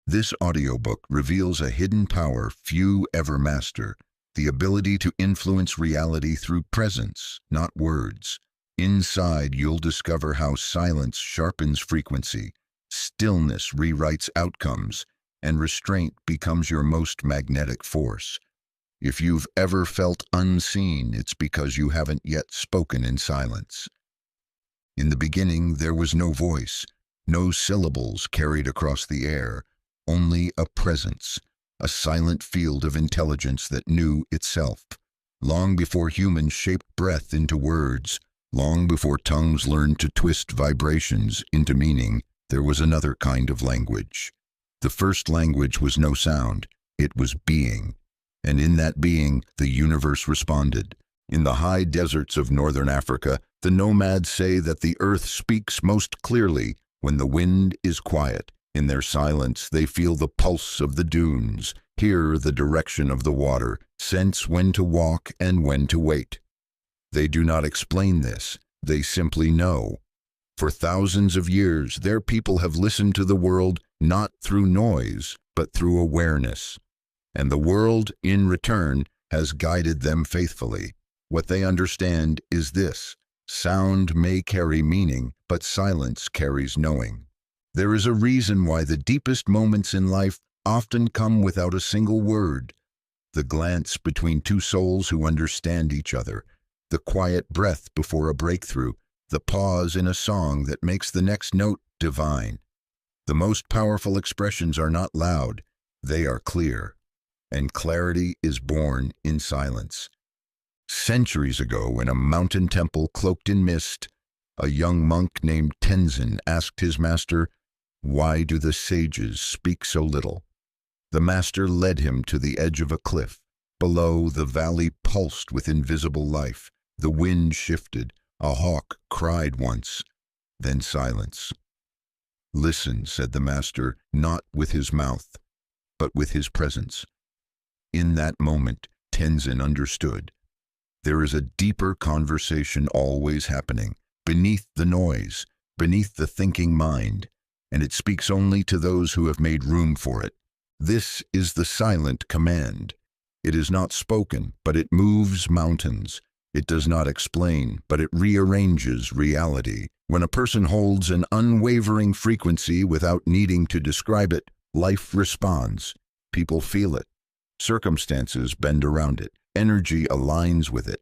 This audiobook reveals a hidden power few ever master, the ability to influence reality through presence, not words. Inside, you'll discover how silence sharpens frequency, stillness rewrites outcomes, and restraint becomes your most magnetic force. If you've ever felt unseen, it's because you haven't yet spoken in silence. In the beginning, there was no voice, no syllables carried across the air, only a presence, a silent field of intelligence that knew itself. Long before humans shaped breath into words, long before tongues learned to twist vibrations into meaning, there was another kind of language. The first language was no sound, it was being. And in that being, the universe responded. In the high deserts of northern Africa, the nomads say that the earth speaks most clearly when the wind is quiet. In their silence, they feel the pulse of the dunes, hear the direction of the water, sense when to walk and when to wait. They do not explain this, they simply know. For thousands of years, their people have listened to the world not through noise, but through awareness. And the world, in return, has guided them faithfully. What they understand is this: sound may carry meaning, but silence carries knowing. There is a reason why the deepest moments in life often come without a single word. The glance between two souls who understand each other, the quiet breath before a breakthrough, the pause in a song that makes the next note divine. The most powerful expressions are not loud, they are clear. And clarity is born in silence. Centuries ago, in a mountain temple cloaked in mist, a young monk named Tenzin asked his master, "Why do the sages speak so little?" The master led him to the edge of a cliff. Below, the valley pulsed with invisible life. The wind shifted. A hawk cried once, then silence. "Listen," said the master, not with his mouth, but with his presence. In that moment, Tenzin understood. There is a deeper conversation always happening, beneath the noise, beneath the thinking mind, and it speaks only to those who have made room for it. This is the silent command. It is not spoken, but it moves mountains. It does not explain, but it rearranges reality. When a person holds an unwavering frequency without needing to describe it, life responds. People feel it. Circumstances bend around it. Energy aligns with it.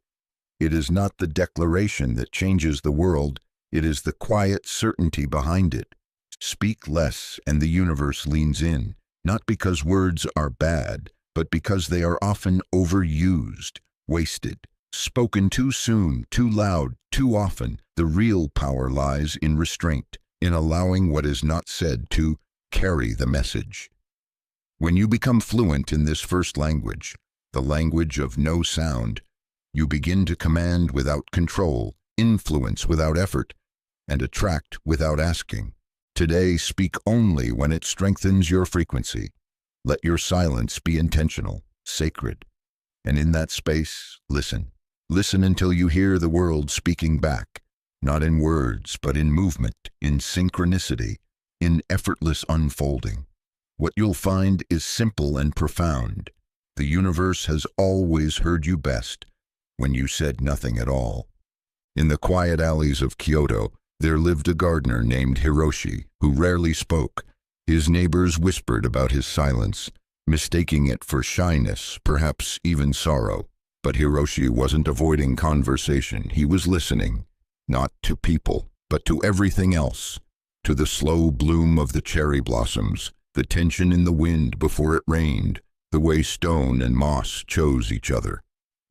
It is not the declaration that changes the world. It is the quiet certainty behind it. Speak less, and the universe leans in, not because words are bad, but because they are often overused, wasted, spoken too soon, too loud, too often. The real power lies in restraint, in allowing what is not said to carry the message. When you become fluent in this first language, the language of no sound, you begin to command without control, influence without effort, and attract without asking. Today, speak only when it strengthens your frequency. Let your silence be intentional, sacred. And in that space, listen. Listen until you hear the world speaking back, not in words, but in movement, in synchronicity, in effortless unfolding. What you'll find is simple and profound. The universe has always heard you best when you said nothing at all. In the quiet alleys of Kyoto, there lived a gardener named Hiroshi who rarely spoke. His neighbors whispered about his silence, mistaking it for shyness, perhaps even sorrow. But Hiroshi wasn't avoiding conversation. He was listening, not to people, but to everything else. To the slow bloom of the cherry blossoms, the tension in the wind before it rained, the way stone and moss chose each other.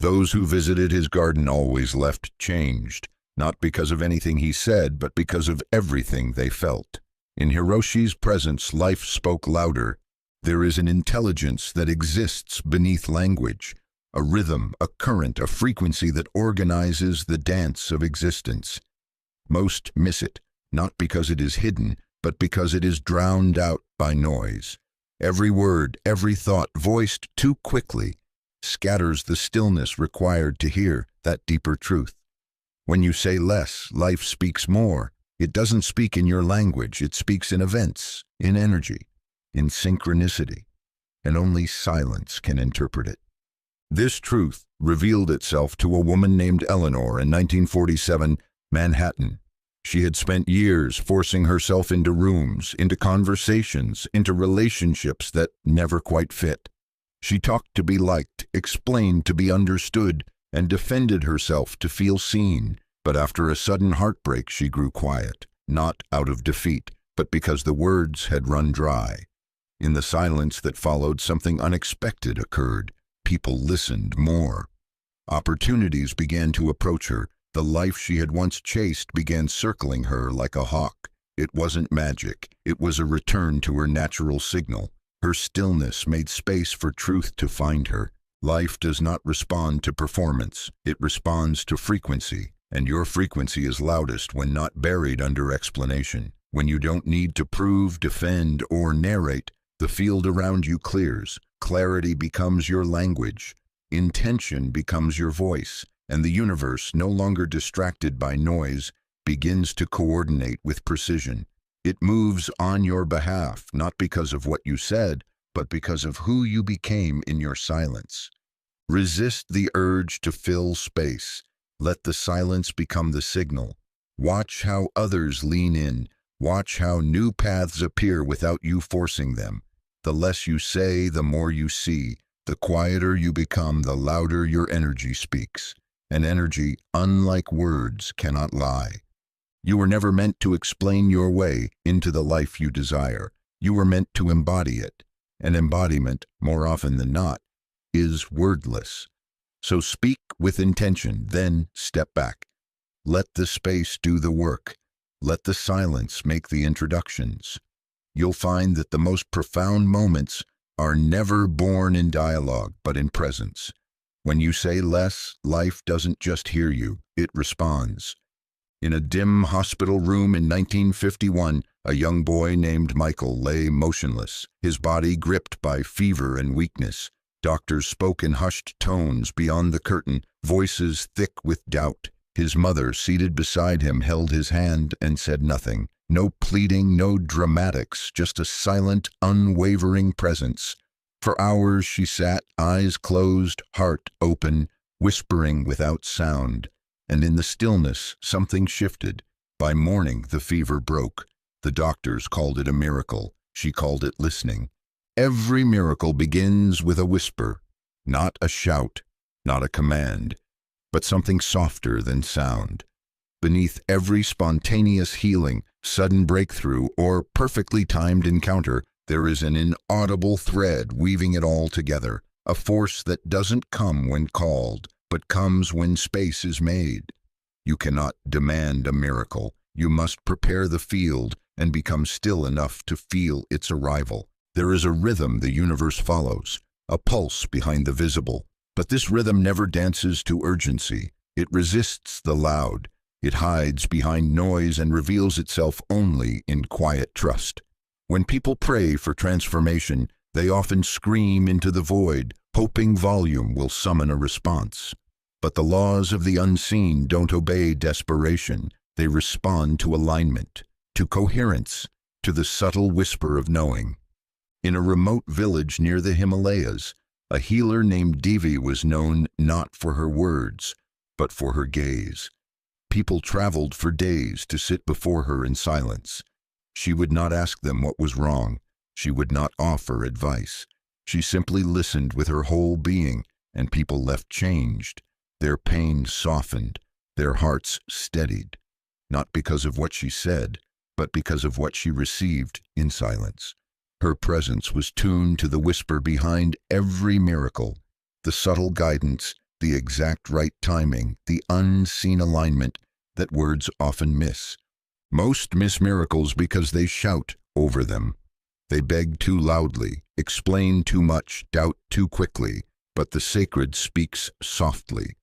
Those who visited his garden always left changed, not because of anything he said, but because of everything they felt. In Hiroshi's presence, life spoke louder. There is an intelligence that exists beneath language, a rhythm, a current, a frequency that organizes the dance of existence. Most miss it, not because it is hidden, but because it is drowned out by noise. Every word, every thought voiced too quickly scatters the stillness required to hear that deeper truth. When you say less, life speaks more. It doesn't speak in your language, it speaks in events, in energy. in synchronicity, and only silence can interpret it. This truth revealed itself to a woman named Eleanor in 1947, Manhattan. She had spent years forcing herself into rooms, into conversations, into relationships that never quite fit. She talked to be liked, explained to be understood, and defended herself to feel seen. But after a sudden heartbreak, she grew quiet, not out of defeat, but because the words had run dry. In the silence that followed, something unexpected occurred. People listened more. Opportunities began to approach her. The life she had once chased began circling her like a hawk. It wasn't magic. It was a return to her natural signal. Her stillness made space for truth to find her. Life does not respond to performance. It responds to frequency. And your frequency is loudest when not buried under explanation. When you don't need to prove, defend, or narrate, the field around you clears. Clarity becomes your language. Intention becomes your voice. And the universe, no longer distracted by noise, begins to coordinate with precision. It moves on your behalf, not because of what you said, but because of who you became in your silence. Resist the urge to fill space. Let the silence become the signal. Watch how others lean in. Watch how new paths appear without you forcing them. The less you say, the more you see. The quieter you become, the louder your energy speaks. And energy, unlike words, cannot lie. You were never meant to explain your way into the life you desire. You were meant to embody it. And embodiment, more often than not, is wordless. So speak with intention, then step back. Let the space do the work. Let the silence make the introductions. You'll find that the most profound moments are never born in dialogue, but in presence. When you say less, life doesn't just hear you, it responds. In a dim hospital room in 1951, a young boy named Michael lay motionless, his body gripped by fever and weakness. Doctors spoke in hushed tones beyond the curtain, voices thick with doubt. His mother, seated beside him, held his hand and said nothing. No pleading, no dramatics, just a silent, unwavering presence. For hours she sat, eyes closed, heart open, whispering without sound. And in the stillness, something shifted. By morning, the fever broke. The doctors called it a miracle. She called it listening. Every miracle begins with a whisper, not a shout, not a command, but something softer than sound. Beneath every spontaneous healing, sudden breakthrough, or perfectly timed encounter, there is an inaudible thread weaving it all together, a force that doesn't come when called, but comes when space is made. You cannot demand a miracle. You must prepare the field and become still enough to feel its arrival. There is a rhythm the universe follows, a pulse behind the visible. But this rhythm never dances to urgency. It resists the loud. It hides behind noise and reveals itself only in quiet trust. When people pray for transformation, they often scream into the void, hoping volume will summon a response. But the laws of the unseen don't obey desperation. They respond to alignment, to coherence, to the subtle whisper of knowing. In a remote village near the Himalayas, a healer named Devi was known not for her words, but for her gaze. People traveled for days to sit before her in silence. She would not ask them what was wrong. She would not offer advice. She simply listened with her whole being, and people left changed. Their pain softened, their hearts steadied, not because of what she said, but because of what she received in silence. Her presence was tuned to the whisper behind every miracle, the subtle guidance, the exact right timing, the unseen alignment that words often miss. Most miss miracles because they shout over them. They beg too loudly, explain too much, doubt too quickly, but the sacred speaks softly.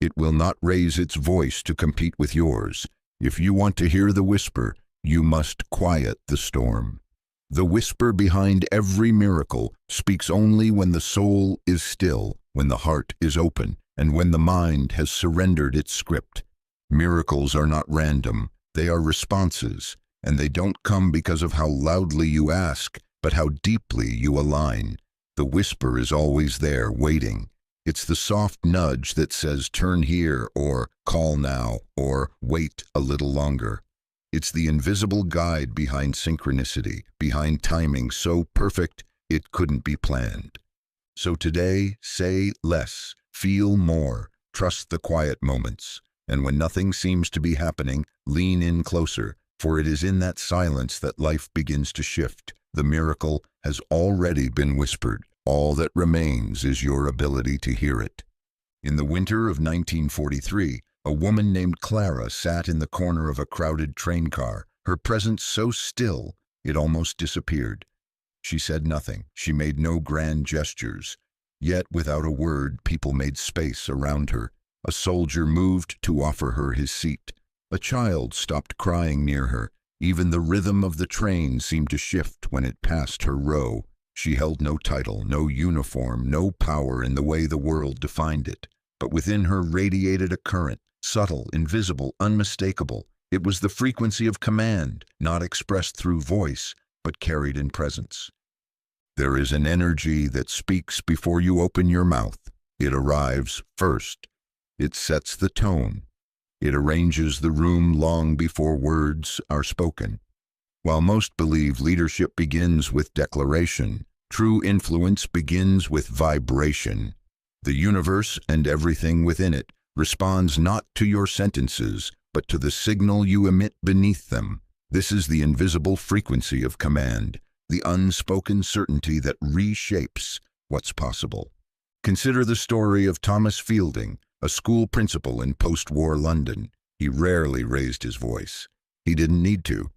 It will not raise its voice to compete with yours. If you want to hear the whisper, you must quiet the storm. The whisper behind every miracle speaks only when the soul is still, when the heart is open, and when the mind has surrendered its script. Miracles are not random. They are responses, and they don't come because of how loudly you ask, but but how deeply you align. The whisper is always there, waiting. It's the soft nudge that says, turn here, or call now, or wait a little longer. It's the invisible guide behind synchronicity, behind timing so perfect it couldn't be planned. So today, say less, feel more, trust the quiet moments, and when nothing seems to be happening, lean in closer, for it is in that silence that life begins to shift. The miracle has already been whispered. All that remains is your ability to hear it. In the winter of 1943, a woman named Clara sat in the corner of a crowded train car, her presence so still it almost disappeared. She said nothing. She made no grand gestures. Yet, without a word, people made space around her. A soldier moved to offer her his seat. A child stopped crying near her. Even the rhythm of the train seemed to shift when it passed her row. She held no title, no uniform, no power in the way the world defined it. But within her radiated a current, subtle, invisible, unmistakable. It was the frequency of command, not expressed through voice, but carried in presence. There is an energy that speaks before you open your mouth. It arrives first. It sets the tone. It arranges the room long before words are spoken. While most believe leadership begins with declaration, true influence begins with vibration. The universe and everything within it responds not to your sentences, but to the signal you emit beneath them. This is the invisible frequency of command, the unspoken certainty that reshapes what's possible. Consider the story of Thomas Fielding, a school principal in post-war London. He rarely raised his voice. He didn't need to.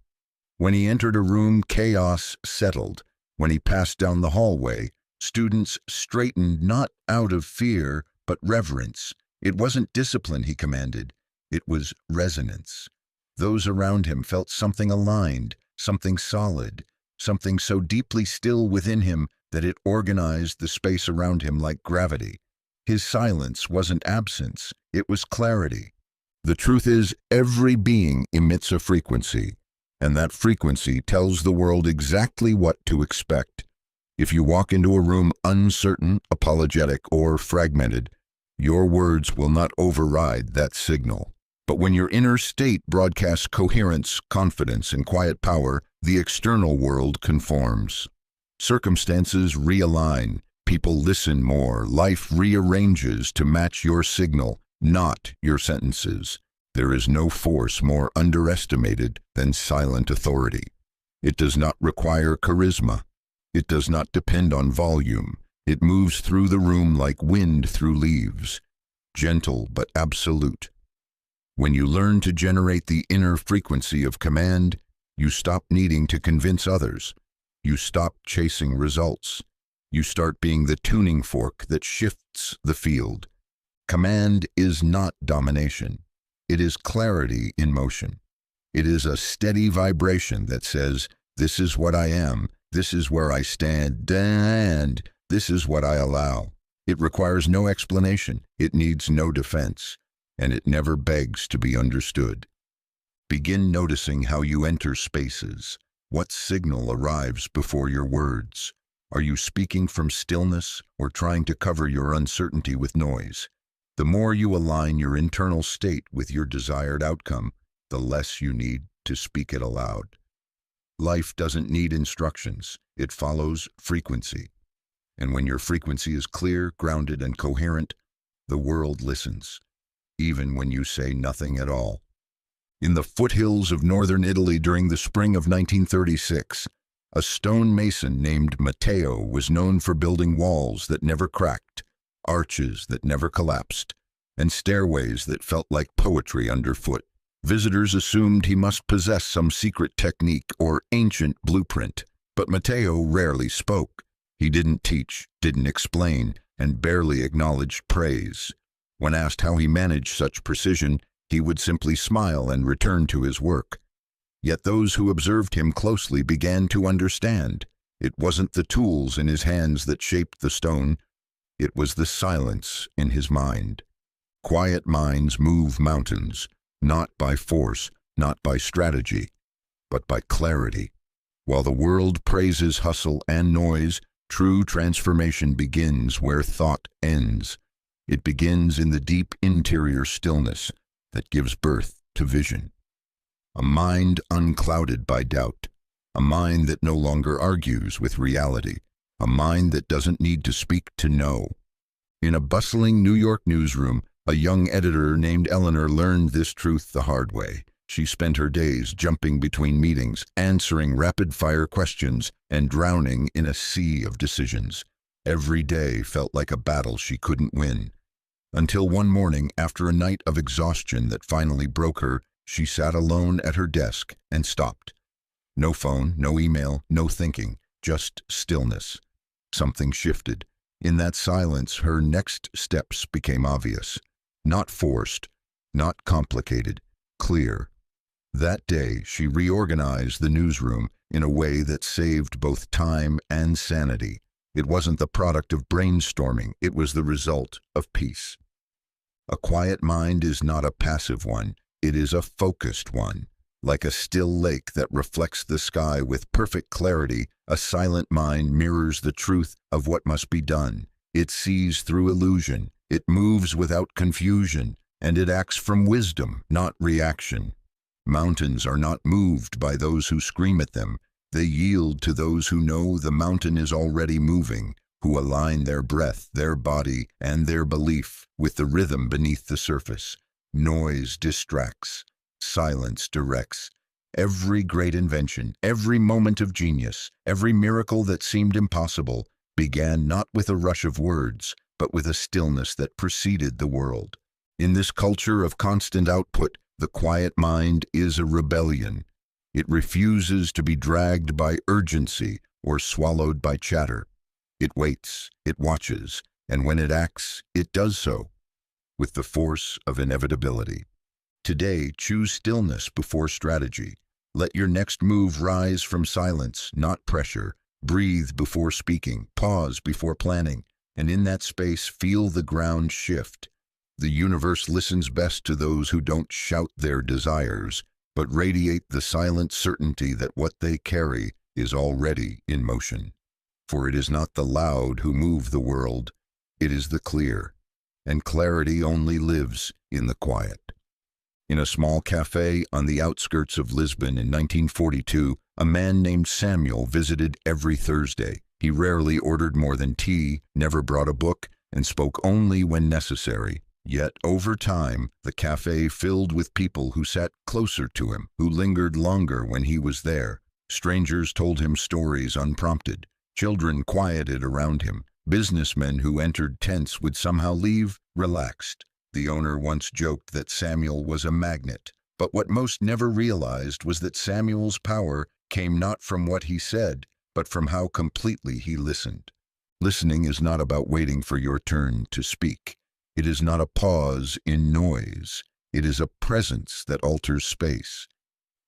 When he entered a room, chaos settled. When he passed down the hallway, students straightened not out of fear, but reverence. It wasn't discipline he commanded. It was resonance. Those around him felt something aligned, something solid, something so deeply still within him that it organized the space around him like gravity. His silence wasn't absence, it was clarity. The truth is, every being emits a frequency, and that frequency tells the world exactly what to expect. If you walk into a room uncertain, apologetic, or fragmented, your words will not override that signal. But when your inner state broadcasts coherence, confidence, and quiet power, the external world conforms. Circumstances realign, people listen more, life rearranges to match your signal, not your sentences. There is no force more underestimated than silent authority. It does not require charisma. It does not depend on volume. It moves through the room like wind through leaves, gentle but absolute. When you learn to generate the inner frequency of command, you stop needing to convince others. You stop chasing results. You start being the tuning fork that shifts the field. Command is not domination. It is clarity in motion. It is a steady vibration that says, this is what I am, this is where I stand, and this is what I allow. It requires no explanation. It needs no defense. And it never begs to be understood. Begin noticing how you enter spaces. What signal arrives before your words? Are you speaking from stillness or trying to cover your uncertainty with noise? The more you align your internal state with your desired outcome, the less you need to speak it aloud. Life doesn't need instructions. It follows frequency. And when your frequency is clear, grounded, and coherent, the world listens, even when you say nothing at all. In the foothills of northern Italy during the spring of 1936, a stone mason named Matteo was known for building walls that never cracked, arches that never collapsed, and stairways that felt like poetry underfoot. Visitors assumed he must possess some secret technique or ancient blueprint, but Matteo rarely spoke. He didn't teach, didn't explain, and barely acknowledged praise. When asked how he managed such precision, he would simply smile and return to his work. Yet those who observed him closely began to understand. It wasn't the tools in his hands that shaped the stone. It was the silence in his mind. Quiet minds move mountains, not by force, not by strategy, but by clarity. While the world praises hustle and noise, true transformation begins where thought ends. It begins in the deep interior stillness that gives birth to vision. A mind unclouded by doubt. A mind that no longer argues with reality. A mind that doesn't need to speak to know. In a bustling New York newsroom, a young editor named Eleanor learned this truth the hard way. She spent her days jumping between meetings, answering rapid-fire questions, and drowning in a sea of decisions. Every day felt like a battle she couldn't win. Until one morning, after a night of exhaustion that finally broke her, she sat alone at her desk and stopped. No phone, no email, no thinking, just stillness. Something shifted. In that silence, her next steps became obvious. Not forced, not complicated, clear. That day, she reorganized the newsroom in a way that saved both time and sanity. It wasn't the product of brainstorming, it was the result of peace. A quiet mind is not a passive one, it is a focused one. Like a still lake that reflects the sky with perfect clarity, a silent mind mirrors the truth of what must be done. It sees through illusion, it moves without confusion, and it acts from wisdom, not reaction. Mountains are not moved by those who scream at them. They yield to those who know the mountain is already moving, who align their breath, their body, and their belief with the rhythm beneath the surface. Noise distracts. Silence directs. Every great invention, every moment of genius, every miracle that seemed impossible began not with a rush of words, but with a stillness that preceded the world. In this culture of constant output, the quiet mind is a rebellion. It refuses to be dragged by urgency or swallowed by chatter. It waits, it watches, and when it acts, it does so with the force of inevitability. Today, choose stillness before strategy. Let your next move rise from silence, not pressure. Breathe before speaking, pause before planning, and in that space, feel the ground shift. The universe listens best to those who don't shout their desires, but radiate the silent certainty that what they carry is already in motion. For it is not the loud who move the world, it is the clear, and clarity only lives in the quiet. In a small cafe on the outskirts of Lisbon in 1942, a man named Samuel visited every Thursday. He rarely ordered more than tea, never brought a book, and spoke only when necessary. Yet, over time, the cafe filled with people who sat closer to him, who lingered longer when he was there. Strangers told him stories unprompted. Children quieted around him. Businessmen who entered tense would somehow leave relaxed. The owner once joked that Samuel was a magnet, but what most never realized was that Samuel's power came not from what he said, but from how completely he listened. Listening is not about waiting for your turn to speak. It is not a pause in noise. It is a presence that alters space.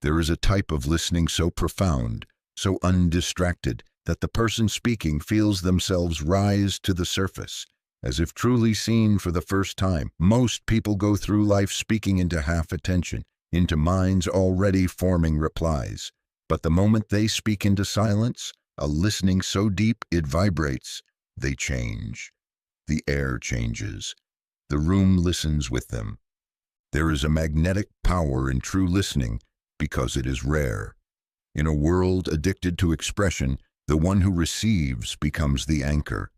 There is a type of listening so profound, so undistracted, that the person speaking feels themselves rise to the surface, as if truly seen for the first time. Most people go through life speaking into half attention, into minds already forming replies. But the moment they speak into silence, a listening so deep it vibrates, they change. The air changes. The room listens with them. There is a magnetic power in true listening because it is rare. In a world addicted to expression, the one who receives becomes the anchor,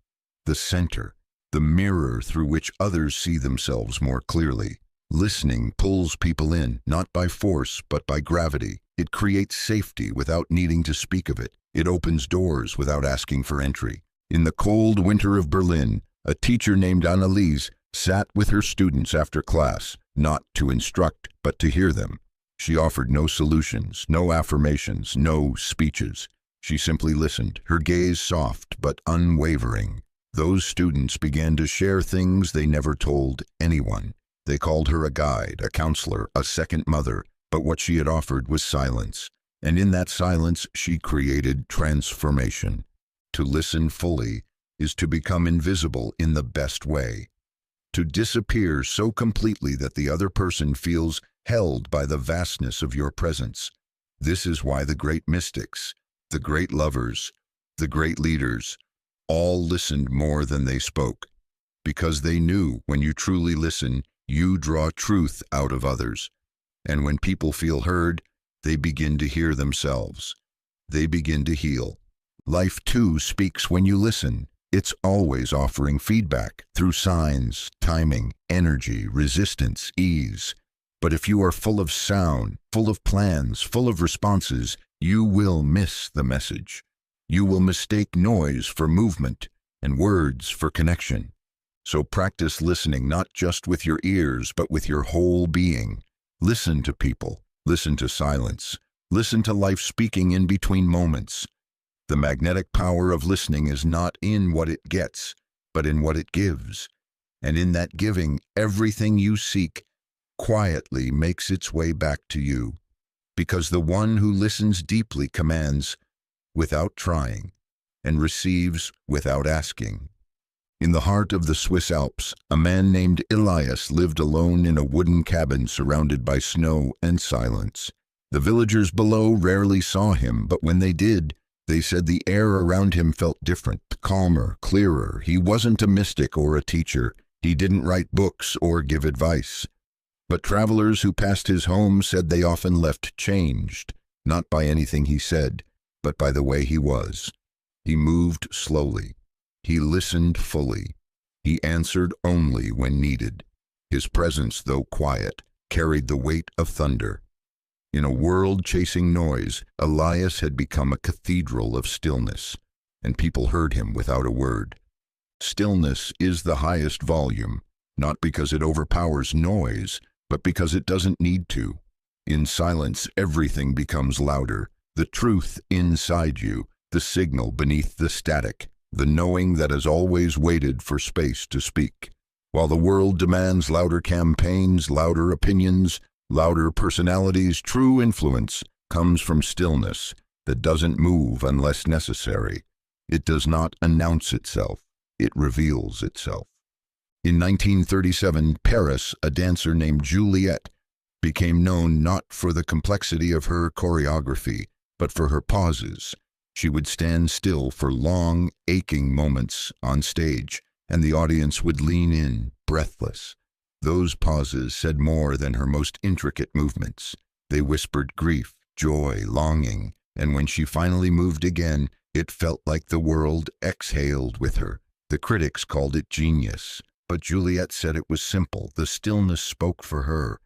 the center, the mirror through which others see themselves more clearly. Listening pulls people in, not by force, but by gravity. It creates safety without needing to speak of it. It opens doors without asking for entry. In the cold winter of Berlin, a teacher named Anneliese sat with her students after class, not to instruct, but to hear them. She offered no solutions, no affirmations, no speeches. She simply listened, her gaze soft but unwavering. Those students began to share things they never told anyone. They called her a guide, a counselor, a second mother, but what she had offered was silence. And in that silence, she created transformation. To listen fully is to become invisible in the best way. To disappear so completely that the other person feels held by the vastness of your presence. This is why the great mystics, The great lovers, the great leaders, all listened more than they spoke, because they knew when you truly listen, you draw truth out of others. And when people feel heard, they begin to hear themselves. They begin to heal. Life too speaks when you listen. It's always offering feedback through signs, timing, energy, resistance, ease. But if you are full of sound, full of plans, full of responses, you will miss the message. You will mistake noise for movement and words for connection. So practice listening not just with your ears, but with your whole being. Listen to people. Listen to silence. Listen to life speaking in between moments. The magnetic power of listening is not in what it gets, but in what it gives. And in that giving, everything you seek quietly makes its way back to you. Because the one who listens deeply commands without trying and receives without asking. In the heart of the Swiss Alps, a man named Elias lived alone in a wooden cabin surrounded by snow and silence. The villagers below rarely saw him, but when they did, they said the air around him felt different, calmer, clearer. He wasn't a mystic or a teacher. He didn't write books or give advice. But travelers who passed his home said they often left changed, not by anything he said, but by the way he was. He moved slowly. He listened fully. He answered only when needed. His presence, though quiet, carried the weight of thunder. In a world chasing noise, Elias had become a cathedral of stillness, and people heard him without a word. Stillness is the highest volume, not because it overpowers noise, but because it doesn't need to. In silence, everything becomes louder. The truth inside you, the signal beneath the static, the knowing that has always waited for space to speak. While the world demands louder campaigns, louder opinions, louder personalities, true influence comes from stillness that doesn't move unless necessary. It does not announce itself. It reveals itself. In 1937, Paris, a dancer named Juliette, became known not for the complexity of her choreography, but for her pauses. She would stand still for long, aching moments on stage, and the audience would lean in, breathless. Those pauses said more than her most intricate movements. They whispered grief, joy, longing, and when she finally moved again, it felt like the world exhaled with her. The critics called it genius, but Juliette said it was simple. The stillness spoke for her.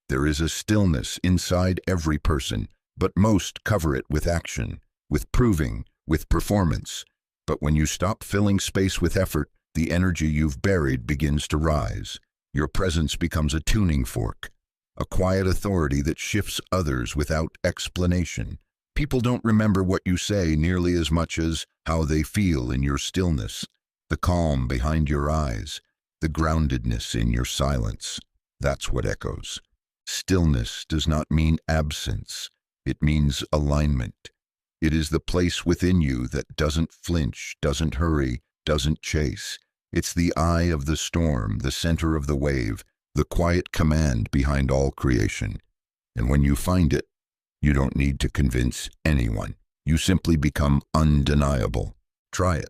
There is a stillness inside every person, but most cover it with action, with proving, with performance. But when you stop filling space with effort, the energy you've buried begins to rise. Your presence becomes a tuning fork, a quiet authority that shifts others without explanation. People don't remember what you say nearly as much as how they feel in your stillness, the calm behind your eyes, the groundedness in your silence. That's what echoes. Stillness does not mean absence. It means alignment. It is the place within you that doesn't flinch, doesn't hurry, doesn't chase. It's the eye of the storm, the center of the wave, the quiet command behind all creation. And when you find it, you don't need to convince anyone. You simply become undeniable. Try it.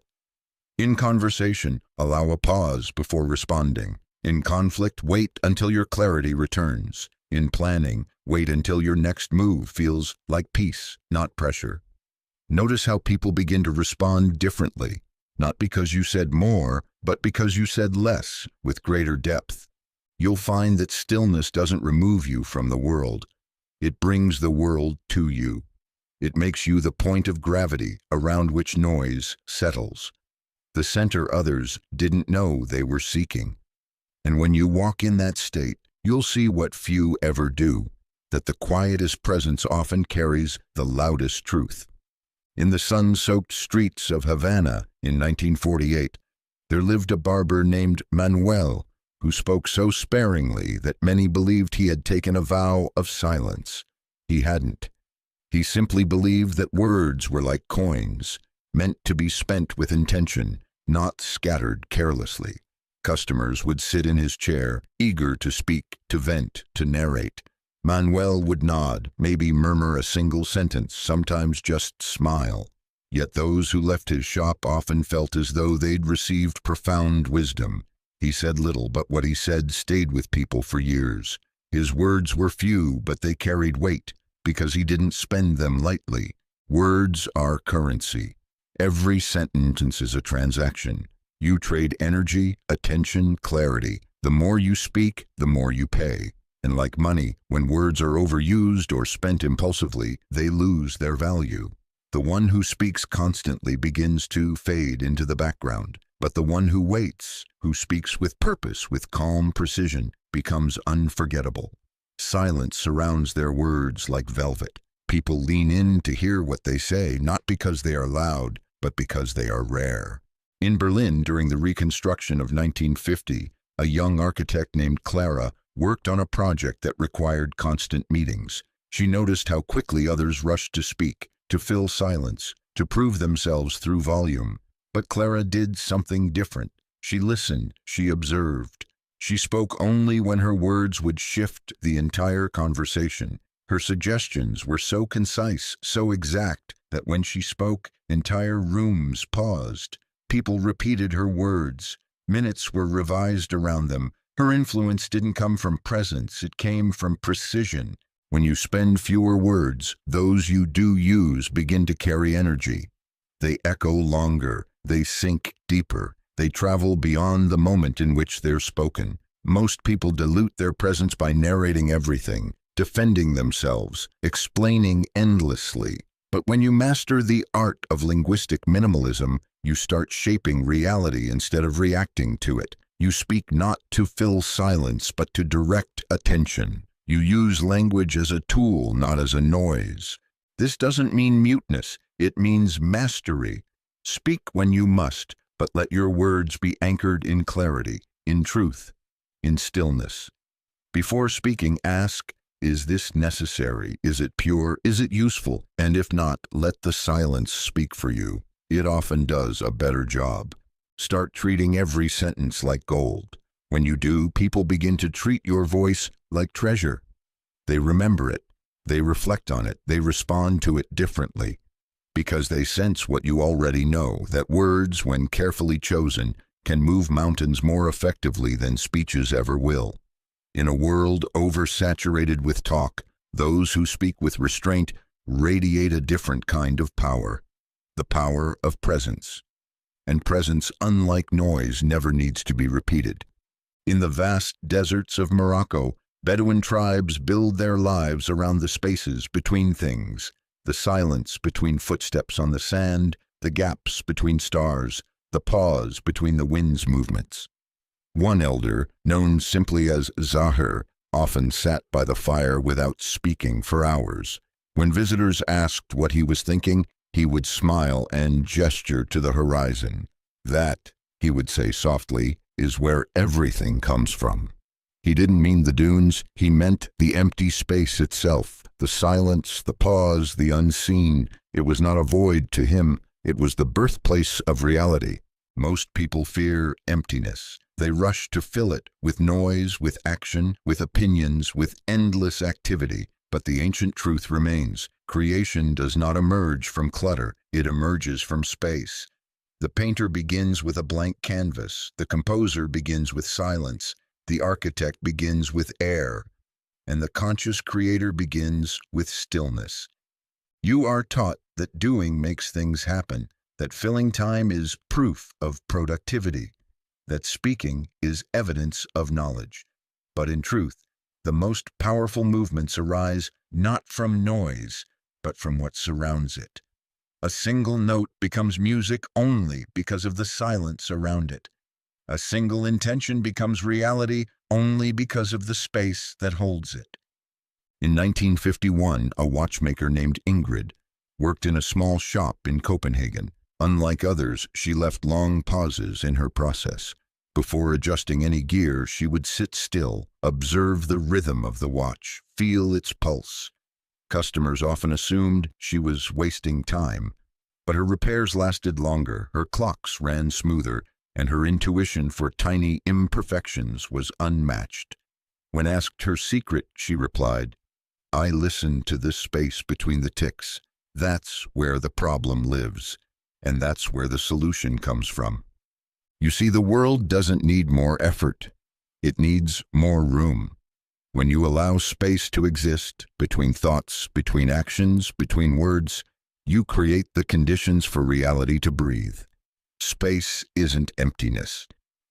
In conversation, allow a pause before responding. In conflict, wait until your clarity returns. In planning, wait until your next move feels like peace, not pressure. Notice how people begin to respond differently, not because you said more, but because you said less, with greater depth. You'll find that stillness doesn't remove you from the world. It brings the world to you. It makes you the point of gravity around which noise settles. The center others didn't know they were seeking. And when you walk in that state, you'll see what few ever do, that the quietest presence often carries the loudest truth. In the sun-soaked streets of Havana in 1948, there lived a barber named Manuel, who spoke so sparingly that many believed he had taken a vow of silence. He hadn't. He simply believed that words were like coins, meant to be spent with intention, not scattered carelessly. Customers would sit in his chair, eager to speak, to vent, to narrate. Manuel would nod, maybe murmur a single sentence, sometimes just smile. Yet those who left his shop often felt as though they'd received profound wisdom. He said little, but what he said stayed with people for years. His words were few, but they carried weight, because he didn't spend them lightly. Words are currency. Every sentence is a transaction. You trade energy, attention, clarity. The more you speak, the more you pay. And like money, when words are overused or spent impulsively, they lose their value. The one who speaks constantly begins to fade into the background, but the one who waits, who speaks with purpose, with calm precision, becomes unforgettable. Silence surrounds their words like velvet. People lean in to hear what they say, not because they are loud, but because they are rare. In Berlin, during the reconstruction of 1950, a young architect named Clara worked on a project that required constant meetings. She noticed how quickly others rushed to speak, to fill silence, to prove themselves through volume. But Clara did something different. She listened, she observed. She spoke only when her words would shift the entire conversation. Her suggestions were so concise, so exact, that when she spoke, entire rooms paused. People repeated her words. Minutes were revised around them. Her influence didn't come from presence, it came from precision. When you spend fewer words, those you do use begin to carry energy. They echo longer, they sink deeper, they travel beyond the moment in which they're spoken. Most people dilute their presence by narrating everything, defending themselves, explaining endlessly. But when you master the art of linguistic minimalism, you start shaping reality instead of reacting to it. You speak not to fill silence, but to direct attention. You use language as a tool, not as a noise. This doesn't mean muteness, it means mastery. Speak when you must, but let your words be anchored in clarity, in truth, in stillness. Before speaking, ask, is this necessary? Is it pure? Is it useful? And if not, let the silence speak for you. It often does a better job. Start treating every sentence like gold. When you do, people begin to treat your voice like treasure. They remember it, they reflect on it, they respond to it differently, because they sense what you already know, that words, when carefully chosen, can move mountains more effectively than speeches ever will. In a world oversaturated with talk, those who speak with restraint radiate a different kind of power, the power of presence. And presence, unlike noise, never needs to be repeated. In the vast deserts of Morocco, Bedouin tribes build their lives around the spaces between things, the silence between footsteps on the sand, the gaps between stars, the pause between the wind's movements. One elder, known simply as Zahir, often sat by the fire without speaking for hours. When visitors asked what he was thinking, he would smile and gesture to the horizon. That, he would say softly, is where everything comes from. He didn't mean the dunes, he meant the empty space itself, the silence, the pause, the unseen. It was not a void to him, it was the birthplace of reality. Most people fear emptiness. They rush to fill it with noise, with action, with opinions, with endless activity. But the ancient truth remains. Creation does not emerge from clutter, it emerges from space. The painter begins with a blank canvas, the composer begins with silence, the architect begins with air, and the conscious creator begins with stillness. You are taught that doing makes things happen, that filling time is proof of productivity, that speaking is evidence of knowledge. But in truth, the most powerful movements arise not from noise, but from what surrounds it. A single note becomes music only because of the silence around it. A single intention becomes reality only because of the space that holds it. In 1951, a watchmaker named Ingrid worked in a small shop in Copenhagen. Unlike others, she left long pauses in her process. Before adjusting any gear, she would sit still, observe the rhythm of the watch, feel its pulse. Customers often assumed she was wasting time, but her repairs lasted longer, her clocks ran smoother, and her intuition for tiny imperfections was unmatched. When asked her secret, she replied, I listen to this space between the ticks. That's where the problem lives, and that's where the solution comes from. You see, the world doesn't need more effort. It needs more room. When you allow space to exist between thoughts, between actions, between words, you create the conditions for reality to breathe. Space isn't emptiness.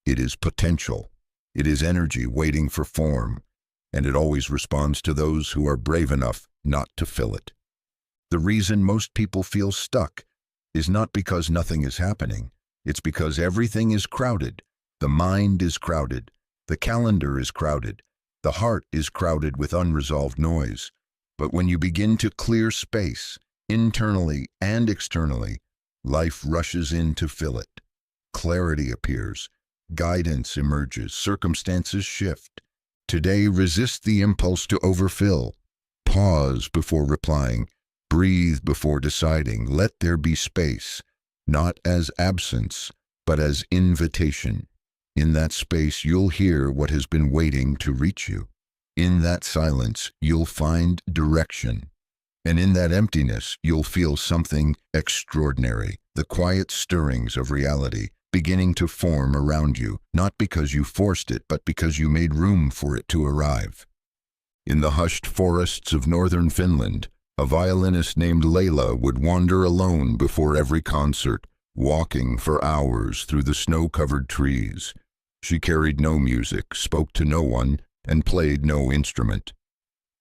It is potential. It is energy waiting for form, and it always responds to those who are brave enough not to fill it. The reason most people feel stuck is not because nothing is happening. It's because everything is crowded. The mind is crowded. The calendar is crowded. The heart is crowded with unresolved noise. But when you begin to clear space, internally and externally, life rushes in to fill it. Clarity appears. Guidance emerges. Circumstances shift. Today, resist the impulse to overfill. Pause before replying. Breathe before deciding. Let there be space, not as absence, but as invitation. In that space, you'll hear what has been waiting to reach you. In that silence, you'll find direction. And in that emptiness, you'll feel something extraordinary, the quiet stirrings of reality beginning to form around you, not because you forced it, but because you made room for it to arrive. In the hushed forests of northern Finland, a violinist named Leila would wander alone before every concert, walking for hours through the snow-covered trees. She carried no music, spoke to no one, and played no instrument.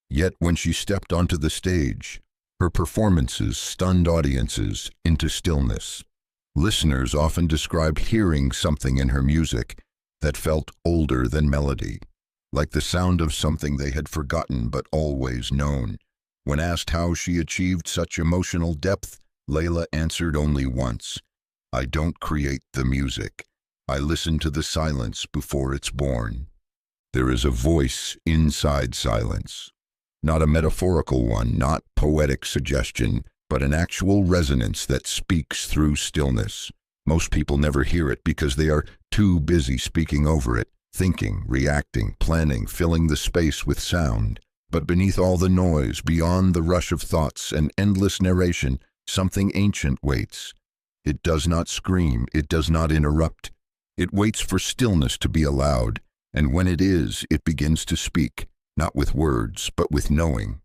Yet when she stepped onto the stage, her performances stunned audiences into stillness. Listeners often described hearing something in her music that felt older than melody, like the sound of something they had forgotten but always known. When asked how she achieved such emotional depth, Leila answered only once, "I don't create the music. I listen to the silence before it's born." There is a voice inside silence. Not a metaphorical one, not poetic suggestion, but an actual resonance that speaks through stillness. Most people never hear it because they are too busy speaking over it, thinking, reacting, planning, filling the space with sound. But beneath all the noise, beyond the rush of thoughts and endless narration, something ancient waits. It does not scream, it does not interrupt. It waits for stillness to be allowed, and when it is, it begins to speak, not with words, but with knowing.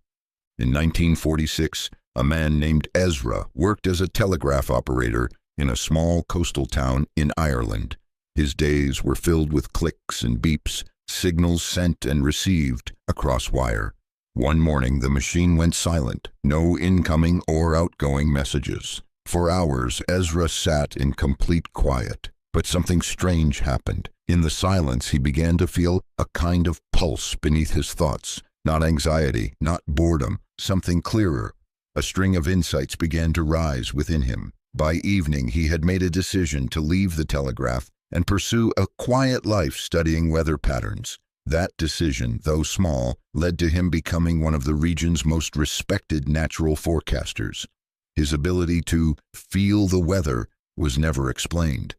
In 1946, a man named Ezra worked as a telegraph operator in a small coastal town in Ireland. His days were filled with clicks and beeps, signals sent and received across wire. One morning, the machine went silent, no incoming or outgoing messages. For hours, Ezra sat in complete quiet, but something strange happened. In the silence, he began to feel a kind of pulse beneath his thoughts, not anxiety, not boredom, something clearer. A string of insights began to rise within him. By evening, he had made a decision to leave the telegraph and pursue a quiet life studying weather patterns. That decision, though small, led to him becoming one of the region's most respected natural forecasters. His ability to feel the weather was never explained,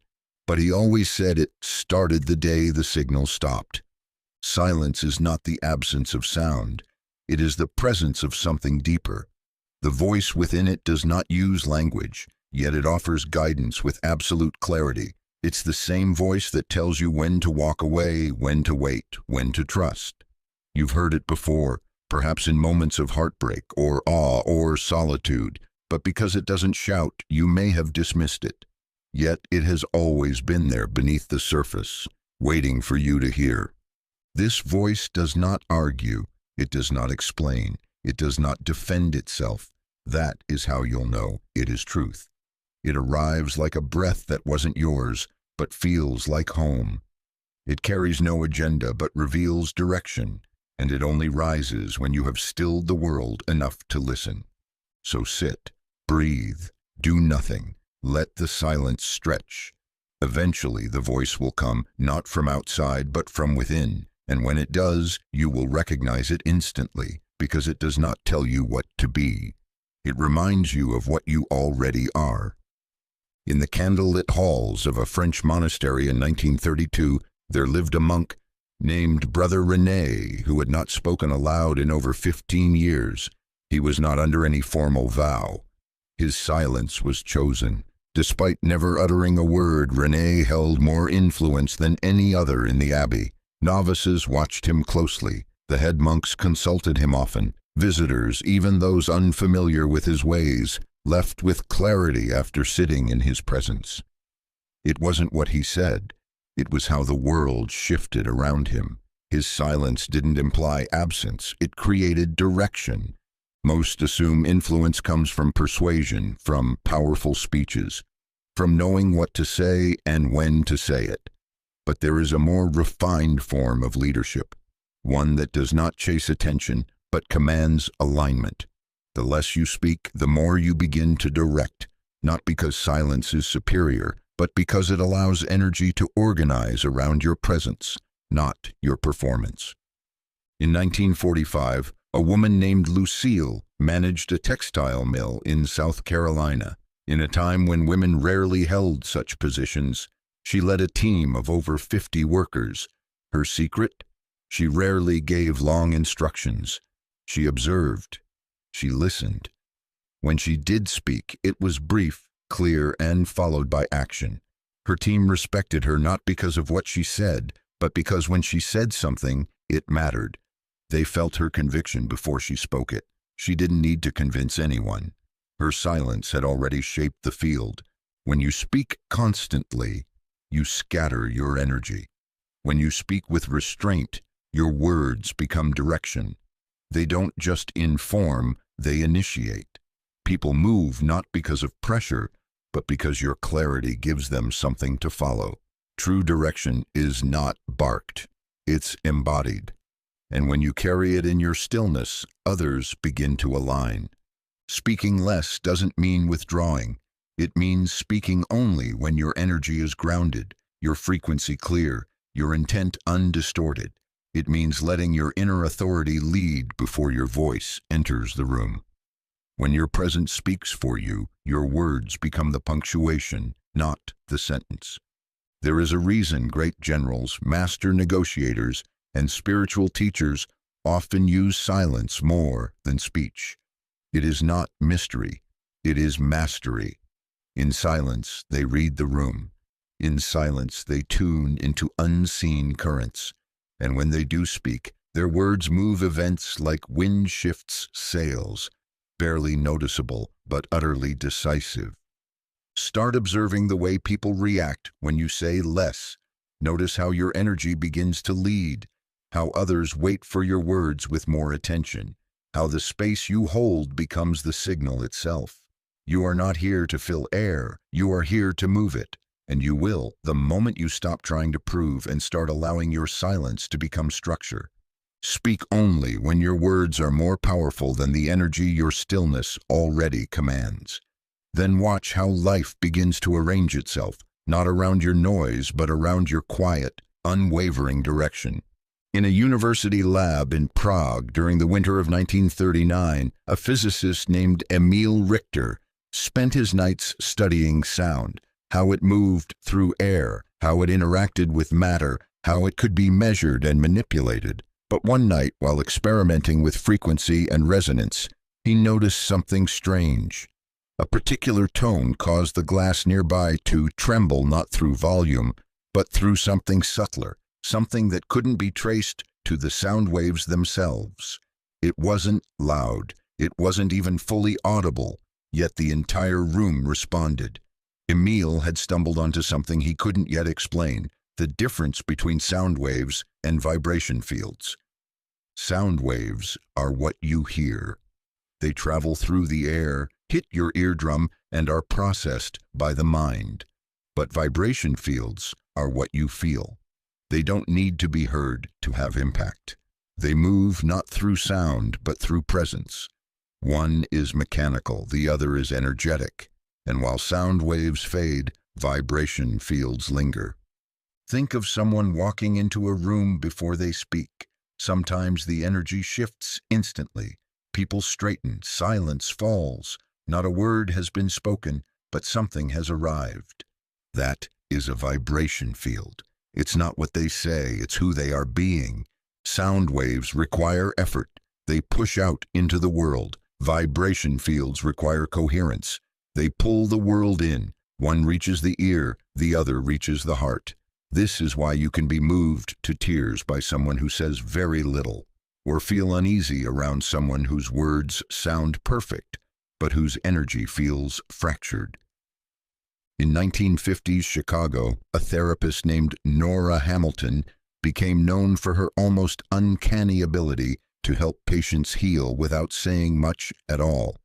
but he always said it started the day the signal stopped. Silence is not the absence of sound. It is the presence of something deeper. The voice within it does not use language, yet it offers guidance with absolute clarity. It's the same voice that tells you when to walk away, when to wait, when to trust. You've heard it before, perhaps in moments of heartbreak or awe or solitude, but because it doesn't shout, you may have dismissed it. Yet it has always been there beneath the surface, waiting for you to hear. This voice does not argue, it does not explain, it does not defend itself. That is how you'll know it is truth. It arrives like a breath that wasn't yours, but feels like home. It carries no agenda but reveals direction, and it only rises when you have stilled the world enough to listen. So sit, breathe, do nothing, let the silence stretch. Eventually the voice will come, not from outside but from within, and when it does, you will recognize it instantly, because it does not tell you what to be. It reminds you of what you already are. In the candlelit halls of a French monastery in 1932, there lived a monk named Brother René, who had not spoken aloud in over 15 years. He was not under any formal vow. His silence was chosen. Despite never uttering a word, René held more influence than any other in the abbey. Novices watched him closely. The head monks consulted him often. Visitors, even those unfamiliar with his ways, left with clarity after sitting in his presence. It wasn't what he said. It was how the world shifted around him. His silence didn't imply absence. It created direction. Most assume influence comes from persuasion, from powerful speeches, from knowing what to say and when to say it. But there is a more refined form of leadership, one that does not chase attention, but commands alignment. The less you speak, the more you begin to direct, not because silence is superior, but because it allows energy to organize around your presence, not your performance. In 1945, a woman named Lucille managed a textile mill in South Carolina. In a time when women rarely held such positions, she led a team of over 50 workers. Her secret? She rarely gave long instructions. She observed. She listened. When she did speak, it was brief, clear, and followed by action. Her team respected her not because of what she said, but because when she said something, it mattered. They felt her conviction before she spoke it. She didn't need to convince anyone. Her silence had already shaped the field. When you speak constantly, you scatter your energy. When you speak with restraint, your words become direction. They don't just inform, they initiate. People move not because of pressure, but because your clarity gives them something to follow. True direction is not barked, it's embodied. And when you carry it in your stillness, others begin to align. Speaking less doesn't mean withdrawing. It means speaking only when your energy is grounded, your frequency clear, your intent undistorted. It means letting your inner authority lead before your voice enters the room. When your presence speaks for you, your words become the punctuation, not the sentence. There is a reason great generals, master negotiators, and spiritual teachers often use silence more than speech. It is not mystery, it is mastery. In silence, they read the room. In silence, they tune into unseen currents. And when they do speak, their words move events like wind shifts sails, barely noticeable but utterly decisive. Start observing the way people react when you say less. Notice how your energy begins to lead, how others wait for your words with more attention, how the space you hold becomes the signal itself. You are not here to fill air, you are here to move it. And you will, the moment you stop trying to prove and start allowing your silence to become structure. Speak only when your words are more powerful than the energy your stillness already commands. Then watch how life begins to arrange itself, not around your noise, but around your quiet, unwavering direction. In a university lab in Prague during the winter of 1939, a physicist named Emil Richter spent his nights studying sound. How it moved through air, how it interacted with matter, how it could be measured and manipulated. But one night, while experimenting with frequency and resonance, he noticed something strange. A particular tone caused the glass nearby to tremble not through volume, but through something subtler, something that couldn't be traced to the sound waves themselves. It wasn't loud, it wasn't even fully audible, yet the entire room responded. Emil had stumbled onto something he couldn't yet explain, the difference between sound waves and vibration fields. Sound waves are what you hear. They travel through the air, hit your eardrum, and are processed by the mind. But vibration fields are what you feel. They don't need to be heard to have impact. They move not through sound, but through presence. One is mechanical, the other is energetic. And while sound waves fade, vibration fields linger. Think of someone walking into a room before they speak. Sometimes the energy shifts instantly. People straighten, silence falls. Not a word has been spoken, but something has arrived. That is a vibration field. It's not what they say, it's who they are being. Sound waves require effort. They push out into the world. Vibration fields require coherence. They pull the world in. One reaches the ear, the other reaches the heart. This is why you can be moved to tears by someone who says very little, or feel uneasy around someone whose words sound perfect, but whose energy feels fractured. In 1950s Chicago, a therapist named Nora Hamilton became known for her almost uncanny ability to help patients heal without saying much at all.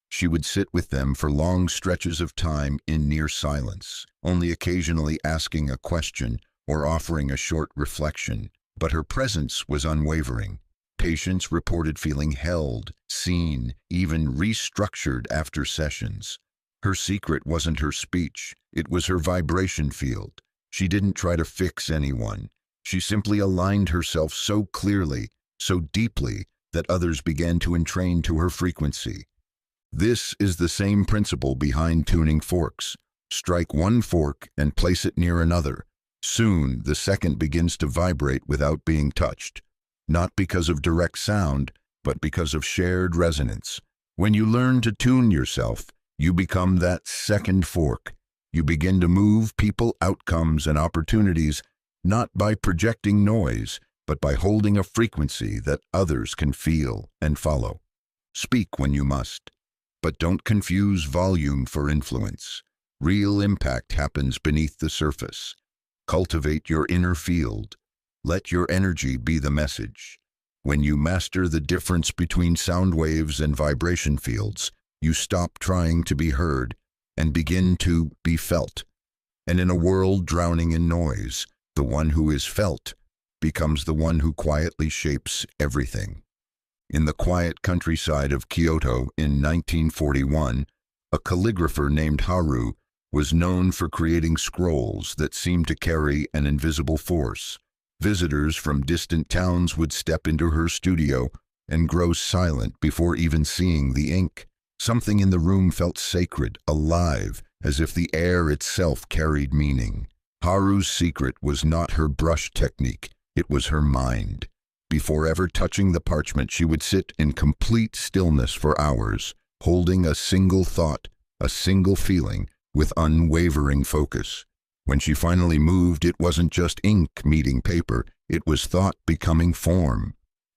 She would sit with them for long stretches of time in near silence, only occasionally asking a question or offering a short reflection, but her presence was unwavering. Patients reported feeling held, seen, even restructured after sessions. Her secret wasn't her speech, it was her vibration field. She didn't try to fix anyone. She simply aligned herself so clearly, so deeply, that others began to entrain to her frequency. This is the same principle behind tuning forks. Strike one fork and place it near another. Soon, the second begins to vibrate without being touched. Not because of direct sound, but because of shared resonance. When you learn to tune yourself, you become that second fork. You begin to move people, outcomes, and opportunities, not by projecting noise, but by holding a frequency that others can feel and follow. Speak when you must, but don't confuse volume for influence. Real impact happens beneath the surface. Cultivate your inner field. Let your energy be the message. When you master the difference between sound waves and vibration fields, you stop trying to be heard and begin to be felt. And in a world drowning in noise, the one who is felt becomes the one who quietly shapes everything. In the quiet countryside of Kyoto in 1941, a calligrapher named Haru was known for creating scrolls that seemed to carry an invisible force. Visitors from distant towns would step into her studio and grow silent before even seeing the ink. Something in the room felt sacred, alive, as if the air itself carried meaning. Haru's secret was not her brush technique, it was her mind. Before ever touching the parchment, she would sit in complete stillness for hours, holding a single thought, a single feeling, with unwavering focus. When she finally moved, it wasn't just ink meeting paper, it was thought becoming form.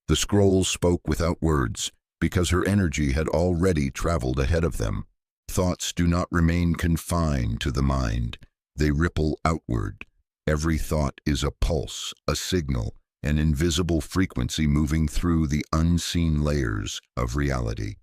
The scrolls spoke without words, because her energy had already traveled ahead of them. Thoughts do not remain confined to the mind. They ripple outward. Every thought is a pulse, a signal, an invisible frequency moving through the unseen layers of reality.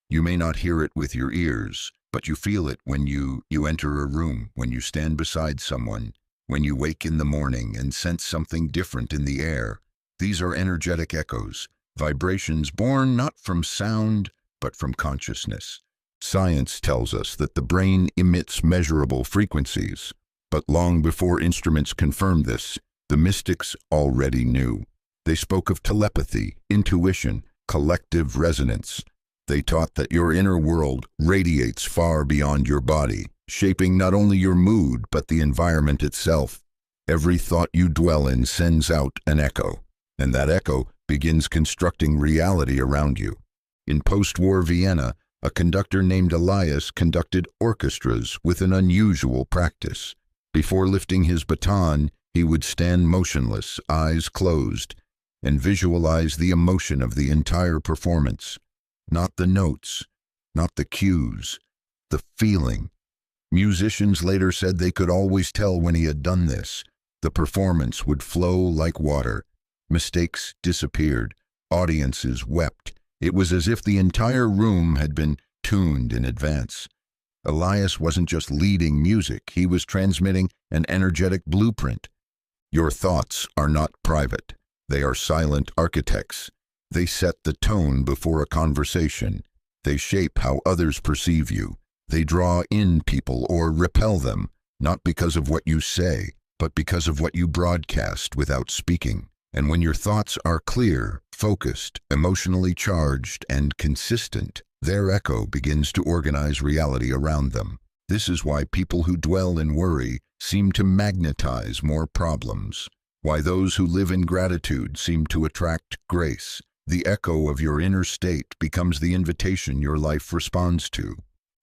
You may not hear it with your ears, but you feel it when you enter a room, when you stand beside someone, when you wake in the morning and sense something different in the air. These are energetic echoes, vibrations born not from sound, but from consciousness. Science tells us that the brain emits measurable frequencies, but long before instruments confirmed this, the mystics already knew. They spoke of telepathy, intuition, collective resonance. They taught that your inner world radiates far beyond your body, shaping not only your mood but the environment itself. Every thought you dwell in sends out an echo, and that echo begins constructing reality around you. In post-war Vienna, a conductor named Elias conducted orchestras with an unusual practice. Before lifting his baton, he would stand motionless, eyes closed, and visualize the emotion of the entire performance. Not the notes, not the cues, the feeling. Musicians later said they could always tell when he had done this. The performance would flow like water. Mistakes disappeared. Audiences wept. It was as if the entire room had been tuned in advance. Elias wasn't just leading music, he was transmitting an energetic blueprint. Your thoughts are not private. They are silent architects. They set the tone before a conversation. They shape how others perceive you. They draw in people or repel them, not because of what you say, but because of what you broadcast without speaking. And when your thoughts are clear, focused, emotionally charged, and consistent, their echo begins to organize reality around them. This is why people who dwell in worry seem to magnetize more problems, why those who live in gratitude seem to attract grace. The echo of your inner state becomes the invitation your life responds to.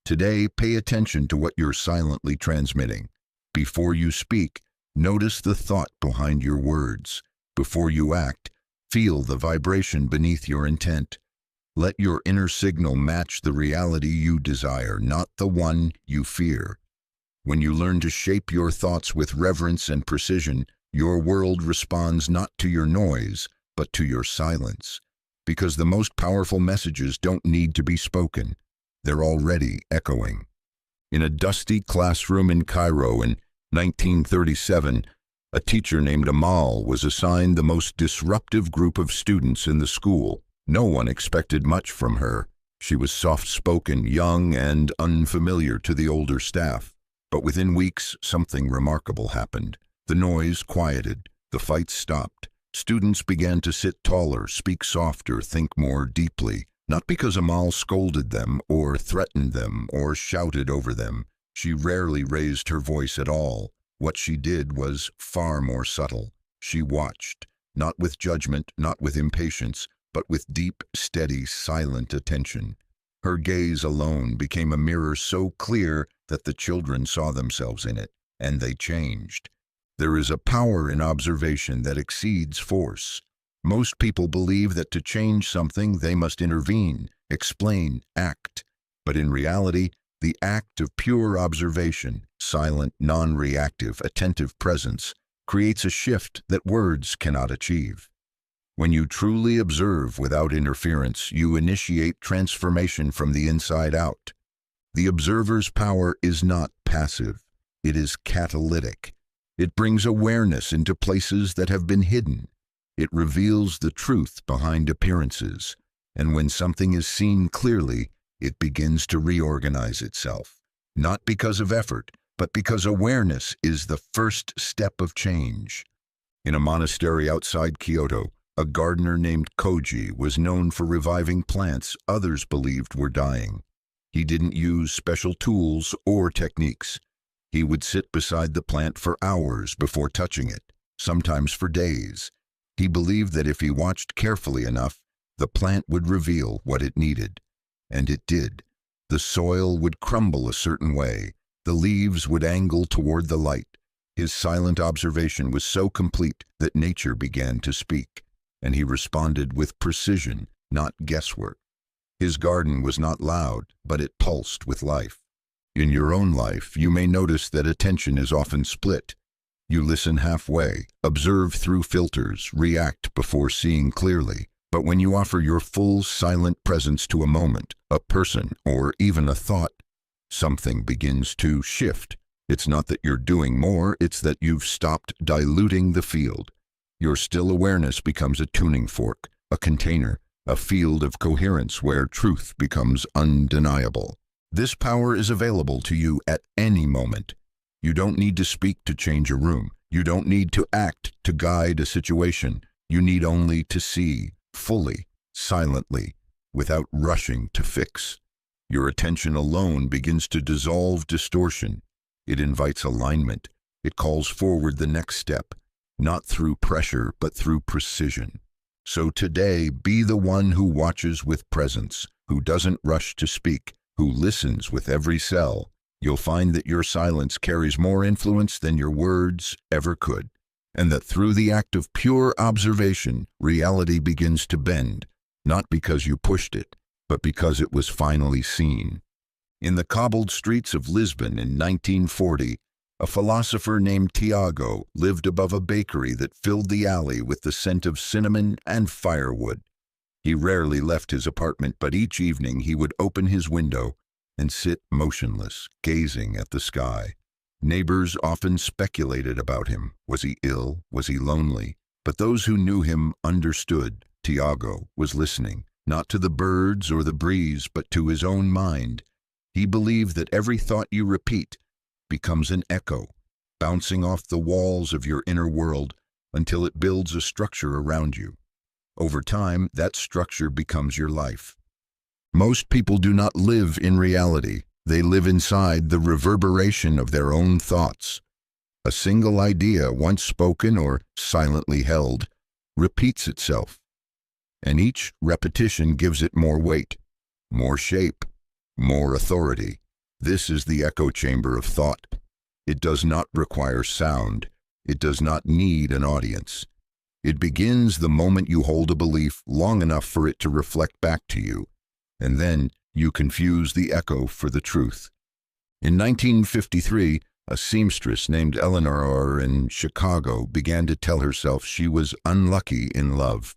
Today, pay attention to what you're silently transmitting. Before you speak, notice the thought behind your words. Before you act, feel the vibration beneath your intent. Let your inner signal match the reality you desire, not the one you fear. When you learn to shape your thoughts with reverence and precision, your world responds not to your noise, but to your silence. Because the most powerful messages don't need to be spoken. They're already echoing. In a dusty classroom in Cairo in 1937, a teacher named Amal was assigned the most disruptive group of students in the school. No one expected much from her. She was soft-spoken, young, and unfamiliar to the older staff. But within weeks, something remarkable happened. The noise quieted. The fights stopped. Students began to sit taller, speak softer, think more deeply. Not because Amal scolded them, or threatened them, or shouted over them. She rarely raised her voice at all. What she did was far more subtle. She watched, not with judgment, not with impatience, but with deep, steady, silent attention. Her gaze alone became a mirror so clear that the children saw themselves in it, and they changed. There is a power in observation that exceeds force. Most people believe that to change something they must intervene, explain, act. But in reality, the act of pure observation, silent, non-reactive, attentive presence, creates a shift that words cannot achieve. When you truly observe without interference, you initiate transformation from the inside out. The observer's power is not passive. It is catalytic. It brings awareness into places that have been hidden. It reveals the truth behind appearances. And when something is seen clearly, it begins to reorganize itself. Not because of effort, but because awareness is the first step of change. In a monastery outside Kyoto, a gardener named Koji was known for reviving plants others believed were dying. He didn't use special tools or techniques. He would sit beside the plant for hours before touching it, sometimes for days. He believed that if he watched carefully enough, the plant would reveal what it needed. And it did. The soil would crumble a certain way. The leaves would angle toward the light. His silent observation was so complete that nature began to speak, and he responded with precision, not guesswork. His garden was not loud, but it pulsed with life. In your own life, you may notice that attention is often split. You listen halfway, observe through filters, react before seeing clearly. But when you offer your full silent presence to a moment, a person, or even a thought, something begins to shift. It's not that you're doing more, it's that you've stopped diluting the field. Your still awareness becomes a tuning fork, a container, a field of coherence where truth becomes undeniable. This power is available to you at any moment. You don't need to speak to change a room. You don't need to act to guide a situation. You need only to see, fully, silently, without rushing to fix. Your attention alone begins to dissolve distortion. It invites alignment. It calls forward the next step, not through pressure, but through precision. So today, be the one who watches with presence, who doesn't rush to speak, who listens with every cell. You'll find that your silence carries more influence than your words ever could, and that through the act of pure observation, reality begins to bend, not because you pushed it, but because it was finally seen. In the cobbled streets of Lisbon in 1940, a philosopher named Tiago lived above a bakery that filled the alley with the scent of cinnamon and firewood. He rarely left his apartment, but each evening he would open his window and sit motionless, gazing at the sky. Neighbors often speculated about him. Was he ill? Was he lonely? But those who knew him understood Tiago was listening, not to the birds or the breeze, but to his own mind. He believed that every thought you repeat becomes an echo, bouncing off the walls of your inner world until it builds a structure around you. Over time, that structure becomes your life. Most people do not live in reality. They live inside the reverberation of their own thoughts. A single idea, once spoken or silently held, repeats itself, and each repetition gives it more weight, more shape, more authority. This is the echo chamber of thought. It does not require sound. It does not need an audience. It begins the moment you hold a belief long enough for it to reflect back to you, and then you confuse the echo for the truth. In 1953, a seamstress named Eleanor in Chicago began to tell herself she was unlucky in love.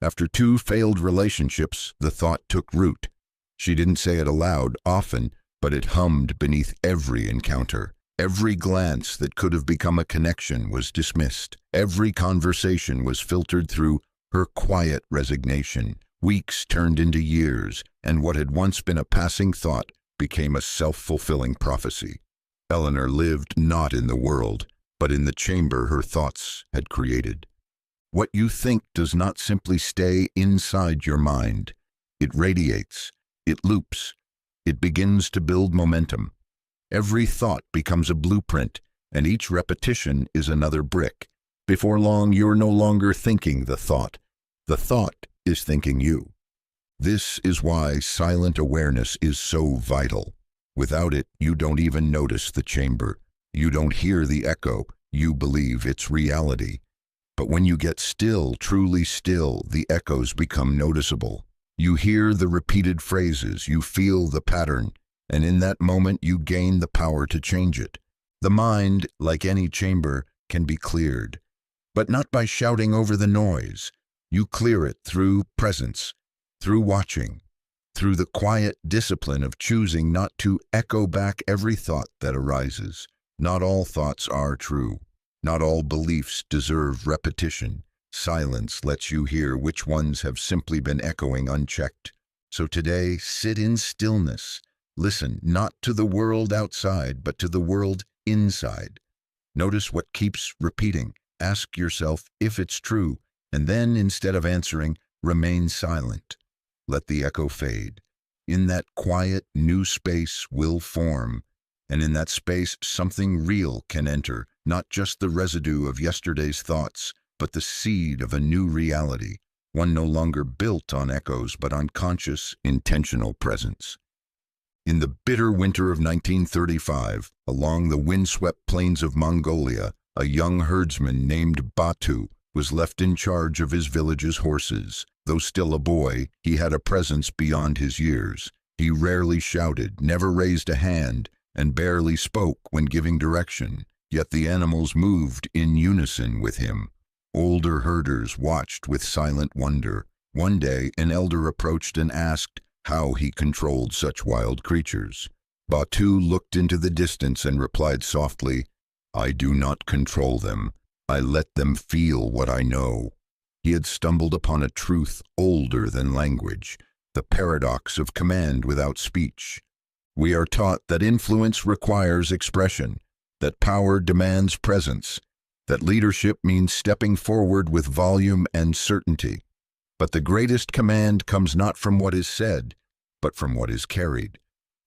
After 2 failed relationships, the thought took root. She didn't say it aloud often, but it hummed beneath every encounter. Every glance that could have become a connection was dismissed. Every conversation was filtered through her quiet resignation. Weeks turned into years, and what had once been a passing thought became a self-fulfilling prophecy. Eleanor lived not in the world, but in the chamber her thoughts had created. What you think does not simply stay inside your mind. It radiates, it loops, it begins to build momentum. Every thought becomes a blueprint, and each repetition is another brick. Before long, you're no longer thinking the thought. The thought is thinking you. This is why silent awareness is so vital. Without it, you don't even notice the chamber. You don't hear the echo. You believe it's reality. But when you get still, truly still, the echoes become noticeable. You hear the repeated phrases, you feel the pattern, and in that moment you gain the power to change it. The mind, like any chamber, can be cleared, but not by shouting over the noise. You clear it through presence, through watching, through the quiet discipline of choosing not to echo back every thought that arises. Not all thoughts are true. Not all beliefs deserve repetition. Silence lets you hear which ones have simply been echoing unchecked. So today, sit in stillness. Listen not to the world outside, but to the world inside. Notice what keeps repeating. Ask yourself if it's true, and then, instead of answering, remain silent. Let the echo fade. In that quiet, new space will form, and in that space something real can enter, not just the residue of yesterday's thoughts, but the seed of a new reality, one no longer built on echoes but on conscious, intentional presence. In the bitter winter of 1935, along the windswept plains of Mongolia, a young herdsman named Batu was left in charge of his village's horses. Though still a boy, he had a presence beyond his years. He rarely shouted, never raised a hand, and barely spoke when giving direction. Yet the animals moved in unison with him. Older herders watched with silent wonder. One day, an elder approached and asked how he controlled such wild creatures. Batu looked into the distance and replied softly, "I do not control them. I let them feel what I know." He had stumbled upon a truth older than language, the paradox of command without speech. We are taught that influence requires expression, that power demands presence, that leadership means stepping forward with volume and certainty. But the greatest command comes not from what is said, but from what is carried.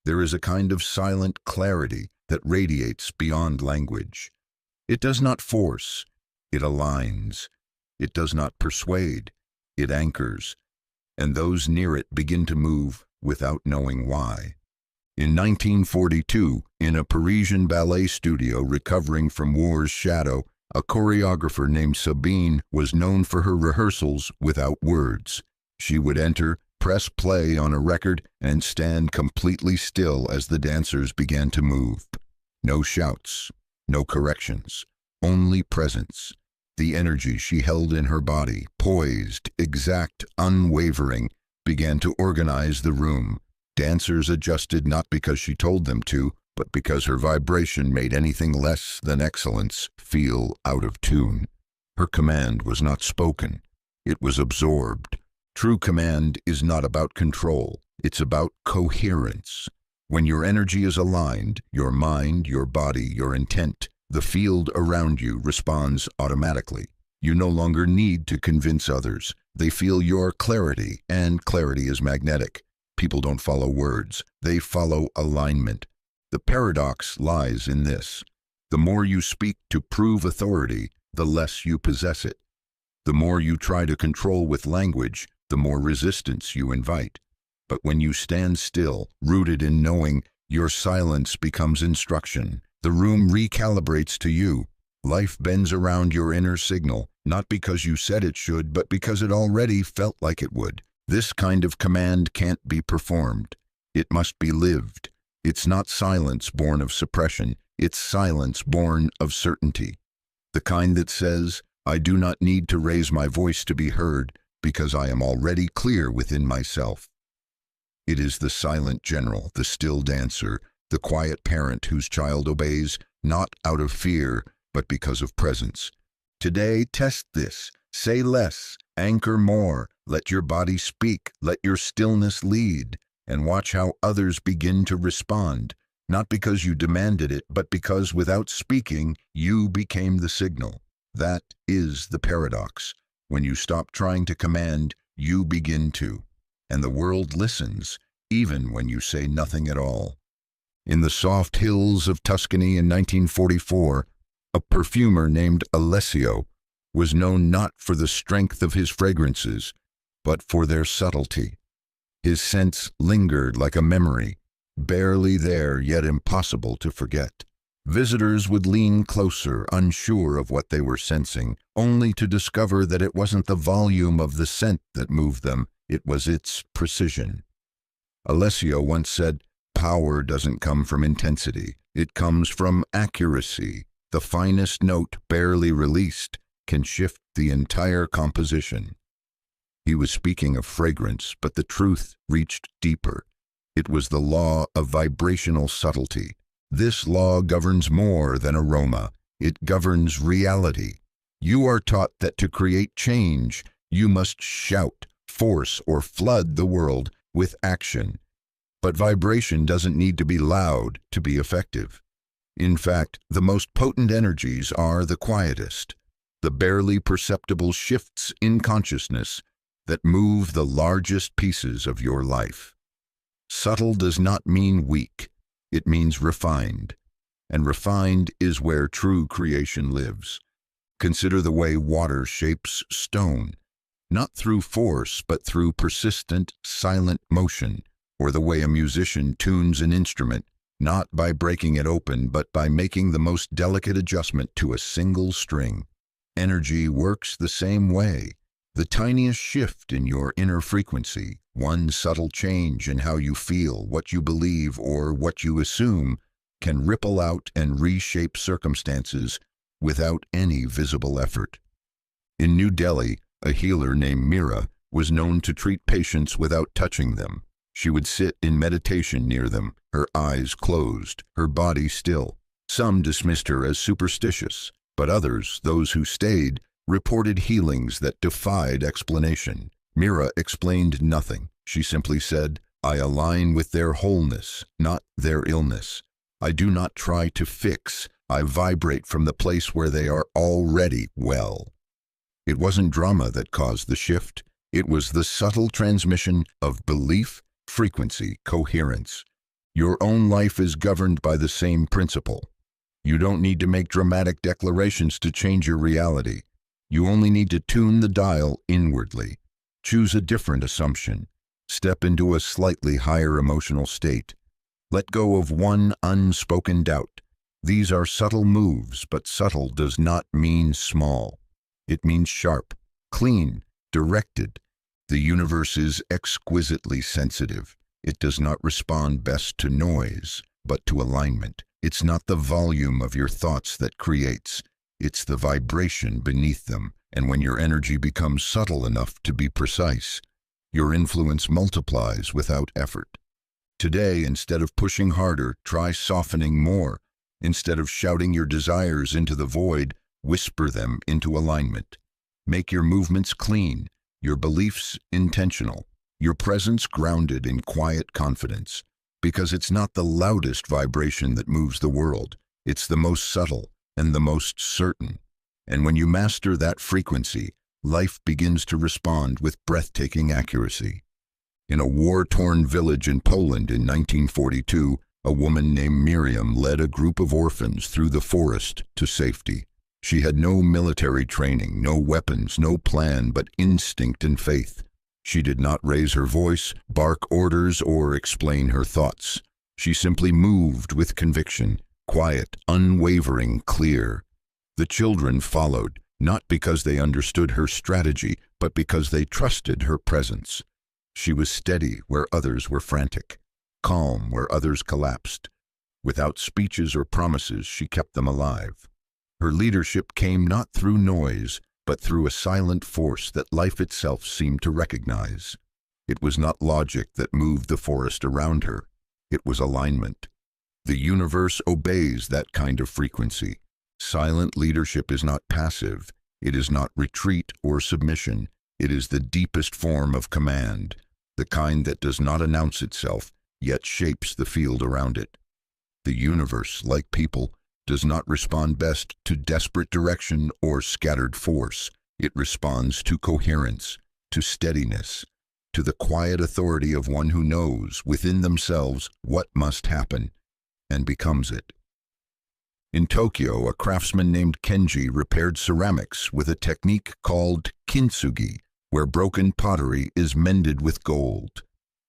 There is a kind of silent clarity that radiates beyond language. It does not force, it aligns. It does not persuade, it anchors. And those near it begin to move without knowing why. In 1942, in a Parisian ballet studio recovering from war's shadow, a choreographer named Sabine was known for her rehearsals without words. She would enter, press play on a record, and stand completely still as the dancers began to move. No shouts, no corrections, only presence. The energy she held in her body, poised, exact, unwavering, began to organize the room. Dancers adjusted not because she told them to, but because her vibration made anything less than excellence feel out of tune. Her command was not spoken. It was absorbed. True command is not about control. It's about coherence. When your energy is aligned, your mind, your body, your intent, the field around you responds automatically. You no longer need to convince others. They feel your clarity, and clarity is magnetic. People don't follow words. They follow alignment. The paradox lies in this. The more you speak to prove authority, the less you possess it. The more you try to control with language, the more resistance you invite. But when you stand still, rooted in knowing, your silence becomes instruction. The room recalibrates to you. Life bends around your inner signal, not because you said it should, but because it already felt like it would. This kind of command can't be performed. It must be lived. It's not silence born of suppression. It's silence born of certainty. The kind that says, I do not need to raise my voice to be heard because I am already clear within myself. It is the silent general, the still dancer, the quiet parent whose child obeys, not out of fear, but because of presence. Today, test this. Say less, anchor more, let your body speak, let your stillness lead, and watch how others begin to respond, not because you demanded it, but because without speaking, you became the signal. That is the paradox. When you stop trying to command, you begin to, and the world listens, even when you say nothing at all. In the soft hills of Tuscany in 1944, a perfumer named Alessio was known not for the strength of his fragrances, but for their subtlety. His scents lingered like a memory, barely there yet impossible to forget. Visitors would lean closer, unsure of what they were sensing, only to discover that it wasn't the volume of the scent that moved them, it was its precision. Alessio once said, "Power doesn't come from intensity, it comes from accuracy. The finest note, barely released, can shift the entire composition." He was speaking of fragrance, but the truth reached deeper. It was the law of vibrational subtlety. This law governs more than aroma. It governs reality. You are taught that to create change, you must shout, force, or flood the world with action. But vibration doesn't need to be loud to be effective. In fact, the most potent energies are the quietest, the barely perceptible shifts in consciousness that move the largest pieces of your life. Subtle does not mean weak, it means refined, and refined is where true creation lives. Consider the way water shapes stone, not through force but through persistent, silent motion, or the way a musician tunes an instrument, not by breaking it open, but by making the most delicate adjustment to a single string. Energy works the same way. The tiniest shift in your inner frequency, one subtle change in how you feel, what you believe, or what you assume, can ripple out and reshape circumstances without any visible effort. In New Delhi, a healer named Meera was known to treat patients without touching them. She would sit in meditation near them, her eyes closed, her body still. Some dismissed her as superstitious, but others, those who stayed, reported healings that defied explanation. Meera explained nothing. She simply said, "I align with their wholeness, not their illness. I do not try to fix. I vibrate from the place where they are already well." It wasn't drama that caused the shift. It was the subtle transmission of belief, frequency, coherence. Your own life is governed by the same principle. You don't need to make dramatic declarations to change your reality. You only need to tune the dial inwardly. Choose a different assumption. Step into a slightly higher emotional state. Let go of one unspoken doubt. These are subtle moves, but subtle does not mean small. It means sharp, clean, directed. The universe is exquisitely sensitive. It does not respond best to noise, but to alignment. It's not the volume of your thoughts that creates. It's the vibration beneath them. And when your energy becomes subtle enough to be precise, your influence multiplies without effort. Today, instead of pushing harder, try softening more. Instead of shouting your desires into the void, whisper them into alignment. Make your movements clean, your beliefs intentional, your presence grounded in quiet confidence. Because it's not the loudest vibration that moves the world, it's the most subtle and the most certain. And when you master that frequency, life begins to respond with breathtaking accuracy. In a war-torn village in Poland in 1942, A woman named Miriam led a group of orphans through the forest to safety. She had no military training, no weapons, no plan, but instinct and faith. She did not raise her voice, bark orders, or explain her thoughts. She simply moved with conviction, quiet, unwavering, clear. The children followed, not because they understood her strategy, but because they trusted her presence. She was steady where others were frantic, calm where others collapsed. Without speeches or promises, she kept them alive. Her leadership came not through noise, but through a silent force that life itself seemed to recognize. It was not logic that moved the forest around her. It was alignment. The universe obeys that kind of frequency. Silent leadership is not passive. It is not retreat or submission. It is the deepest form of command, the kind that does not announce itself, yet shapes the field around it. The universe, like people, does not respond best to desperate direction or scattered force. It responds to coherence, to steadiness, to the quiet authority of one who knows within themselves what must happen, and becomes it. In Tokyo, a craftsman named Kenji repaired ceramics with a technique called kintsugi, where broken pottery is mended with gold.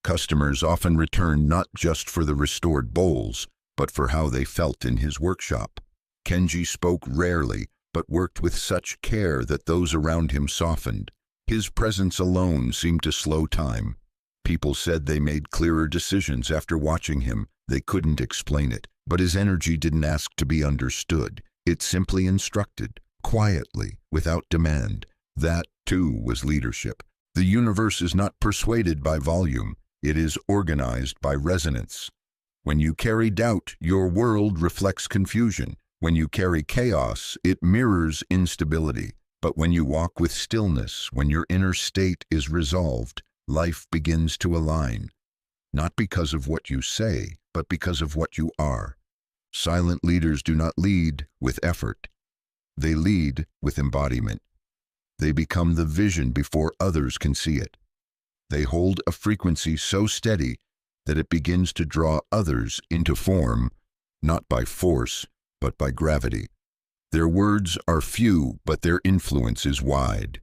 Customers often returned not just for the restored bowls, but for how they felt in his workshop. Kenji spoke rarely, but worked with such care that those around him softened. His presence alone seemed to slow time. People said they made clearer decisions after watching him. They couldn't explain it, but his energy didn't ask to be understood. It simply instructed, quietly, without demand. That, too, was leadership. The universe is not persuaded by volume. It is organized by resonance. When you carry doubt, your world reflects confusion. When you carry chaos, it mirrors instability. But when you walk with stillness, when your inner state is resolved, life begins to align. Not because of what you say, but because of what you are. Silent leaders do not lead with effort. They lead with embodiment. They become the vision before others can see it. They hold a frequency so steady that it begins to draw others into form, not by force, but by gravity. Their words are few, but their influence is wide.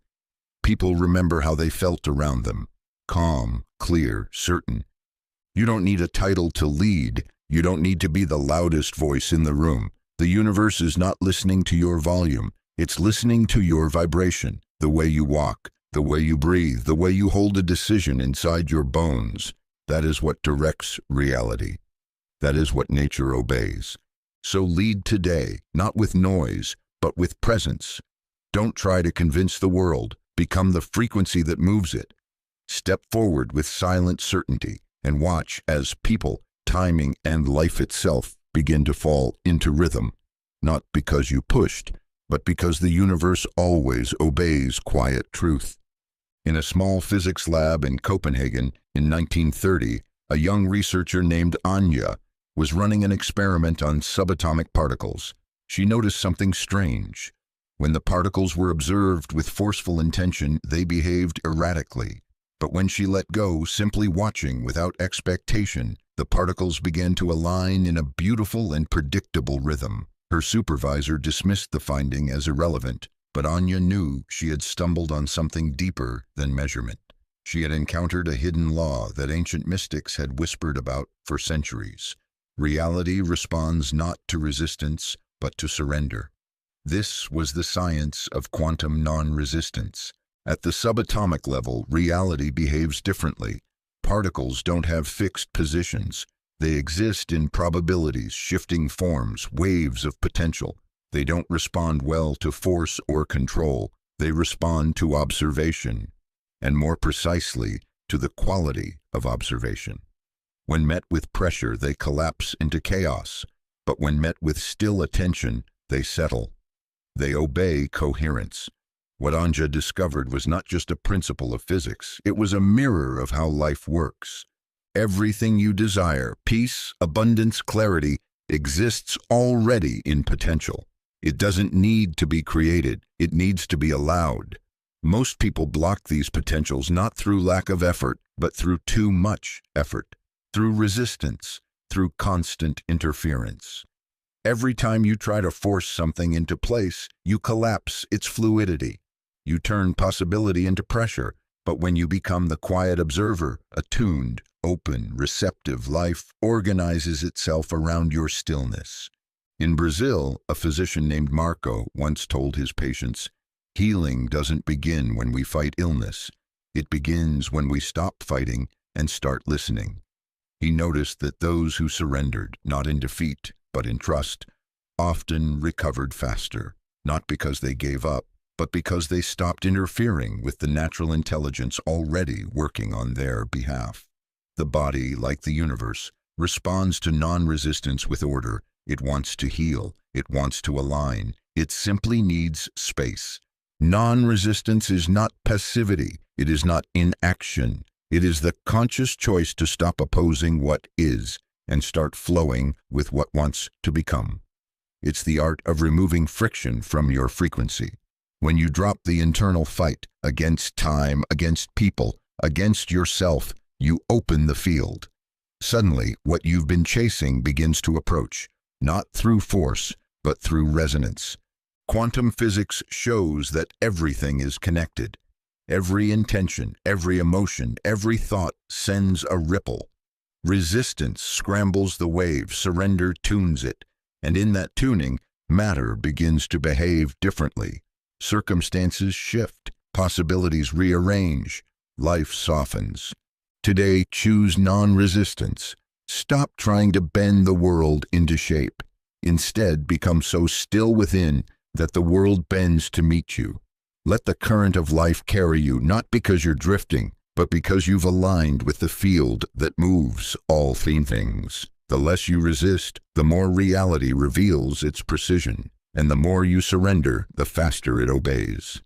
People remember how they felt around them, calm, clear, certain. You don't need a title to lead. You don't need to be the loudest voice in the room. The universe is not listening to your volume. It's listening to your vibration, the way you walk, the way you breathe, the way you hold a decision inside your bones. That is what directs reality. That is what nature obeys. So lead today, not with noise, but with presence. Don't try to convince the world. Become the frequency that moves it. Step forward with silent certainty and watch as people, timing, and life itself begin to fall into rhythm, not because you pushed, but because the universe always obeys quiet truth. In a small physics lab in Copenhagen in 1930, a young researcher named Anya was running an experiment on subatomic particles. She noticed something strange. When the particles were observed with forceful intention, they behaved erratically. But when she let go, simply watching without expectation, the particles began to align in a beautiful and predictable rhythm. Her supervisor dismissed the finding as irrelevant, but Anya knew she had stumbled on something deeper than measurement. She had encountered a hidden law that ancient mystics had whispered about for centuries. Reality responds not to resistance, but to surrender. This was the science of quantum non-resistance. At the subatomic level, reality behaves differently. Particles don't have fixed positions. They exist in probabilities, shifting forms, waves of potential. They don't respond well to force or control. They respond to observation, and more precisely, to the quality of observation. When met with pressure, they collapse into chaos, but when met with still attention, they settle. They obey coherence. What Anja discovered was not just a principle of physics, it was a mirror of how life works. Everything you desire, peace, abundance, clarity, exists already in potential. It doesn't need to be created, it needs to be allowed. Most people block these potentials not through lack of effort, but through too much effort, through resistance, through constant interference. Every time you try to force something into place, you collapse its fluidity. You turn possibility into pressure, but when you become the quiet observer, attuned, open, receptive, life organizes itself around your stillness. In Brazil, a physician named Marco once told his patients, "Healing doesn't begin when we fight illness. It begins when we stop fighting and start listening." He noticed that those who surrendered, not in defeat, but in trust, often recovered faster, not because they gave up, but because they stopped interfering with the natural intelligence already working on their behalf. The body, like the universe, responds to non-resistance with order. It wants to heal. It wants to align. It simply needs space. Non-resistance is not passivity. It is not inaction. It is the conscious choice to stop opposing what is and start flowing with what wants to become. It's the art of removing friction from your frequency. When you drop the internal fight against time, against people, against yourself, you open the field. Suddenly, what you've been chasing begins to approach, not through force, but through resonance. Quantum physics shows that everything is connected. Every intention, every emotion, every thought sends a ripple. Resistance scrambles the wave, surrender tunes it, and in that tuning, matter begins to behave differently. Circumstances shift, possibilities rearrange, life softens. Today, choose non-resistance. Stop trying to bend the world into shape. Instead, become so still within that the world bends to meet you. Let the current of life carry you, not because you're drifting, but because you've aligned with the field that moves all things. The less you resist, the more reality reveals its precision, and the more you surrender, the faster it obeys.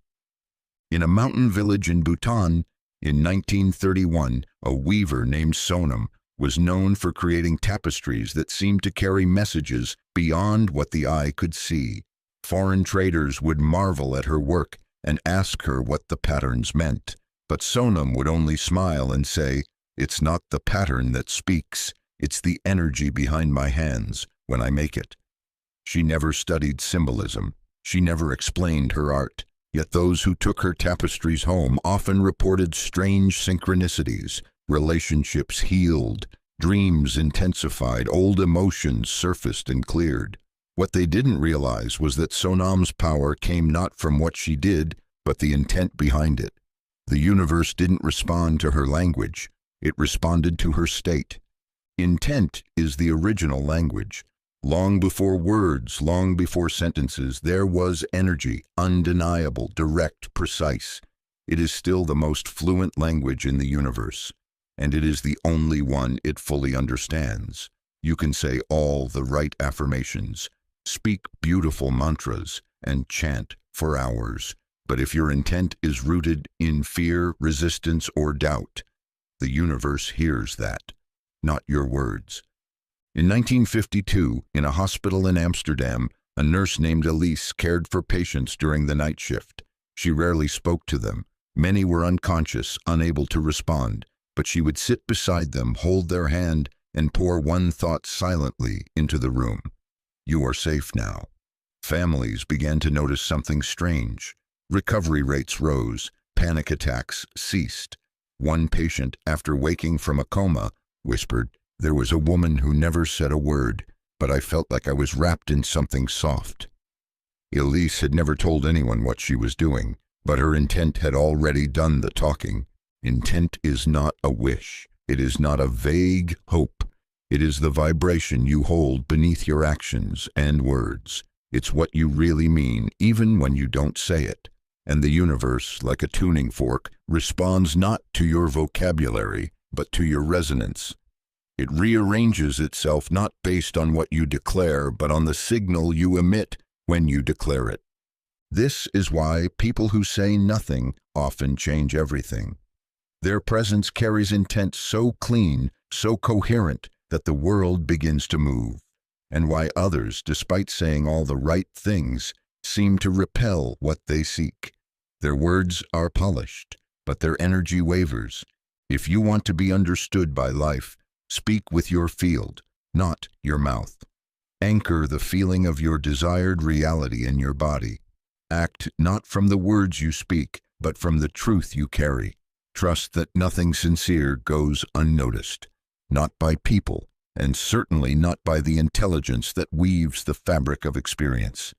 In a mountain village in Bhutan, in 1931, a weaver named Sonam was known for creating tapestries that seemed to carry messages beyond what the eye could see. Foreign traders would marvel at her work and ask her what the patterns meant. But Sonam would only smile and say, "It's not the pattern that speaks, it's the energy behind my hands when I make it." She never studied symbolism. She never explained her art. Yet those who took her tapestries home often reported strange synchronicities. Relationships healed, dreams intensified, old emotions surfaced and cleared. What they didn't realize was that Sonam's power came not from what she did, but the intent behind it. The universe didn't respond to her language. It responded to her state. Intent is the original language. Long before words, long before sentences, there was energy, undeniable, direct, precise. It is still the most fluent language in the universe, and it is the only one it fully understands. You can say all the right affirmations, speak beautiful mantras, and chant for hours. But if your intent is rooted in fear, resistance, or doubt, the universe hears that, not your words. In 1952, in a hospital in Amsterdam, a nurse named Elise cared for patients during the night shift. She rarely spoke to them. Many were unconscious, unable to respond, but she would sit beside them, hold their hand, and pour one thought silently into the room. "You are safe now." Families began to notice something strange. Recovery rates rose, panic attacks ceased. One patient, after waking from a coma, whispered, "There was a woman who never said a word, but I felt like I was wrapped in something soft." Elise had never told anyone what she was doing, but her intent had already done the talking. Intent is not a wish. It is not a vague hope. It is the vibration you hold beneath your actions and words. It's what you really mean, even when you don't say it. And the universe, like a tuning fork, responds not to your vocabulary, but to your resonance. It rearranges itself not based on what you declare, but on the signal you emit when you declare it. This is why people who say nothing often change everything. Their presence carries intent so clean, so coherent, that the world begins to move. And why others, despite saying all the right things, seem to repel what they seek. Their words are polished, but their energy wavers. If you want to be understood by life, speak with your field. not your mouth. Anchor the feeling of your desired reality in your body. Act not from the words you speak, but from the truth you carry. Trust that nothing sincere goes unnoticed, not by people, and certainly not by the intelligence that weaves the fabric of experience.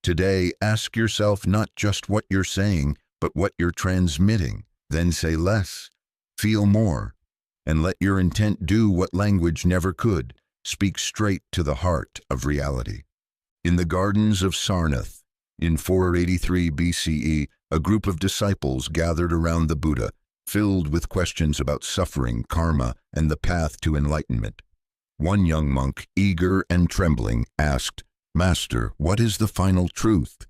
Today, ask yourself not just what you're saying, but what you're transmitting. Then say less, feel more, and let your intent do what language never could. Speak straight to the heart of reality. In the gardens of Sarnath, in 483 BCE, a group of disciples gathered around the Buddha, filled with questions about suffering, karma, and the path to enlightenment. One young monk, eager and trembling, asked, "Master, what is the final truth?"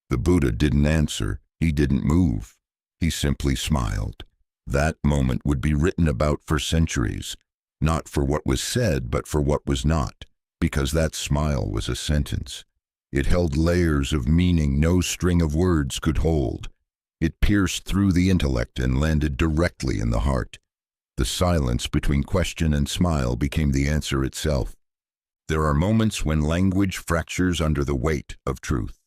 The Buddha didn't answer. He didn't move. He simply smiled. That moment would be written about for centuries, not for what was said, but for what was not, because that smile was a sentence. It held layers of meaning no string of words could hold. It pierced through the intellect and landed directly in the heart. The silence between question and smile became the answer itself. There are moments when language fractures under the weight of truth.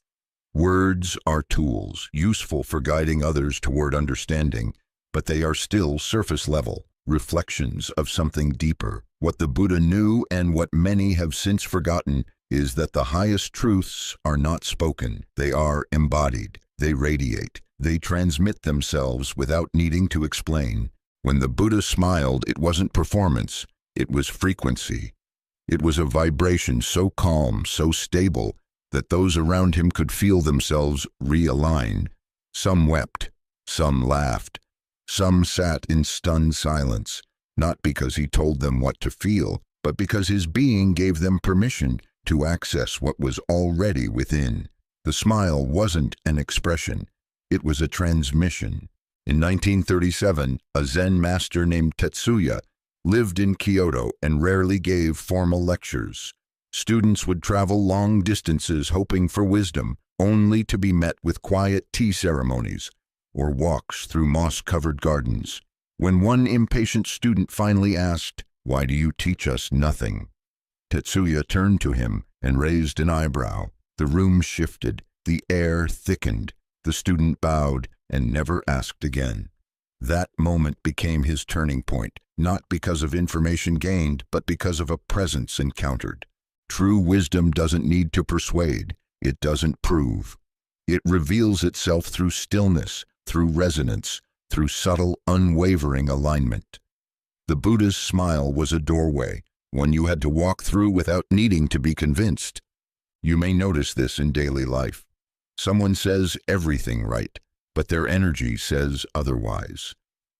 Words are tools, useful for guiding others toward understanding, but they are still surface level, reflections of something deeper. What the Buddha knew and what many have since forgotten is that the highest truths are not spoken. They are embodied. They radiate. They transmit themselves without needing to explain. When the Buddha smiled, it wasn't performance. It was frequency. It was a vibration so calm, so stable, that those around him could feel themselves realign. Some wept. Some laughed. Some sat in stunned silence, not because he told them what to feel, but because his being gave them permission to access what was already within. The smile wasn't an expression. It was a transmission. In 1937, a Zen master named Tetsuya lived in Kyoto and rarely gave formal lectures. Students would travel long distances hoping for wisdom, only to be met with quiet tea ceremonies or walks through moss-covered gardens. When one impatient student finally asked, "Why do you teach us nothing?" Tetsuya turned to him and raised an eyebrow. The room shifted, the air thickened. The student bowed and never asked again. That moment became his turning point, not because of information gained, but because of a presence encountered. True wisdom doesn't need to persuade. It doesn't prove. It reveals itself through stillness, through resonance, through subtle, unwavering alignment. The Buddha's smile was a doorway, one you had to walk through without needing to be convinced. You may notice this in daily life. Someone says everything right, but their energy says otherwise.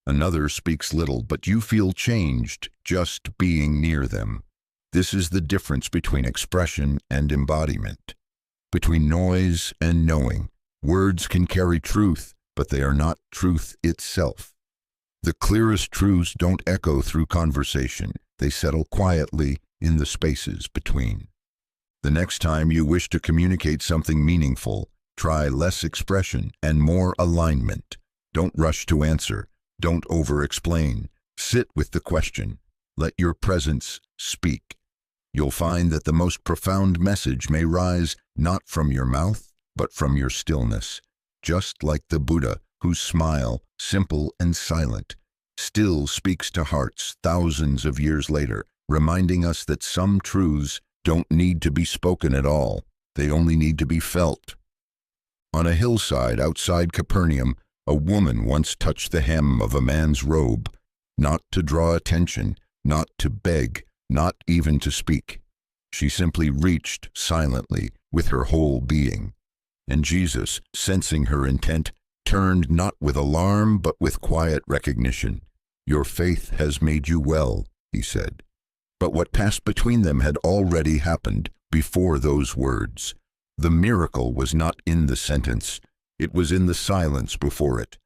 Another speaks little, but you feel changed just being near them. This is the difference between expression and embodiment, between noise and knowing. Words can carry truth, but they are not truth itself. The clearest truths don't echo through conversation. They settle quietly in the spaces between. The next time you wish to communicate something meaningful, try less expression and more alignment. Don't rush to answer. Don't over-explain. Sit with the question. Let your presence speak. You'll find that the most profound message may rise not from your mouth, but from your stillness. Just like the Buddha, whose smile, simple and silent, still speaks to hearts thousands of years later, reminding us that some truths don't need to be spoken at all. They only need to be felt. On a hillside outside Capernaum, a woman once touched the hem of a man's robe, not to draw attention, not to beg, not even to speak. She simply reached silently with her whole being. And Jesus, sensing her intent, turned not with alarm but with quiet recognition. "Your faith has made you well," he said. But what passed between them had already happened before those words. The miracle was not in the sentence. It was in the silence before it.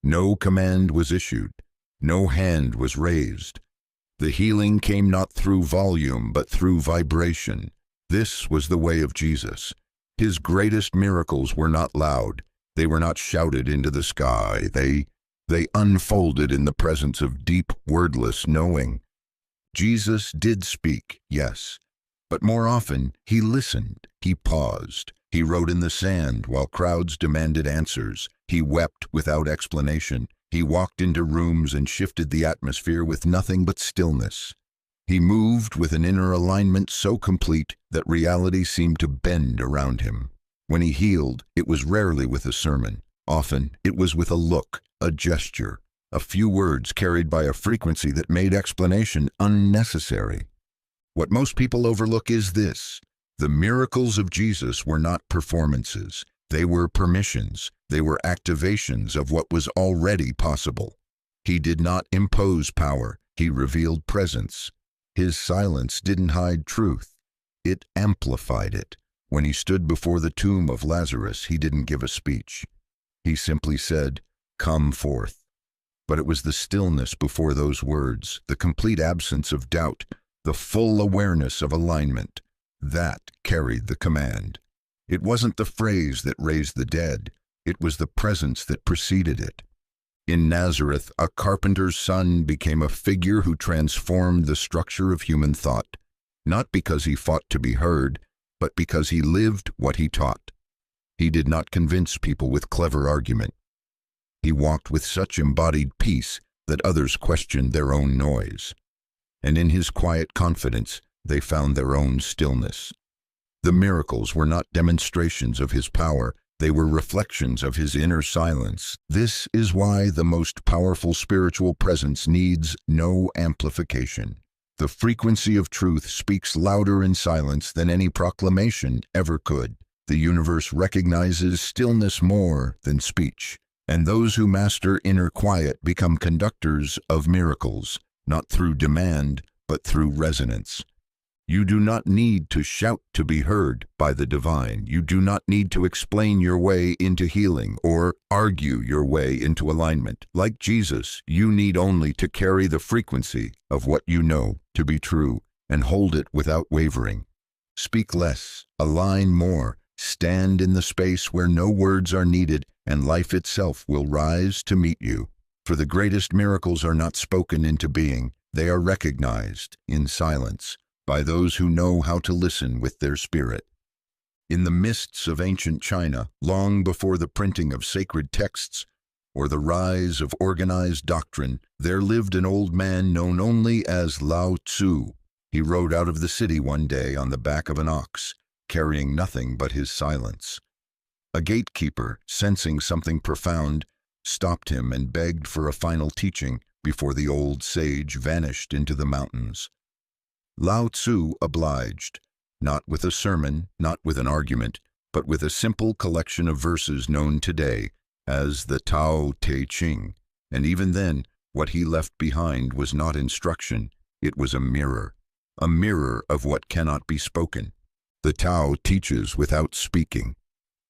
No command was issued. No hand was raised. The healing came not through volume, but through vibration. This was the way of Jesus. His greatest miracles were not loud. They were not shouted into the sky. They unfolded in the presence of deep, wordless knowing. Jesus did speak, yes, but more often he listened, he paused, he wrote in the sand while crowds demanded answers, he wept without explanation, he walked into rooms and shifted the atmosphere with nothing but stillness. He moved with an inner alignment so complete that reality seemed to bend around him. When he healed, it was rarely with a sermon. Often, it was with a look, a gesture, a few words carried by a frequency that made explanation unnecessary. What most people overlook is this: the miracles of Jesus were not performances. They were permissions. They were activations of what was already possible. He did not impose power. He revealed presence. His silence didn't hide truth. It amplified it. When he stood before the tomb of Lazarus, he didn't give a speech. He simply said, "Come forth." But it was the stillness before those words, the complete absence of doubt, the full awareness of alignment, that carried the command. It wasn't the phrase that raised the dead. It was the presence that preceded it. In Nazareth, a carpenter's son became a figure who transformed the structure of human thought, not because he fought to be heard, but because he lived what he taught. He did not convince people with clever argument. He walked with such embodied peace that others questioned their own noise. And in his quiet confidence, they found their own stillness. The miracles were not demonstrations of his power. They were reflections of his inner silence. This is why the most powerful spiritual presence needs no amplification. The frequency of truth speaks louder in silence than any proclamation ever could. The universe recognizes stillness more than speech, and those who master inner quiet become conductors of miracles, not through demand, but through resonance. You do not need to shout to be heard by the divine. You do not need to explain your way into healing or argue your way into alignment. Like Jesus, you need only to carry the frequency of what you know to be true and hold it without wavering. Speak less, align more, stand in the space where no words are needed, and life itself will rise to meet you. For the greatest miracles are not spoken into being. They are recognized in silence by those who know how to listen with their spirit. In the mists of ancient China, long before the printing of sacred texts or the rise of organized doctrine, there lived an old man known only as Lao Tzu. He rode out of the city one day on the back of an ox, carrying nothing but his silence. A gatekeeper, sensing something profound, stopped him and begged for a final teaching before the old sage vanished into the mountains. Lao Tzu obliged, not with a sermon, not with an argument, but with a simple collection of verses known today as the Tao Te Ching. And even then, what he left behind was not instruction, it was a mirror of what cannot be spoken. The Tao teaches without speaking.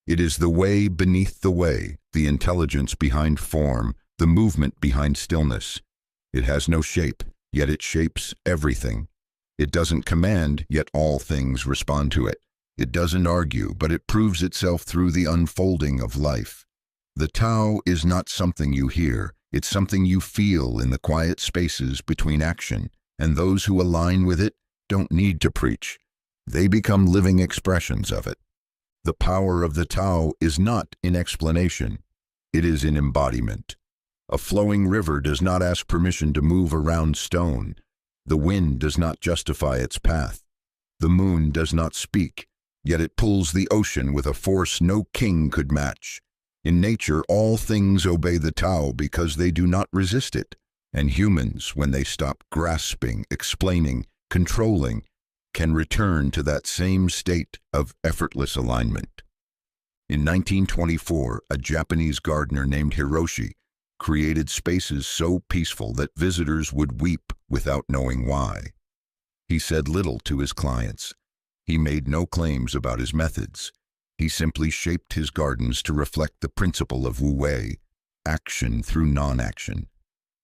It is the way beneath the way, the intelligence behind form, the movement behind stillness. It has no shape, yet it shapes everything. It doesn't command, yet all things respond to it. It doesn't argue, but it proves itself through the unfolding of life. The Tao is not something you hear, it's something you feel in the quiet spaces between action, and those who align with it don't need to preach. They become living expressions of it. The power of the Tao is not in explanation, it is in embodiment. A flowing river does not ask permission to move around stone. The wind does not justify its path. The moon does not speak, yet it pulls the ocean with a force no king could match. In nature, all things obey the Tao because they do not resist it, and humans, when they stop grasping, explaining, controlling, can return to that same state of effortless alignment. In 1924, a Japanese gardener named Hiroshi created spaces so peaceful that visitors would weep without knowing why. He said little to his clients. He made no claims about his methods. He simply shaped his gardens to reflect the principle of Wu Wei, action through non-action.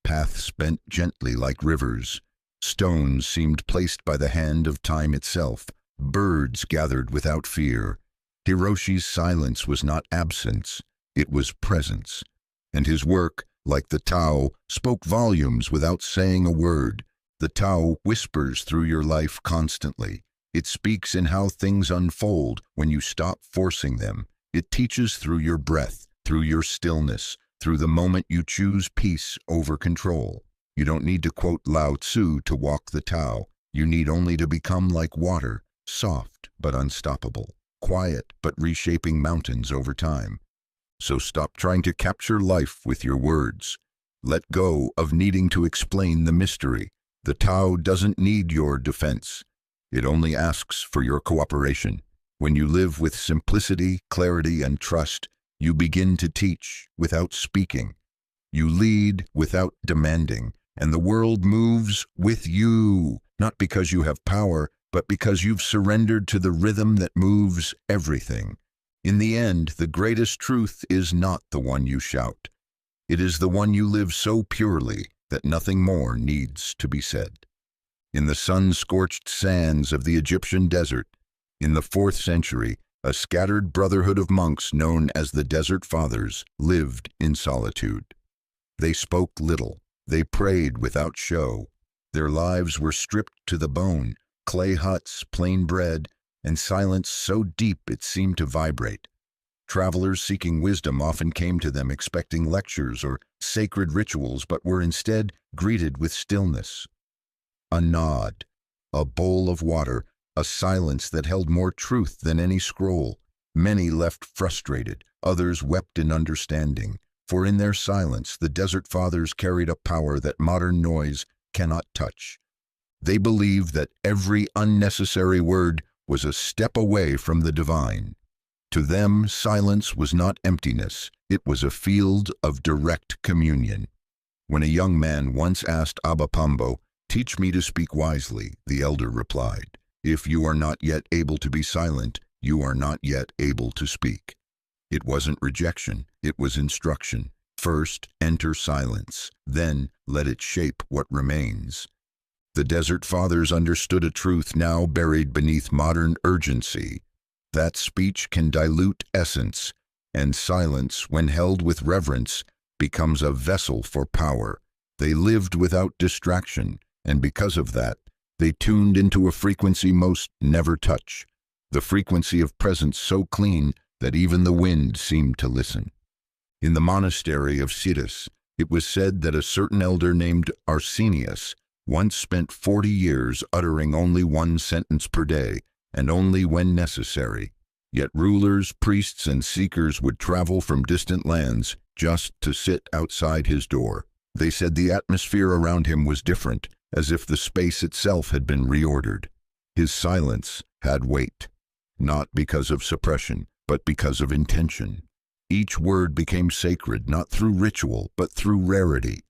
Paths bent gently like rivers. Stones seemed placed by the hand of time itself. Birds gathered without fear. Hiroshi's silence was not absence, it was presence. And his work, like the Tao, spoke volumes without saying a word. The Tao whispers through your life constantly. It speaks in how things unfold when you stop forcing them. It teaches through your breath, through your stillness, through the moment you choose peace over control. You don't need to quote Lao Tzu to walk the Tao. You need only to become like water, soft but unstoppable, quiet but reshaping mountains over time. So stop trying to capture life with your words. Let go of needing to explain the mystery. The Tao doesn't need your defense. It only asks for your cooperation. When you live with simplicity, clarity, and trust, you begin to teach without speaking. You lead without demanding, and the world moves with you, not because you have power, but because you've surrendered to the rhythm that moves everything. In the end, the greatest truth is not the one you shout. It is the one you live so purely that nothing more needs to be said. In the sun-scorched sands of the Egyptian desert, in the 4th century, a scattered brotherhood of monks known as the Desert Fathers lived in solitude. They spoke little. They prayed without show. Their lives were stripped to the bone, clay huts, plain bread, and silence so deep it seemed to vibrate. Travelers seeking wisdom often came to them expecting lectures or sacred rituals, but were instead greeted with stillness. A nod, a bowl of water, a silence that held more truth than any scroll. Many left frustrated, others wept in understanding, for in their silence the Desert Fathers carried a power that modern noise cannot touch. They believed that every unnecessary word was a step away from the divine. To them, silence was not emptiness, it was a field of direct communion. When a young man once asked Abba Pambo, "Teach me to speak wisely," the elder replied, "If you are not yet able to be silent, you are not yet able to speak." It wasn't rejection, it was instruction. First, enter silence, then let it shape what remains. The Desert Fathers understood a truth now buried beneath modern urgency. That speech can dilute essence, and silence, when held with reverence, becomes a vessel for power. They lived without distraction, and because of that, they tuned into a frequency most never touch, the frequency of presence so clean that even the wind seemed to listen. In the monastery of Cyrus, it was said that a certain elder named Arsenius once spent 40 years uttering only one sentence per day, and only when necessary. Yet rulers, priests, and seekers would travel from distant lands just to sit outside his door. They said the atmosphere around him was different, as if the space itself had been reordered. His silence had weight, not because of suppression, but because of intention. Each word became sacred, not through ritual, but through rarity.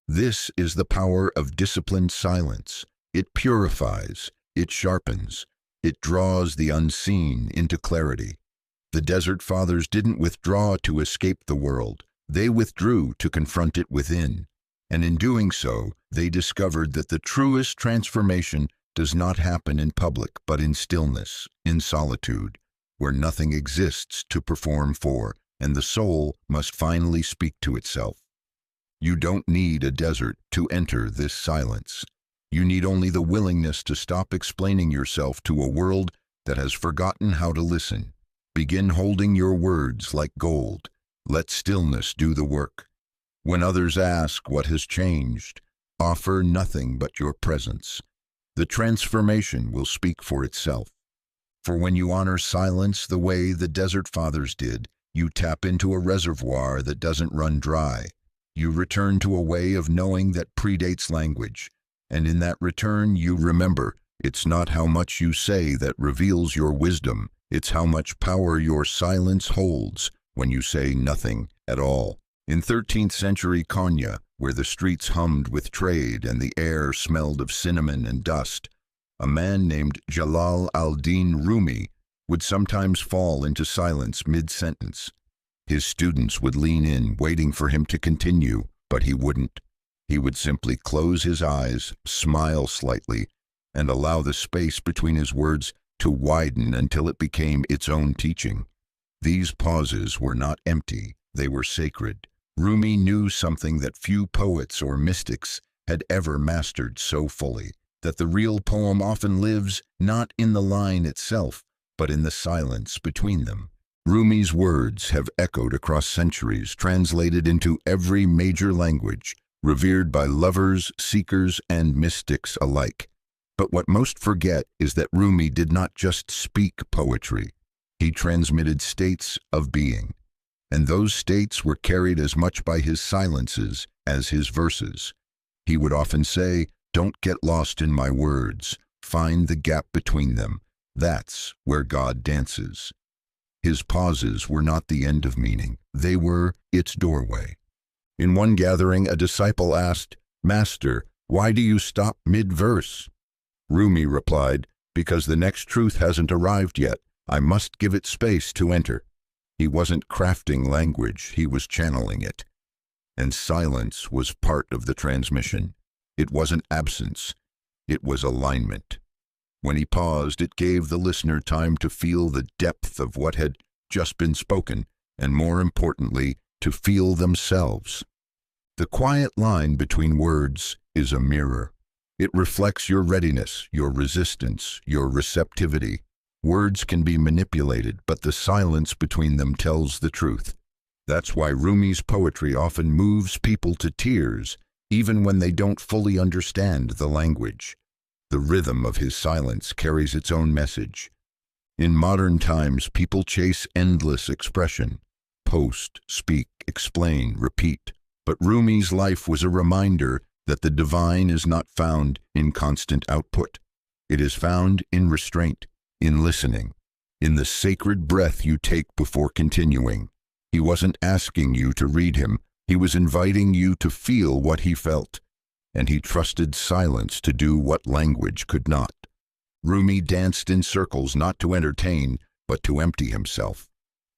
This is the power of disciplined silence. It purifies, it sharpens, it draws the unseen into clarity. The Desert Fathers didn't withdraw to escape the world. They withdrew to confront it within. And in doing so, they discovered that the truest transformation does not happen in public, but in stillness, in solitude, where nothing exists to perform for, and the soul must finally speak to itself. You don't need a desert to enter this silence. You need only the willingness to stop explaining yourself to a world that has forgotten how to listen. Begin holding your words like gold. Let stillness do the work. When others ask what has changed, offer nothing but your presence. The transformation will speak for itself. For when you honor silence the way the Desert Fathers did, you tap into a reservoir that doesn't run dry. You return to a way of knowing that predates language, and in that return you remember, it's not how much you say that reveals your wisdom, it's how much power your silence holds when you say nothing at all. In 13th century Konya, where the streets hummed with trade and the air smelled of cinnamon and dust, a man named Jalal al-Din Rumi would sometimes fall into silence mid-sentence. His students would lean in, waiting for him to continue, but he wouldn't. He would simply close his eyes, smile slightly, and allow the space between his words to widen until it became its own teaching. These pauses were not empty, they were sacred. Rumi knew something that few poets or mystics had ever mastered so fully that the real poem often lives not in the line itself, but in the silence between them. Rumi's words have echoed across centuries, translated into every major language, revered by lovers, seekers, and mystics alike. But what most forget is that Rumi did not just speak poetry. He transmitted states of being, and those states were carried as much by his silences as his verses. He would often say, "Don't get lost in my words. Find the gap between them. That's where God dances." His pauses were not the end of meaning. They were its doorway. In one gathering, a disciple asked, "Master, why do you stop mid-verse?" Rumi replied, "Because the next truth hasn't arrived yet. I must give it space to enter." He wasn't crafting language, he was channeling it. And silence was part of the transmission. It wasn't absence, it was alignment. When he paused, it gave the listener time to feel the depth of what had just been spoken, and more importantly, to feel themselves. The quiet line between words is a mirror. It reflects your readiness, your resistance, your receptivity. Words can be manipulated, but the silence between them tells the truth. That's why Rumi's poetry often moves people to tears, even when they don't fully understand the language. The rhythm of his silence carries its own message. In modern times, people chase endless expression. Post, speak, explain, repeat. But Rumi's life was a reminder that the divine is not found in constant output. It is found in restraint, in listening, in the sacred breath you take before continuing. He wasn't asking you to read him, he was inviting you to feel what he felt, and he trusted silence to do what language could not. Rumi danced in circles not to entertain, but to empty himself.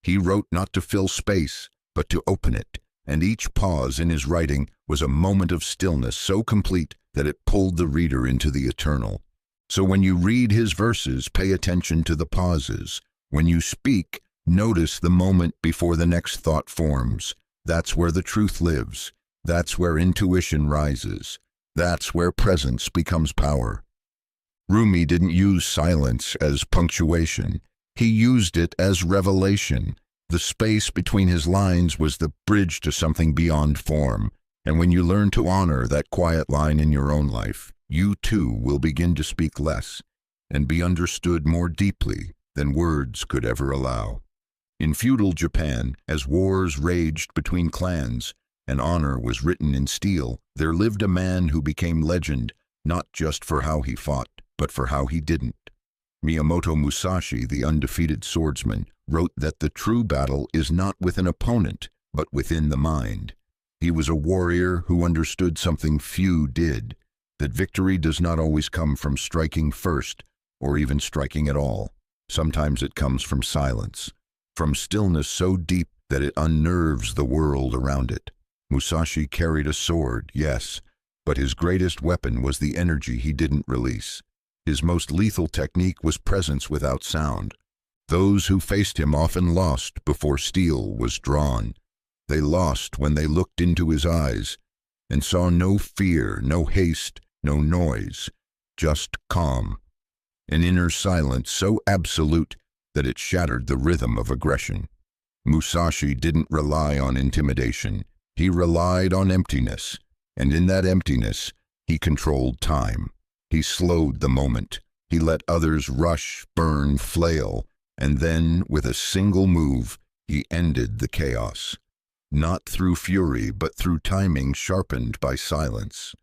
He wrote not to fill space, but to open it, and each pause in his writing was a moment of stillness so complete that it pulled the reader into the eternal. So when you read his verses, pay attention to the pauses. When you speak, notice the moment before the next thought forms. That's where the truth lives. That's where intuition rises. That's where presence becomes power. Rumi didn't use silence as punctuation. He used it as revelation. The space between his lines was the bridge to something beyond form. And when you learn to honor that quiet line in your own life, you too will begin to speak less and be understood more deeply than words could ever allow. In feudal Japan, as wars raged between clans and honor was written in steel, there lived a man who became legend, not just for how he fought, but for how he didn't. Miyamoto Musashi, the undefeated swordsman, wrote that the true battle is not with an opponent, but within the mind. He was a warrior who understood something few did, that victory does not always come from striking first, or even striking at all. Sometimes it comes from silence, from stillness so deep that it unnerves the world around it. Musashi carried a sword, yes, but his greatest weapon was the energy he didn't release. His most lethal technique was presence without sound. Those who faced him often lost before steel was drawn. They lost when they looked into his eyes and saw no fear, no haste, no noise, just calm. An inner silence so absolute that it shattered the rhythm of aggression. Musashi didn't rely on intimidation. He relied on emptiness, and in that emptiness, he controlled time. He slowed the moment. He let others rush, burn, flail, and then, with a single move, he ended the chaos. Not through fury, but through timing sharpened by silence.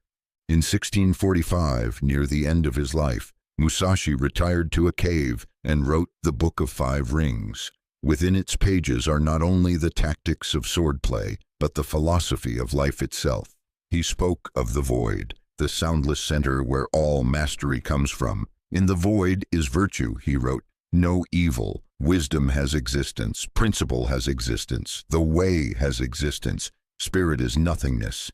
In 1645, near the end of his life, Musashi retired to a cave and wrote the Book of Five Rings. Within its pages are not only the tactics of swordplay, but the philosophy of life itself. He spoke of the void, the soundless center where all mastery comes from. In the void is virtue, he wrote. No evil. Wisdom has existence. Principle has existence. The way has existence. Spirit is nothingness.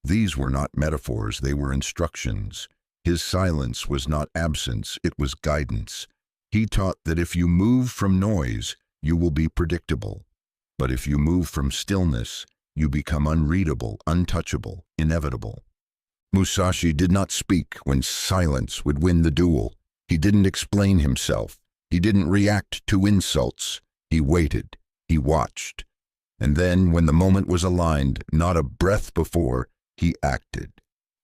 These were not metaphors, they were instructions. His silence was not absence, it was guidance. He taught that if you move from noise, you will be predictable. But if you move from stillness, you become unreadable, untouchable, inevitable. Musashi did not speak when silence would win the duel. He didn't explain himself. He didn't react to insults. He waited. He watched. And then, when the moment was aligned, not a breath before, he acted.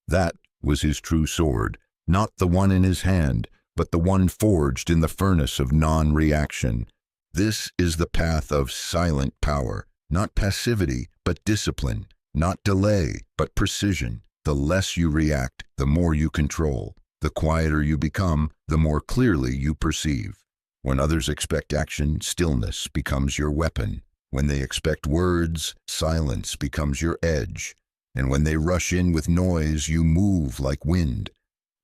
That was his true sword, not the one in his hand, but the one forged in the furnace of non-reaction. This is the path of silent power, not passivity, but discipline, not delay, but precision. The less you react, the more you control. The quieter you become, the more clearly you perceive. When others expect action, stillness becomes your weapon. When they expect words, silence becomes your edge. And when they rush in with noise, you move like wind.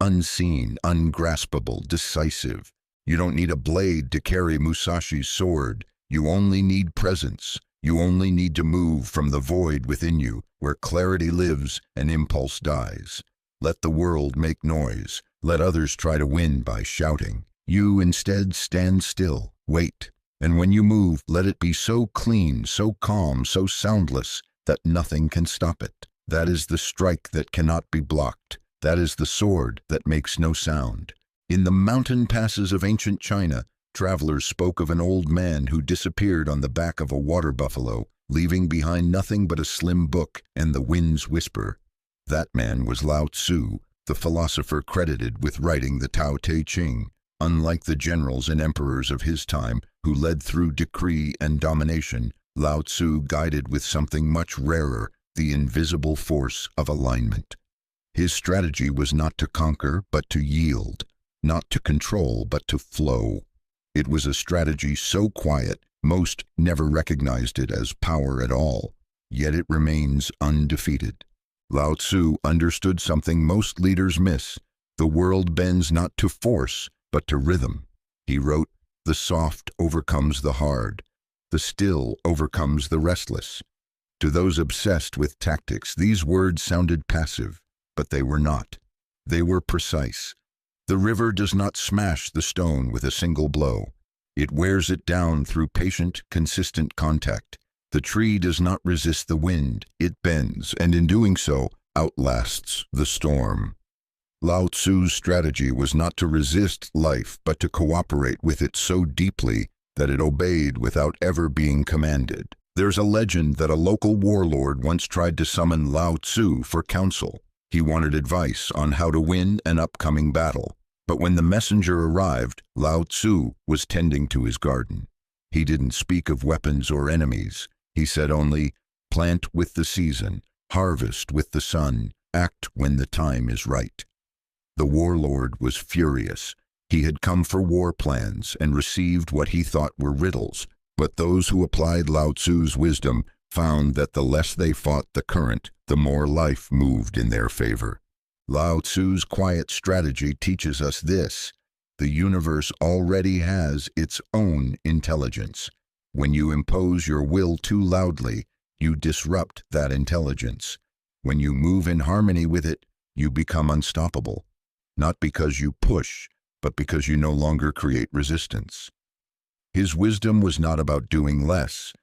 Unseen, ungraspable, decisive. You don't need a blade to carry Musashi's sword. You only need presence. You only need to move from the void within you, where clarity lives and impulse dies. Let the world make noise. Let others try to win by shouting. You instead stand still, wait. And when you move, let it be so clean, so calm, so soundless, that nothing can stop it. That is the strike that cannot be blocked. That is the sword that makes no sound. In the mountain passes of ancient China, travelers spoke of an old man who disappeared on the back of a water buffalo, leaving behind nothing but a slim book and the wind's whisper. That man was Lao Tzu, the philosopher credited with writing the Tao Te Ching. Unlike the generals and emperors of his time, who led through decree and domination, Lao Tzu guided with something much rarer, the invisible force of alignment. His strategy was not to conquer, but to yield, not to control, but to flow. It was a strategy so quiet, most never recognized it as power at all, yet it remains undefeated. Lao Tzu understood something most leaders miss. The world bends not to force, but to rhythm. He wrote, "The soft overcomes the hard. The still overcomes the restless." To those obsessed with tactics, these words sounded passive, but they were not. They were precise. The river does not smash the stone with a single blow. It wears it down through patient, consistent contact. The tree does not resist the wind. It bends, and in doing so, outlasts the storm. Lao Tzu's strategy was not to resist life, but to cooperate with it so deeply that it obeyed without ever being commanded. There's a legend that a local warlord once tried to summon Lao Tzu for counsel. He wanted advice on how to win an upcoming battle. But when the messenger arrived, Lao Tzu was tending to his garden. He didn't speak of weapons or enemies. He said only, "Plant with the season, harvest with the sun, act when the time is right." The warlord was furious. He had come for war plans and received what he thought were riddles. But those who applied Lao Tzu's wisdom found that the less they fought the current, the more life moved in their favor. Lao Tzu's quiet strategy teaches us this: the universe already has its own intelligence. When you impose your will too loudly, you disrupt that intelligence. When you move in harmony with it, you become unstoppable. Not because you push, but because you no longer create resistance. His wisdom was not about doing less.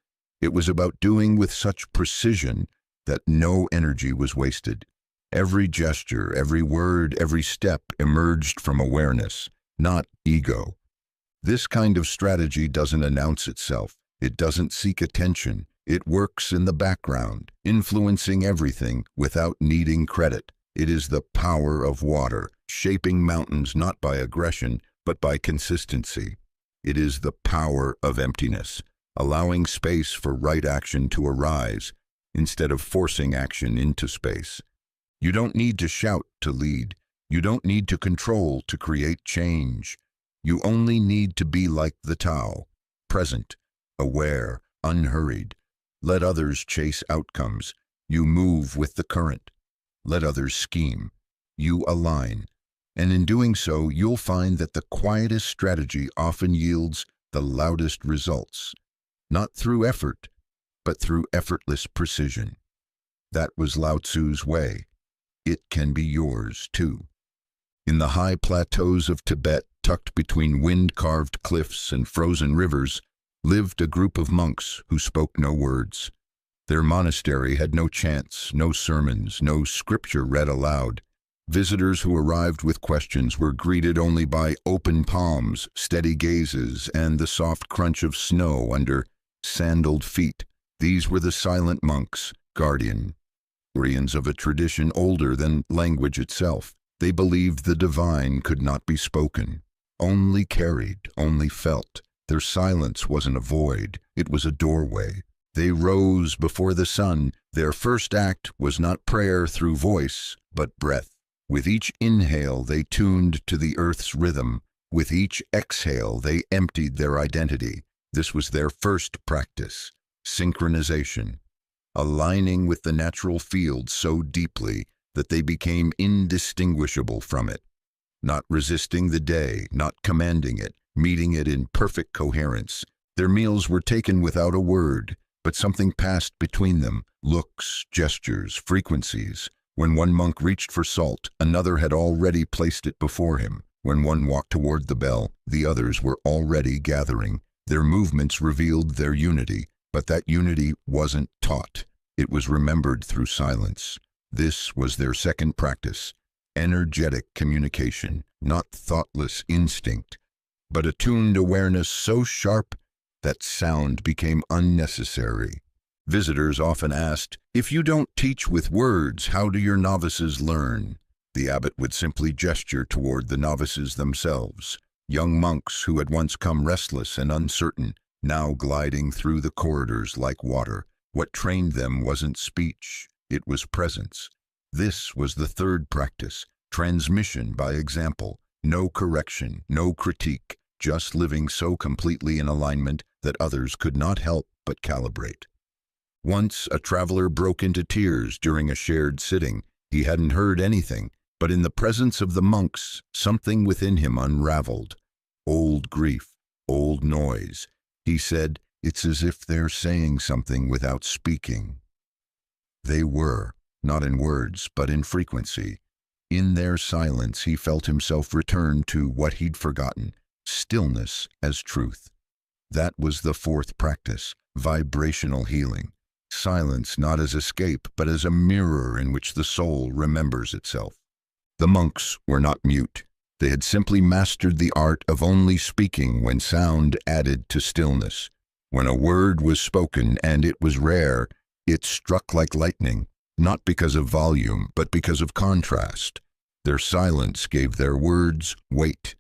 It was about doing with such precision that no energy was wasted. Every gesture, every word, every step emerged from awareness, not ego. This kind of strategy doesn't announce itself. It doesn't seek attention. It works in the background, influencing everything without needing credit. It is the power of water, shaping mountains not by aggression, but by consistency. It is the power of emptiness, allowing space for right action to arise, instead of forcing action into space. You don't need to shout to lead. You don't need to control to create change. You only need to be like the Tao, present, aware, unhurried. Let others chase outcomes. You move with the current. Let others scheme. You align. And in doing so, you'll find that the quietest strategy often yields the loudest results. Not through effort, but through effortless precision. That was Lao Tzu's way. It can be yours, too. In the high plateaus of Tibet, tucked between wind-carved cliffs and frozen rivers, lived a group of monks who spoke no words. Their monastery had no chants, no sermons, no scripture read aloud. Visitors who arrived with questions were greeted only by open palms, steady gazes, and the soft crunch of snow under sandaled feet. These were the silent monks, guardians of a tradition older than language itself. They believed the divine could not be spoken, only carried, only felt. Their silence wasn't a void, it was a doorway. They rose before the sun. Their first act was not prayer through voice, but breath. With each inhale, they tuned to the earth's rhythm. With each exhale, they emptied their identity. This was their first practice, synchronization, aligning with the natural field so deeply that they became indistinguishable from it, not resisting the day, not commanding it, meeting it in perfect coherence. Their meals were taken without a word, but something passed between them, looks, gestures, frequencies. When one monk reached for salt, another had already placed it before him. When one walked toward the bell, the others were already gathering. Their movements revealed their unity, but that unity wasn't taught. It was remembered through silence. This was their second practice, energetic communication, not thoughtless instinct, but attuned awareness so sharp that sound became unnecessary. Visitors often asked, "If you don't teach with words, how do your novices learn?" The abbot would simply gesture toward the novices themselves, young monks who had once come restless and uncertain, now gliding through the corridors like water. What trained them wasn't speech, it was presence. This was the third practice, transmission by example. No correction, no critique, just living so completely in alignment that others could not help but calibrate. Once a traveler broke into tears during a shared sitting. He hadn't heard anything, but in the presence of the monks, something within him unraveled. Old grief, old noise. He said, "It's as if they're saying something without speaking." They were, not in words, but in frequency. In their silence, he felt himself return to what he'd forgotten, stillness as truth. That was the fourth practice, vibrational healing. Silence not as escape, but as a mirror in which the soul remembers itself. The monks were not mute. They had simply mastered the art of only speaking when sound added to stillness. When a word was spoken, and it was rare, it struck like lightning, not because of volume, but because of contrast. Their silence gave their words weight.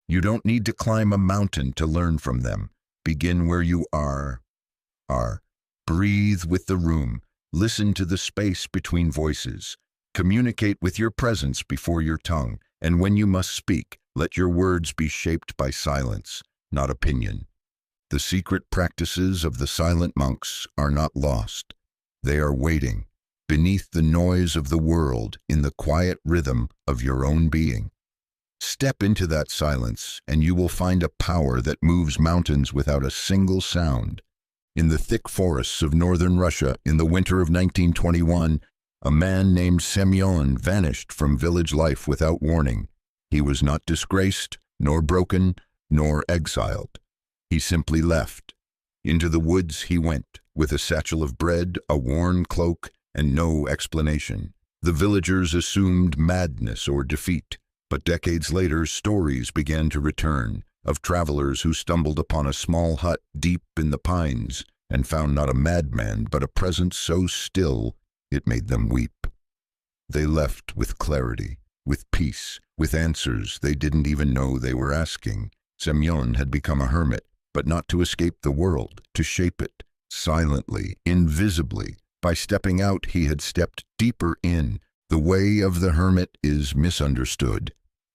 You don't need to climb a mountain to learn from them. Begin where you are. Breathe with the room. Listen to the space between voices. Communicate with your presence before your tongue. And when you must speak, let your words be shaped by silence, not opinion. The secret practices of the silent monks are not lost. They are waiting, beneath the noise of the world, in the quiet rhythm of your own being. Step into that silence, and you will find a power that moves mountains without a single sound. In the thick forests of northern Russia, in the winter of 1921, a man named Semyon vanished from village life without warning. He was not disgraced, nor broken, nor exiled. He simply left. Into the woods he went, with a satchel of bread, a worn cloak, and no explanation. The villagers assumed madness or defeat, but decades later stories began to return, of travelers who stumbled upon a small hut deep in the pines and found not a madman but a presence so still it made them weep. They left with clarity, with peace, with answers they didn't even know they were asking. Semyon had become a hermit, but not to escape the world, to shape it, silently, invisibly. By stepping out, he had stepped deeper in. The way of the hermit is misunderstood.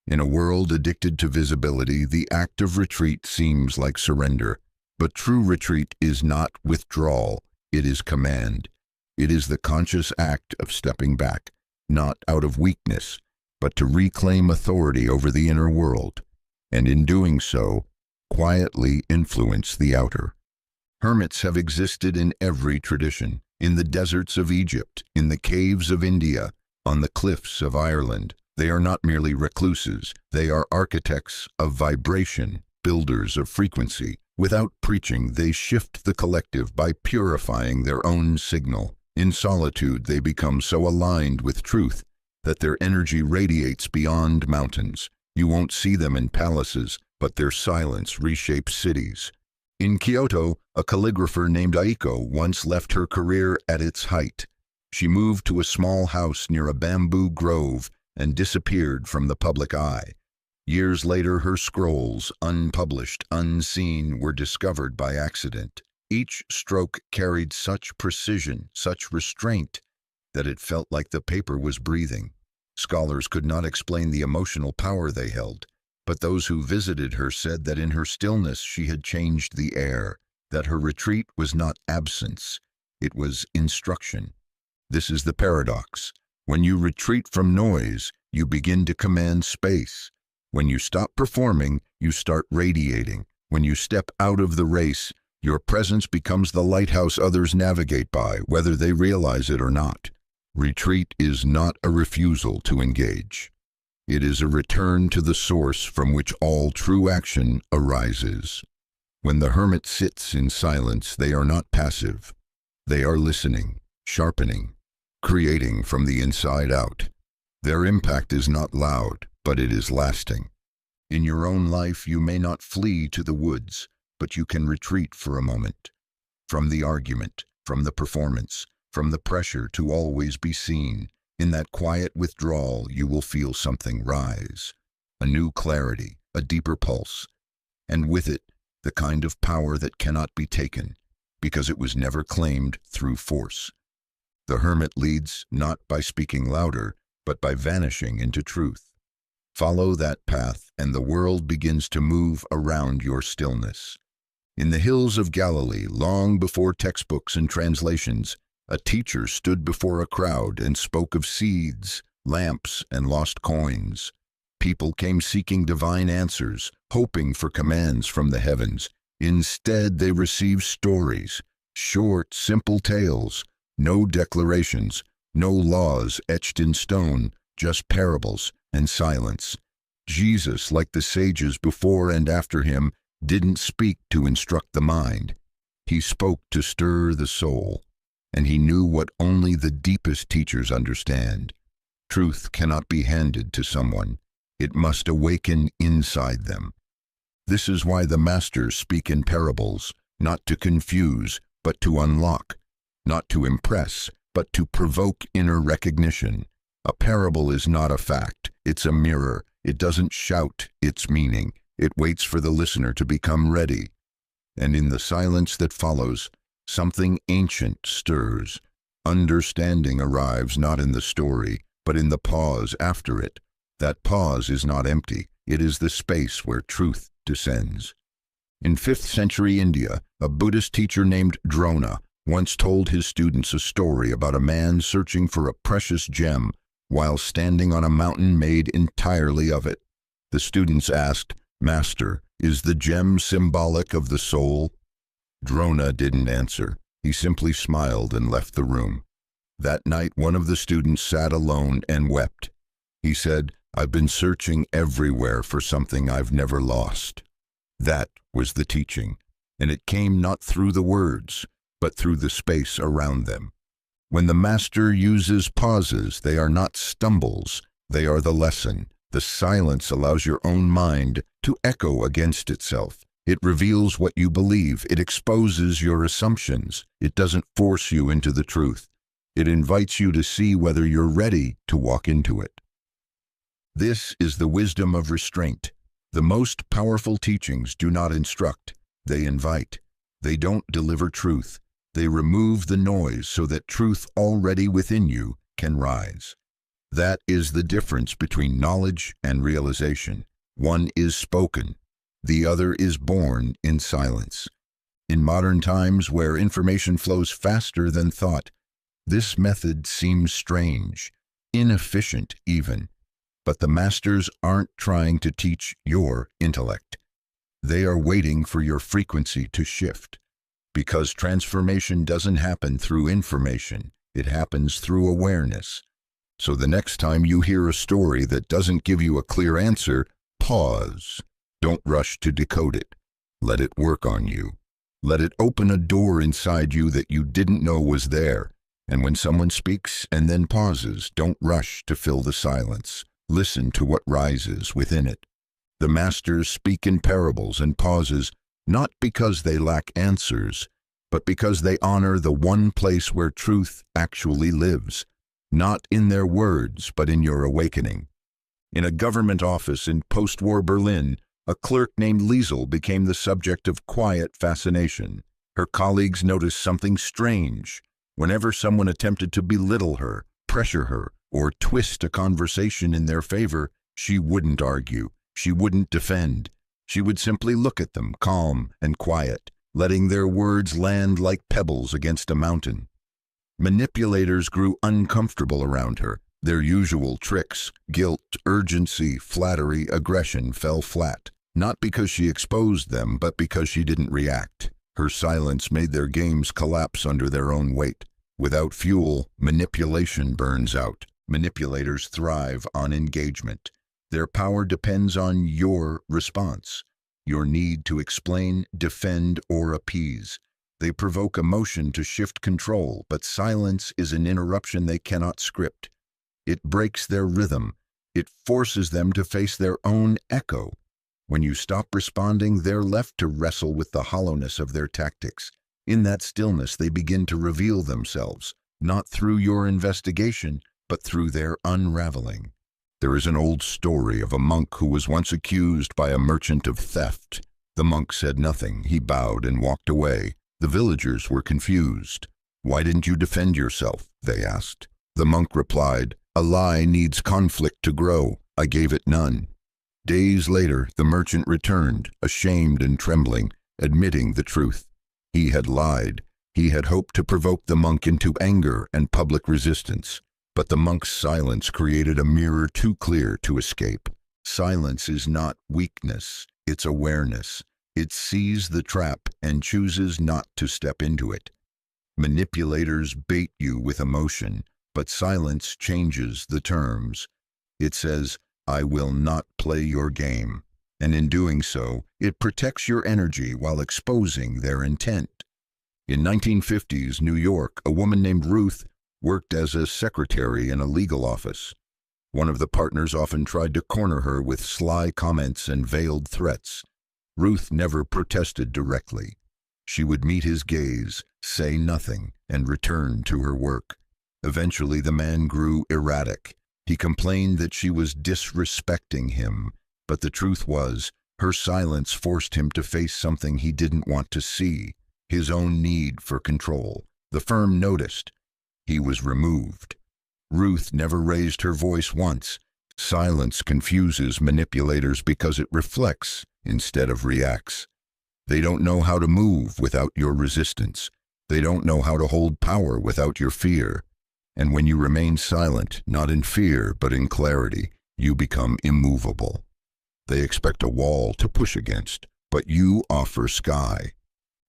In a world addicted to visibility, the act of retreat seems like surrender. But true retreat is not withdrawal, it is command. It is the conscious act of stepping back, not out of weakness, but to reclaim authority over the inner world, and in doing so, quietly influence the outer. Hermits have existed in every tradition, in the deserts of Egypt, in the caves of India, on the cliffs of Ireland. They are not merely recluses, they are architects of vibration, builders of frequency. Without preaching, they shift the collective by purifying their own signal. In solitude, they become so aligned with truth that their energy radiates beyond mountains. You won't see them in palaces, but their silence reshapes cities. In Kyoto, a calligrapher named Aiko once left her career at its height. She moved to a small house near a bamboo grove and disappeared from the public eye. Years later, her scrolls, unpublished, unseen, were discovered by accident. Each stroke carried such precision, such restraint, that it felt like the paper was breathing. Scholars could not explain the emotional power they held, but those who visited her said that in her stillness she had changed the air, that her retreat was not absence, it was instruction. This is the paradox. When you retreat from noise, you begin to command space. When you stop performing, you start radiating. When you step out of the race, your presence becomes the lighthouse others navigate by, whether they realize it or not. Retreat is not a refusal to engage. It is a return to the source from which all true action arises. When the hermit sits in silence, they are not passive. They are listening, sharpening, creating from the inside out. Their impact is not loud, but it is lasting. In your own life, you may not flee to the woods, but you can retreat for a moment. From the argument, from the performance, from the pressure to always be seen. In that quiet withdrawal, you will feel something rise. A new clarity, a deeper pulse. And with it, the kind of power that cannot be taken, because it was never claimed through force. The hermit leads not by speaking louder, but by vanishing into truth. Follow that path, and the world begins to move around your stillness. In the hills of Galilee, long before textbooks and translations, a teacher stood before a crowd and spoke of seeds, lamps, and lost coins. People came seeking divine answers, hoping for commands from the heavens. Instead, they received stories, short, simple tales, no declarations, no laws etched in stone, just parables and silence. Jesus, like the sages before and after him, didn't speak to instruct the mind. He spoke to stir the soul, and he knew what only the deepest teachers understand. Truth cannot be handed to someone. It must awaken inside them. This is why the masters speak in parables, not to confuse, but to unlock, not to impress, but to provoke inner recognition. A parable is not a fact, it's a mirror. It doesn't shout its meaning. It waits for the listener to become ready. And in the silence that follows, something ancient stirs. Understanding arrives not in the story, but in the pause after it. That pause is not empty. It is the space where truth descends. In 5th century India, a Buddhist teacher named Drona once told his students a story about a man searching for a precious gem while standing on a mountain made entirely of it. The students asked, "Master, is the gem symbolic of the soul?" Drona didn't answer. He simply smiled and left the room. That night, one of the students sat alone and wept. He said, "I've been searching everywhere for something I've never lost." That was the teaching, and it came not through the words, but through the space around them. When the master uses pauses, they are not stumbles, they are the lesson. The silence allows your own mind to echo against itself. It reveals what you believe. It exposes your assumptions. It doesn't force you into the truth. It invites you to see whether you're ready to walk into it. This is the wisdom of restraint. The most powerful teachings do not instruct, they invite. They don't deliver truth. They remove the noise so that truth already within you can rise. That is the difference between knowledge and realization. One is spoken, the other is born in silence. In modern times, where information flows faster than thought, this method seems strange, inefficient even. But the masters aren't trying to teach your intellect. They are waiting for your frequency to shift. Because transformation doesn't happen through information, it happens through awareness. So the next time you hear a story that doesn't give you a clear answer, pause. Don't rush to decode it. Let it work on you. Let it open a door inside you that you didn't know was there. And when someone speaks and then pauses, don't rush to fill the silence. Listen to what rises within it. The masters speak in parables and pauses, not because they lack answers, but because they honor the one place where truth actually lives, not in their words, but in your awakening. In a government office in post-war Berlin, a clerk named Liesel became the subject of quiet fascination. Her colleagues noticed something strange. Whenever someone attempted to belittle her, pressure her, or twist a conversation in their favor, she wouldn't argue. She wouldn't defend. She would simply look at them, calm and quiet, letting their words land like pebbles against a mountain. Manipulators grew uncomfortable around her. Their usual tricks, guilt, urgency, flattery, aggression fell flat, not because she exposed them, but because she didn't react. Her silence made their games collapse under their own weight. Without fuel, manipulation burns out. Manipulators thrive on engagement. Their power depends on your response, your need to explain, defend, or appease. They provoke emotion to shift control, but silence is an interruption they cannot script. It breaks their rhythm. It forces them to face their own echo. When you stop responding, they're left to wrestle with the hollowness of their tactics. In that stillness, they begin to reveal themselves, not through your investigation, but through their unraveling. There is an old story of a monk who was once accused by a merchant of theft. The monk said nothing. He bowed and walked away. The villagers were confused. "Why didn't you defend yourself?" they asked. The monk replied, "A lie needs conflict to grow. I gave it none." Days later, the merchant returned, ashamed and trembling, admitting the truth. He had lied. He had hoped to provoke the monk into anger and public resistance. But the monk's silence created a mirror too clear to escape. Silence is not weakness, it's awareness. It sees the trap and chooses not to step into it. Manipulators bait you with emotion, but silence changes the terms. It says, "I will not play your game." And in doing so, it protects your energy while exposing their intent. In 1950s New York, a woman named Ruth worked as a secretary in a legal office. One of the partners often tried to corner her with sly comments and veiled threats. Ruth never protested directly. She would meet his gaze, say nothing, and return to her work. Eventually, the man grew erratic. He complained that she was disrespecting him, but the truth was, her silence forced him to face something he didn't want to see, his own need for control. The firm noticed. He was removed. Ruth never raised her voice once. Silence confuses manipulators because it reflects instead of reacts. They don't know how to move without your resistance. They don't know how to hold power without your fear. And when you remain silent, not in fear but in clarity, you become immovable. They expect a wall to push against, but you offer sky.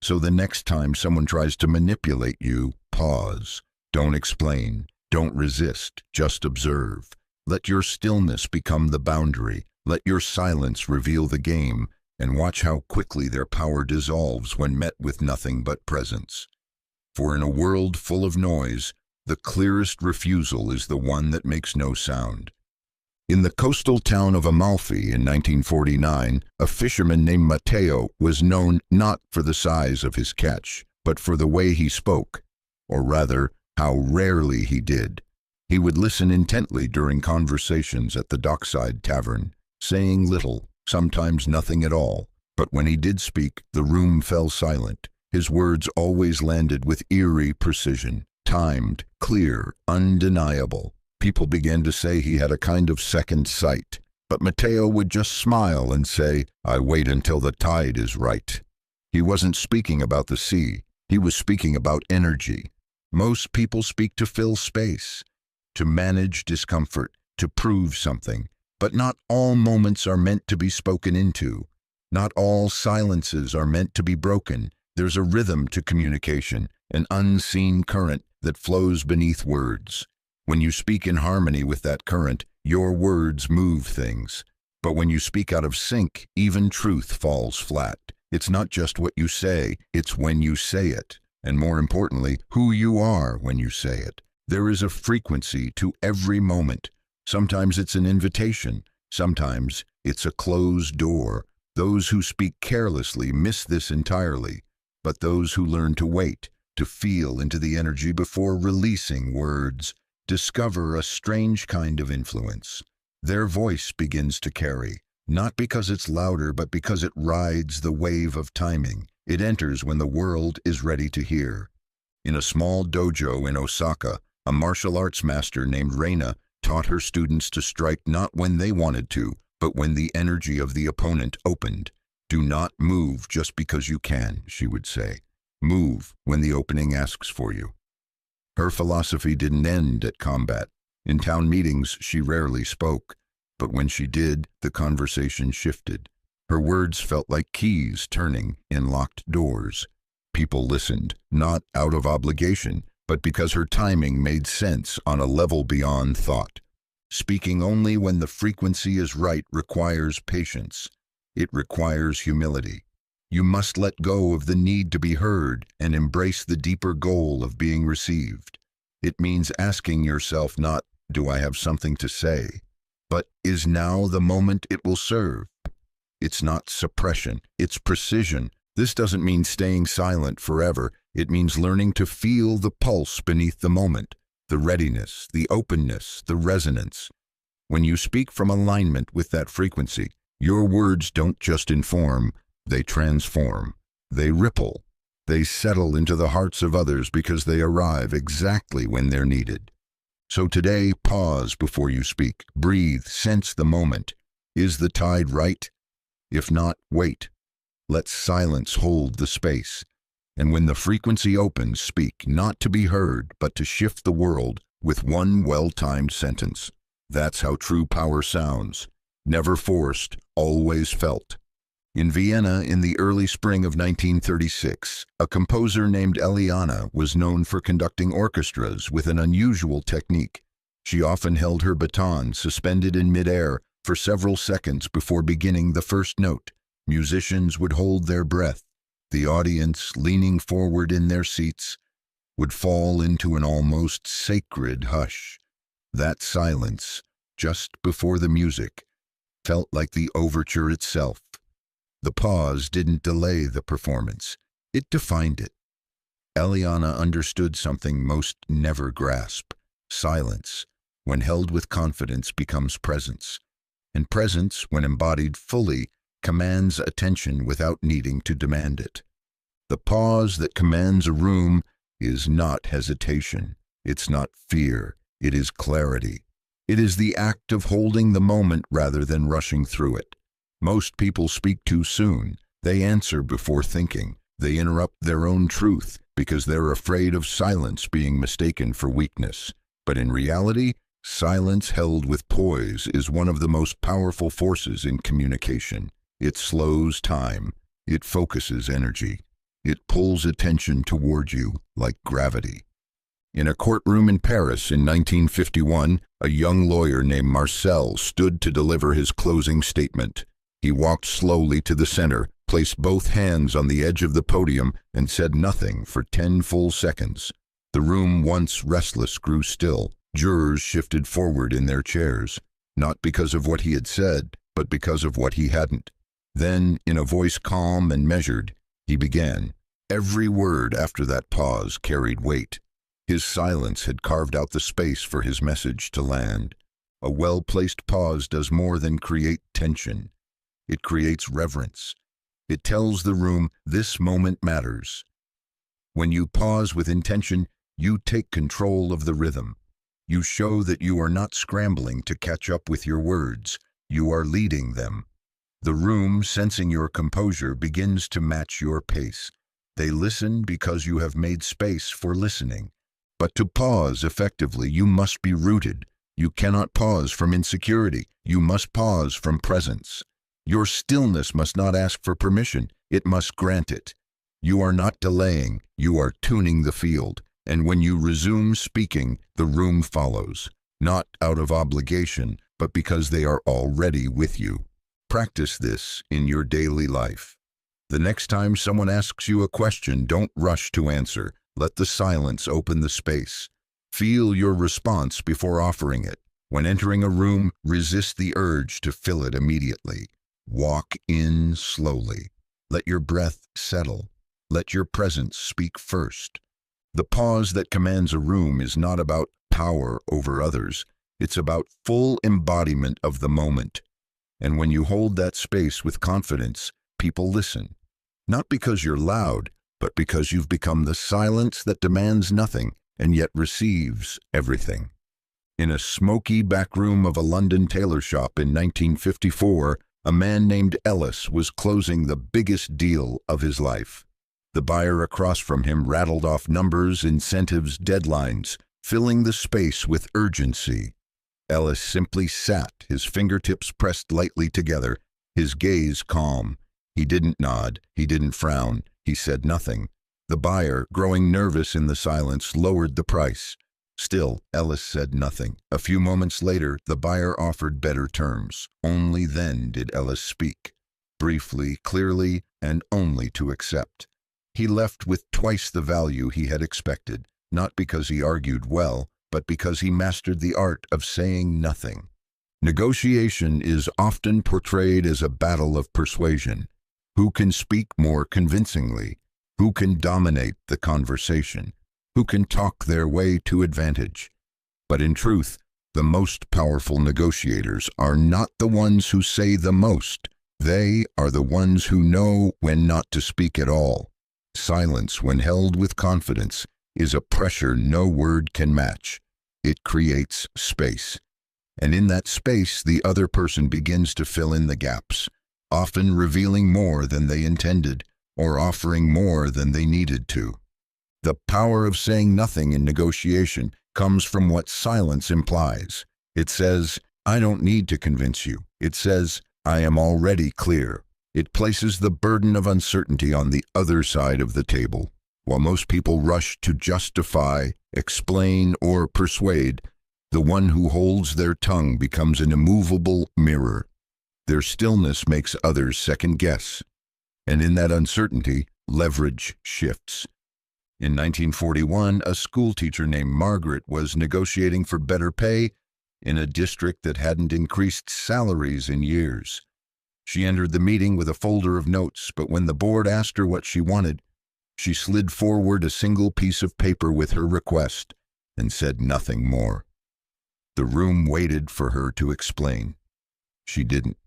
So the next time someone tries to manipulate you, pause. Don't explain. Don't resist. Just observe. Let your stillness become the boundary. Let your silence reveal the game, and watch how quickly their power dissolves when met with nothing but presence. For in a world full of noise, the clearest refusal is the one that makes no sound. In the coastal town of Amalfi in 1949, a fisherman named Matteo was known not for the size of his catch, but for the way he spoke, or rather, how rarely he did. He would listen intently during conversations at the dockside tavern, saying little, sometimes nothing at all, but when he did speak, the room fell silent. His words always landed with eerie precision, timed, clear, undeniable. People began to say he had a kind of second sight, but Matteo would just smile and say, "I wait until the tide is right." He wasn't speaking about the sea. He was speaking about energy. Most people speak to fill space, to manage discomfort, to prove something. But not all moments are meant to be spoken into. Not all silences are meant to be broken. There's a rhythm to communication, an unseen current that flows beneath words. When you speak in harmony with that current, your words move things. But when you speak out of sync, even truth falls flat. It's not just what you say, it's when you say it. and more importantly, who you are when you say it. There is a frequency to every moment. Sometimes it's an invitation. Sometimes it's a closed door. Those who speak carelessly miss this entirely, but those who learn to wait, to feel into the energy before releasing words, discover a strange kind of influence. Their voice begins to carry, not because it's louder, but because it rides the wave of timing. It enters when the world is ready to hear. In a small dojo in Osaka, a martial arts master named Reina taught her students to strike not when they wanted to, but when the energy of the opponent opened. Do not move just because you can, she would say. Move when the opening asks for you. Her philosophy didn't end at combat. In town meetings, she rarely spoke, but when she did, the conversation shifted. Her words felt like keys turning in locked doors. People listened, not out of obligation, but because her timing made sense on a level beyond thought. Speaking only when the frequency is right requires patience. It requires humility. You must let go of the need to be heard and embrace the deeper goal of being received. It means asking yourself not, do I have something to say, but is now the moment it will serve? It's not suppression, it's precision. This doesn't mean staying silent forever. It means learning to feel the pulse beneath the moment, the readiness, the openness, the resonance. When you speak from alignment with that frequency, your words don't just inform, they transform, they ripple, they settle into the hearts of others because they arrive exactly when they're needed. So today, pause before you speak, breathe, sense the moment. Is the tide right? If not, wait. Let silence hold the space. And when the frequency opens, speak, not to be heard, but to shift the world with one well-timed sentence. That's how true power sounds. Never forced, always felt. In Vienna in the early spring of 1936, a composer named Eliana was known for conducting orchestras with an unusual technique. She often held her baton suspended in midair for several seconds before beginning the first note. Musicians would hold their breath. The audience, leaning forward in their seats, would fall into an almost sacred hush. That silence, just before the music, felt like the overture itself. The pause didn't delay the performance, it defined it. Eliana understood something most never grasp. Silence, when held with confidence, becomes presence. And presence, when embodied fully, commands attention without needing to demand it. The pause that commands a room is not hesitation. It's not fear. It is clarity. It is the act of holding the moment rather than rushing through it. Most people speak too soon. They answer before thinking. They interrupt their own truth because they're afraid of silence being mistaken for weakness. But in reality, silence held with poise is one of the most powerful forces in communication. It slows time. It focuses energy. It pulls attention toward you like gravity. In a courtroom in Paris in 1951, a young lawyer named Marcel stood to deliver his closing statement. He walked slowly to the center, placed both hands on the edge of the podium, and said nothing for 10 full seconds. The room, once restless, grew still. Jurors shifted forward in their chairs, not because of what he had said, but because of what he hadn't. Then, in a voice calm and measured, he began. Every word after that pause carried weight. His silence had carved out the space for his message to land. A well-placed pause does more than create tension. It creates reverence. It tells the room, this moment matters. When you pause with intention, you take control of the rhythm. You show that you are not scrambling to catch up with your words. You are leading them. The room, sensing your composure, begins to match your pace. They listen because you have made space for listening. But to pause effectively, you must be rooted. You cannot pause from insecurity. You must pause from presence. Your stillness must not ask for permission. It must grant it. You are not delaying. You are tuning the field. And when you resume speaking, the room follows, not out of obligation, but because they are already with you. Practice this in your daily life. The next time someone asks you a question, don't rush to answer. Let the silence open the space. Feel your response before offering it. When entering a room, resist the urge to fill it immediately. Walk in slowly. Let your breath settle. Let your presence speak first. The pause that commands a room is not about power over others. It's about full embodiment of the moment. And when you hold that space with confidence, people listen. Not because you're loud, but because you've become the silence that demands nothing and yet receives everything. In a smoky back room of a London tailor shop in 1954, a man named Ellis was closing the biggest deal of his life. The buyer across from him rattled off numbers, incentives, deadlines, filling the space with urgency. Ellis simply sat, his fingertips pressed lightly together, his gaze calm. He didn't nod, he didn't frown, he said nothing. The buyer, growing nervous in the silence, lowered the price. Still, Ellis said nothing. A few moments later, the buyer offered better terms. Only then did Ellis speak. Briefly, clearly, and only to accept. He left with twice the value he had expected, not because he argued well, but because he mastered the art of saying nothing. Negotiation is often portrayed as a battle of persuasion. Who can speak more convincingly? Who can dominate the conversation? Who can talk their way to advantage? But in truth, the most powerful negotiators are not the ones who say the most. They are the ones who know when not to speak at all. Silence, when held with confidence, is a pressure no word can match. It creates space. And in that space, the other person begins to fill in the gaps, often revealing more than they intended or offering more than they needed to. The power of saying nothing in negotiation comes from what silence implies. It says, I don't need to convince you. It says, I am already clear. It places the burden of uncertainty on the other side of the table. While most people rush to justify, explain, or persuade, the one who holds their tongue becomes an immovable mirror. Their stillness makes others second guess. And in that uncertainty, leverage shifts. In 1941, a schoolteacher named Margaret was negotiating for better pay in a district that hadn't increased salaries in years. She entered the meeting with a folder of notes, but when the board asked her what she wanted, she slid forward a single piece of paper with her request and said nothing more. The room waited for her to explain. She didn't.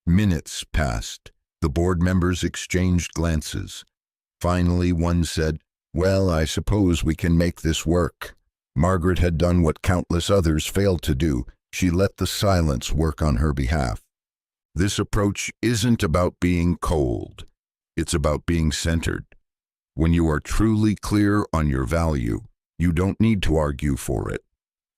Minutes passed. The board members exchanged glances. Finally, one said, Well, I suppose we can make this work. Margaret had done what countless others failed to do. She let the silence work on her behalf. This approach isn't about being cold. It's about being centered. When you are truly clear on your value, you don't need to argue for it.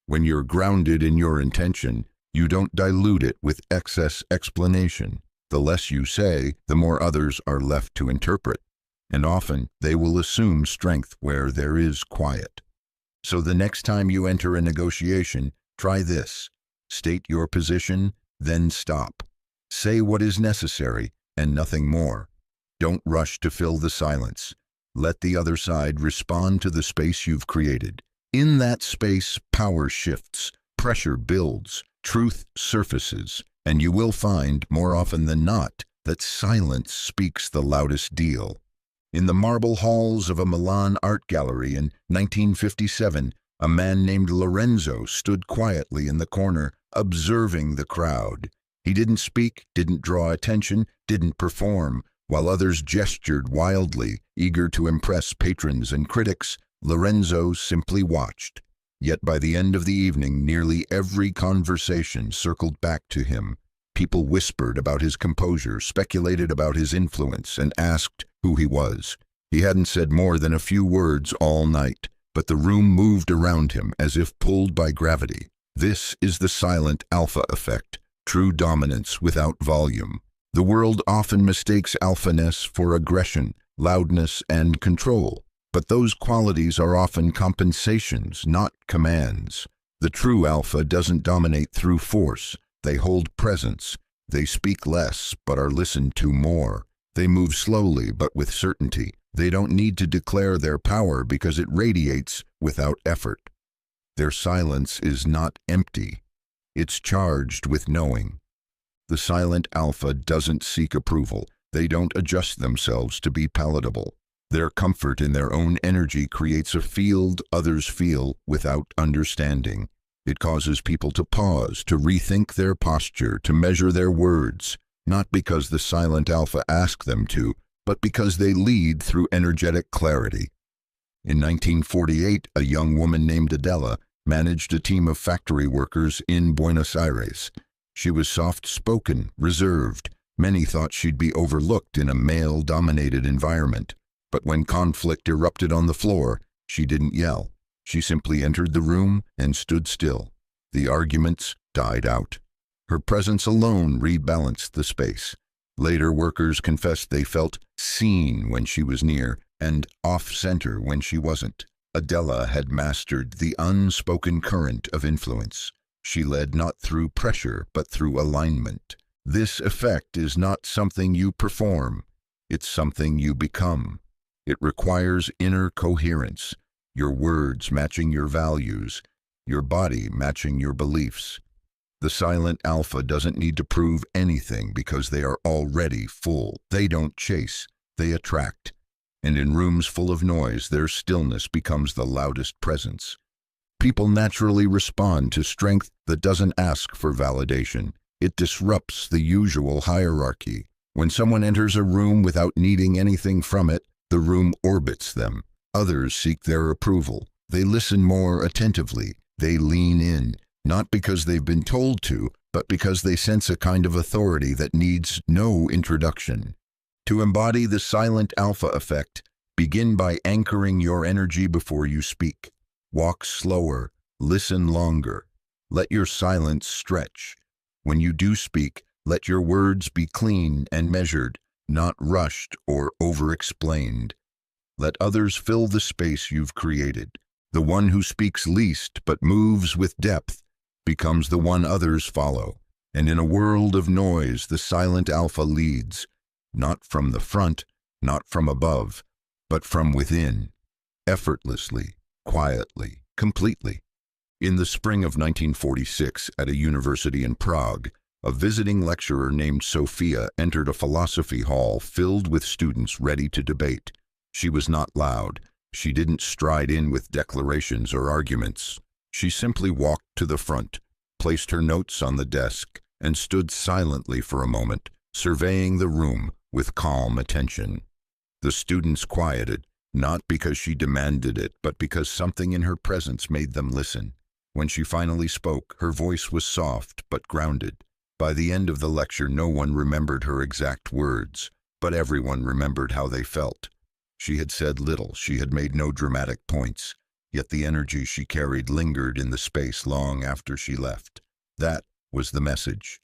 When you're grounded in your intention, you don't dilute it with excess explanation. The less you say, the more others are left to interpret. And often, they will assume strength where there is quiet. So the next time you enter a negotiation, try this. State your position, then stop. Say what is necessary and nothing more. Don't rush to fill the silence. Let the other side respond to the space you've created. In that space, power shifts, pressure builds, truth surfaces, and you will find, more often than not, that silence speaks the loudest deal. In the marble halls of a Milan art gallery in 1957, a man named Lorenzo stood quietly in the corner, observing the crowd. He didn't speak, didn't draw attention, didn't perform. While others gestured wildly, eager to impress patrons and critics, Lorenzo simply watched. Yet by the end of the evening, nearly every conversation circled back to him. People whispered about his composure, speculated about his influence, and asked who he was. He hadn't said more than a few words all night, but the room moved around him as if pulled by gravity. This is the silent alpha effect, true dominance without volume. The world often mistakes alphaness for aggression, loudness, and control. But those qualities are often compensations, not commands. The true alpha doesn't dominate through force. They hold presence. They speak less, but are listened to more. They move slowly but with certainty. They don't need to declare their power because it radiates without effort. Their silence is not empty. It's charged with knowing. The silent alpha doesn't seek approval. They don't adjust themselves to be palatable. Their comfort in their own energy creates a field others feel without understanding. It causes people to pause, to rethink their posture, to measure their words, not because the silent alpha ask them to, but because they lead through energetic clarity. In 1948, a young woman named Adela managed a team of factory workers in Buenos Aires. She was soft-spoken, reserved. Many thought she'd be overlooked in a male-dominated environment. But when conflict erupted on the floor, she didn't yell. She simply entered the room and stood still. The arguments died out. Her presence alone rebalanced the space. Later, workers confessed they felt seen when she was near and off-center when she wasn't. Adela had mastered the unspoken current of influence. She led not through pressure, but through alignment. This effect is not something you perform. It's something you become. It requires inner coherence, your words matching your values, your body matching your beliefs. The silent alpha doesn't need to prove anything because they are already full. They don't chase, they attract. And in rooms full of noise, their stillness becomes the loudest presence. People naturally respond to strength that doesn't ask for validation. It disrupts the usual hierarchy. When someone enters a room without needing anything from it, the room orbits them. Others seek their approval. They listen more attentively. They lean in, not because they've been told to, but because they sense a kind of authority that needs no introduction. To embody the silent alpha effect, begin by anchoring your energy before you speak. Walk slower, listen longer. Let your silence stretch. When you do speak, let your words be clean and measured, not rushed or over-explained. Let others fill the space you've created. The one who speaks least but moves with depth becomes the one others follow. And in a world of noise, the silent alpha leads, not from the front, not from above, but from within, effortlessly, quietly, completely. In the spring of 1946, at a university in Prague, a visiting lecturer named Sophia entered a philosophy hall filled with students ready to debate. She was not loud. She didn't stride in with declarations or arguments. She simply walked to the front, placed her notes on the desk, and stood silently for a moment, surveying the room with calm attention. The students quieted, not because she demanded it, but because something in her presence made them listen. When she finally spoke, her voice was soft but grounded. By the end of the lecture, no one remembered her exact words, but everyone remembered how they felt. She had said little, she had made no dramatic points, yet the energy she carried lingered in the space long after she left. That was the message.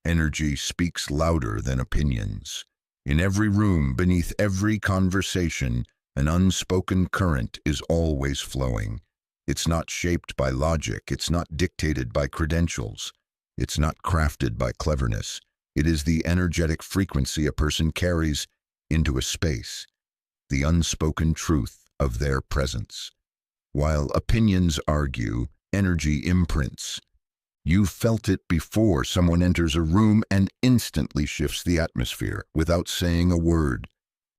Energy speaks louder than opinions. In every room, beneath every conversation, an unspoken current is always flowing. It's not shaped by logic, it's not dictated by credentials. It's not crafted by cleverness. It is the energetic frequency a person carries into a space, the unspoken truth of their presence. While opinions argue, energy imprints. You've felt it before someone enters a room and instantly shifts the atmosphere without saying a word.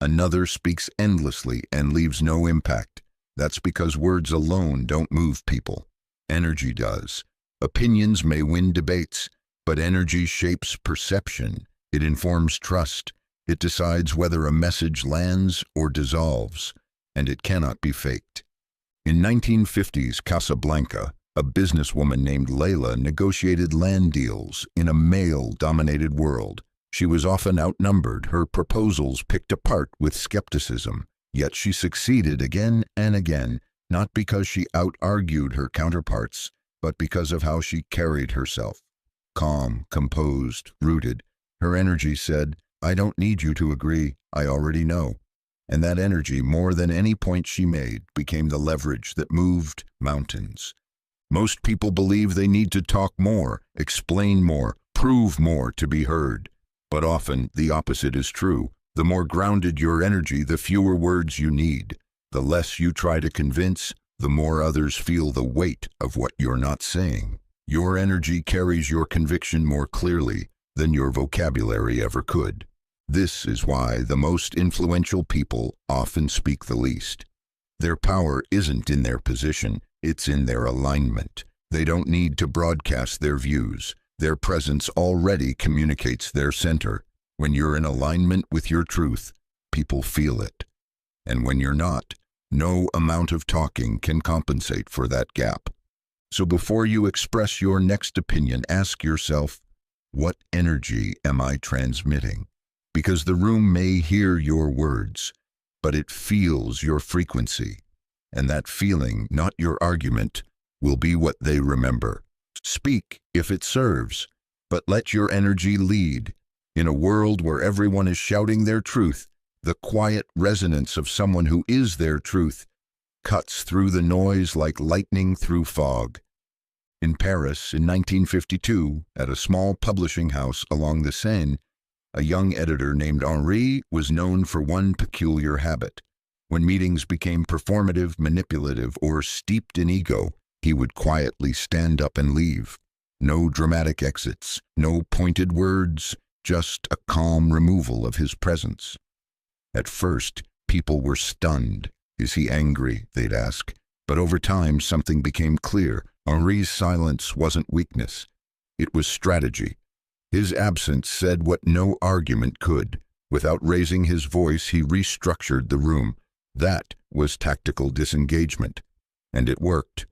Another speaks endlessly and leaves no impact. That's because words alone don't move people. Energy does. Opinions may win debates, but energy shapes perception. It informs trust. It decides whether a message lands or dissolves, and it cannot be faked. In 1950s Casablanca, a businesswoman named Layla negotiated land deals in a male-dominated world. She was often outnumbered, her proposals picked apart with skepticism, yet she succeeded again and again, not because she out-argued her counterparts, but because of how she carried herself. Calm, composed, rooted, her energy said, "I don't need you to agree, I already know." And that energy, more than any point she made, became the leverage that moved mountains. Most people believe they need to talk more, explain more, prove more to be heard. But often the opposite is true. The more grounded your energy, the fewer words you need. The less you try to convince, the more others feel the weight of what you're not saying. Your energy carries your conviction more clearly than your vocabulary ever could. This is why the most influential people often speak the least. Their power isn't in their position, it's in their alignment. They don't need to broadcast their views. Their presence already communicates their center. When you're in alignment with your truth, people feel it. And when you're not, no amount of talking can compensate for that gap. So before you express your next opinion, ask yourself, what energy am I transmitting? Because the room may hear your words, but it feels your frequency. And that feeling, not your argument, will be what they remember. Speak if it serves, but let your energy lead. In a world where everyone is shouting their truth, the quiet resonance of someone who is their truth cuts through the noise like lightning through fog. In Paris, in 1952, at a small publishing house along the Seine, a young editor named Henri was known for one peculiar habit. When meetings became performative, manipulative, or steeped in ego, he would quietly stand up and leave. No dramatic exits, no pointed words, just a calm removal of his presence. At first, people were stunned. Is he angry? They'd ask. But over time, something became clear. Henri's silence wasn't weakness. It was strategy. His absence said what no argument could. Without raising his voice, he restructured the room. That was tactical disengagement. And it worked.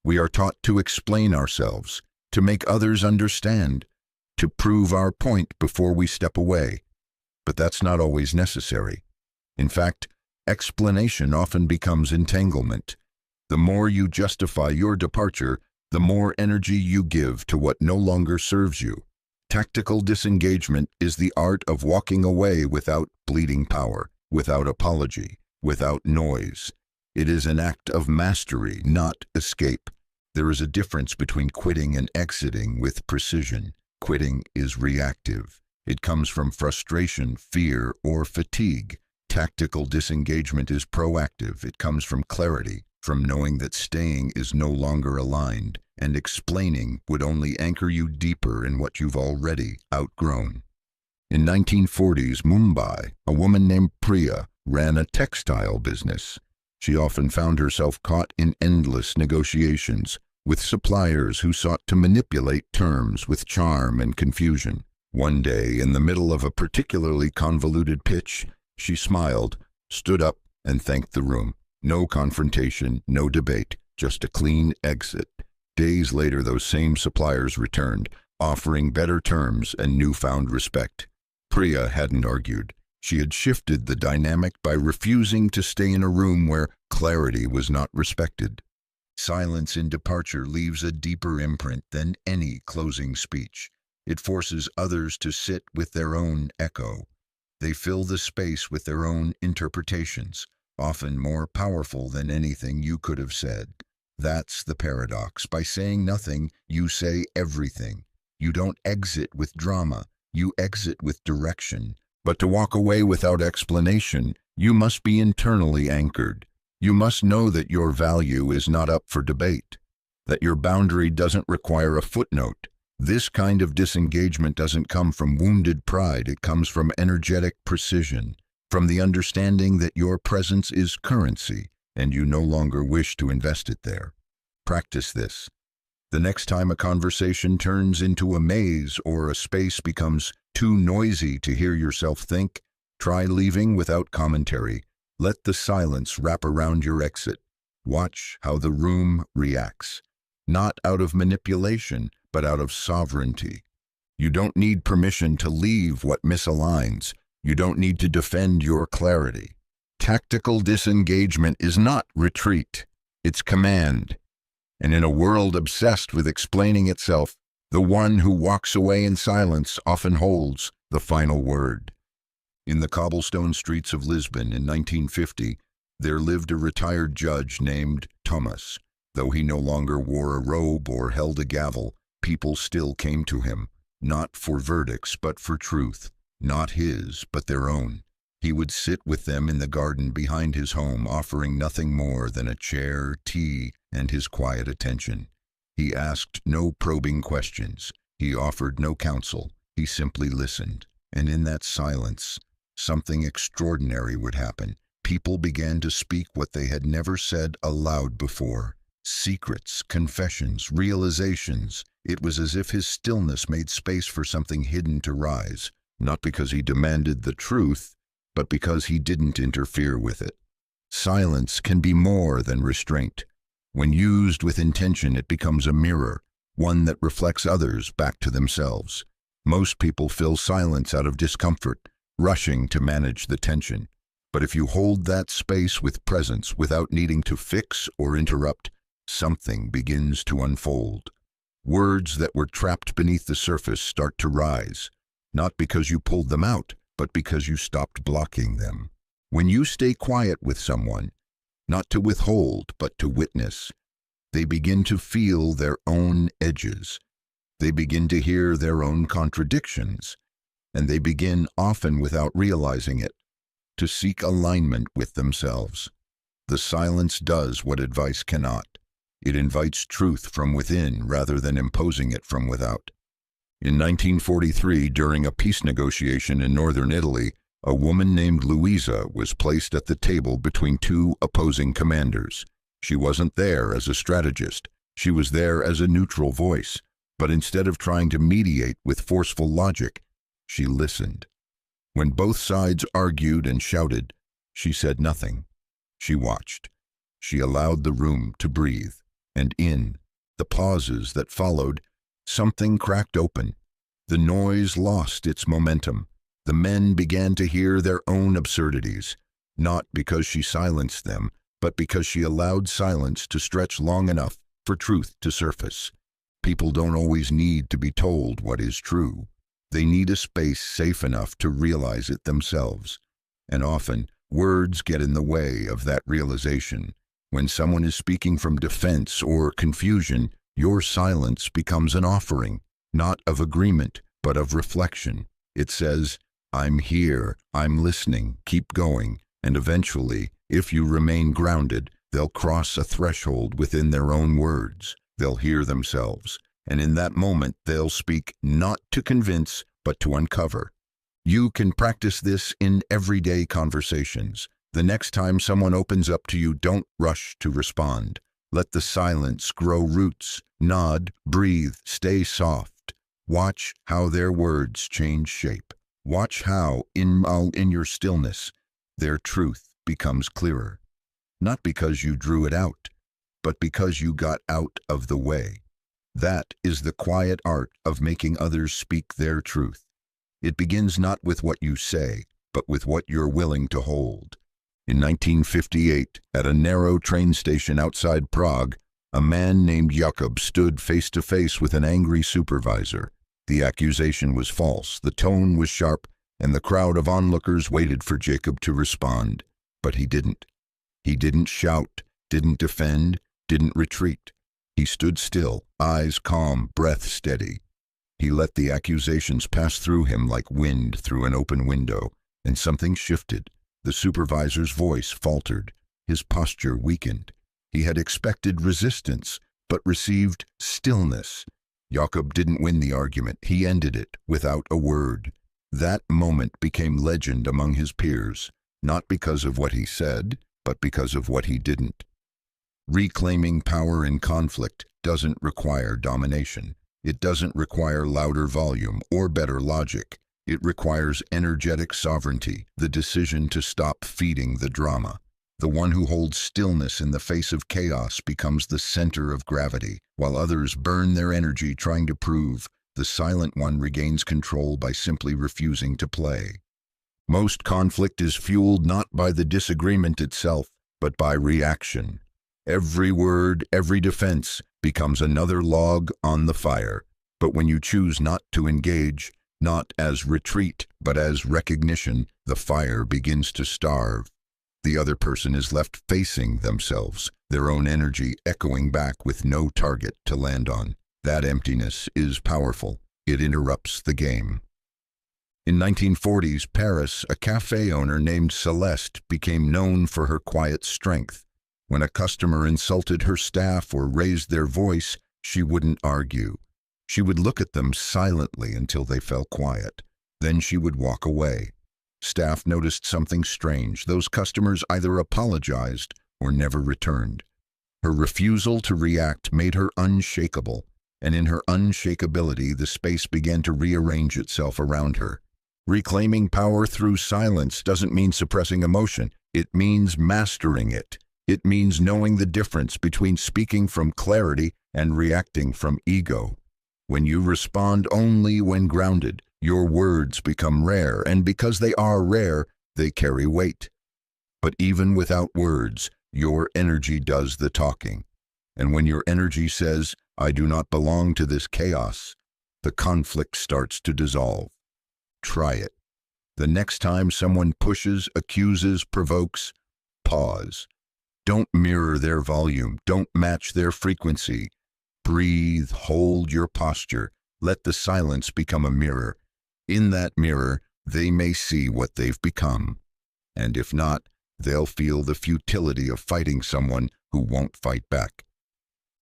We are taught to explain ourselves, to make others understand, to prove our point before we step away. But that's not always necessary. In fact, explanation often becomes entanglement. The more you justify your departure, the more energy you give to what no longer serves you. Tactical disengagement is the art of walking away without bleeding power, without apology, without noise. It is an act of mastery, not escape. There is a difference between quitting and exiting with precision. Quitting is reactive. It comes from frustration, fear, or fatigue. Tactical disengagement is proactive. It comes from clarity, from knowing that staying is no longer aligned, and explaining would only anchor you deeper in what you've already outgrown. In 1940s Mumbai, a woman named Priya ran a textile business. She often found herself caught in endless negotiations with suppliers who sought to manipulate terms with charm and confusion. One day, in the middle of a particularly convoluted pitch, she smiled, stood up, and thanked the room. No confrontation, no debate, just a clean exit. Days later, those same suppliers returned, offering better terms and newfound respect. Priya hadn't argued. She had shifted the dynamic by refusing to stay in a room where clarity was not respected. Silence in departure leaves a deeper imprint than any closing speech. It forces others to sit with their own echo. They fill the space with their own interpretations, often more powerful than anything you could have said. That's the paradox. By saying nothing, you say everything. You don't exit with drama, you exit with direction. But to walk away without explanation, you must be internally anchored. You must know that your value is not up for debate, that your boundary doesn't require a footnote. This kind of disengagement doesn't come from wounded pride, it comes from energetic precision, from the understanding that your presence is currency, and you no longer wish to invest it there. Practice this. The next time a conversation turns into a maze or a space becomes too noisy to hear yourself think, try leaving without commentary. Let the silence wrap around your exit. Watch how the room reacts, not out of manipulation, but out of sovereignty. You don't need permission to leave what misaligns. You don't need to defend your clarity. Tactical disengagement is not retreat, it's command. And in a world obsessed with explaining itself, the one who walks away in silence often holds the final word. In the cobblestone streets of Lisbon in 1950, there lived a retired judge named Thomas. Though he no longer wore a robe or held a gavel, people still came to him, not for verdicts but for truth, not his but their own. He would sit with them in the garden behind his home, offering nothing more than a chair, tea, and his quiet attention. He asked no probing questions. He offered no counsel. He simply listened. And in that silence, something extraordinary would happen. People began to speak what they had never said aloud before. Secrets, confessions, realizations. It was as if his stillness made space for something hidden to rise, not because he demanded the truth, but because he didn't interfere with it. Silence can be more than restraint. When used with intention, it becomes a mirror, one that reflects others back to themselves. Most people fill silence out of discomfort, rushing to manage the tension. But if you hold that space with presence without needing to fix or interrupt, something begins to unfold. Words that were trapped beneath the surface start to rise, not because you pulled them out, but because you stopped blocking them. When you stay quiet with someone, not to withhold, but to witness, they begin to feel their own edges. They begin to hear their own contradictions, and they begin, often without realizing it, to seek alignment with themselves. The silence does what advice cannot. It invites truth from within rather than imposing it from without. In 1943, during a peace negotiation in northern Italy, a woman named Louisa was placed at the table between two opposing commanders. She wasn't there as a strategist. She was there as a neutral voice. But instead of trying to mediate with forceful logic, she listened. When both sides argued and shouted, she said nothing. She watched. She allowed the room to breathe. And in the pauses that followed, something cracked open. The noise lost its momentum. The men began to hear their own absurdities, not because she silenced them, but because she allowed silence to stretch long enough for truth to surface. People don't always need to be told what is true. They need a space safe enough to realize it themselves. And often, words get in the way of that realization. When someone is speaking from defense or confusion, your silence becomes an offering, not of agreement, but of reflection. It says, "I'm here, I'm listening, keep going," and eventually, if you remain grounded, they'll cross a threshold within their own words. They'll hear themselves, and in that moment, they'll speak not to convince, but to uncover. You can practice this in everyday conversations. The next time someone opens up to you, don't rush to respond. Let the silence grow roots. Nod, breathe, stay soft. Watch how their words change shape. Watch how, in your stillness, their truth becomes clearer. Not because you drew it out, but because you got out of the way. That is the quiet art of making others speak their truth. It begins not with what you say, but with what you're willing to hold. In 1958, at a narrow train station outside Prague, a man named Jakub stood face to face with an angry supervisor. The accusation was false, the tone was sharp, and the crowd of onlookers waited for Jacob to respond. But he didn't. He didn't shout, didn't defend, didn't retreat. He stood still, eyes calm, breath steady. He let the accusations pass through him like wind through an open window, and something shifted. The supervisor's voice faltered. His posture weakened. He had expected resistance, but received stillness. Jakob didn't win the argument. He ended it without a word. That moment became legend among his peers, not because of what he said, but because of what he didn't. Reclaiming power in conflict doesn't require domination. It doesn't require louder volume or better logic. It requires energetic sovereignty, the decision to stop feeding the drama. The one who holds stillness in the face of chaos becomes the center of gravity. While others burn their energy trying to prove, the silent one regains control by simply refusing to play. Most conflict is fueled not by the disagreement itself, but by reaction. Every word, every defense becomes another log on the fire. But when you choose not to engage, not as retreat, but as recognition, the fire begins to starve. The other person is left facing themselves, their own energy echoing back with no target to land on. That emptiness is powerful. It interrupts the game. In 1940s Paris, a cafe owner named Celeste became known for her quiet strength. When a customer insulted her staff or raised their voice, she wouldn't argue. She would look at them silently until they fell quiet. Then she would walk away. Staff noticed something strange. Those customers either apologized or never returned. Her refusal to react made her unshakable, and in her unshakability, the space began to rearrange itself around her. Reclaiming power through silence doesn't mean suppressing emotion. It means mastering it. It means knowing the difference between speaking from clarity and reacting from ego. When you respond only when grounded, your words become rare, and because they are rare, they carry weight. But even without words, your energy does the talking. And when your energy says, "I do not belong to this chaos," the conflict starts to dissolve. Try it. The next time someone pushes, accuses, provokes, pause. Don't mirror their volume. Don't match their frequency. Breathe, hold your posture. Let the silence become a mirror. In that mirror, they may see what they've become. And if not, they'll feel the futility of fighting someone who won't fight back.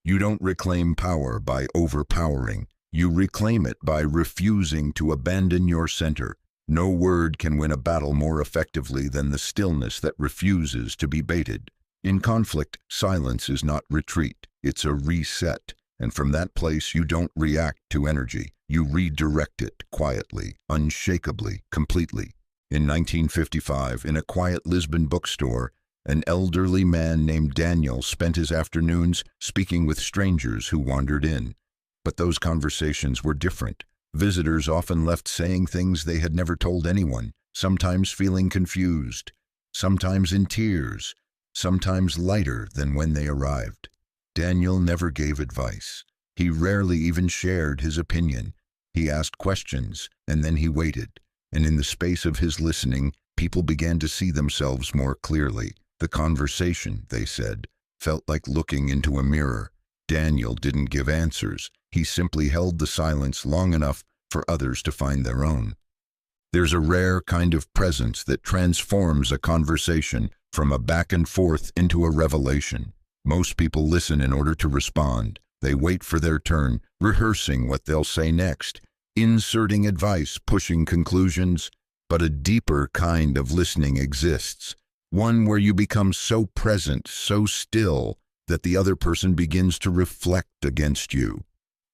You don't reclaim power by overpowering. You reclaim it by refusing to abandon your center. No word can win a battle more effectively than the stillness that refuses to be baited. In conflict, silence is not retreat. It's a reset. And from that place, you don't react to energy. You redirect it quietly, unshakably, completely. In 1955, in a quiet Lisbon bookstore, an elderly man named Daniel spent his afternoons speaking with strangers who wandered in. But those conversations were different. Visitors often left saying things they had never told anyone, sometimes feeling confused, sometimes in tears, sometimes lighter than when they arrived. Daniel never gave advice. He rarely even shared his opinion. He asked questions, and then he waited. And in the space of his listening, people began to see themselves more clearly. The conversation, they said, felt like looking into a mirror. Daniel didn't give answers. He simply held the silence long enough for others to find their own. There's a rare kind of presence that transforms a conversation from a back and forth into a revelation. Most people listen in order to respond. They wait for their turn, rehearsing what they'll say next, inserting advice, pushing conclusions. But a deeper kind of listening exists, one where you become so present, so still, that the other person begins to reflect against you.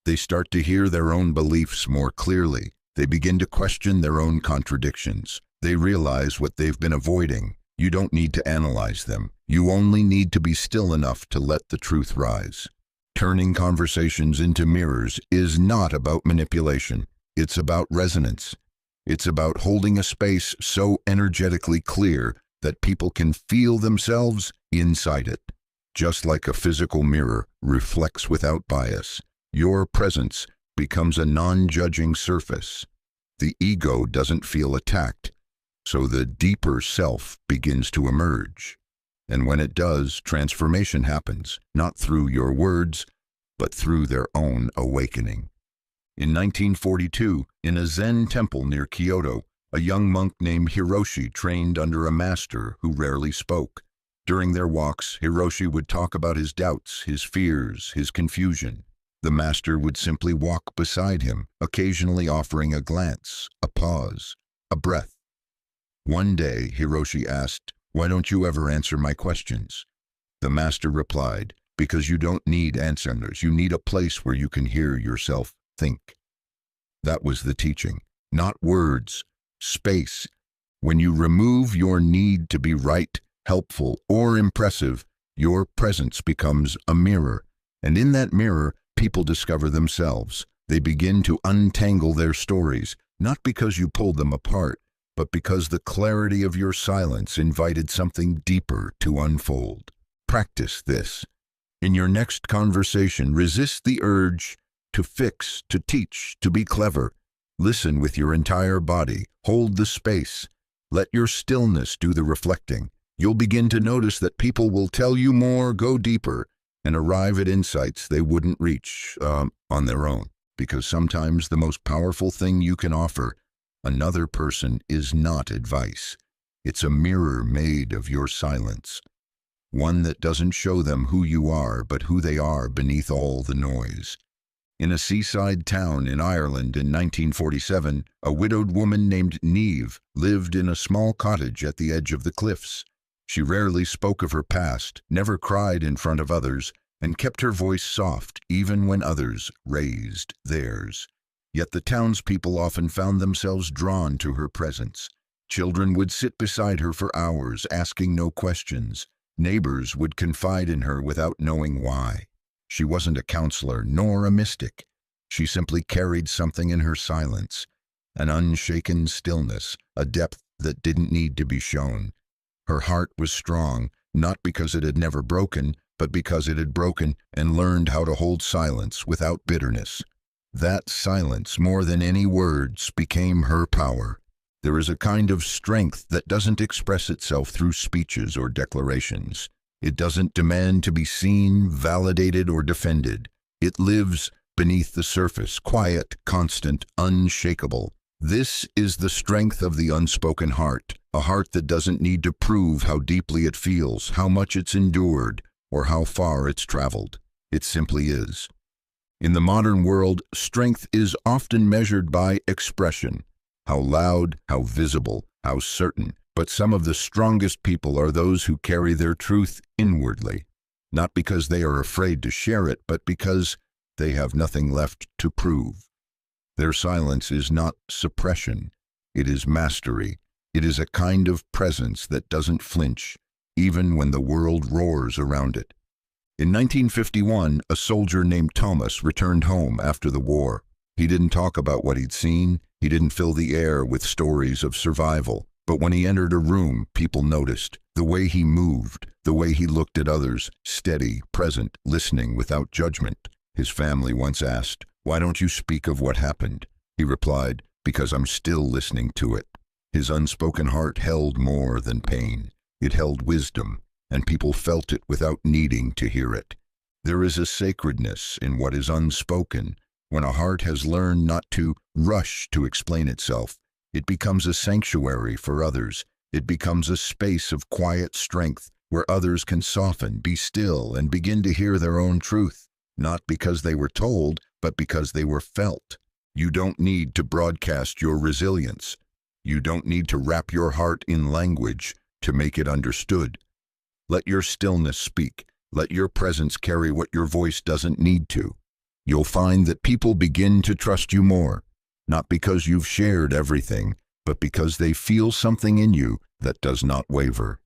They start to hear their own beliefs more clearly. They begin to question their own contradictions. They realize what they've been avoiding. You don't need to analyze them. You only need to be still enough to let the truth rise. Turning conversations into mirrors is not about manipulation. It's about resonance. It's about holding a space so energetically clear that people can feel themselves inside it. Just like a physical mirror reflects without bias, your presence becomes a non-judging surface. The ego doesn't feel attacked, so the deeper self begins to emerge. And when it does, transformation happens, not through your words, but through their own awakening. In 1942, in a Zen temple near Kyoto, a young monk named Hiroshi trained under a master who rarely spoke. During their walks, Hiroshi would talk about his doubts, his fears, his confusion. The master would simply walk beside him, occasionally offering a glance, a pause, a breath. One day, Hiroshi asked, "Why don't you ever answer my questions?" The master replied, "Because you don't need answers. You need a place where you can hear yourself think." That was the teaching. Not words, space. When you remove your need to be right, helpful, or impressive, your presence becomes a mirror. And in that mirror, people discover themselves. They begin to untangle their stories, not because you pulled them apart, but because the clarity of your silence invited something deeper to unfold. Practice this. In your next conversation, resist the urge to fix, to teach, to be clever. Listen with your entire body. Hold the space. Let your stillness do the reflecting. You'll begin to notice that people will tell you more, go deeper, and arrive at insights they wouldn't reach on their own. Because sometimes the most powerful thing you can offer Another person is not advice. It's a mirror made of your silence. One that doesn't show them who you are, but who they are beneath all the noise. In a seaside town in Ireland in 1947, a widowed woman named Neve lived in a small cottage at the edge of the cliffs. She rarely spoke of her past, never cried in front of others, and kept her voice soft even when others raised theirs. Yet the townspeople often found themselves drawn to her presence. Children would sit beside her for hours, asking no questions. Neighbors would confide in her without knowing why. She wasn't a counselor nor a mystic. She simply carried something in her silence, an unshaken stillness, a depth that didn't need to be shown. Her heart was strong, not because it had never broken, but because it had broken and learned how to hold silence without bitterness. That silence, more than any words, became her power. There is a kind of strength that doesn't express itself through speeches or declarations. It doesn't demand to be seen, validated, or defended. It lives beneath the surface, quiet, constant, unshakable. This is the strength of the unspoken heart, a heart that doesn't need to prove how deeply it feels, how much it's endured, or how far it's traveled. It simply is. In the modern world, strength is often measured by expression. How loud, how visible, how certain. But some of the strongest people are those who carry their truth inwardly, not because they are afraid to share it, but because they have nothing left to prove. Their silence is not suppression, it is mastery. It is a kind of presence that doesn't flinch, even when the world roars around it. In 1951, a soldier named Thomas returned home after the war. He didn't talk about what he'd seen, he didn't fill the air with stories of survival. But when he entered a room, people noticed the way he moved, the way he looked at others, steady, present, listening without judgment. His family once asked, "Why don't you speak of what happened?" He replied, "Because I'm still listening to it." His unspoken heart held more than pain. It held wisdom, and people felt it without needing to hear it. There is a sacredness in what is unspoken. When a heart has learned not to rush to explain itself, it becomes a sanctuary for others. It becomes a space of quiet strength where others can soften, be still, and begin to hear their own truth, not because they were told, but because they were felt. You don't need to broadcast your resilience. You don't need to wrap your heart in language to make it understood. Let your stillness speak. Let your presence carry what your voice doesn't need to. You'll find that people begin to trust you more. Not because you've shared everything, but because they feel something in you that does not waver.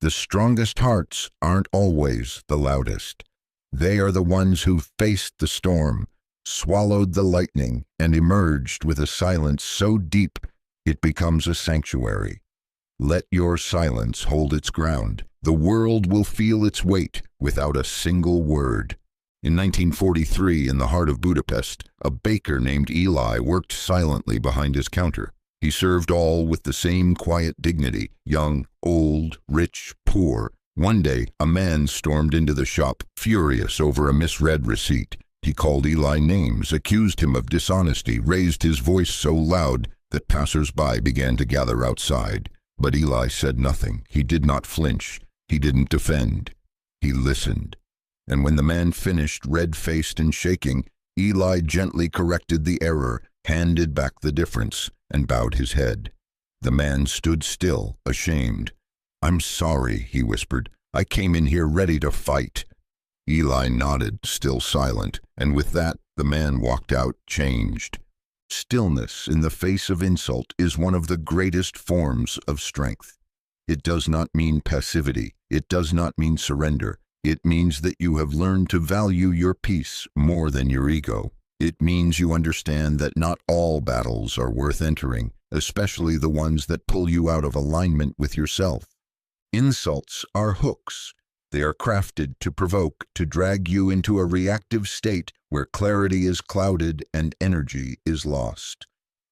The strongest hearts aren't always the loudest. They are the ones who've faced the storm, swallowed the lightning, and emerged with a silence so deep it becomes a sanctuary. Let your silence hold its ground. The world will feel its weight without a single word. In 1943, in the heart of Budapest, a baker named Eli worked silently behind his counter. He served all with the same quiet dignity, young, old, rich, poor. One day, a man stormed into the shop, furious over a misread receipt. He called Eli names, accused him of dishonesty, raised his voice so loud that passers-by began to gather outside. But Eli said nothing. He did not flinch. He didn't defend. He listened. And when the man finished, red-faced and shaking, Eli gently corrected the error, handed back the difference, and bowed his head. The man stood still, ashamed. "I'm sorry," he whispered. "I came in here ready to fight." Eli nodded, still silent, and with that, the man walked out, changed. Stillness in the face of insult is one of the greatest forms of strength. It does not mean passivity. It does not mean surrender. It means that you have learned to value your peace more than your ego. It means you understand that not all battles are worth entering, especially the ones that pull you out of alignment with yourself. Insults are hooks. They are crafted to provoke, to drag you into a reactive state where clarity is clouded and energy is lost.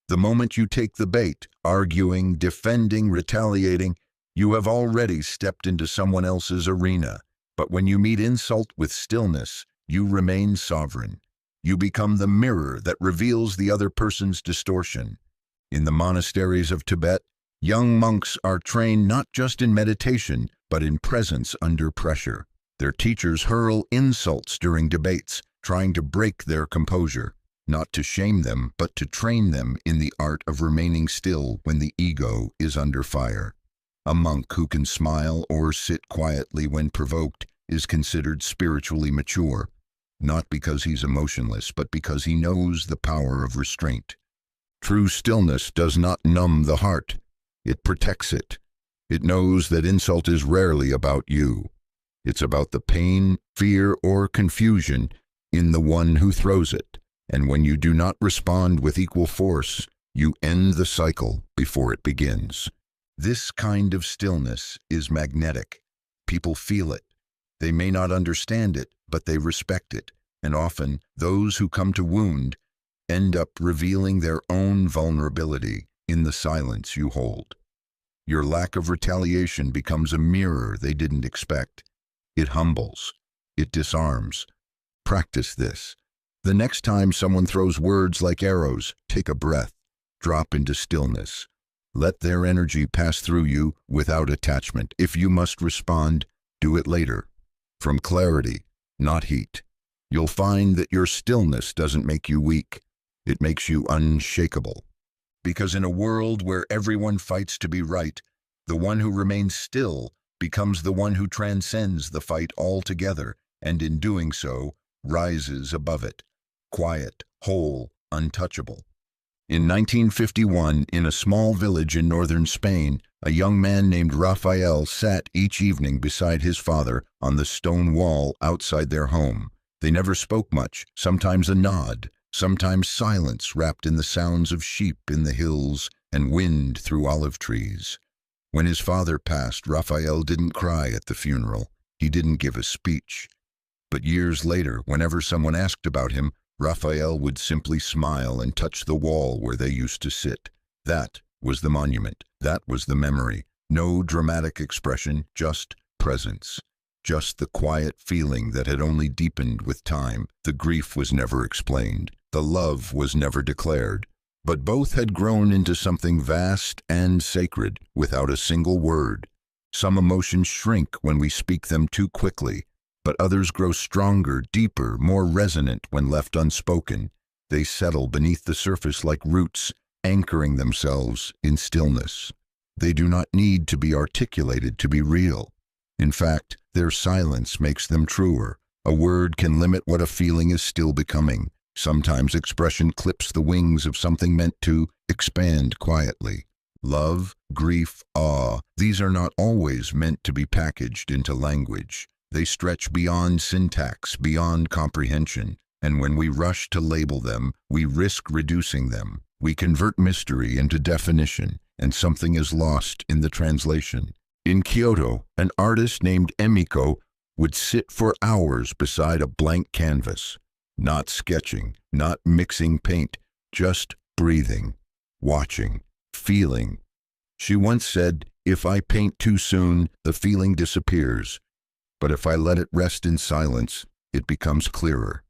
The moment you take the bait, arguing, defending, retaliating, you have already stepped into someone else's arena. But when you meet insult with stillness, you remain sovereign. You become the mirror that reveals the other person's distortion. In the monasteries of Tibet, young monks are trained not just in meditation, but in presence under pressure. Their teachers hurl insults during debates, trying to break their composure, not to shame them, but to train them in the art of remaining still when the ego is under fire. A monk who can smile or sit quietly when provoked is considered spiritually mature, not because he's emotionless, but because he knows the power of restraint. True stillness does not numb the heart. It protects it. It knows that insult is rarely about you. It's about the pain, fear, or confusion in the one who throws it. And when you do not respond with equal force, you end the cycle before it begins. This kind of stillness is magnetic. People feel it. They may not understand it, but they respect it. And often, those who come to wound end up revealing their own vulnerability in the silence you hold. Your lack of retaliation becomes a mirror they didn't expect. It humbles. It disarms. Practice this. The next time someone throws words like arrows, take a breath. Drop into stillness. Let their energy pass through you without attachment. If you must respond, do it later. From clarity, not heat. You'll find that your stillness doesn't make you weak. It makes you unshakable. Because in a world where everyone fights to be right, the one who remains still becomes the one who transcends the fight altogether, and in doing so, rises above it. Quiet, whole, untouchable. In 1951, in a small village in northern Spain, a young man named Raphael sat each evening beside his father on the stone wall outside their home. They never spoke much, sometimes a nod, sometimes silence wrapped in the sounds of sheep in the hills and wind through olive trees. When his father passed, Raphael didn't cry at the funeral. He didn't give a speech. But years later, whenever someone asked about him, Raphael would simply smile and touch the wall where they used to sit. That was the monument. That was the memory. No dramatic expression, just presence. Just the quiet feeling that had only deepened with time. The grief was never explained. The love was never declared. But both had grown into something vast and sacred without a single word. Some emotions shrink when we speak them too quickly, but others grow stronger, deeper, more resonant when left unspoken. They settle beneath the surface like roots, anchoring themselves in stillness. They do not need to be articulated to be real. In fact, their silence makes them truer. A word can limit what a feeling is still becoming. Sometimes expression clips the wings of something meant to expand quietly. Love, grief, awe, these are not always meant to be packaged into language. They stretch beyond syntax, beyond comprehension, and when we rush to label them, we risk reducing them. We convert mystery into definition, and something is lost in the translation. In Kyoto, an artist named Emiko would sit for hours beside a blank canvas, not sketching, not mixing paint, just breathing, watching, feeling. She once said, "If I paint too soon, the feeling disappears. But if I let it rest in silence, it becomes clearer."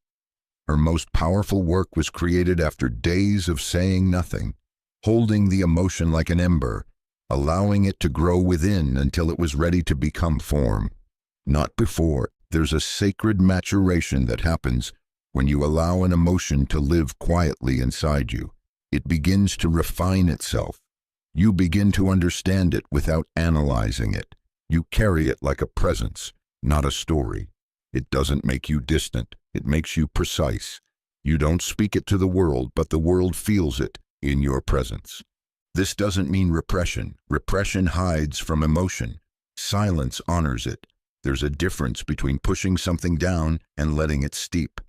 Her most powerful work was created after days of saying nothing, holding the emotion like an ember, allowing it to grow within until it was ready to become form. Not before. There's a sacred maturation that happens when you allow an emotion to live quietly inside you. It begins to refine itself. You begin to understand it without analyzing it. You carry it like a presence, not a story. It doesn't make you distant. It makes you precise. You don't speak it to the world, but the world feels it in your presence. This doesn't mean repression. Repression hides from emotion. Silence honors it. There's a difference between pushing something down and letting it steep.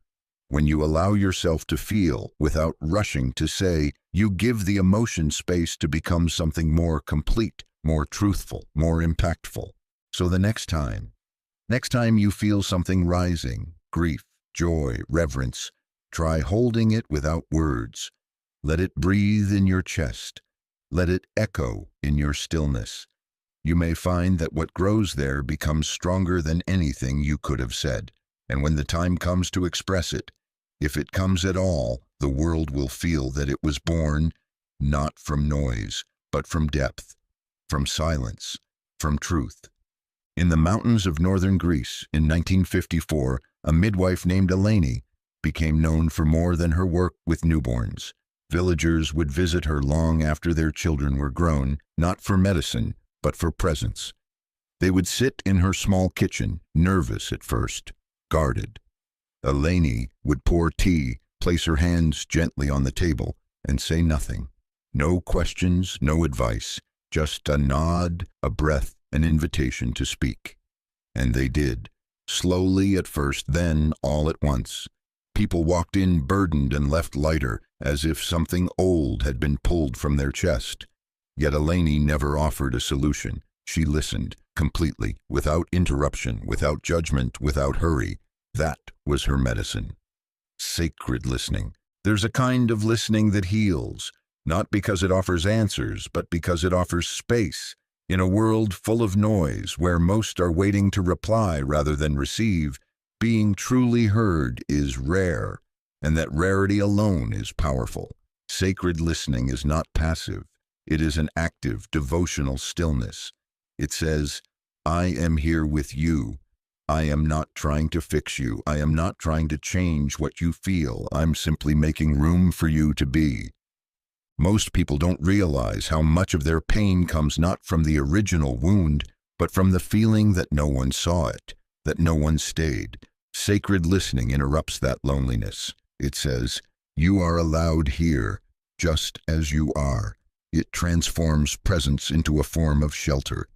When you allow yourself to feel without rushing to say, you give the emotion space to become something more complete, more truthful, more impactful. So the next time you feel something rising, grief, joy, reverence, try holding it without words. Let it breathe in your chest. Let it echo in your stillness. You may find that what grows there becomes stronger than anything you could have said. And when the time comes to express it, if it comes at all, the world will feel that it was born not from noise, but from depth, from silence, from truth. In the mountains of northern Greece in 1954, a midwife named Eleni became known for more than her work with newborns. Villagers would visit her long after their children were grown, not for medicine, but for presence. They would sit in her small kitchen, nervous at first, guarded. Eleni would pour tea, place her hands gently on the table, and say nothing. No questions, no advice, just a nod, a breath, an invitation to speak. And they did, slowly at first, then all at once. People walked in burdened and left lighter, as if something old had been pulled from their chest. Yet Eleni never offered a solution. She listened, completely, without interruption, without judgment, without hurry. That was her medicine. Sacred listening. There's a kind of listening that heals, not because it offers answers, but because it offers space. In a world full of noise, where most are waiting to reply rather than receive, being truly heard is rare, and that rarity alone is powerful. Sacred listening is not passive. It is an active, devotional stillness. It says, I am here with you. I am not trying to fix you. I am not trying to change what you feel. I'm simply making room for you to be. Most people don't realize how much of their pain comes not from the original wound, but from the feeling that no one saw it, that no one stayed. Sacred listening interrupts that loneliness. It says, you are allowed here, just as you are. It transforms presence into a form of shelter.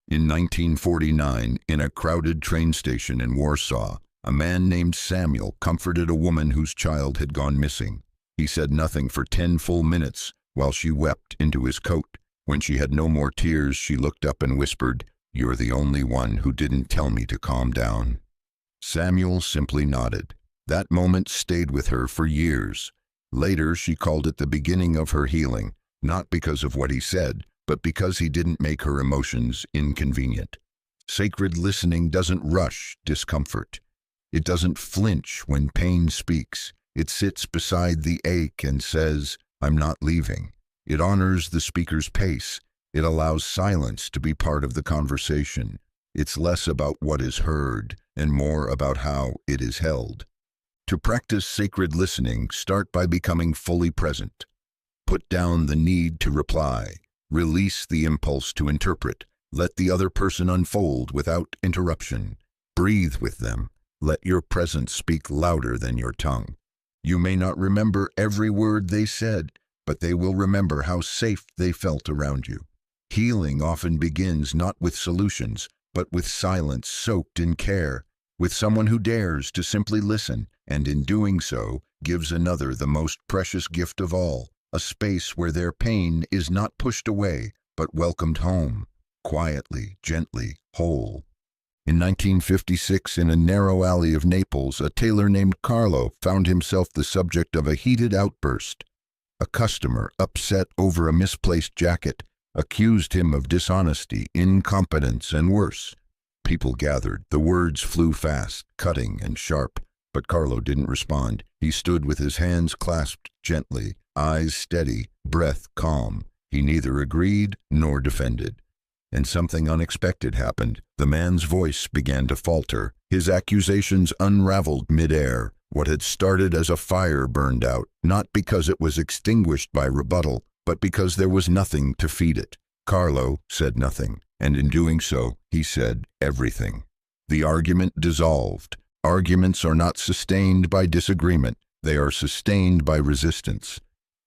In 1949, in a crowded train station in Warsaw, a man named Samuel comforted a woman whose child had gone missing. He said nothing for 10 full minutes while she wept into his coat. When she had no more tears, she looked up and whispered, "You're the only one who didn't tell me to calm down." Samuel simply nodded. That moment stayed with her for years. Later, she called it the beginning of her healing, not because of what he said, but because he didn't make her emotions inconvenient. Sacred listening doesn't rush discomfort. It doesn't flinch when pain speaks. It sits beside the ache and says, I'm not leaving. It honors the speaker's pace. It allows silence to be part of the conversation. It's less about what is heard and more about how it is held. To practice sacred listening, start by becoming fully present. Put down the need to reply. Release the impulse to interpret. Let the other person unfold without interruption. Breathe with them. Let your presence speak louder than your tongue. You may not remember every word they said, but they will remember how safe they felt around you. Healing often begins not with solutions, but with silence soaked in care, with someone who dares to simply listen, and in doing so, gives another the most precious gift of all, a space where their pain is not pushed away, but welcomed home, quietly, gently, whole. In 1956, in a narrow alley of Naples, a tailor named Carlo found himself the subject of a heated outburst. A customer, upset over a misplaced jacket, accused him of dishonesty, incompetence, and worse. People gathered. The words flew fast, cutting and sharp, but Carlo didn't respond. He stood with his hands clasped gently, eyes steady, breath calm. He neither agreed nor defended. And something unexpected happened. The man's voice began to falter. His accusations unraveled midair. What had started as a fire burned out, not because it was extinguished by rebuttal, but because there was nothing to feed it. Carlo said nothing, and in doing so, he said everything. The argument dissolved. Arguments are not sustained by disagreement. They are sustained by resistance.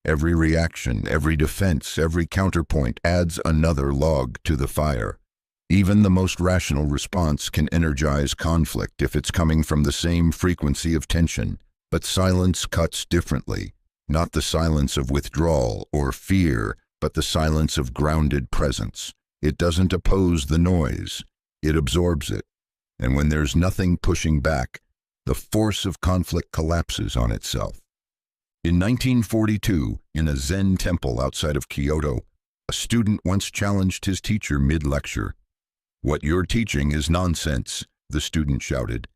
Every reaction, every defense, every counterpoint adds another log to the fire. Even the most rational response can energize conflict if it's coming from the same frequency of tension. But silence cuts differently. Not the silence of withdrawal or fear, but the silence of grounded presence. It doesn't oppose the noise. It absorbs it. And when there's nothing pushing back, the force of conflict collapses on itself. In 1942, in a Zen temple outside of Kyoto, a student once challenged his teacher mid-lecture. "What you're teaching is nonsense," the student shouted.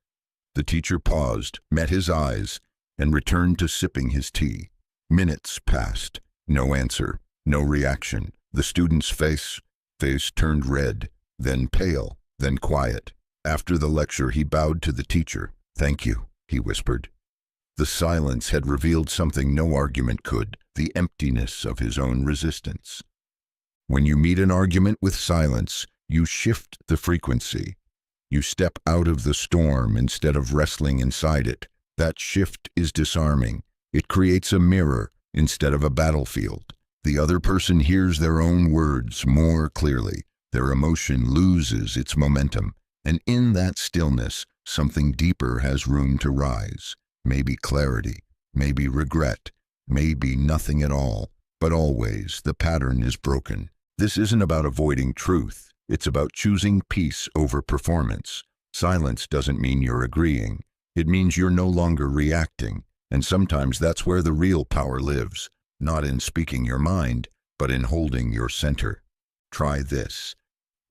The teacher paused, met his eyes, and returned to sipping his tea. Minutes passed. No answer, no reaction. The student's face turned red, then pale, then quiet. After the lecture, he bowed to the teacher. "Thank you," he whispered. The silence had revealed something no argument could, the emptiness of his own resistance. When you meet an argument with silence, you shift the frequency. You step out of the storm instead of wrestling inside it. That shift is disarming. It creates a mirror instead of a battlefield. The other person hears their own words more clearly. Their emotion loses its momentum. And in that stillness, something deeper has room to rise. Maybe clarity, maybe regret, maybe nothing at all. But always, the pattern is broken. This isn't about avoiding truth. It's about choosing peace over performance. Silence doesn't mean you're agreeing. It means you're no longer reacting. And sometimes that's where the real power lives. Not in speaking your mind, but in holding your center. Try this.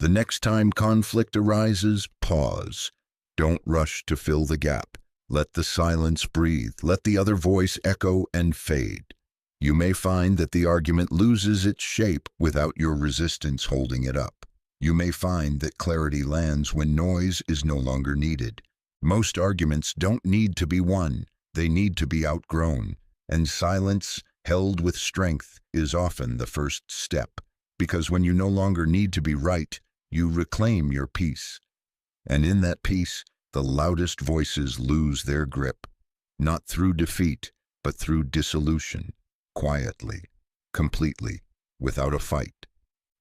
The next time conflict arises, pause. Don't rush to fill the gap. Let the silence breathe. Let the other voice echo and fade. You may find that the argument loses its shape without your resistance holding it up. You may find that clarity lands when noise is no longer needed. Most arguments don't need to be won. They need to be outgrown. And silence, held with strength, is often the first step. Because when you no longer need to be right, you reclaim your peace. And in that peace, the loudest voices lose their grip. Not through defeat, but through dissolution. Quietly, completely, without a fight.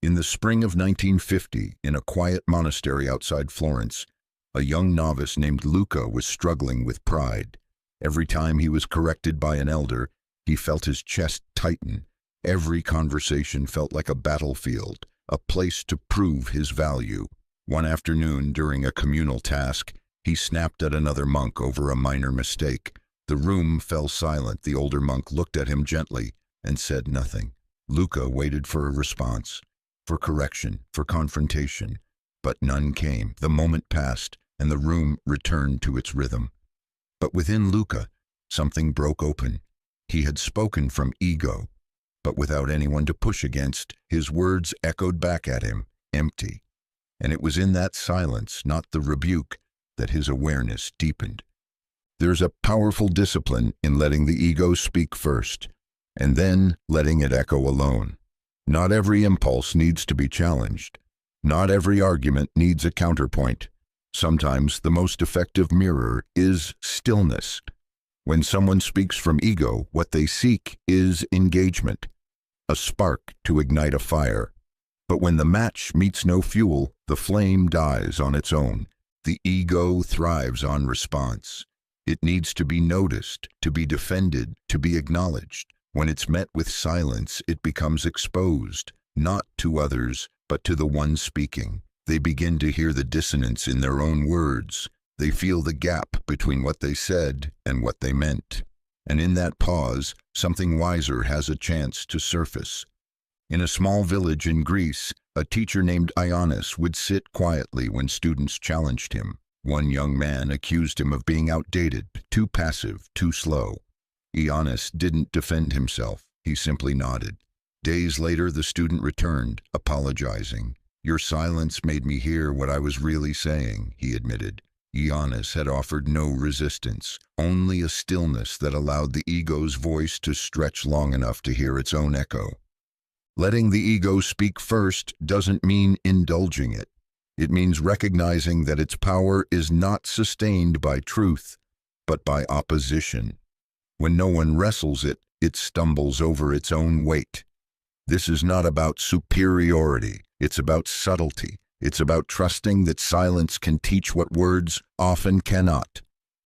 In the spring of 1950, in a quiet monastery outside Florence, a young novice named Luca was struggling with pride. Every time he was corrected by an elder, he felt his chest tighten. Every conversation felt like a battlefield, a place to prove his value. One afternoon, during a communal task, he snapped at another monk over a minor mistake. The room fell silent. The older monk looked at him gently and said nothing. Luca waited for a response, for correction, for confrontation, but none came. The moment passed, and the room returned to its rhythm. But within Luca, something broke open. He had spoken from ego, but without anyone to push against. His words echoed back at him, empty. And it was in that silence, not the rebuke, that his awareness deepened. There's a powerful discipline in letting the ego speak first, and then letting it echo alone. Not every impulse needs to be challenged. Not every argument needs a counterpoint. Sometimes the most effective mirror is stillness. When someone speaks from ego, what they seek is engagement, a spark to ignite a fire. But when the match meets no fuel, the flame dies on its own. The ego thrives on response. It needs to be noticed, to be defended, to be acknowledged. When it's met with silence, it becomes exposed, not to others, but to the one speaking. They begin to hear the dissonance in their own words. They feel the gap between what they said and what they meant. And in that pause, something wiser has a chance to surface. In a small village in Greece, a teacher named Ioannis would sit quietly when students challenged him. One young man accused him of being outdated, too passive, too slow. Ioannis didn't defend himself. He simply nodded. Days later, the student returned, apologizing. "Your silence made me hear what I was really saying," he admitted. Ioannis had offered no resistance, only a stillness that allowed the ego's voice to stretch long enough to hear its own echo. Letting the ego speak first doesn't mean indulging it. It means recognizing that its power is not sustained by truth, but by opposition. When no one wrestles it, it stumbles over its own weight. This is not about superiority. It's about subtlety. It's about trusting that silence can teach what words often cannot.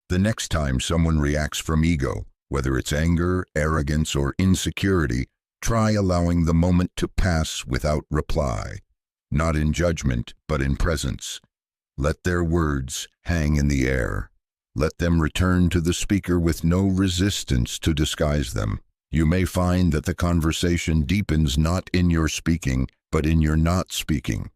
The next time someone reacts from ego, whether it's anger, arrogance, or insecurity, try allowing the moment to pass without reply. Not in judgment, but in presence. Let their words hang in the air. Let them return to the speaker with no resistance to disguise them. You may find that the conversation deepens not in your speaking, but in your not speaking.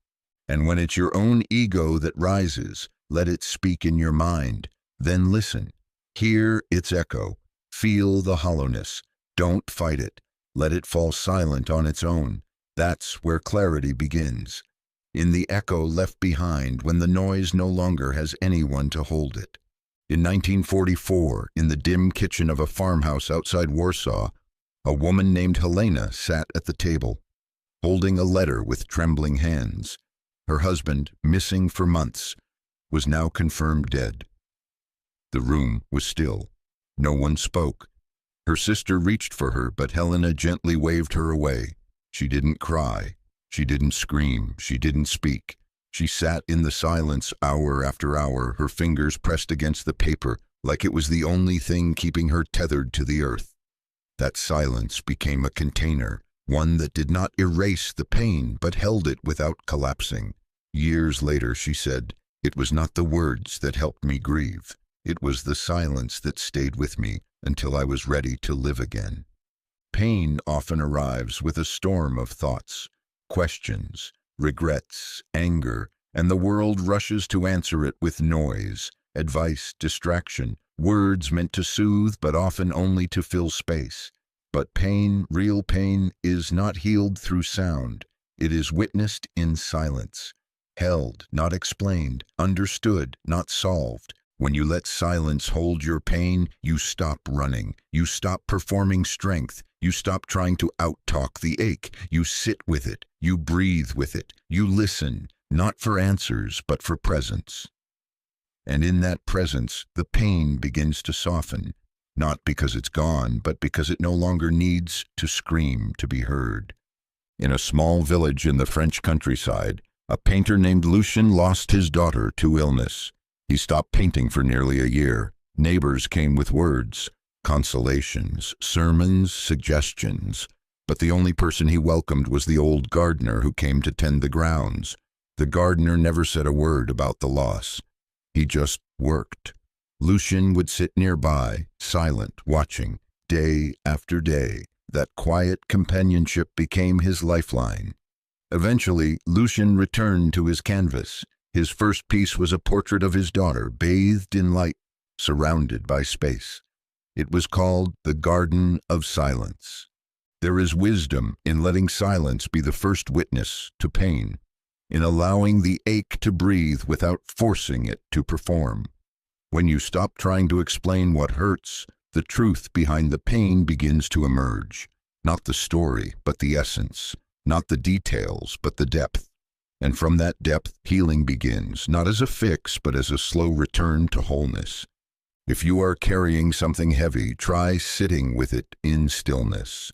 And when it's your own ego that rises, let it speak in your mind. Then listen. Hear its echo. Feel the hollowness. Don't fight it. Let it fall silent on its own. That's where clarity begins. In the echo left behind when the noise no longer has anyone to hold it. In 1944, in the dim kitchen of a farmhouse outside Warsaw, a woman named Helena sat at the table, holding a letter with trembling hands. Her husband, missing for months, was now confirmed dead. The room was still. No one spoke. Her sister reached for her, but Helena gently waved her away. She didn't cry. She didn't scream. She didn't speak. She sat in the silence hour after hour, her fingers pressed against the paper, like it was the only thing keeping her tethered to the earth. That silence became a container, one that did not erase the pain, but held it without collapsing. Years later, she said, "It was not the words that helped me grieve. It was the silence that stayed with me until I was ready to live again." Pain often arrives with a storm of thoughts, questions, regrets, anger, and the world rushes to answer it with noise, advice, distraction, words meant to soothe but often only to fill space. But pain, real pain, is not healed through sound. It is witnessed in silence, held, not explained, understood, not solved. When you let silence hold your pain, you stop running, you stop performing strength, you stop trying to out-talk the ache, you sit with it, you breathe with it, you listen, not for answers, but for presence. And in that presence, the pain begins to soften, not because it's gone, but because it no longer needs to scream to be heard. In a small village in the French countryside, a painter named Lucien lost his daughter to illness. He stopped painting for nearly a year. Neighbors came with words, consolations, sermons, suggestions. But the only person he welcomed was the old gardener who came to tend the grounds. The gardener never said a word about the loss. He just worked. Lucien would sit nearby, silent, watching, day after day. That quiet companionship became his lifeline. Eventually, Lucien returned to his canvas. His first piece was a portrait of his daughter, bathed in light, surrounded by space. It was called The Garden of Silence. There is wisdom in letting silence be the first witness to pain, in allowing the ache to breathe without forcing it to perform. When you stop trying to explain what hurts, the truth behind the pain begins to emerge. Not the story, but the essence. Not the details, but the depth. And from that depth, healing begins, not as a fix, but as a slow return to wholeness. If you are carrying something heavy, try sitting with it in stillness.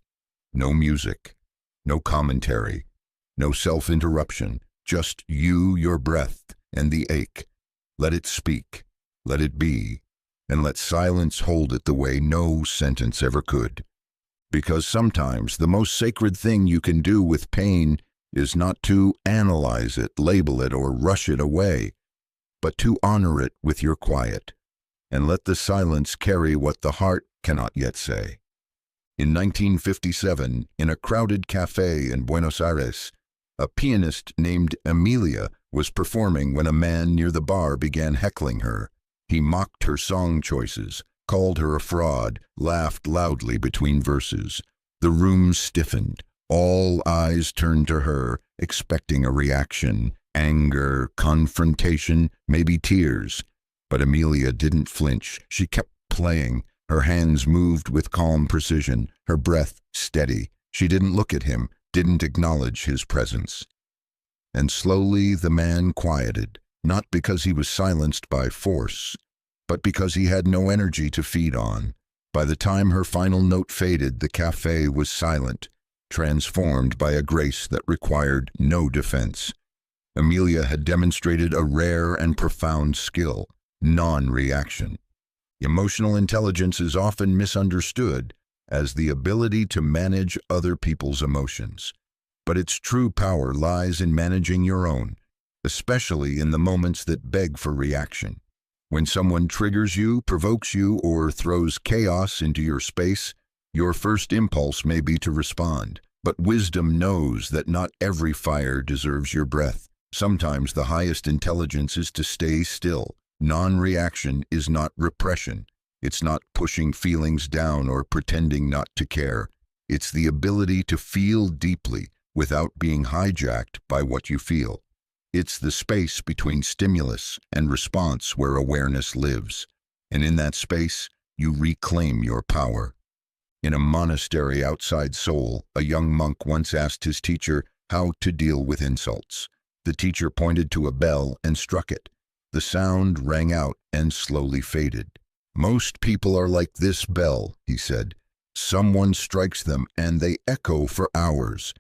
No music, no commentary, no self-interruption, just you, your breath, and the ache. Let it speak, let it be, and let silence hold it the way no sentence ever could. Because sometimes the most sacred thing you can do with pain is not to analyze it, label it, or rush it away, but to honor it with your quiet, and let the silence carry what the heart cannot yet say. In 1957, in a crowded cafe in Buenos Aires, a pianist named Emilia was performing when a man near the bar began heckling her. He mocked her song choices, called her a fraud, laughed loudly between verses. The room stiffened. All eyes turned to her, expecting a reaction, anger, confrontation, maybe tears. But Emilia didn't flinch. She kept playing. Her hands moved with calm precision, her breath steady. She didn't look at him, didn't acknowledge his presence. And slowly the man quieted, not because he was silenced by force, but because he had no energy to feed on. By the time her final note faded, the cafe was silent, transformed by a grace that required no defense. Emilia had demonstrated a rare and profound skill, non-reaction. Emotional intelligence is often misunderstood as the ability to manage other people's emotions. But its true power lies in managing your own, especially in the moments that beg for reaction. When someone triggers you, provokes you, or throws chaos into your space, your first impulse may be to respond. But wisdom knows that not every fire deserves your breath. Sometimes the highest intelligence is to stay still. Non-reaction is not repression. It's not pushing feelings down or pretending not to care. It's the ability to feel deeply without being hijacked by what you feel. It's the space between stimulus and response where awareness lives. And in that space, you reclaim your power. In a monastery outside Seoul, a young monk once asked his teacher how to deal with insults. The teacher pointed to a bell and struck it. The sound rang out and slowly faded. "Most people are like this bell," he said. "Someone strikes them and they echo for hours."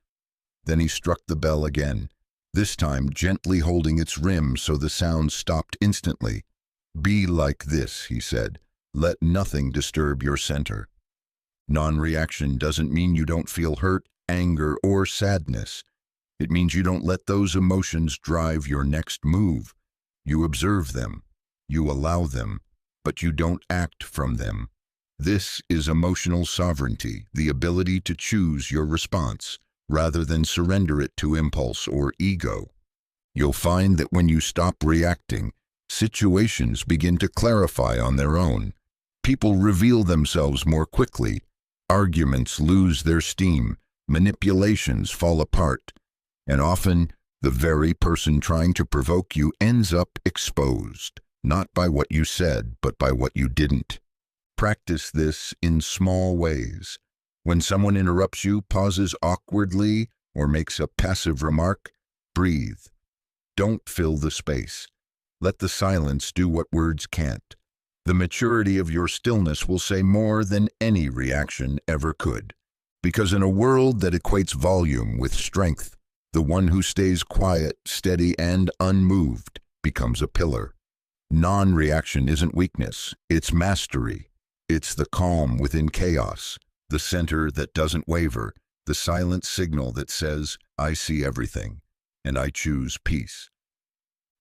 Then he struck the bell again, this time gently holding its rim so the sound stopped instantly. "Be like this," he said. "Let nothing disturb your center." Non-reaction doesn't mean you don't feel hurt, anger, or sadness. It means you don't let those emotions drive your next move. You observe them, you allow them, but you don't act from them. This is emotional sovereignty, the ability to choose your response, rather than surrender it to impulse or ego. You'll find that when you stop reacting, situations begin to clarify on their own. People reveal themselves more quickly. Arguments lose their steam. Manipulations fall apart. And often, the very person trying to provoke you ends up exposed, not by what you said, but by what you didn't. Practice this in small ways. When someone interrupts you, pauses awkwardly, or makes a passive remark, breathe. Don't fill the space. Let the silence do what words can't. The maturity of your stillness will say more than any reaction ever could. Because in a world that equates volume with strength, the one who stays quiet, steady, and unmoved becomes a pillar. Non-reaction isn't weakness, it's mastery. It's the calm within chaos, the center that doesn't waver, the silent signal that says, "I see everything, and I choose peace."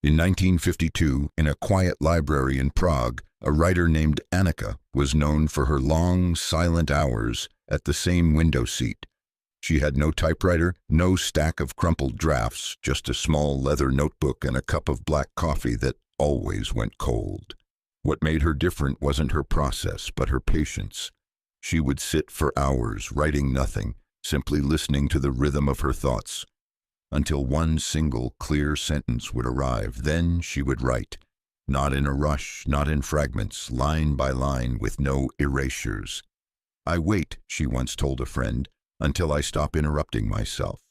In 1952, in a quiet library in Prague, a writer named Annika was known for her long, silent hours at the same window seat. She had no typewriter, no stack of crumpled drafts, just a small leather notebook and a cup of black coffee that always went cold. What made her different wasn't her process, but her patience. She would sit for hours, writing nothing, simply listening to the rhythm of her thoughts, until one single clear sentence would arrive. Then she would write, not in a rush, not in fragments, line by line, with no erasures. "I wait," she once told a friend, "until I stop interrupting myself."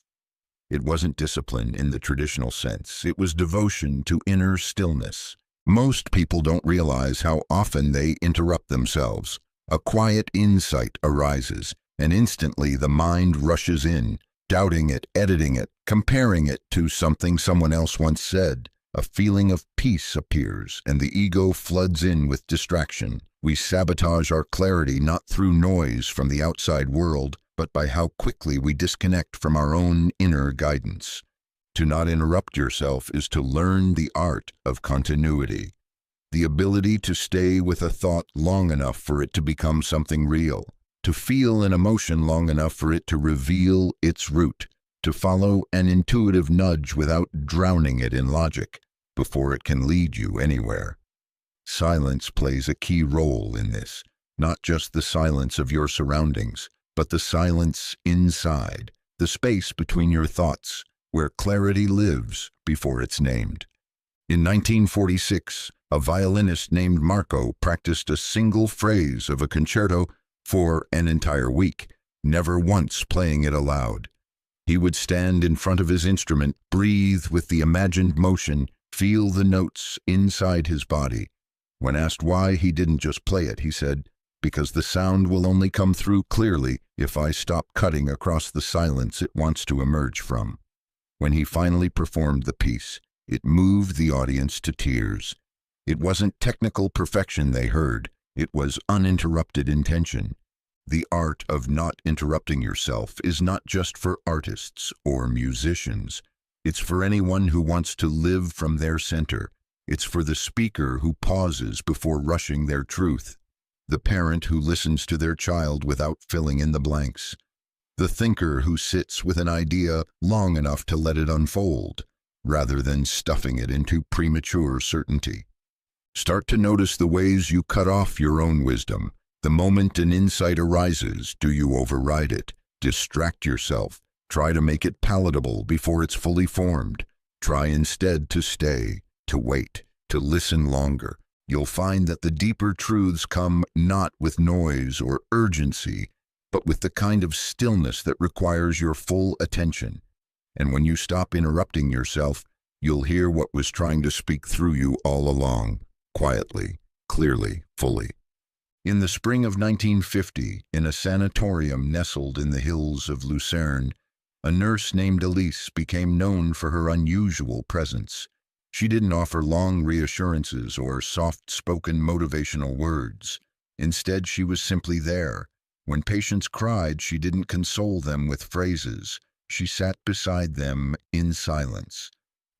It wasn't discipline in the traditional sense. It was devotion to inner stillness. Most people don't realize how often they interrupt themselves. A quiet insight arises, and instantly the mind rushes in, doubting it, editing it, comparing it to something someone else once said. A feeling of peace appears, and the ego floods in with distraction. We sabotage our clarity not through noise from the outside world, but by how quickly we disconnect from our own inner guidance. To not interrupt yourself is to learn the art of continuity, the ability to stay with a thought long enough for it to become something real, to feel an emotion long enough for it to reveal its root, to follow an intuitive nudge without drowning it in logic before it can lead you anywhere. Silence plays a key role in this, not just the silence of your surroundings, but the silence inside, the space between your thoughts, where clarity lives before it's named. In 1946, a violinist named Marco practiced a single phrase of a concerto for an entire week, never once playing it aloud. He would stand in front of his instrument, breathe with the imagined motion, feel the notes inside his body. When asked why he didn't just play it, he said, "Because the sound will only come through clearly if I stop cutting across the silence it wants to emerge from." When he finally performed the piece, it moved the audience to tears. It wasn't technical perfection they heard, it was uninterrupted intention. The art of not interrupting yourself is not just for artists or musicians. It's for anyone who wants to live from their center. It's for the speaker who pauses before rushing their truth, the parent who listens to their child without filling in the blanks, the thinker who sits with an idea long enough to let it unfold, rather than stuffing it into premature certainty. Start to notice the ways you cut off your own wisdom. The moment an insight arises, do you override it? distract yourself. Try to make it palatable before it's fully formed. Try instead to stay, to wait, to listen longer. You'll find that the deeper truths come not with noise or urgency, but with the kind of stillness that requires your full attention. And when you stop interrupting yourself, you'll hear what was trying to speak through you all along, quietly, clearly, fully. In the spring of 1950, in a sanatorium nestled in the hills of Lucerne, a nurse named Elise became known for her unusual presence. She didn't offer long reassurances or soft-spoken motivational words. Instead, she was simply there. When patients cried, she didn't console them with phrases. She sat beside them in silence.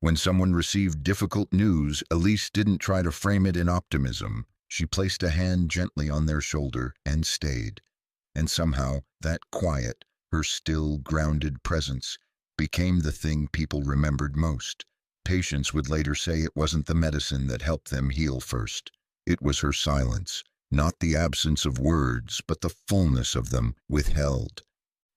When someone received difficult news, Elise didn't try to frame it in optimism. She placed a hand gently on their shoulder and stayed. And somehow, that quiet, her still, grounded presence, became the thing people remembered most. Patients would later say it wasn't the medicine that helped them heal first. It was her silence, not the absence of words, but the fullness of them withheld.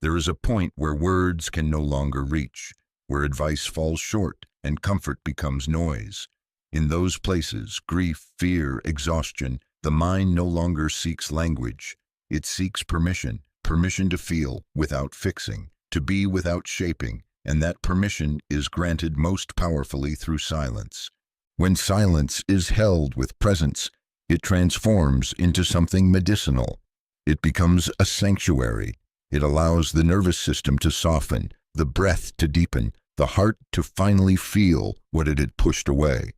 There is a point where words can no longer reach, where advice falls short and comfort becomes noise. In those places, grief, fear, exhaustion, the mind no longer seeks language. It seeks permission to feel without fixing, to be without shaping, and that permission is granted most powerfully through silence. When silence is held with presence, it transforms into something medicinal. It becomes a sanctuary. It allows the nervous system to soften, the breath to deepen, the heart to finally feel what it had pushed away.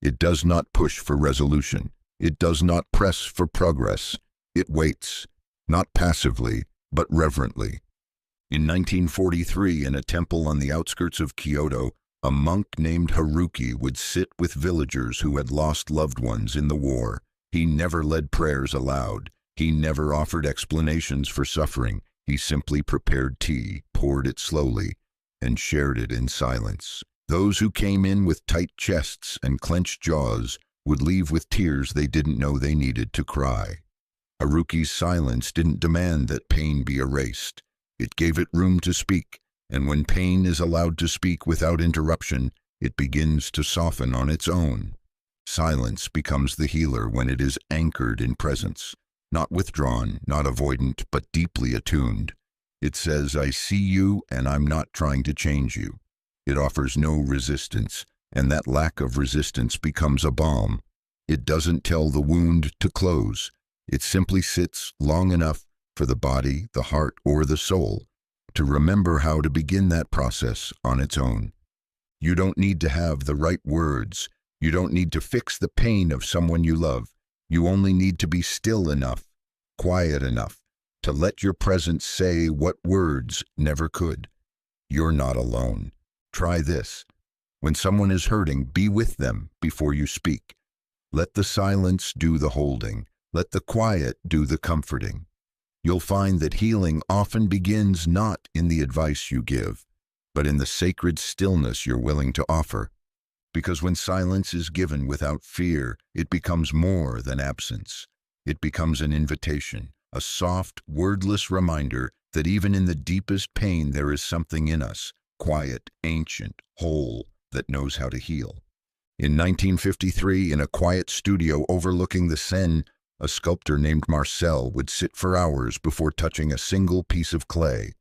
It does not push for resolution. It does not press for progress. It waits, not passively, but reverently. In 1943, in a temple on the outskirts of Kyoto, a monk named Haruki would sit with villagers who had lost loved ones in the war. He never led prayers aloud. He never offered explanations for suffering. He simply prepared tea, poured it slowly, and shared it in silence. Those who came in with tight chests and clenched jaws would leave with tears they didn't know they needed to cry. Haruki's silence didn't demand that pain be erased. It gave it room to speak, and when pain is allowed to speak without interruption, it begins to soften on its own. Silence becomes the healer when it is anchored in presence, not withdrawn, not avoidant, but deeply attuned. It says, "I see you, and I'm not trying to change you." It offers no resistance, and that lack of resistance becomes a balm. It doesn't tell the wound to close. It simply sits long enough for the body, the heart, or the soul to remember how to begin that process on its own. You don't need to have the right words. You don't need to fix the pain of someone you love. You only need to be still enough, quiet enough, to let your presence say what words never could. You're not alone. Try this. When someone is hurting, be with them before you speak. Let the silence do the holding. Let the quiet do the comforting. You'll find that healing often begins not in the advice you give, but in the sacred stillness you're willing to offer. Because when silence is given without fear, it becomes more than absence. It becomes an invitation, a soft, wordless reminder that even in the deepest pain there is something in us, quiet, ancient, whole, that knows how to heal. In 1953, in a quiet studio overlooking the Seine, a sculptor named Marcel would sit for hours before touching a single piece of clay.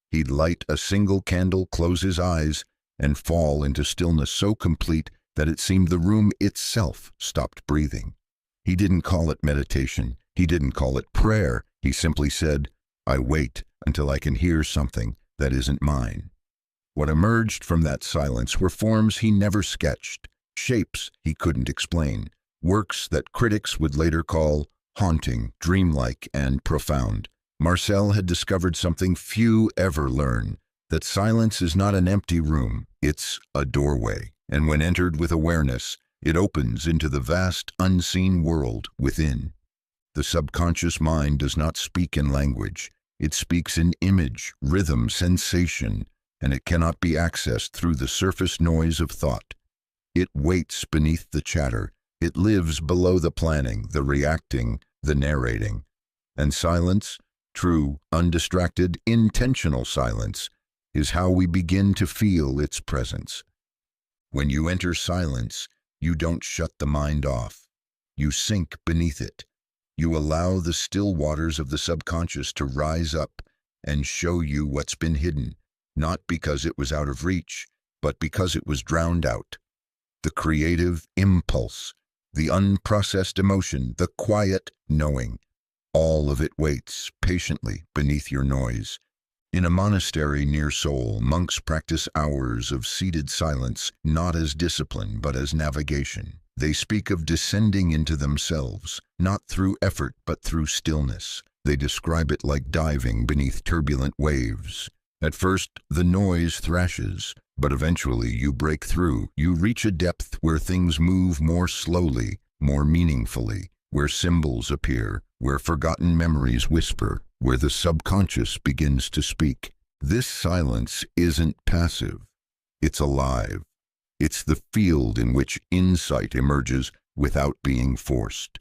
He'd light a single candle, close his eyes, and fall into stillness so complete that it seemed the room itself stopped breathing. He didn't call it meditation. He didn't call it prayer. He simply said, "I wait until I can hear something that isn't mine." What emerged from that silence were forms he never sketched, shapes he couldn't explain, works that critics would later call haunting, dreamlike, and profound. Marcel had discovered something few ever learn, that silence is not an empty room, it's a doorway, and when entered with awareness, it opens into the vast, unseen world within. The subconscious mind does not speak in language. It speaks in image, rhythm, sensation, and it cannot be accessed through the surface noise of thought. It waits beneath the chatter. It lives below the planning, the reacting, the narrating. And silence True, undistracted, intentional silence is how we begin to feel its presence. When you enter silence, you don't shut the mind off. You sink beneath it. You allow the still waters of the subconscious to rise up and show you what's been hidden, not because it was out of reach, but because it was drowned out. The creative impulse, the unprocessed emotion, the quiet knowing, all of it waits patiently beneath your noise. In a monastery near Seoul, monks practice hours of seated silence, not as discipline, but as navigation. They speak of descending into themselves, not through effort, but through stillness. They describe it like diving beneath turbulent waves. At first, the noise thrashes, but eventually you break through. You reach a depth where things move more slowly, more meaningfully, where symbols appear, where forgotten memories whisper, where the subconscious begins to speak. This silence isn't passive. It's alive. It's the field in which insight emerges without being forced.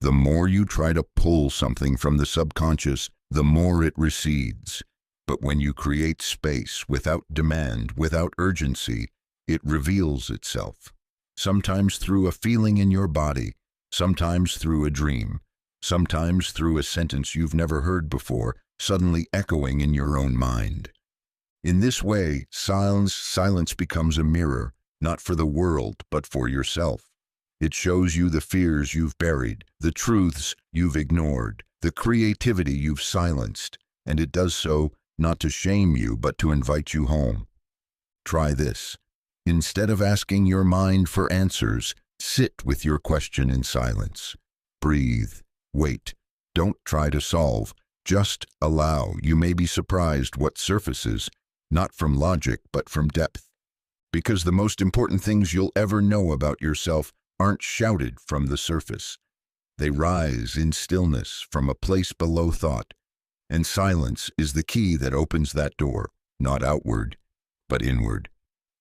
The more you try to pull something from the subconscious, the more it recedes. But when you create space without demand, without urgency, it reveals itself. Sometimes through a feeling in your body, sometimes through a dream, sometimes through a sentence you've never heard before, suddenly echoing in your own mind. In this way, silence becomes a mirror, not for the world, but for yourself. It shows you the fears you've buried, the truths you've ignored, the creativity you've silenced, and it does so not to shame you, but to invite you home. Try this. Instead of asking your mind for answers, sit with your question in silence. Breathe. Wait. Don't try to solve. Just allow. You may be surprised what surfaces, not from logic, but from depth. Because the most important things you'll ever know about yourself aren't shouted from the surface. They rise in stillness from a place below thought. And silence is the key that opens that door, not outward, but inward,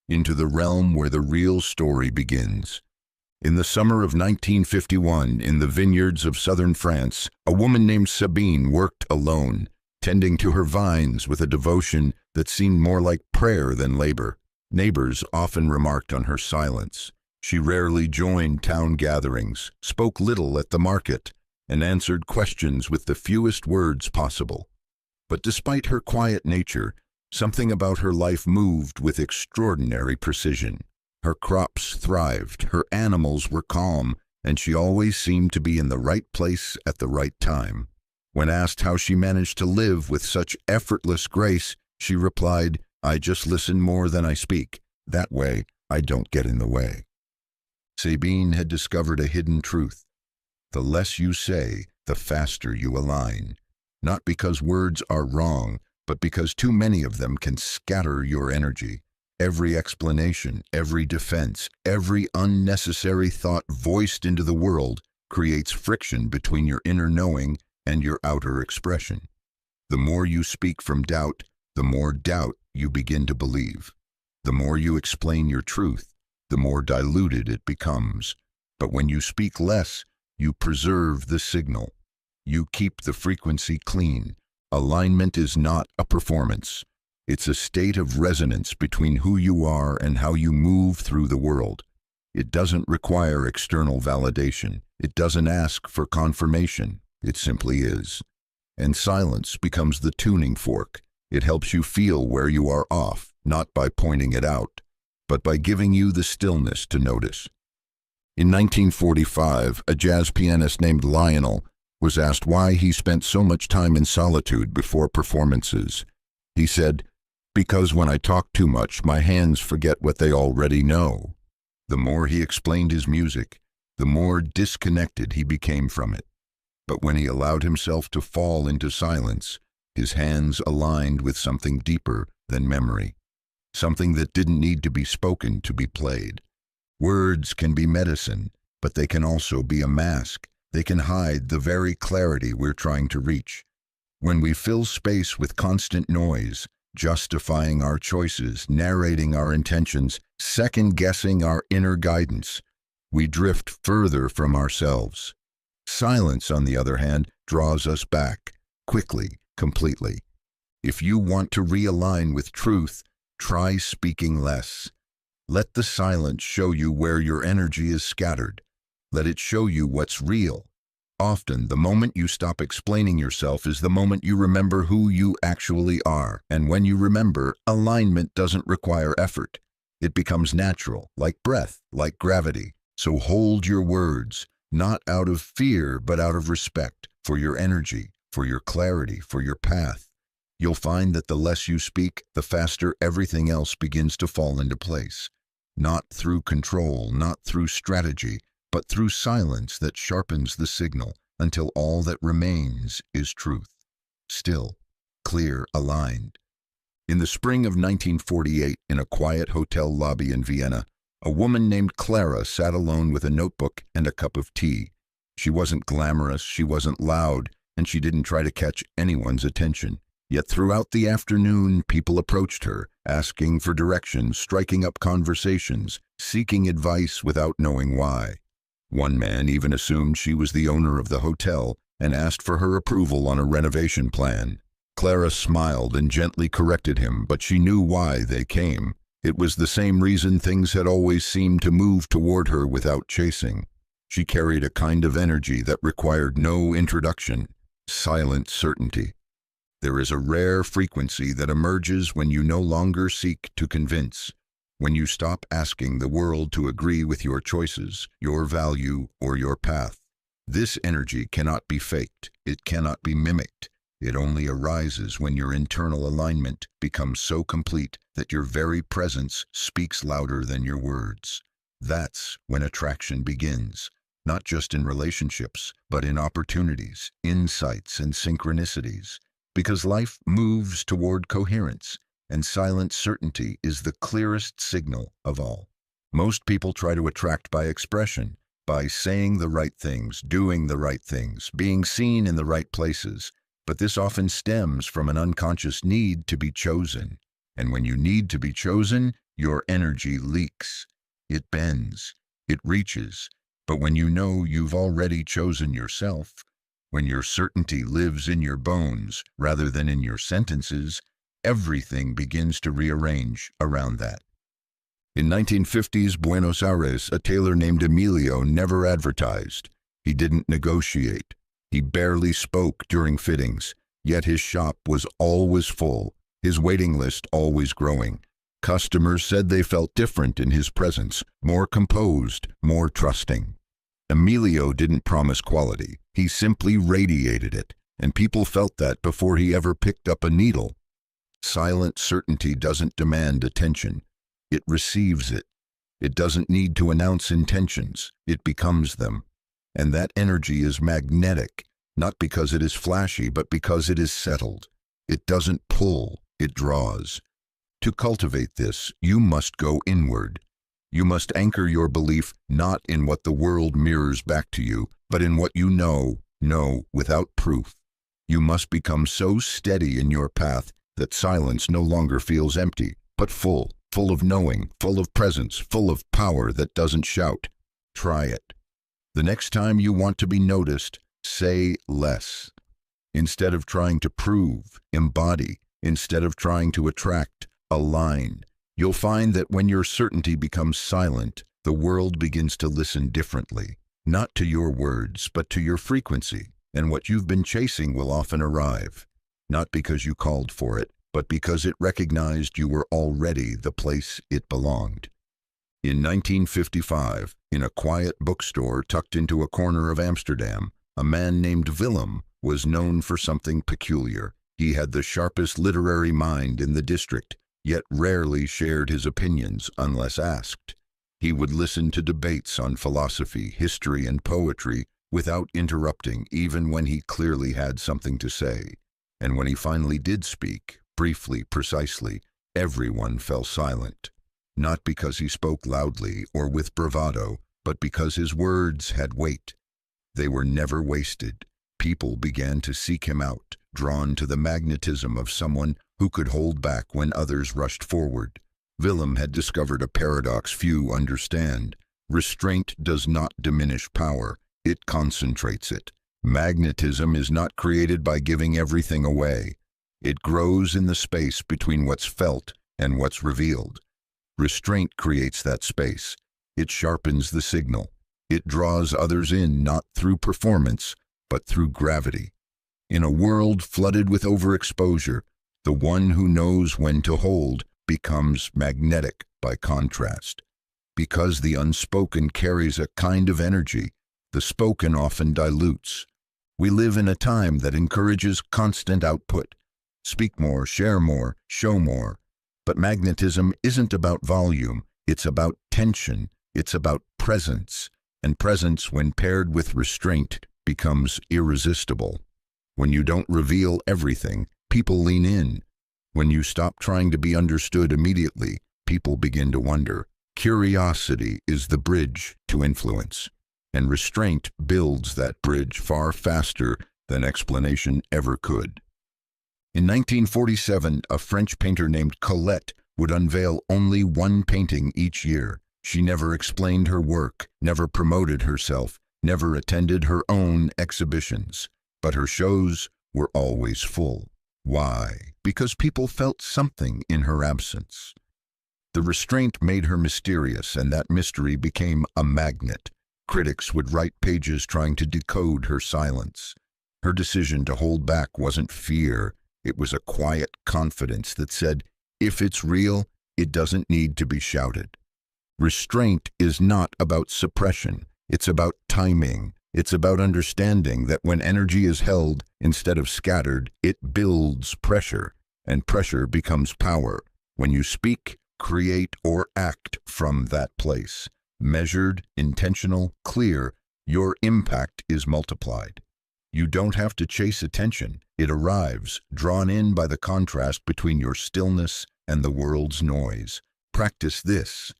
into the realm where the real story begins. In the summer of 1951, in the vineyards of southern France, a woman named Sabine worked alone, tending to her vines with a devotion that seemed more like prayer than labor. Neighbors often remarked on her silence. She rarely joined town gatherings, spoke little at the market, and answered questions with the fewest words possible. But despite her quiet nature, something about her life moved with extraordinary precision. Her crops thrived, her animals were calm, and she always seemed to be in the right place at the right time. When asked how she managed to live with such effortless grace, she replied, "I just listen more than I speak. That way, I don't get in the way." Sabine had discovered a hidden truth. The less you say, the faster you align. Not because words are wrong, but because too many of them can scatter your energy. Every explanation, every defense, every unnecessary thought voiced into the world creates friction between your inner knowing and your outer expression. The more you speak from doubt, the more doubt you begin to believe. The more you explain your truth, the more diluted it becomes. But when you speak less, you preserve the signal. You keep the frequency clean. Alignment is not a performance. It's a state of resonance between who you are and how you move through the world. It doesn't require external validation. It doesn't ask for confirmation. It simply is. And silence becomes the tuning fork. It helps you feel where you are off, not by pointing it out, but by giving you the stillness to notice. In 1945, a jazz pianist named Lionel was asked why he spent so much time in solitude before performances. He said, "Because when I talk too much, my hands forget what they already know." The more he explained his music, the more disconnected he became from it. But when he allowed himself to fall into silence, his hands aligned with something deeper than memory, something that didn't need to be spoken to be played. Words can be medicine, but they can also be a mask. They can hide the very clarity we're trying to reach. When we fill space with constant noise, justifying our choices, narrating our intentions, second-guessing our inner guidance, we drift further from ourselves. Silence, on the other hand, draws us back, quickly, completely. If you want to realign with truth, try speaking less. Let the silence show you where your energy is scattered. Let it show you what's real. Often, the moment you stop explaining yourself is the moment you remember who you actually are. And when you remember, alignment doesn't require effort. It becomes natural, like breath, like gravity. So hold your words, not out of fear, but out of respect for your energy, for your clarity, for your path. You'll find that the less you speak, the faster everything else begins to fall into place. Not through control, not through strategy, but through silence that sharpens the signal until all that remains is truth. Still, clear, aligned. In the spring of 1948, in a quiet hotel lobby in Vienna, a woman named Clara sat alone with a notebook and a cup of tea. She wasn't glamorous, she wasn't loud, and she didn't try to catch anyone's attention. Yet throughout the afternoon, people approached her, asking for directions, striking up conversations, seeking advice without knowing why. One man even assumed she was the owner of the hotel and asked for her approval on a renovation plan. Clara smiled and gently corrected him, but she knew why they came. It was the same reason things had always seemed to move toward her without chasing. She carried a kind of energy that required no introduction, silent certainty. There is a rare frequency that emerges when you no longer seek to convince, when you stop asking the world to agree with your choices, your value, or your path. This energy cannot be faked, it cannot be mimicked. It only arises when your internal alignment becomes so complete that your very presence speaks louder than your words. That's when attraction begins, not just in relationships, but in opportunities, insights, and synchronicities. Because life moves toward coherence, and silent certainty is the clearest signal of all. Most people try to attract by expression, by saying the right things, doing the right things, being seen in the right places. But this often stems from an unconscious need to be chosen. And when you need to be chosen, your energy leaks. It bends. It reaches. But when you know you've already chosen yourself, when your certainty lives in your bones rather than in your sentences, everything begins to rearrange around that. In 1950s Buenos Aires, a tailor named Emilio never advertised. He didn't negotiate. He barely spoke during fittings, yet his shop was always full, his waiting list always growing. Customers said they felt different in his presence, more composed, more trusting. Emilio didn't promise quality. He simply radiated it, and people felt that before he ever picked up a needle. Silent certainty doesn't demand attention. It receives it. It doesn't need to announce intentions. It becomes them. And that energy is magnetic, not because it is flashy, but because it is settled. It doesn't pull, it draws. To cultivate this, you must go inward. You must anchor your belief not in what the world mirrors back to you, but in what you know without proof. You must become so steady in your path that silence no longer feels empty, but full of knowing, full of presence, full of power that doesn't shout. Try it. The next time you want to be noticed, say less. Instead of trying to prove, embody. Instead of trying to attract, align. You'll find that when your certainty becomes silent, the world begins to listen differently. Not to your words, but to your frequency, and what you've been chasing will often arrive. Not because you called for it, but because it recognized you were already the place it belonged. In 1955, in a quiet bookstore tucked into a corner of Amsterdam, a man named Willem was known for something peculiar. He had the sharpest literary mind in the district, yet rarely shared his opinions unless asked. He would listen to debates on philosophy, history, and poetry without interrupting, even when he clearly had something to say. And when he finally did speak, briefly, precisely, everyone fell silent. Not because he spoke loudly or with bravado, but because his words had weight. They were never wasted. People began to seek him out, drawn to the magnetism of someone who could hold back when others rushed forward. Willem had discovered a paradox few understand. Restraint does not diminish power, it concentrates it. Magnetism is not created by giving everything away. It grows in the space between what's felt and what's revealed. Restraint creates that space. It sharpens the signal. It draws others in not through performance, but through gravity. In a world flooded with overexposure, the one who knows when to hold becomes magnetic by contrast. Because the unspoken carries a kind of energy, the spoken often dilutes. We live in a time that encourages constant output. Speak more, share more, show more. But magnetism isn't about volume, it's about tension, it's about presence. And presence, when paired with restraint, becomes irresistible. When you don't reveal everything, people lean in. When you stop trying to be understood immediately, people begin to wonder. Curiosity is the bridge to influence, and restraint builds that bridge far faster than explanation ever could. In 1947, a French painter named Colette would unveil only one painting each year. She never explained her work, never promoted herself, never attended her own exhibitions, but her shows were always full. Why? Because people felt something in her absence. The restraint made her mysterious, and that mystery became a magnet. Critics would write pages trying to decode her silence. Her decision to hold back wasn't fear, it was a quiet confidence that said, if it's real, it doesn't need to be shouted. Restraint is not about suppression, it's about timing. It's about understanding that when energy is held instead of scattered, it builds pressure, and pressure becomes power. When you speak, create, or act from that place, measured, intentional, clear, your impact is multiplied. You don't have to chase attention. It arrives, drawn in by the contrast between your stillness and the world's noise. Practice this.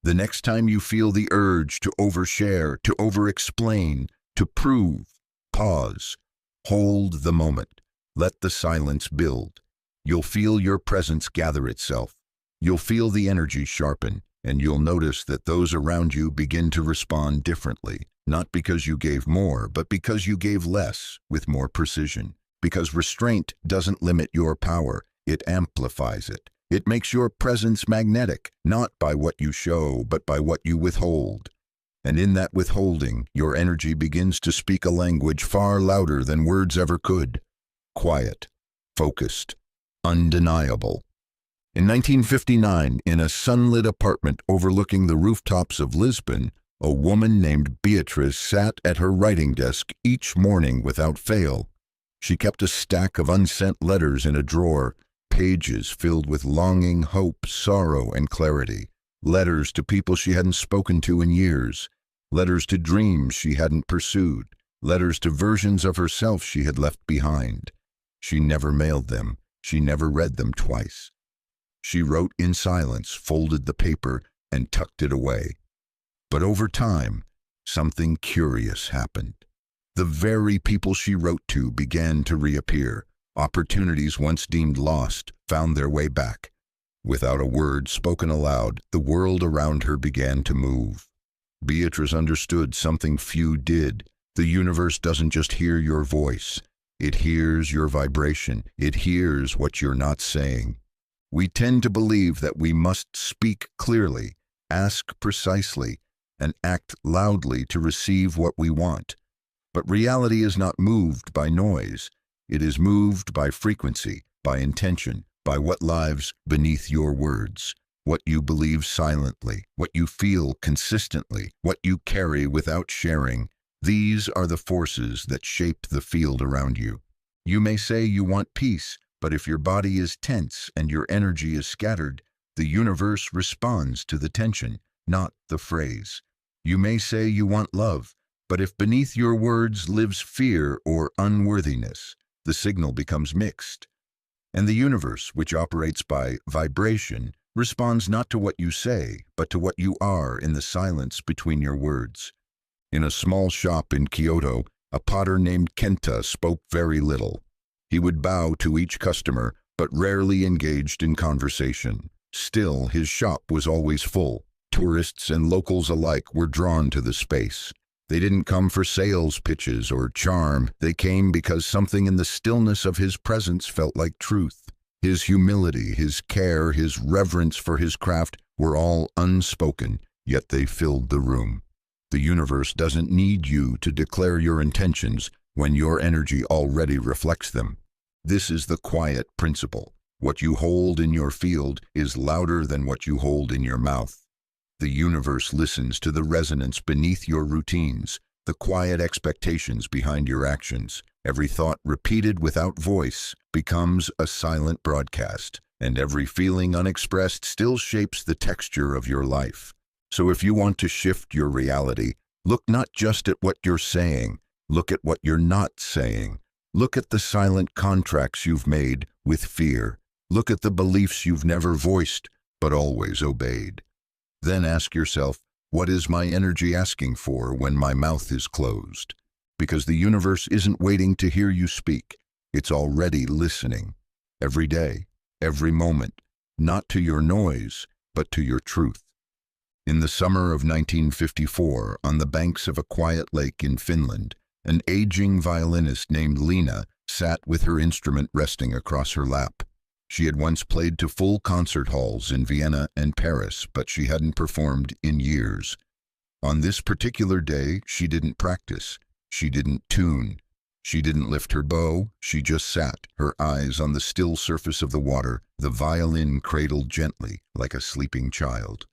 The next time you feel the urge to overshare, to over-explain, to prove, pause. Hold the moment. Let the silence build. You'll feel your presence gather itself. You'll feel the energy sharpen, and you'll notice that those around you begin to respond differently, not because you gave more, but because you gave less, with more precision. Because restraint doesn't limit your power, it amplifies it. It makes your presence magnetic, not by what you show, but by what you withhold. And in that withholding, your energy begins to speak a language far louder than words ever could. Quiet, focused, undeniable. In 1959, in a sunlit apartment overlooking the rooftops of Lisbon, a woman named Beatrice sat at her writing desk each morning without fail. She kept a stack of unsent letters in a drawer, pages filled with longing, hope, sorrow, and clarity. Letters to people she hadn't spoken to in years. Letters to dreams she hadn't pursued. Letters to versions of herself she had left behind. She never mailed them. She never read them twice. She wrote in silence, folded the paper, and tucked it away. But over time, something curious happened. The very people she wrote to began to reappear. Opportunities once deemed lost found their way back. Without a word spoken aloud, the world around her began to move. Beatrice understood something few did. The universe doesn't just hear your voice. It hears your vibration. It hears what you're not saying. We tend to believe that we must speak clearly, ask precisely, and act loudly to receive what we want. But reality is not moved by noise. It is moved by frequency, by intention, by what lives beneath your words, what you believe silently, what you feel consistently, what you carry without sharing. These are the forces that shape the field around you. You may say you want peace, but if your body is tense and your energy is scattered, the universe responds to the tension, not the phrase. You may say you want love, but if beneath your words lives fear or unworthiness, the signal becomes mixed. And the universe, which operates by vibration, responds not to what you say, but to what you are in the silence between your words. In a small shop in Kyoto, a potter named Kenta spoke very little. He would bow to each customer, but rarely engaged in conversation. Still, his shop was always full. Tourists and locals alike were drawn to the space. They didn't come for sales pitches or charm. They came because something in the stillness of his presence felt like truth. His humility, his care, his reverence for his craft were all unspoken, yet they filled the room. The universe doesn't need you to declare your intentions when your energy already reflects them. This is the quiet principle. What you hold in your field is louder than what you hold in your mouth. The universe listens to the resonance beneath your routines, the quiet expectations behind your actions. Every thought repeated without voice becomes a silent broadcast, and every feeling unexpressed still shapes the texture of your life. So if you want to shift your reality, look not just at what you're saying, look at what you're not saying. Look at the silent contracts you've made with fear. Look at the beliefs you've never voiced, but always obeyed. Then ask yourself, what is my energy asking for when my mouth is closed? Because the universe isn't waiting to hear you speak. It's already listening. Every day, every moment, not to your noise, but to your truth. In the summer of 1954, on the banks of a quiet lake in Finland, an aging violinist named Lena sat with her instrument resting across her lap. She had once played to full concert halls in Vienna and Paris, but she hadn't performed in years. On this particular day, she didn't practice. She didn't tune. She didn't lift her bow. She just sat, her eyes on the still surface of the water, the violin cradled gently like a sleeping child.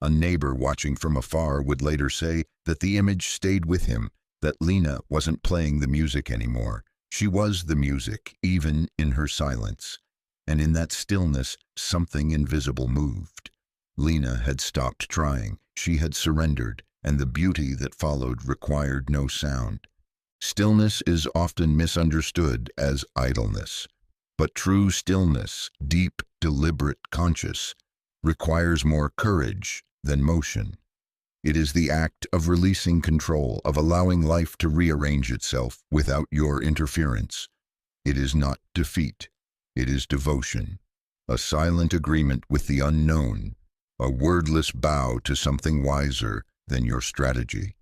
A neighbor watching from afar would later say that the image stayed with him, that Lena wasn't playing the music anymore. She was the music, even in her silence. And in that stillness, something invisible moved. Lena had stopped trying. She had surrendered, and the beauty that followed required no sound. Stillness is often misunderstood as idleness, but true stillness, deep, deliberate, conscious, requires more courage than motion. It is the act of releasing control, of allowing life to rearrange itself without your interference. It is not defeat. It is devotion, a silent agreement with the unknown, a wordless bow to something wiser than your strategy.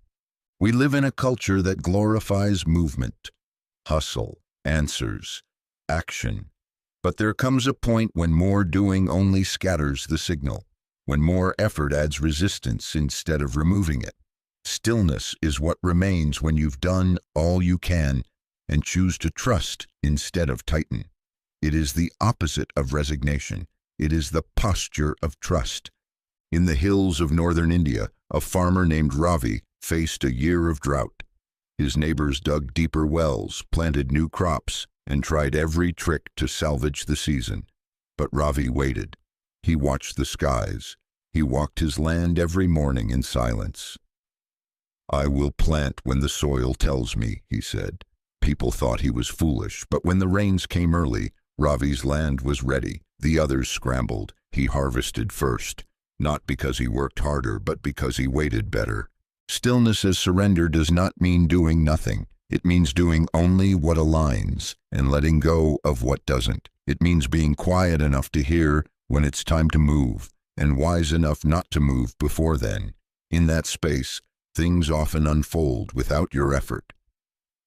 We live in a culture that glorifies movement, hustle, answers, action. But there comes a point when more doing only scatters the signal, when more effort adds resistance instead of removing it. Stillness is what remains when you've done all you can and choose to trust instead of tighten. It is the opposite of resignation. It is the posture of trust. In the hills of northern India, a farmer named Ravi faced a year of drought. His neighbors dug deeper wells, planted new crops, and tried every trick to salvage the season. But Ravi waited. He watched the skies. He walked his land every morning in silence. "I will plant when the soil tells me," he said. People thought he was foolish, but when the rains came early, Ravi's land was ready. The others scrambled. He harvested first, not because he worked harder, but because he waited better. Stillness as surrender does not mean doing nothing. It means doing only what aligns and letting go of what doesn't. It means being quiet enough to hear when it's time to move, and wise enough not to move before then. In that space, things often unfold without your effort.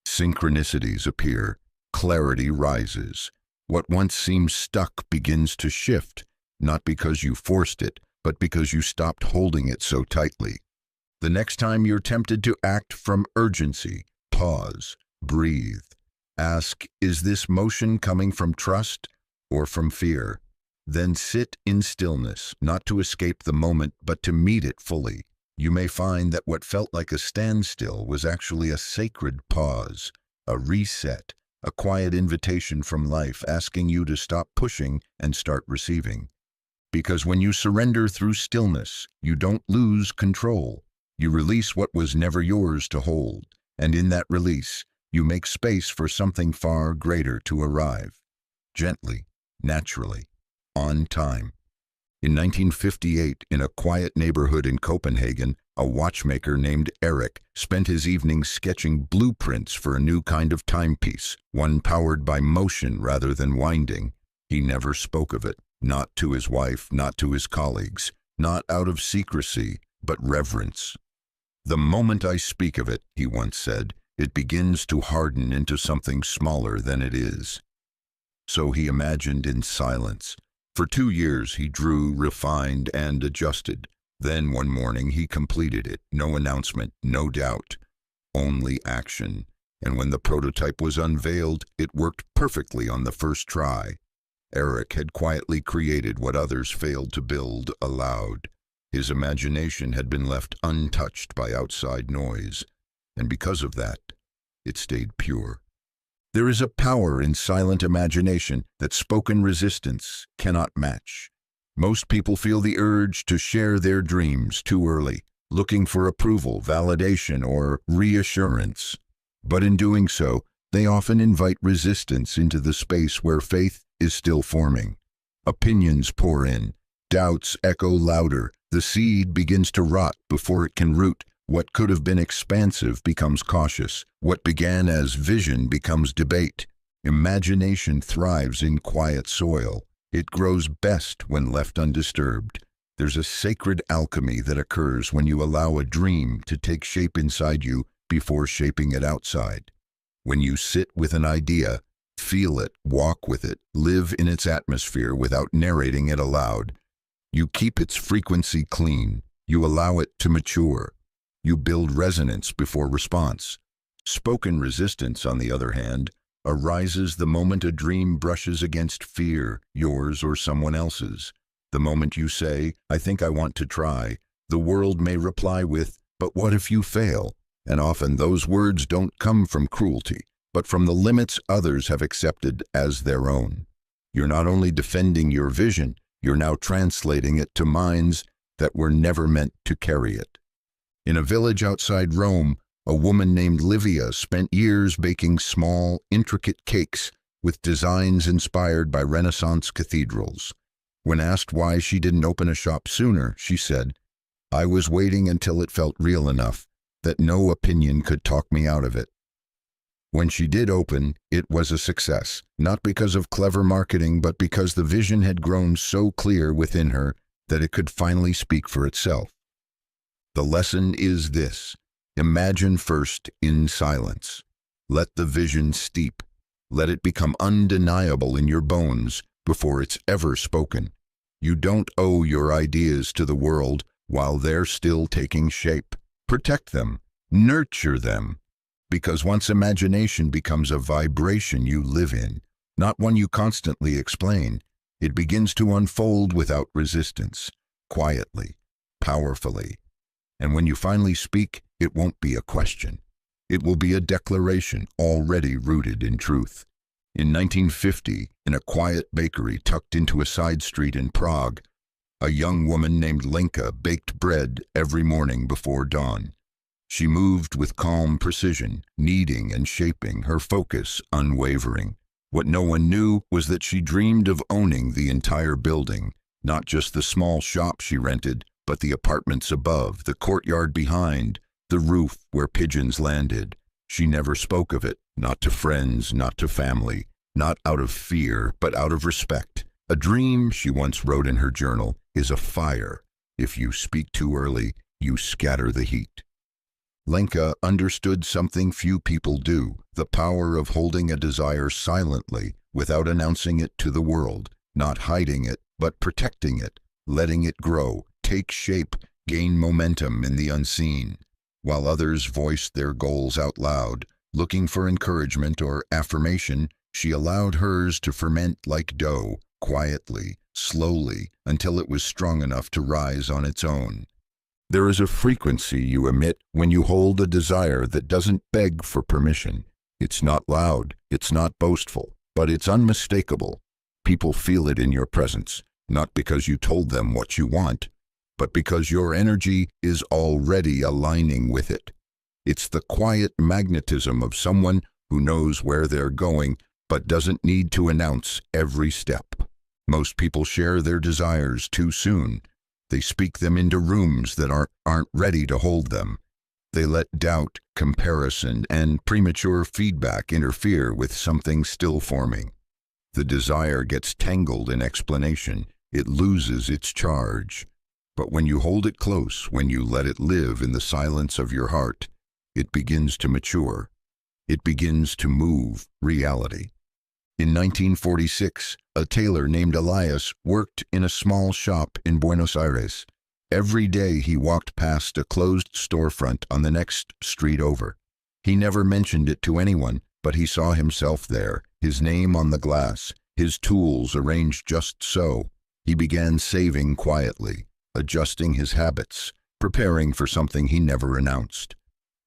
Synchronicities appear. Clarity rises. What once seemed stuck begins to shift, not because you forced it, but because you stopped holding it so tightly. The next time you're tempted to act from urgency, pause, breathe. Ask, is this motion coming from trust or from fear? Then sit in stillness, not to escape the moment, but to meet it fully. You may find that what felt like a standstill was actually a sacred pause, a reset, a quiet invitation from life asking you to stop pushing and start receiving. Because when you surrender through stillness, you don't lose control. You release what was never yours to hold, and in that release, you make space for something far greater to arrive. Gently, naturally, on time. In 1958, in a quiet neighborhood in Copenhagen, a watchmaker named Erik spent his evenings sketching blueprints for a new kind of timepiece, one powered by motion rather than winding. He never spoke of it, not to his wife, not to his colleagues, not out of secrecy, but reverence. "The moment I speak of it," he once said, "it begins to harden into something smaller than it is." So he imagined in silence. For 2 years he drew, refined, and adjusted. Then one morning he completed it. No announcement, no doubt, only action. And when the prototype was unveiled, it worked perfectly on the first try. Eric had quietly created what others failed to build aloud. His imagination had been left untouched by outside noise, and because of that, it stayed pure. There is a power in silent imagination that spoken resistance cannot match. Most people feel the urge to share their dreams too early, looking for approval, validation, or reassurance. But in doing so, they often invite resistance into the space where faith is still forming. Opinions pour in, doubts echo louder, the seed begins to rot before it can root. What could have been expansive becomes cautious. What began as vision becomes debate. Imagination thrives in quiet soil. It grows best when left undisturbed. There's a sacred alchemy that occurs when you allow a dream to take shape inside you before shaping it outside. When you sit with an idea, feel it, walk with it, live in its atmosphere without narrating it aloud, you keep its frequency clean. You allow it to mature. You build resonance before response. Spoken resistance, on the other hand, arises the moment a dream brushes against fear, yours or someone else's. The moment you say, "I think I want to try," the world may reply with, "But what if you fail?" And often those words don't come from cruelty, but from the limits others have accepted as their own. You're not only defending your vision, you're now translating it to minds that were never meant to carry it. In a village outside Rome, a woman named Livia spent years baking small, intricate cakes with designs inspired by Renaissance cathedrals. When asked why she didn't open a shop sooner, she said, "I was waiting until it felt real enough that no opinion could talk me out of it." When she did open, it was a success, not because of clever marketing, but because the vision had grown so clear within her that it could finally speak for itself. The lesson is this: imagine first in silence. Let the vision steep. Let it become undeniable in your bones before it's ever spoken. You don't owe your ideas to the world while they're still taking shape. Protect them. Nurture them. Because once imagination becomes a vibration you live in, not one you constantly explain, it begins to unfold without resistance, quietly, powerfully. And when you finally speak, it won't be a question. It will be a declaration already rooted in truth. In 1950, in a quiet bakery tucked into a side street in Prague, a young woman named Lenka baked bread every morning before dawn. She moved with calm precision, kneading and shaping, her focus unwavering. What no one knew was that she dreamed of owning the entire building, not just the small shop she rented, but the apartments above, the courtyard behind, the roof where pigeons landed. She never spoke of it, not to friends, not to family, not out of fear, but out of respect. "A dream," she once wrote in her journal, "is a fire. If you speak too early, you scatter the heat." Lenka understood something few people do: the power of holding a desire silently without announcing it to the world, not hiding it, but protecting it, letting it grow, take shape, gain momentum in the unseen. While others voiced their goals out loud, looking for encouragement or affirmation, she allowed hers to ferment like dough, quietly, slowly, until it was strong enough to rise on its own. There is a frequency you emit when you hold a desire that doesn't beg for permission. It's not loud, it's not boastful, but it's unmistakable. People feel it in your presence, not because you told them what you want, but because your energy is already aligning with it. It's the quiet magnetism of someone who knows where they're going, but doesn't need to announce every step. Most people share their desires too soon. They speak them into rooms that aren't ready to hold them. They let doubt, comparison, and premature feedback interfere with something still forming. The desire gets tangled in explanation. It loses its charge. But when you hold it close, when you let it live in the silence of your heart, it begins to mature. It begins to move reality. In 1946, a tailor named Elias worked in a small shop in Buenos Aires. Every day he walked past a closed storefront on the next street over. He never mentioned it to anyone, but he saw himself there, his name on the glass, his tools arranged just so. He began saving quietly, adjusting his habits, preparing for something he never announced.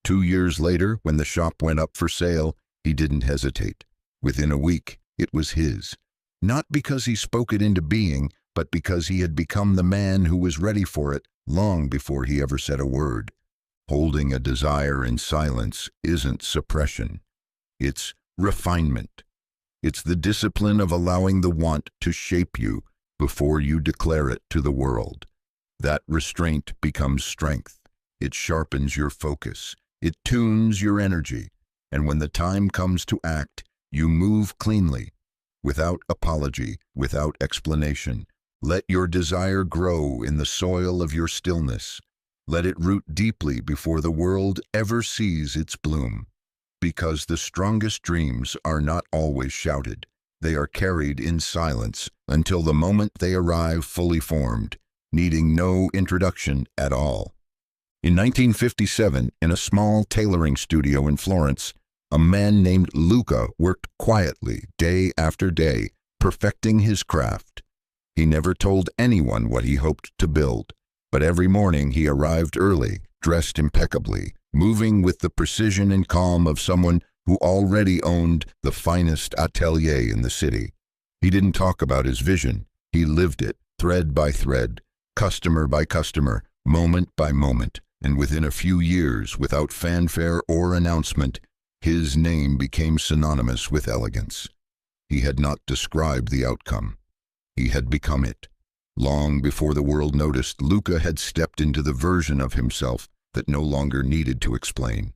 2 years later, when the shop went up for sale, he didn't hesitate. Within a week, it was his. Not because he spoke it into being, but because he had become the man who was ready for it long before he ever said a word. Holding a desire in silence isn't suppression. It's refinement. It's the discipline of allowing the want to shape you before you declare it to the world. That restraint becomes strength. It sharpens your focus. It tunes your energy. And when the time comes to act, you move cleanly, without apology, without explanation. Let your desire grow in the soil of your stillness. Let it root deeply before the world ever sees its bloom. Because the strongest dreams are not always shouted. They are carried in silence until the moment they arrive fully formed, needing no introduction at all. In 1957, in a small tailoring studio in Florence, a man named Luca worked quietly day after day, perfecting his craft. He never told anyone what he hoped to build, but every morning he arrived early, dressed impeccably, moving with the precision and calm of someone who already owned the finest atelier in the city. He didn't talk about his vision. He lived it, thread by thread, customer by customer, moment by moment, and within a few years, without fanfare or announcement, his name became synonymous with elegance. He had not described the outcome. He had become it. Long before the world noticed, Luca had stepped into the version of himself that no longer needed to explain.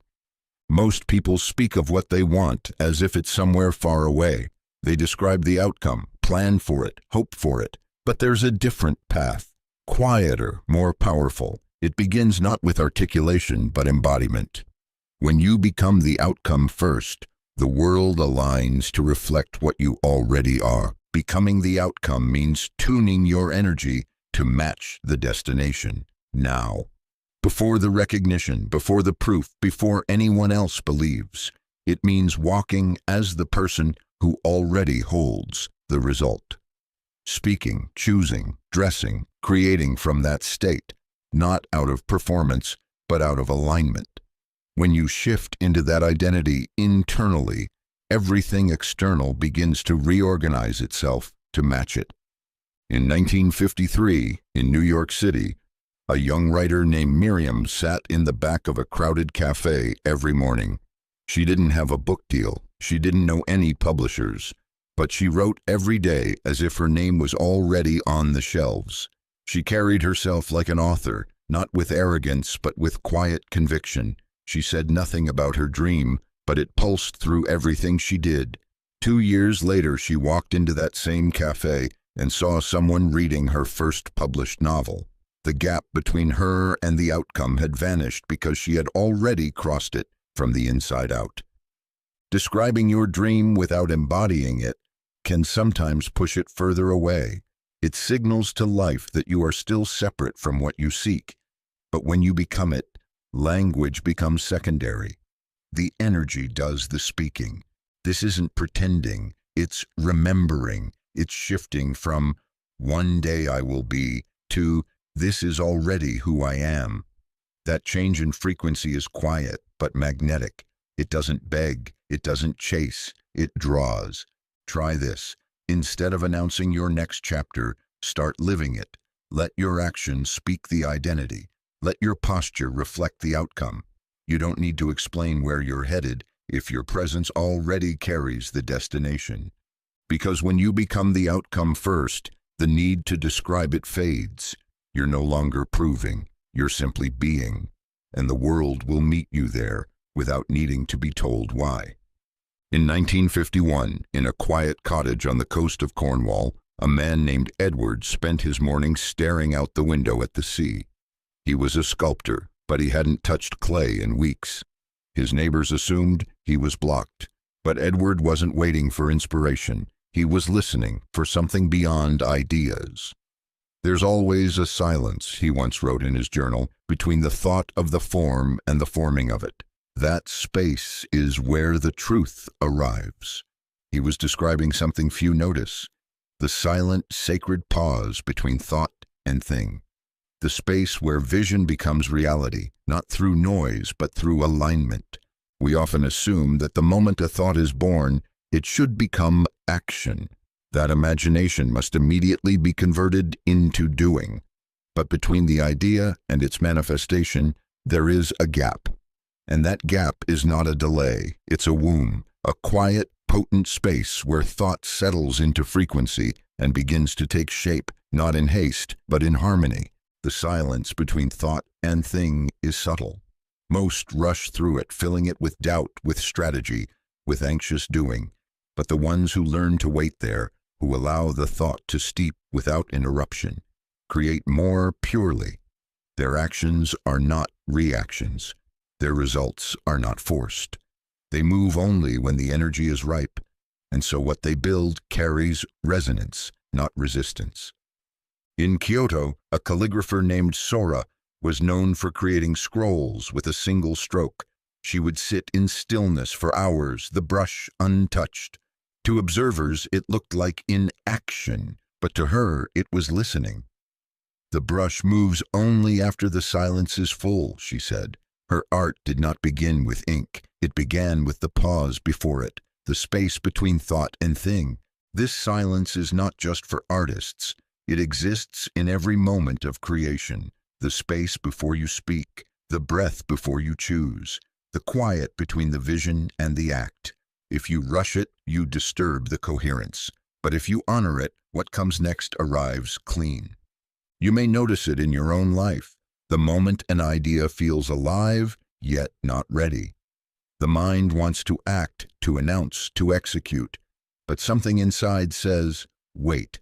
Most people speak of what they want as if it's somewhere far away. They describe the outcome, plan for it, hope for it. But there's a different path, quieter, more powerful. It begins not with articulation, but embodiment. When you become the outcome first, the world aligns to reflect what you already are. Becoming the outcome means tuning your energy to match the destination now. Before the recognition, before the proof, before anyone else believes. It means walking as the person who already holds the result. Speaking, choosing, dressing, creating from that state, not out of performance, but out of alignment. When you shift into that identity internally, everything external begins to reorganize itself to match it. In 1953, in New York City, a young writer named Miriam sat in the back of a crowded cafe every morning. She didn't have a book deal. She didn't know any publishers. But she wrote every day as if her name was already on the shelves. She carried herself like an author, not with arrogance, but with quiet conviction. She said nothing about her dream, but it pulsed through everything she did. 2 years later, she walked into that same cafe and saw someone reading her first published novel. The gap between her and the outcome had vanished because she had already crossed it from the inside out. Describing your dream without embodying it can sometimes push it further away. It signals to life that you are still separate from what you seek. But when you become it, language becomes secondary. The energy does the speaking. This isn't pretending, it's remembering. It's shifting from "one day I will be" to "this is already who I am." That change in frequency is quiet but magnetic. It doesn't beg, it doesn't chase, it draws. Try this. Instead of announcing your next chapter, start living it. Let your actions speak the identity. Let your posture reflect the outcome. You don't need to explain where you're headed if your presence already carries the destination. Because when you become the outcome first, the need to describe it fades. You're no longer proving, you're simply being. And the world will meet you there without needing to be told why. In 1951, in a quiet cottage on the coast of Cornwall, A man named Edward spent his mornings staring out the window at the sea. He was a sculptor, but he hadn't touched clay in weeks. His neighbors assumed he was blocked, but Edward wasn't waiting for inspiration. He was listening for something beyond ideas. "There's always a silence," he once wrote in his journal, "between the thought of the form and the forming of it. That space is where the truth arrives." He was describing something few notice: the silent, sacred pause between thought and thing. The space where vision becomes reality, not through noise, but through alignment. We often assume that the moment a thought is born, it should become action. That imagination must immediately be converted into doing. But between the idea and its manifestation, there is a gap. And that gap is not a delay, it's a womb, a quiet, potent space where thought settles into frequency and begins to take shape, not in haste, but in harmony. The silence between thought and thing is subtle. Most rush through it, filling it with doubt, with strategy, with anxious doing. But the ones who learn to wait there, who allow the thought to steep without interruption, create more purely. Their actions are not reactions. Their results are not forced. They move only when the energy is ripe, and so what they build carries resonance, not resistance. In Kyoto, a calligrapher named Sora was known for creating scrolls with a single stroke. She would sit in stillness for hours, the brush untouched. To observers, it looked like inaction, but to her, it was listening. "The brush moves only after the silence is full," she said. Her art did not begin with ink. It began with the pause before it, the space between thought and thing. This silence is not just for artists. It exists in every moment of creation. The space before you speak, the breath before you choose, the quiet between the vision and the act. If you rush it, you disturb the coherence. But if you honor it, what comes next arrives clean. You may notice it in your own life. The moment an idea feels alive, yet not ready. The mind wants to act, to announce, to execute, but something inside says, wait.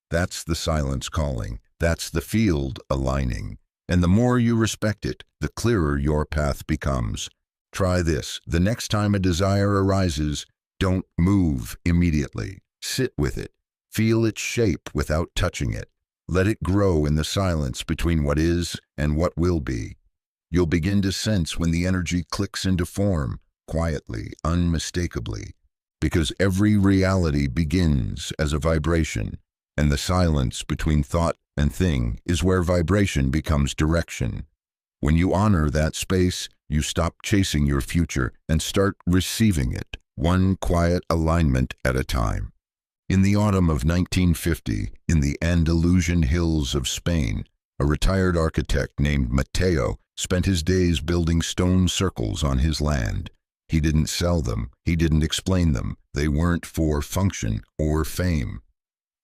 That's the silence calling. That's the field aligning. And the more you respect it, the clearer your path becomes. Try this. The next time a desire arises, don't move immediately. Sit with it. Feel its shape without touching it. Let it grow in the silence between what is and what will be. You'll begin to sense when the energy clicks into form, quietly, unmistakably, because every reality begins as a vibration, and the silence between thought and thing is where vibration becomes direction. When you honor that space, you stop chasing your future and start receiving it, one quiet alignment at a time. In the autumn of 1950, in the Andalusian hills of Spain, a retired architect named Mateo spent his days building stone circles on his land. He didn't sell them, he didn't explain them. They weren't for function or fame.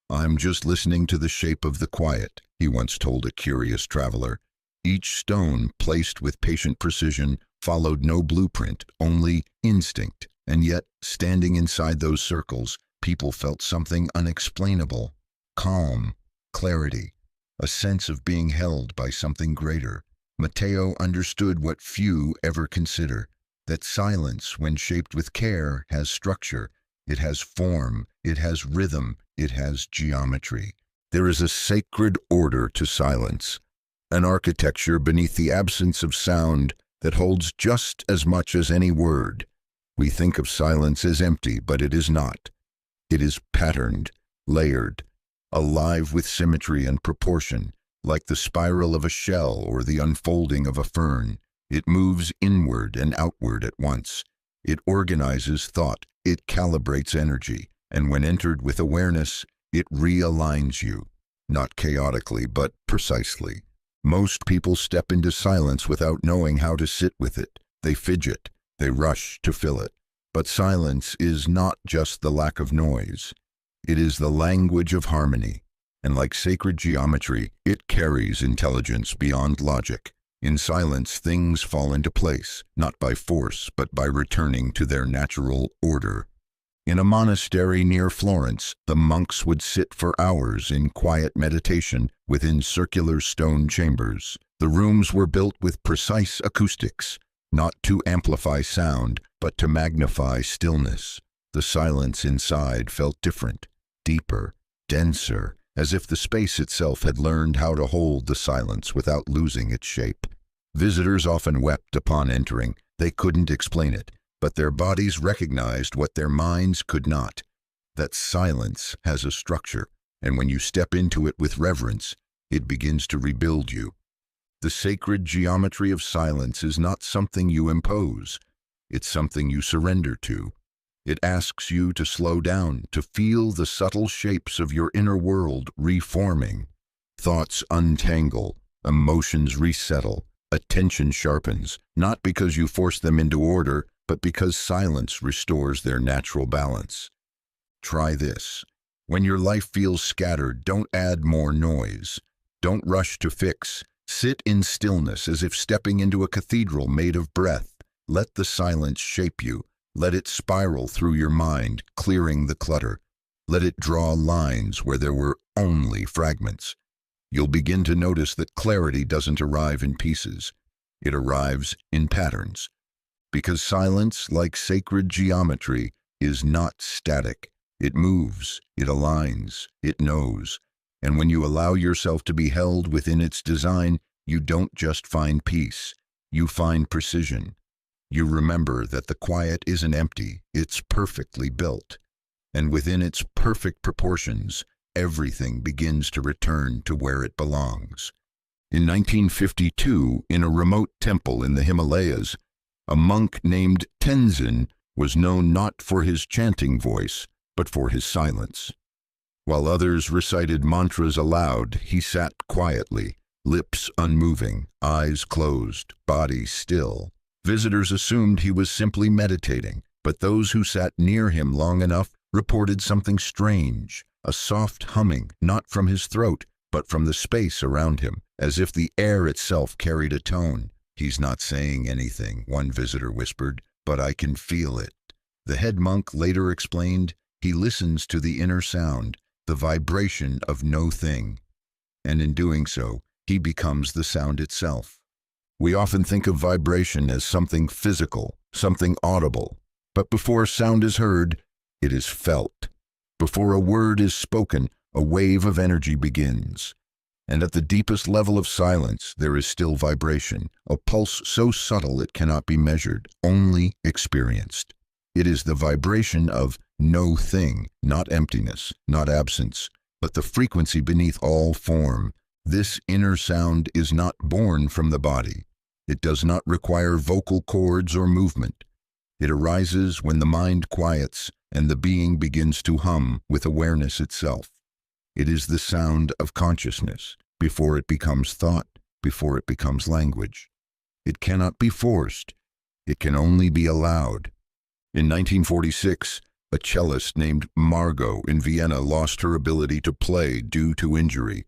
"I'm just listening to the shape of the quiet," he once told a curious traveler. Each stone, placed with patient precision, followed no blueprint, only instinct. And yet, standing inside those circles, people felt something unexplainable. Calm, clarity, a sense of being held by something greater. Mateo understood what few ever consider, that silence, when shaped with care, has structure. It has form, it has rhythm, it has geometry. There is a sacred order to silence, an architecture beneath the absence of sound that holds just as much as any word. We think of silence as empty, but it is not. It is patterned, layered, alive with symmetry and proportion, like the spiral of a shell or the unfolding of a fern. It moves inward and outward at once. It organizes thought, it calibrates energy, and when entered with awareness, it realigns you, not chaotically, but precisely. Most people step into silence without knowing how to sit with it. They fidget, they rush to fill it. But silence is not just the lack of noise. It is the language of harmony, and like sacred geometry, it carries intelligence beyond logic. In silence, things fall into place, not by force, but by returning to their natural order. In a monastery near Florence, the monks would sit for hours in quiet meditation within circular stone chambers. The rooms were built with precise acoustics, not to amplify sound, but to magnify stillness. The silence inside felt different, deeper, denser, as if the space itself had learned how to hold the silence without losing its shape. Visitors often wept upon entering. They couldn't explain it, but their bodies recognized what their minds could not. That silence has a structure, and when you step into it with reverence, it begins to rebuild you. The sacred geometry of silence is not something you impose. It's something you surrender to. It asks you to slow down, to feel the subtle shapes of your inner world reforming. Thoughts untangle, emotions resettle, attention sharpens, not because you force them into order, but because silence restores their natural balance. Try this. When your life feels scattered, don't add more noise. Don't rush to fix. Sit in stillness as if stepping into a cathedral made of breath. Let the silence shape you. Let it spiral through your mind, clearing the clutter. Let it draw lines where there were only fragments. You'll begin to notice that clarity doesn't arrive in pieces. It arrives in patterns. Because silence, like sacred geometry, is not static. It moves, it aligns, it knows. And when you allow yourself to be held within its design, you don't just find peace, you find precision. You remember that the quiet isn't empty, it's perfectly built. And within its perfect proportions, everything begins to return to where it belongs. In 1952, in a remote temple in the Himalayas, a monk named Tenzin was known not for his chanting voice, but for his silence. While others recited mantras aloud, he sat quietly, lips unmoving, eyes closed, body still. Visitors assumed he was simply meditating, but those who sat near him long enough reported something strange, a soft humming, not from his throat, but from the space around him, as if the air itself carried a tone. "He's not saying anything," one visitor whispered, "but I can feel it." The head monk later explained, he listens to the inner sound, the vibration of no thing, and in doing so, he becomes the sound itself. We often think of vibration as something physical, something audible, but before sound is heard, it is felt. Before a word is spoken, a wave of energy begins. And at the deepest level of silence, there is still vibration, a pulse so subtle it cannot be measured, only experienced. It is the vibration of no thing, not emptiness, not absence, but the frequency beneath all form. This inner sound is not born from the body. It does not require vocal cords or movement. It arises when the mind quiets and the being begins to hum with awareness itself. It is the sound of consciousness, before it becomes thought, before it becomes language. It cannot be forced. It can only be allowed. In 1946, a cellist named Margot in Vienna lost her ability to play due to injury.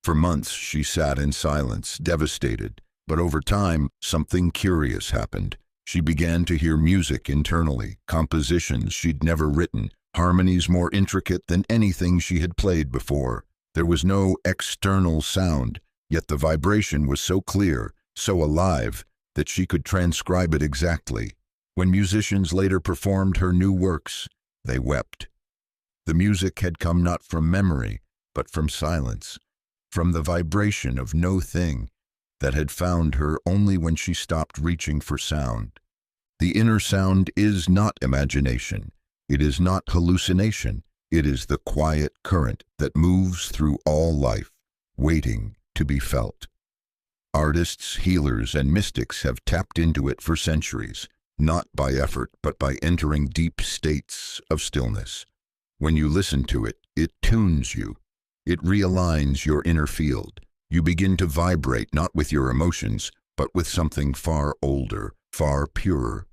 For months, she sat in silence, devastated. But over time, something curious happened. She began to hear music internally, compositions she'd never written, harmonies more intricate than anything she had played before. There was no external sound, yet the vibration was so clear, so alive, that she could transcribe it exactly. When musicians later performed her new works, they wept. The music had come not from memory, but from silence, from the vibration of no thing that had found her only when she stopped reaching for sound. The inner sound is not imagination. It is not hallucination. It is the quiet current that moves through all life, waiting to be felt. Artists, healers, and mystics have tapped into it for centuries, not by effort, but by entering deep states of stillness. When you listen to it, it tunes you. It realigns your inner field. You begin to vibrate not with your emotions, but with something far older, far purer.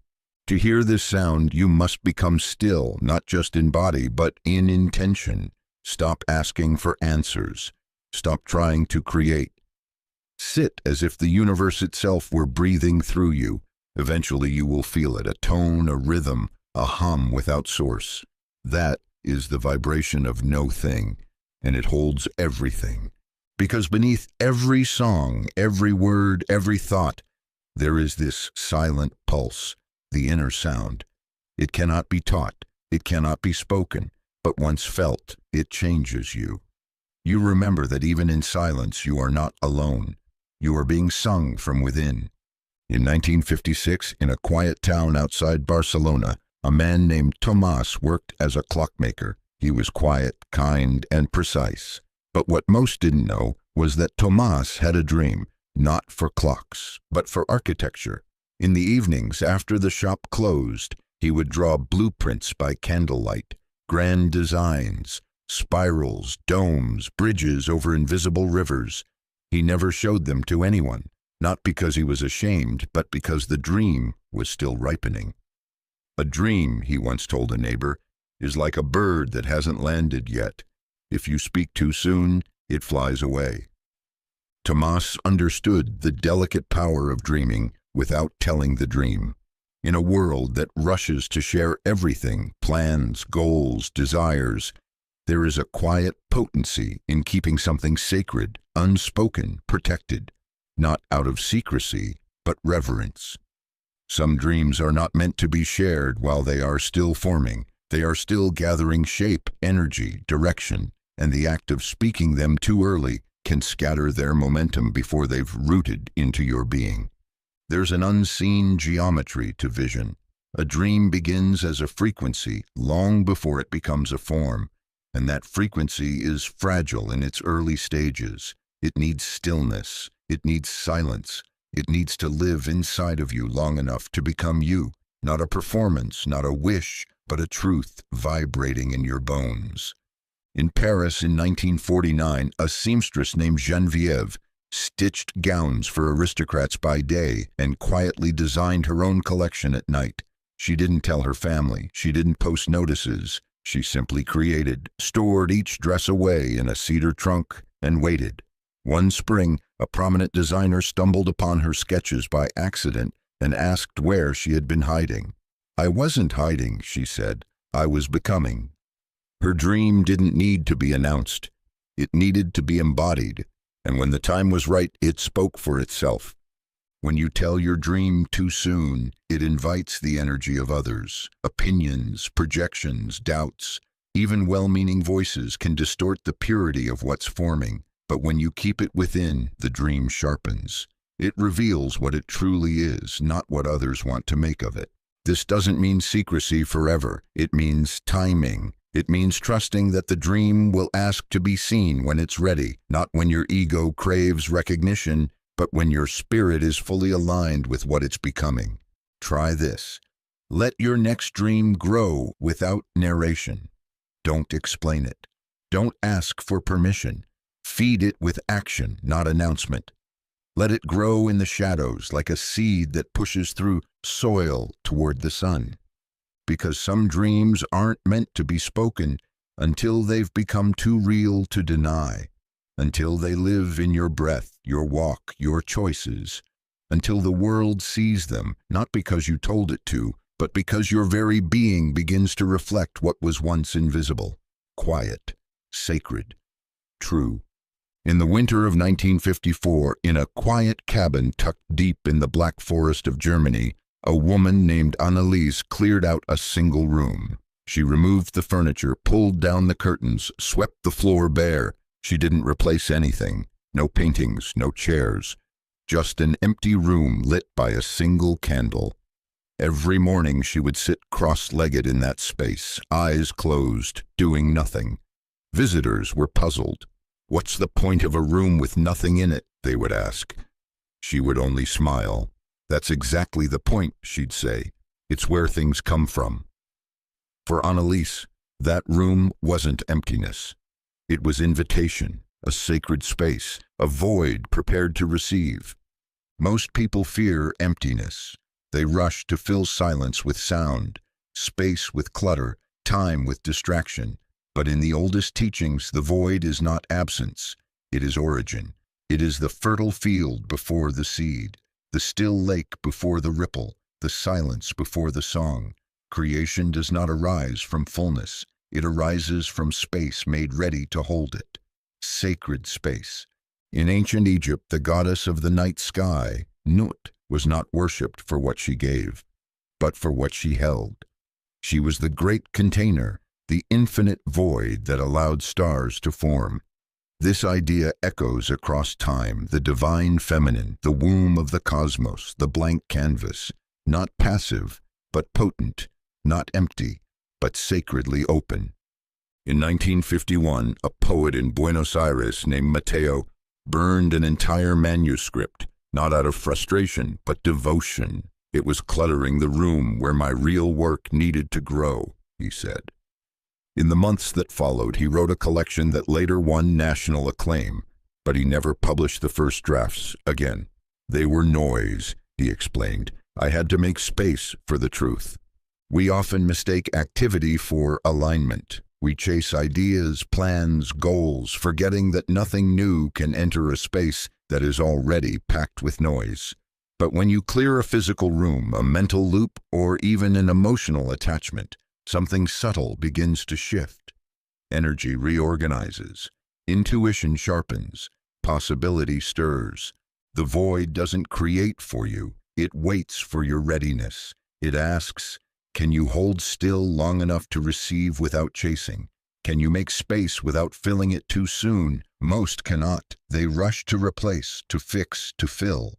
To hear this sound, you must become still, not just in body, but in intention. Stop asking for answers. Stop trying to create. Sit as if the universe itself were breathing through you. Eventually you will feel it, a tone, a rhythm, a hum without source. That is the vibration of no thing, and it holds everything. Because beneath every song, every word, every thought, there is this silent pulse, the inner sound. It cannot be taught, it cannot be spoken, but once felt, it changes you. You remember that even in silence you are not alone. You are being sung from within. In 1956, in a quiet town outside Barcelona, a man named Tomàs worked as a clockmaker. He was quiet, kind, and precise. But what most didn't know was that Tomàs had a dream, not for clocks, but for architecture. In the evenings, after the shop closed, he would draw blueprints by candlelight, grand designs, spirals, domes, bridges over invisible rivers. He never showed them to anyone, not because he was ashamed, but because the dream was still ripening. A dream, he once told a neighbor, is like a bird that hasn't landed yet. If you speak too soon, it flies away. Tomàs understood the delicate power of dreaming without telling the dream. In a world that rushes to share everything, plans, goals, desires, there is a quiet potency in keeping something sacred, unspoken, protected, not out of secrecy, but reverence. Some dreams are not meant to be shared while they are still forming. They are still gathering shape, energy, direction, and the act of speaking them too early can scatter their momentum before they've rooted into your being. There's an unseen geometry to vision. A dream begins as a frequency long before it becomes a form, and that frequency is fragile in its early stages. It needs stillness. It needs silence. It needs to live inside of you long enough to become you, not a performance, not a wish, but a truth vibrating in your bones. In Paris in 1949, a seamstress named Geneviève stitched gowns for aristocrats by day and quietly designed her own collection at night. She didn't tell her family. She didn't post notices. She simply created, stored each dress away in a cedar trunk, and waited. One spring, a prominent designer stumbled upon her sketches by accident and asked where she had been hiding. "I wasn't hiding," she said. "I was becoming." Her dream didn't need to be announced. It needed to be embodied, and when the time was right, it spoke for itself. When you tell your dream too soon, it invites the energy of others. Opinions, projections, doubts, even well-meaning voices can distort the purity of what's forming. But when you keep it within, the dream sharpens. It reveals what it truly is, not what others want to make of it. This doesn't mean secrecy forever. It means timing. It means trusting that the dream will ask to be seen when it's ready, not when your ego craves recognition, but when your spirit is fully aligned with what it's becoming. Try this. Let your next dream grow without narration. Don't explain it. Don't ask for permission. Feed it with action, not announcement. Let it grow in the shadows like a seed that pushes through soil toward the sun. Because some dreams aren't meant to be spoken until they've become too real to deny, until they live in your breath, your walk, your choices, until the world sees them, not because you told it to, but because your very being begins to reflect what was once invisible, quiet, sacred, true. In the winter of 1954, in a quiet cabin tucked deep in the Black Forest of Germany, a woman named Anneliese cleared out a single room. She removed the furniture, pulled down the curtains, swept the floor bare. She didn't replace anything. No paintings, no chairs. Just an empty room lit by a single candle. Every morning she would sit cross-legged in that space, eyes closed, doing nothing. Visitors were puzzled. "What's the point of a room with nothing in it?" they would ask. She would only smile. "That's exactly the point," she'd say. "It's where things come from." For Anneliese, that room wasn't emptiness. It was invitation, a sacred space, a void prepared to receive. Most people fear emptiness. They rush to fill silence with sound, space with clutter, time with distraction. But in the oldest teachings, the void is not absence. It is origin. It is the fertile field before the seed, the still lake before the ripple, the silence before the song. Creation does not arise from fullness. It arises from space made ready to hold it. Sacred space. In ancient Egypt, the goddess of the night sky, Nut, was not worshipped for what she gave, but for what she held. She was the great container, the infinite void that allowed stars to form. This idea echoes across time, the divine feminine, the womb of the cosmos, the blank canvas, not passive, but potent, not empty, but sacredly open. In 1951, a poet in Buenos Aires named Mateo burned an entire manuscript, not out of frustration, but devotion. It was cluttering the room where my real work needed to grow, he said. In the months that followed, he wrote a collection that later won national acclaim, but he never published the first drafts again. They were noise, he explained. I had to make space for the truth. We often mistake activity for alignment. We chase ideas, plans, goals, forgetting that nothing new can enter a space that is already packed with noise. But when you clear a physical room, a mental loop, or even an emotional attachment, something subtle begins to shift. Energy reorganizes. Intuition sharpens. Possibility stirs. The void doesn't create for you. It waits for your readiness. It asks, can you hold still long enough to receive without chasing? Can you make space without filling it too soon? Most cannot. They rush to replace, to fix, to fill.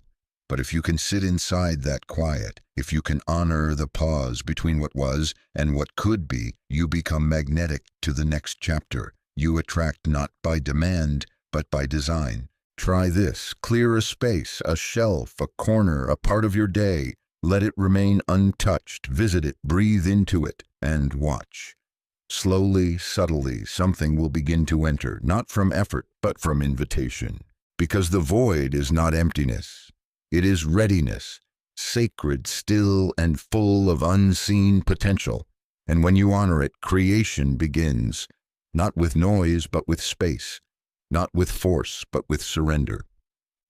But if you can sit inside that quiet, if you can honor the pause between what was and what could be, you become magnetic to the next chapter. You attract not by demand, but by design. Try this. Clear a space, a shelf, a corner, a part of your day. Let it remain untouched. Visit it, breathe into it, and watch. Slowly, subtly, something will begin to enter, not from effort, but from invitation. Because the void is not emptiness. It is readiness, sacred, still, and full of unseen potential. And when you honor it, creation begins, not with noise, but with space, not with force, but with surrender.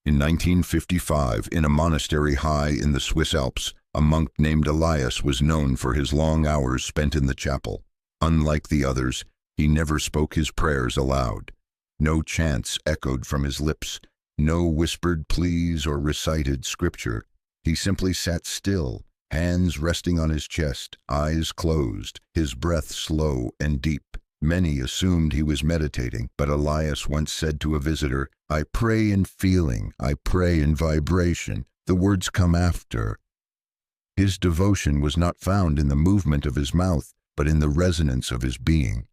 In 1955, in a monastery high in the Swiss Alps, a monk named Elias was known for his long hours spent in the chapel. Unlike the others, he never spoke his prayers aloud. No chants echoed from his lips. No whispered pleas or recited scripture. He simply sat still, hands resting on his chest, eyes closed, his breath slow and deep. Many assumed he was meditating, but Elias once said to a visitor, "I pray in feeling, I pray in vibration. The words come after." His devotion was not found in the movement of his mouth, but in the resonance of his being.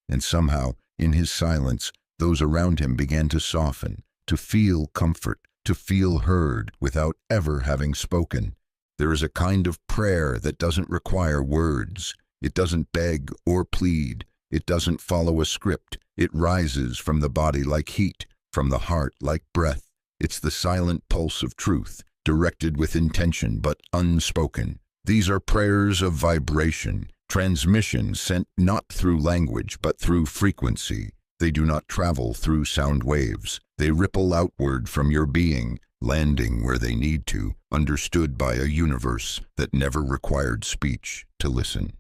And somehow, in his silence, those around him began to soften, to feel comfort, to feel heard without ever having spoken. There is a kind of prayer that doesn't require words. It doesn't beg or plead. It doesn't follow a script. It rises from the body like heat, from the heart like breath. It's the silent pulse of truth, directed with intention but unspoken. These are prayers of vibration, transmission sent not through language but through frequency. They do not travel through sound waves. They ripple outward from your being, landing where they need to, understood by a universe that never required speech to listen.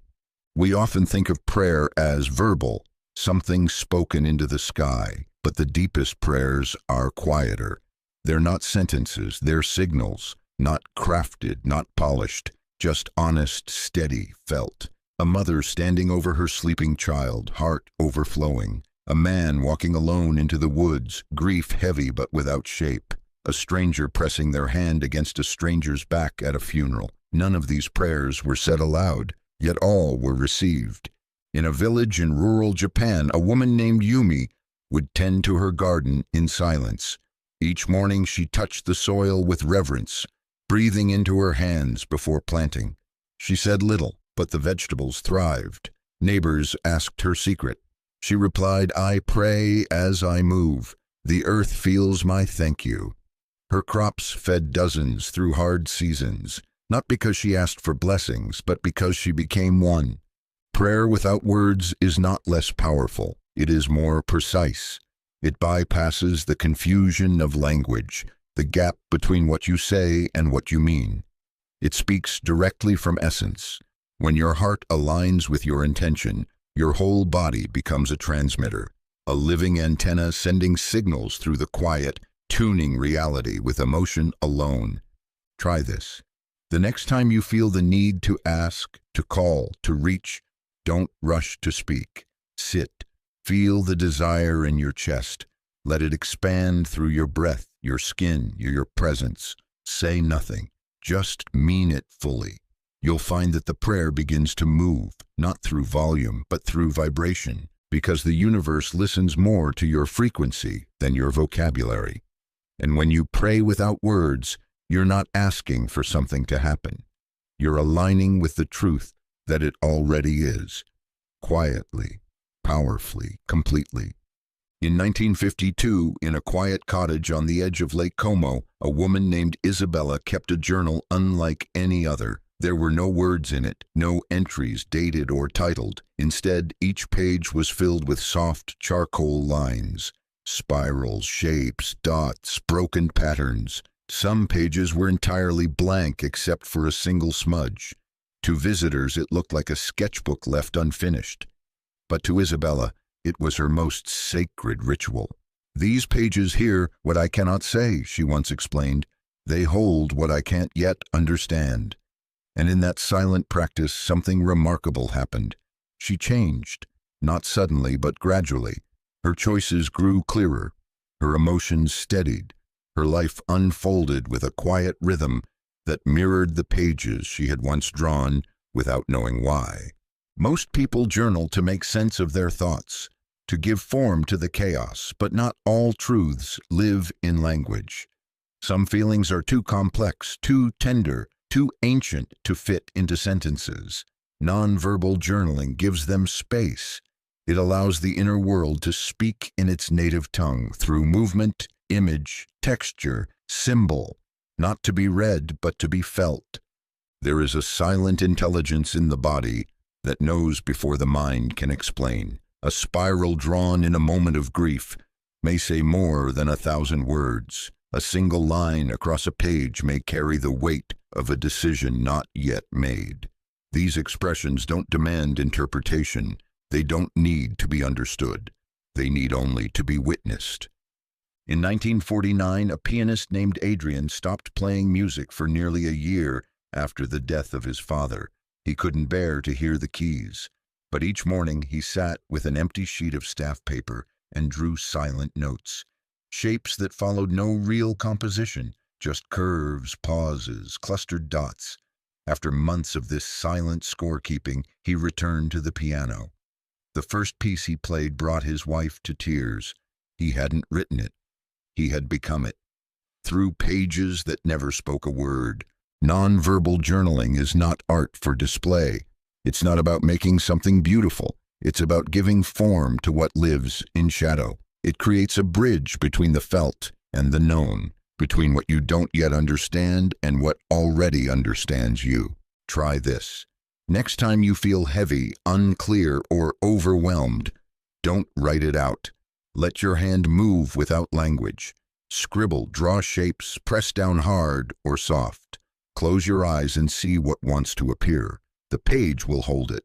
We often think of prayer as verbal, something spoken into the sky, but the deepest prayers are quieter. They're not sentences, they're signals, not crafted, not polished, just honest, steady, felt. A mother standing over her sleeping child, heart overflowing. A man walking alone into the woods, grief heavy but without shape. A stranger pressing their hand against a stranger's back at a funeral. None of these prayers were said aloud, yet all were received. In a village in rural Japan, a woman named Yumi would tend to her garden in silence. Each morning she touched the soil with reverence, breathing into her hands before planting. She said little, but the vegetables thrived. Neighbors asked her secret. She replied, "I pray as I move. The earth feels my thank you." Her crops fed dozens through hard seasons, not because she asked for blessings, but because she became one. Prayer without words is not less powerful. It is more precise. It bypasses the confusion of language, the gap between what you say and what you mean. It speaks directly from essence. When your heart aligns with your intention, Your whole body becomes a transmitter, a living antenna sending signals through the quiet, tuning reality with emotion alone. Try this. The next time you feel the need to ask, to call, to reach, don't rush to speak. Sit. Feel the desire in your chest. Let it expand through your breath, your skin, your presence. Say nothing. Just mean it fully. You'll find that the prayer begins to move, not through volume, but through vibration, because the universe listens more to your frequency than your vocabulary. And when you pray without words, you're not asking for something to happen. You're aligning with the truth that it already is, quietly, powerfully, completely. In 1952, in a quiet cottage on the edge of Lake Como, a woman named Isabella kept a journal unlike any other. There were no words in it, no entries dated or titled. Instead, each page was filled with soft charcoal lines, spirals, shapes, dots, broken patterns. Some pages were entirely blank except for a single smudge. To visitors, it looked like a sketchbook left unfinished. But to Isabella, it was her most sacred ritual. "These pages hear what I cannot say," she once explained. "They hold what I can't yet understand." And in that silent practice, something remarkable happened. She changed, not suddenly but gradually. Her choices grew clearer, her emotions steadied, her life unfolded with a quiet rhythm that mirrored the pages she had once drawn without knowing why. Most people journal to make sense of their thoughts, to give form to the chaos, but not all truths live in language. Some feelings are too complex, too tender, too ancient to fit into sentences. Nonverbal journaling gives them space. It allows the inner world to speak in its native tongue through movement, image, texture, symbol, not to be read but to be felt. There is a silent intelligence in the body that knows before the mind can explain. A spiral drawn in a moment of grief may say more than 1,000 words. A single line across a page may carry the weight of a decision not yet made. These expressions don't demand interpretation. They don't need to be understood. They need only to be witnessed. In 1949, a pianist named Adrian stopped playing music for nearly a year after the death of his father. He couldn't bear to hear the keys, but each morning he sat with an empty sheet of staff paper and drew silent notes, shapes that followed no real composition, just curves, pauses, clustered dots. After months of this silent scorekeeping, he returned to the piano. The first piece he played brought his wife to tears. He hadn't written it. He had become it. Through pages that never spoke a word. Nonverbal journaling is not art for display. It's not about making something beautiful. It's about giving form to what lives in shadow. It creates a bridge between the felt and the known, between what you don't yet understand and what already understands you. Try this. Next time you feel heavy, unclear, or overwhelmed, don't write it out. Let your hand move without language. Scribble, draw shapes, press down hard or soft. Close your eyes and see what wants to appear. The page will hold it.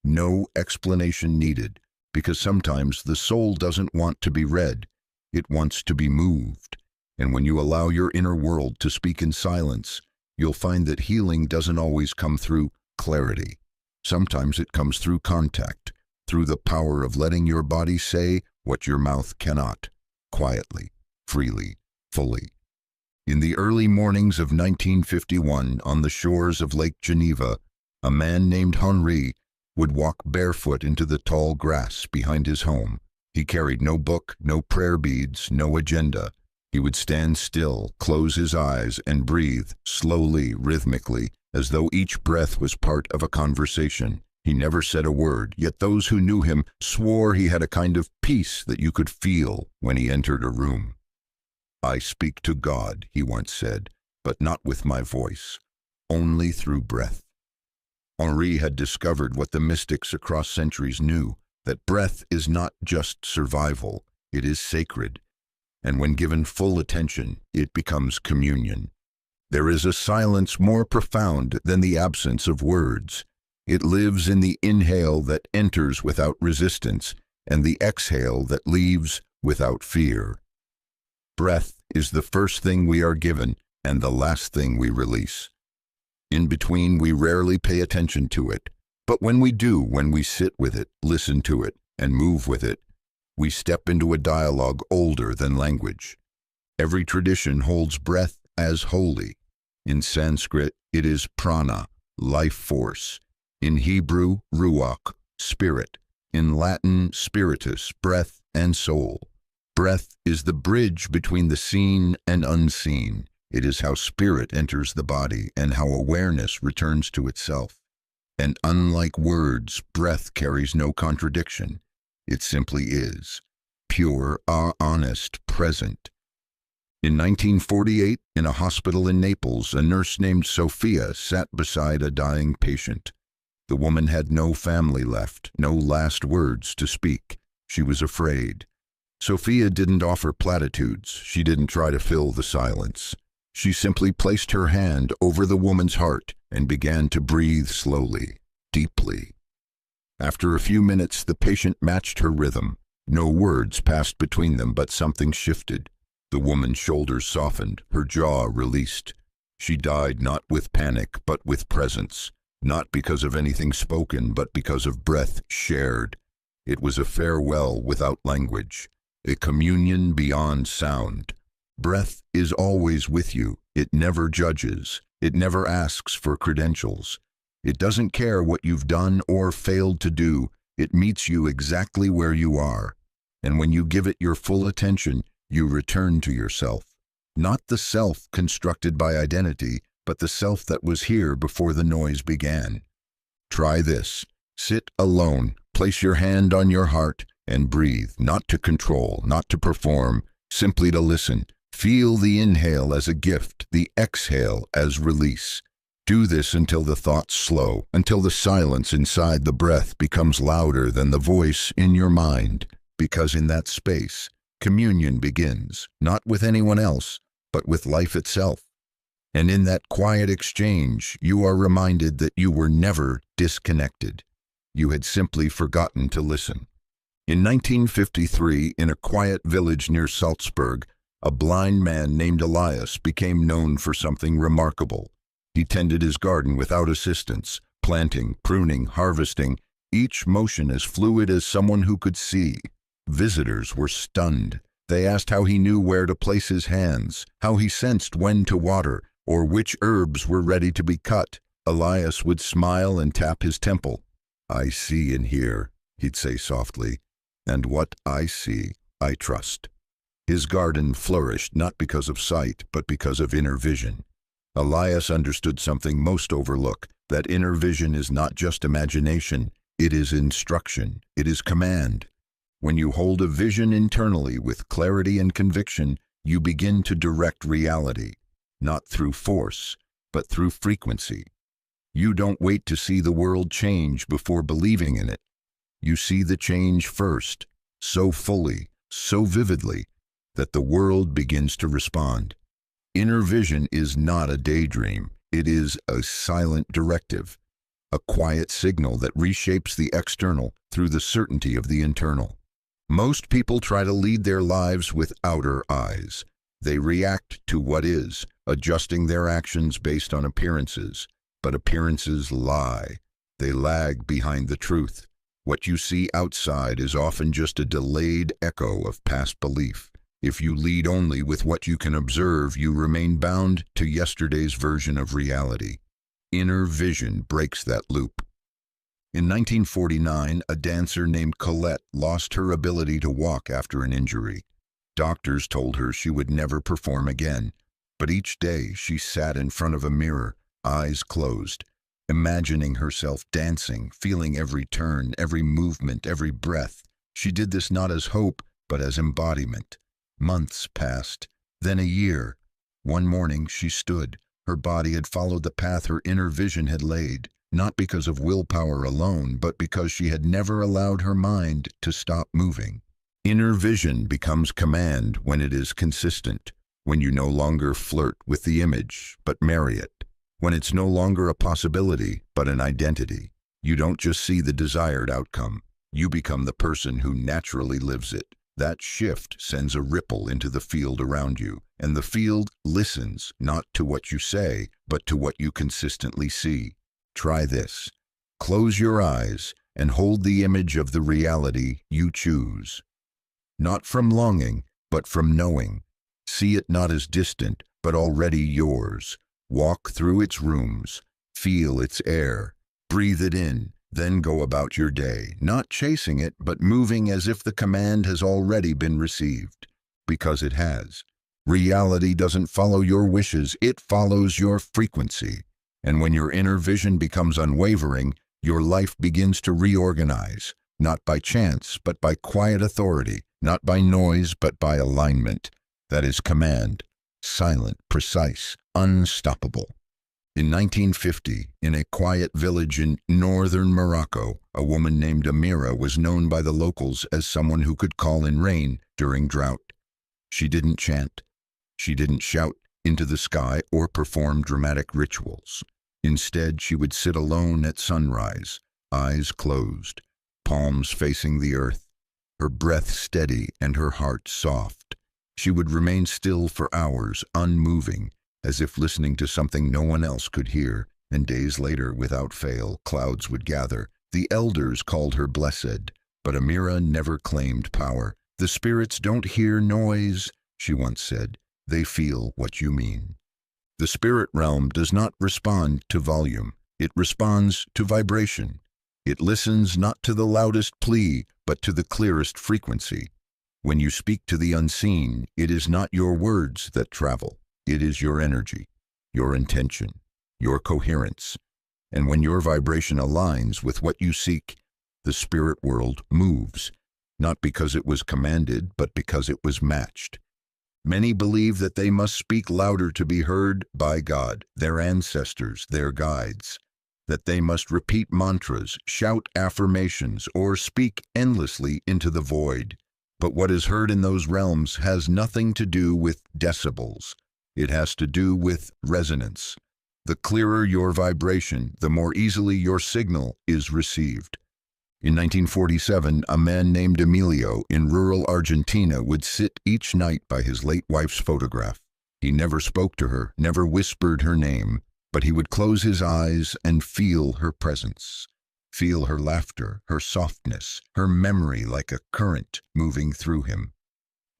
No explanation needed, because sometimes the soul doesn't want to be read. It wants to be moved. And when you allow your inner world to speak in silence, you'll find that healing doesn't always come through clarity. Sometimes it comes through contact, through the power of letting your body say what your mouth cannot, quietly, freely, fully. In the early mornings of 1951, on the shores of Lake Geneva, a man named Henri would walk barefoot into the tall grass behind his home. He carried no book, no prayer beads, no agenda. He would stand still, close his eyes, and breathe, slowly, rhythmically, as though each breath was part of a conversation. He never said a word, yet those who knew him swore he had a kind of peace that you could feel when he entered a room. "I speak to God," he once said, "but not with my voice, only through breath." Henri had discovered what the mystics across centuries knew, that breath is not just survival, it is sacred. And when given full attention, it becomes communion. There is a silence more profound than the absence of words. It lives in the inhale that enters without resistance and the exhale that leaves without fear. Breath is the first thing we are given and the last thing we release. In between, we rarely pay attention to it, but when we do, when we sit with it, listen to it, and move with it, we step into a dialogue older than language. Every tradition holds breath as holy. In Sanskrit, it is prana, life force. In Hebrew, ruach, spirit. In Latin, spiritus, breath and soul. Breath is the bridge between the seen and unseen. It is how spirit enters the body and how awareness returns to itself. And unlike words, breath carries no contradiction. It simply is. Pure, honest, present. In 1948, in a hospital in Naples, a nurse named Sophia sat beside a dying patient. The woman had no family left, no last words to speak. She was afraid. Sophia didn't offer platitudes. She didn't try to fill the silence. She simply placed her hand over the woman's heart and began to breathe slowly, deeply. After a few minutes, the patient matched her rhythm. No words passed between them, but something shifted. The woman's shoulders softened, her jaw released. She died not with panic, but with presence. Not because of anything spoken, but because of breath shared. It was a farewell without language, a communion beyond sound. Breath is always with you. It never judges. It never asks for credentials. It doesn't care what you've done or failed to do. It meets you exactly where you are. And when you give it your full attention, you return to yourself. Not the self constructed by identity, but the self that was here before the noise began. Try this. Sit alone, place your hand on your heart, and breathe, not to control, not to perform, simply to listen. Feel the inhale as a gift, the exhale as release. Do this until the thoughts slow, until the silence inside the breath becomes louder than the voice in your mind, because in that space, communion begins, not with anyone else, but with life itself. And in that quiet exchange, you are reminded that you were never disconnected. You had simply forgotten to listen. In 1953, in a quiet village near Salzburg, a blind man named Elias became known for something remarkable. He tended his garden without assistance, planting, pruning, harvesting, each motion as fluid as someone who could see. Visitors were stunned. They asked how he knew where to place his hands, how he sensed when to water, or which herbs were ready to be cut. Elias would smile and tap his temple. "I see and hear," he'd say softly, "and what I see, I trust." His garden flourished not because of sight, but because of inner vision. Elias understood something most overlook, that inner vision is not just imagination, it is instruction, it is command. When you hold a vision internally with clarity and conviction, you begin to direct reality, not through force, but through frequency. You don't wait to see the world change before believing in it. You see the change first, so fully, so vividly, that the world begins to respond. Inner vision is not a daydream. It is a silent directive, a quiet signal that reshapes the external through the certainty of the internal. Most people try to lead their lives with outer eyes. They react to what is, adjusting their actions based on appearances. But appearances lie. They lag behind the truth. What you see outside is often just a delayed echo of past belief. If you lead only with what you can observe, you remain bound to yesterday's version of reality. Inner vision breaks that loop. In 1949, a dancer named Colette lost her ability to walk after an injury. Doctors told her she would never perform again. But each day she sat in front of a mirror, eyes closed, imagining herself dancing, feeling every turn, every movement, every breath. She did this not as hope, but as embodiment. Months passed, then a year. One morning she stood. Her body had followed the path her inner vision had laid, not because of willpower alone, but because she had never allowed her mind to stop moving. Inner vision becomes command when it is consistent, when you no longer flirt with the image, but marry it, when it's no longer a possibility, but an identity. You don't just see the desired outcome. You become the person who naturally lives it. That shift sends a ripple into the field around you, and the field listens not to what you say, but to what you consistently see. Try this. Close your eyes and hold the image of the reality you choose. Not from longing, but from knowing. See it not as distant, but already yours. Walk through its rooms, feel its air, breathe it in, then go about your day, not chasing it, but moving as if the command has already been received, because it has. Reality doesn't follow your wishes, it follows your frequency. And when your inner vision becomes unwavering, your life begins to reorganize, not by chance, but by quiet authority, not by noise, but by alignment. That is command, silent, precise, unstoppable. In 1950, in a quiet village in northern Morocco, a woman named Amira was known by the locals as someone who could call in rain during drought. She didn't chant. She didn't shout into the sky or perform dramatic rituals. Instead, she would sit alone at sunrise, eyes closed, palms facing the earth, her breath steady and her heart soft. She would remain still for hours, unmoving, as if listening to something no one else could hear, and days later, without fail, clouds would gather. The elders called her blessed, but Amira never claimed power. "The spirits don't hear noise," she once said. "They feel what you mean." The spirit realm does not respond to volume. It responds to vibration. It listens not to the loudest plea, but to the clearest frequency. When you speak to the unseen, it is not your words that travel. It is your energy, your intention, your coherence. And when your vibration aligns with what you seek, the spirit world moves, not because it was commanded, but because it was matched. Many believe that they must speak louder to be heard by God, their ancestors, their guides, that they must repeat mantras, shout affirmations, or speak endlessly into the void. But what is heard in those realms has nothing to do with decibels. It has to do with resonance. The clearer your vibration, the more easily your signal is received. In 1947, a man named Emilio in rural Argentina would sit each night by his late wife's photograph. He never spoke to her, never whispered her name, but he would close his eyes and feel her presence. Feel her laughter, her softness, her memory like a current moving through him.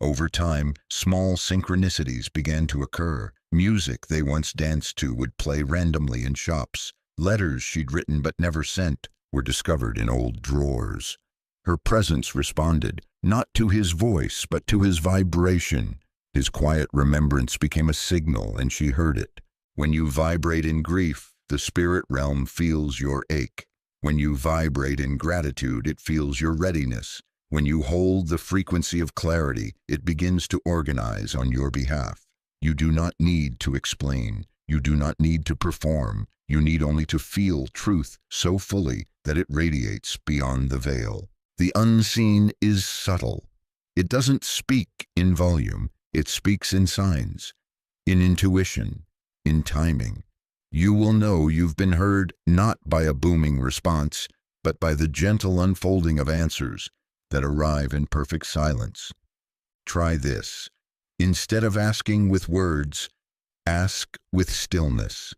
Over time, small synchronicities began to occur. Music they once danced to would play randomly in shops. Letters she'd written but never sent were discovered in old drawers. Her presence responded, not to his voice, but to his vibration. His quiet remembrance became a signal, and she heard it. When you vibrate in grief, the spirit realm feels your ache. When you vibrate in gratitude, it feels your readiness. When you hold the frequency of clarity, it begins to organize on your behalf. You do not need to explain. You do not need to perform. You need only to feel truth so fully that it radiates beyond the veil. The unseen is subtle. It doesn't speak in volume. It speaks in signs, in intuition, in timing. You will know you've been heard not by a booming response, but by the gentle unfolding of answers that arrive in perfect silence. Try this. Instead of asking with words, ask with stillness.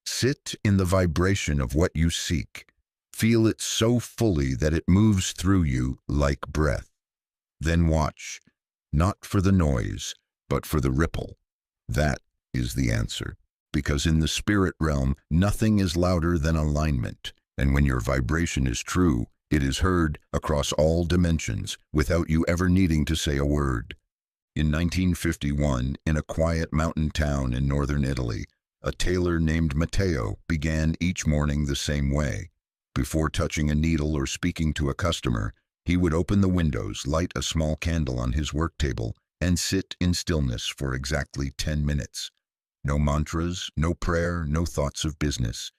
Sit in the vibration of what you seek. Feel it so fully that it moves through you like breath. Then watch, not for the noise, but for the ripple. That is the answer. Because in the spirit realm, nothing is louder than alignment. And when your vibration is true, it is heard across all dimensions without you ever needing to say a word. In 1951, in a quiet mountain town in northern Italy, a tailor named Matteo began each morning the same way. Before touching a needle or speaking to a customer, he would open the windows, light a small candle on his work table, and sit in stillness for exactly 10 minutes. No mantras, no prayer, no thoughts of business.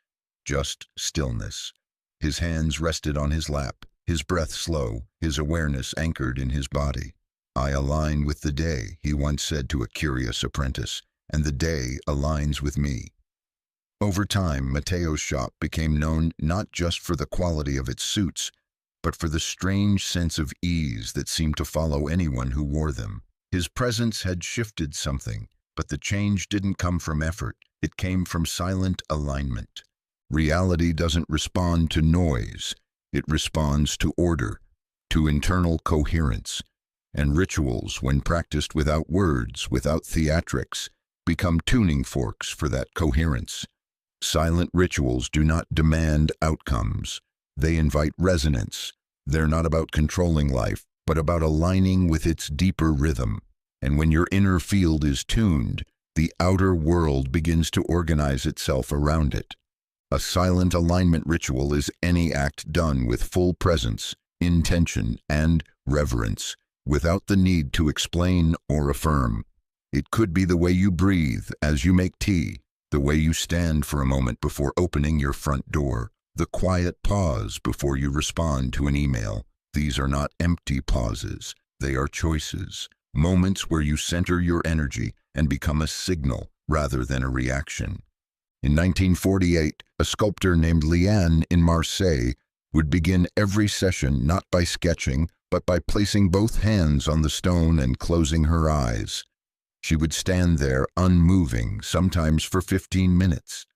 Just stillness. His hands rested on his lap, his breath slow, his awareness anchored in his body. "I align with the day," he once said to a curious apprentice, "and the day aligns with me." Over time, Mateo's shop became known not just for the quality of its suits, but for the strange sense of ease that seemed to follow anyone who wore them. His presence had shifted something, but the change didn't come from effort. It came from silent alignment. Reality doesn't respond to noise. It responds to order, to internal coherence. And rituals, when practiced without words, without theatrics, become tuning forks for that coherence. Silent rituals do not demand outcomes. They invite resonance. They're not about controlling life, but about aligning with its deeper rhythm. And when your inner field is tuned, the outer world begins to organize itself around it. A silent alignment ritual is any act done with full presence, intention, and reverence, without the need to explain or affirm. It could be the way you breathe as you make tea, the way you stand for a moment before opening your front door, the quiet pause before you respond to an email. These are not empty pauses. They are choices, moments where you center your energy and become a signal rather than a reaction. In 1948, a sculptor named Liane in Marseille would begin every session not by sketching, but by placing both hands on the stone and closing her eyes. She would stand there unmoving, sometimes for 15 minutes.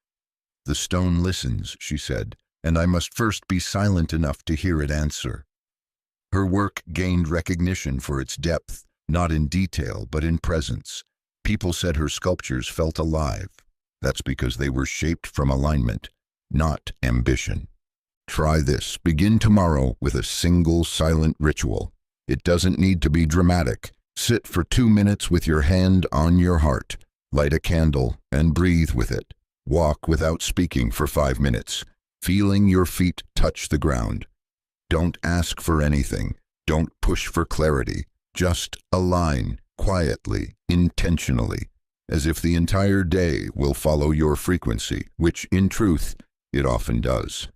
"The stone listens," she said, "and I must first be silent enough to hear it answer." Her work gained recognition for its depth, not in detail, but in presence. People said her sculptures felt alive. That's because they were shaped from alignment, not ambition. Try this. Begin tomorrow with a single silent ritual. It doesn't need to be dramatic. Sit for 2 minutes with your hand on your heart. Light a candle and breathe with it. Walk without speaking for 5 minutes, feeling your feet touch the ground. Don't ask for anything. Don't push for clarity. Just align quietly, intentionally, as if the entire day will follow your frequency, which, in truth, it often does.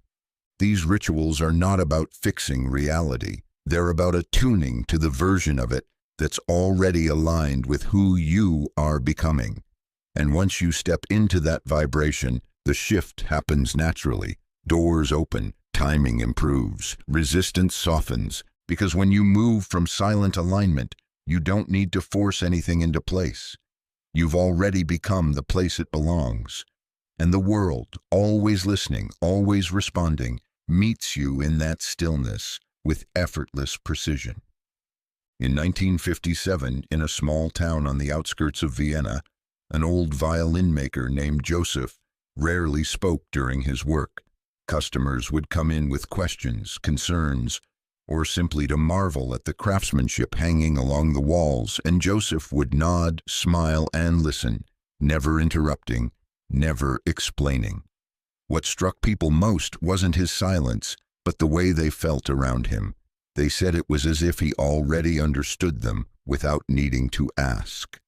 These rituals are not about fixing reality. They're about attuning to the version of it that's already aligned with who you are becoming. And once you step into that vibration, the shift happens naturally. Doors open, timing improves, resistance softens, because when you move from silent alignment, you don't need to force anything into place. You've already become the place it belongs. And the world, always listening, always responding, meets you in that stillness with effortless precision. In 1957, in a small town on the outskirts of Vienna, an old violin maker named Joseph rarely spoke during his work. Customers would come in with questions, concerns, or simply to marvel at the craftsmanship hanging along the walls, and Joseph would nod, smile, and listen, never interrupting, never explaining. What struck people most wasn't his silence, but the way they felt around him. They said it was as if he already understood them without needing to ask.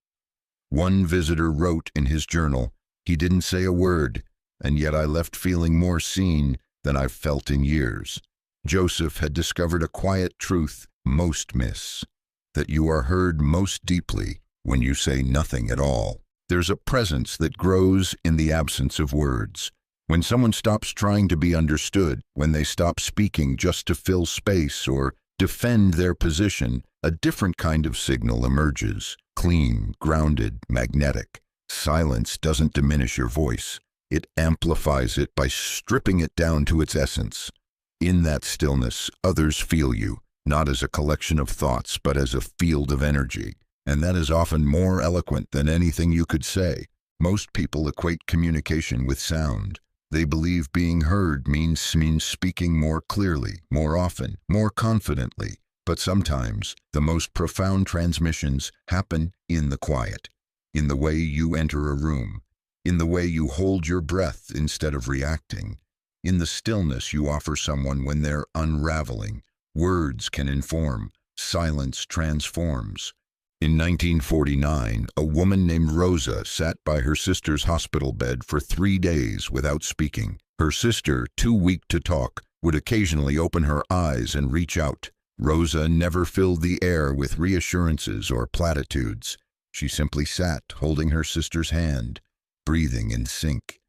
One visitor wrote in his journal, "He didn't say a word, and yet I left feeling more seen than I've felt in years." Joseph had discovered a quiet truth most miss, that you are heard most deeply when you say nothing at all. There's a presence that grows in the absence of words. When someone stops trying to be understood, when they stop speaking just to fill space or defend their position, a different kind of signal emerges, clean, grounded, magnetic. Silence doesn't diminish your voice. It amplifies it by stripping it down to its essence. In that stillness, others feel you, not as a collection of thoughts, but as a field of energy. And that is often more eloquent than anything you could say. Most people equate communication with sound. They believe being heard means speaking more clearly, more often, more confidently. But sometimes, the most profound transmissions happen in the quiet, in the way you enter a room, in the way you hold your breath instead of reacting, in the stillness you offer someone when they're unraveling. Words can inform, silence transforms. In 1949, a woman named Rosa sat by her sister's hospital bed for 3 days without speaking. Her sister, too weak to talk, would occasionally open her eyes and reach out. Rosa never filled the air with reassurances or platitudes. She simply sat, holding her sister's hand, breathing in sync.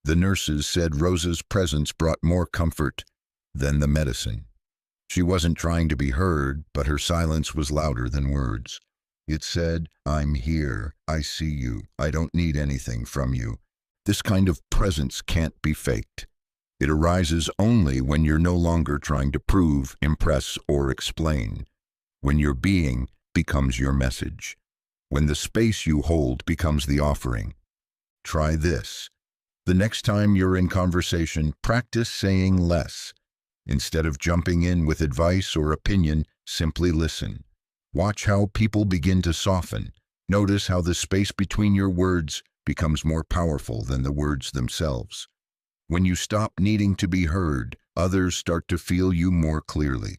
The nurses said Rosa's presence brought more comfort than the medicine. She wasn't trying to be heard, but her silence was louder than words. It said, "I'm here. I see you. I don't need anything from you." This kind of presence can't be faked. It arises only when you're no longer trying to prove, impress, or explain. When your being becomes your message. When the space you hold becomes the offering. Try this. The next time you're in conversation, practice saying less. Instead of jumping in with advice or opinion, simply listen. Watch how people begin to soften. Notice how the space between your words becomes more powerful than the words themselves. When you stop needing to be heard, others start to feel you more clearly.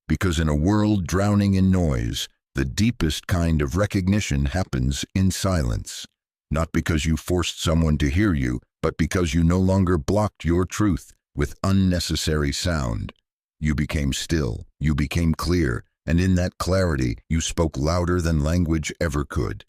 Because in a world drowning in noise, the deepest kind of recognition happens in silence. Not because you forced someone to hear you, but because you no longer blocked your truth with unnecessary sound. You became still, you became clear, and in that clarity you spoke louder than language ever could.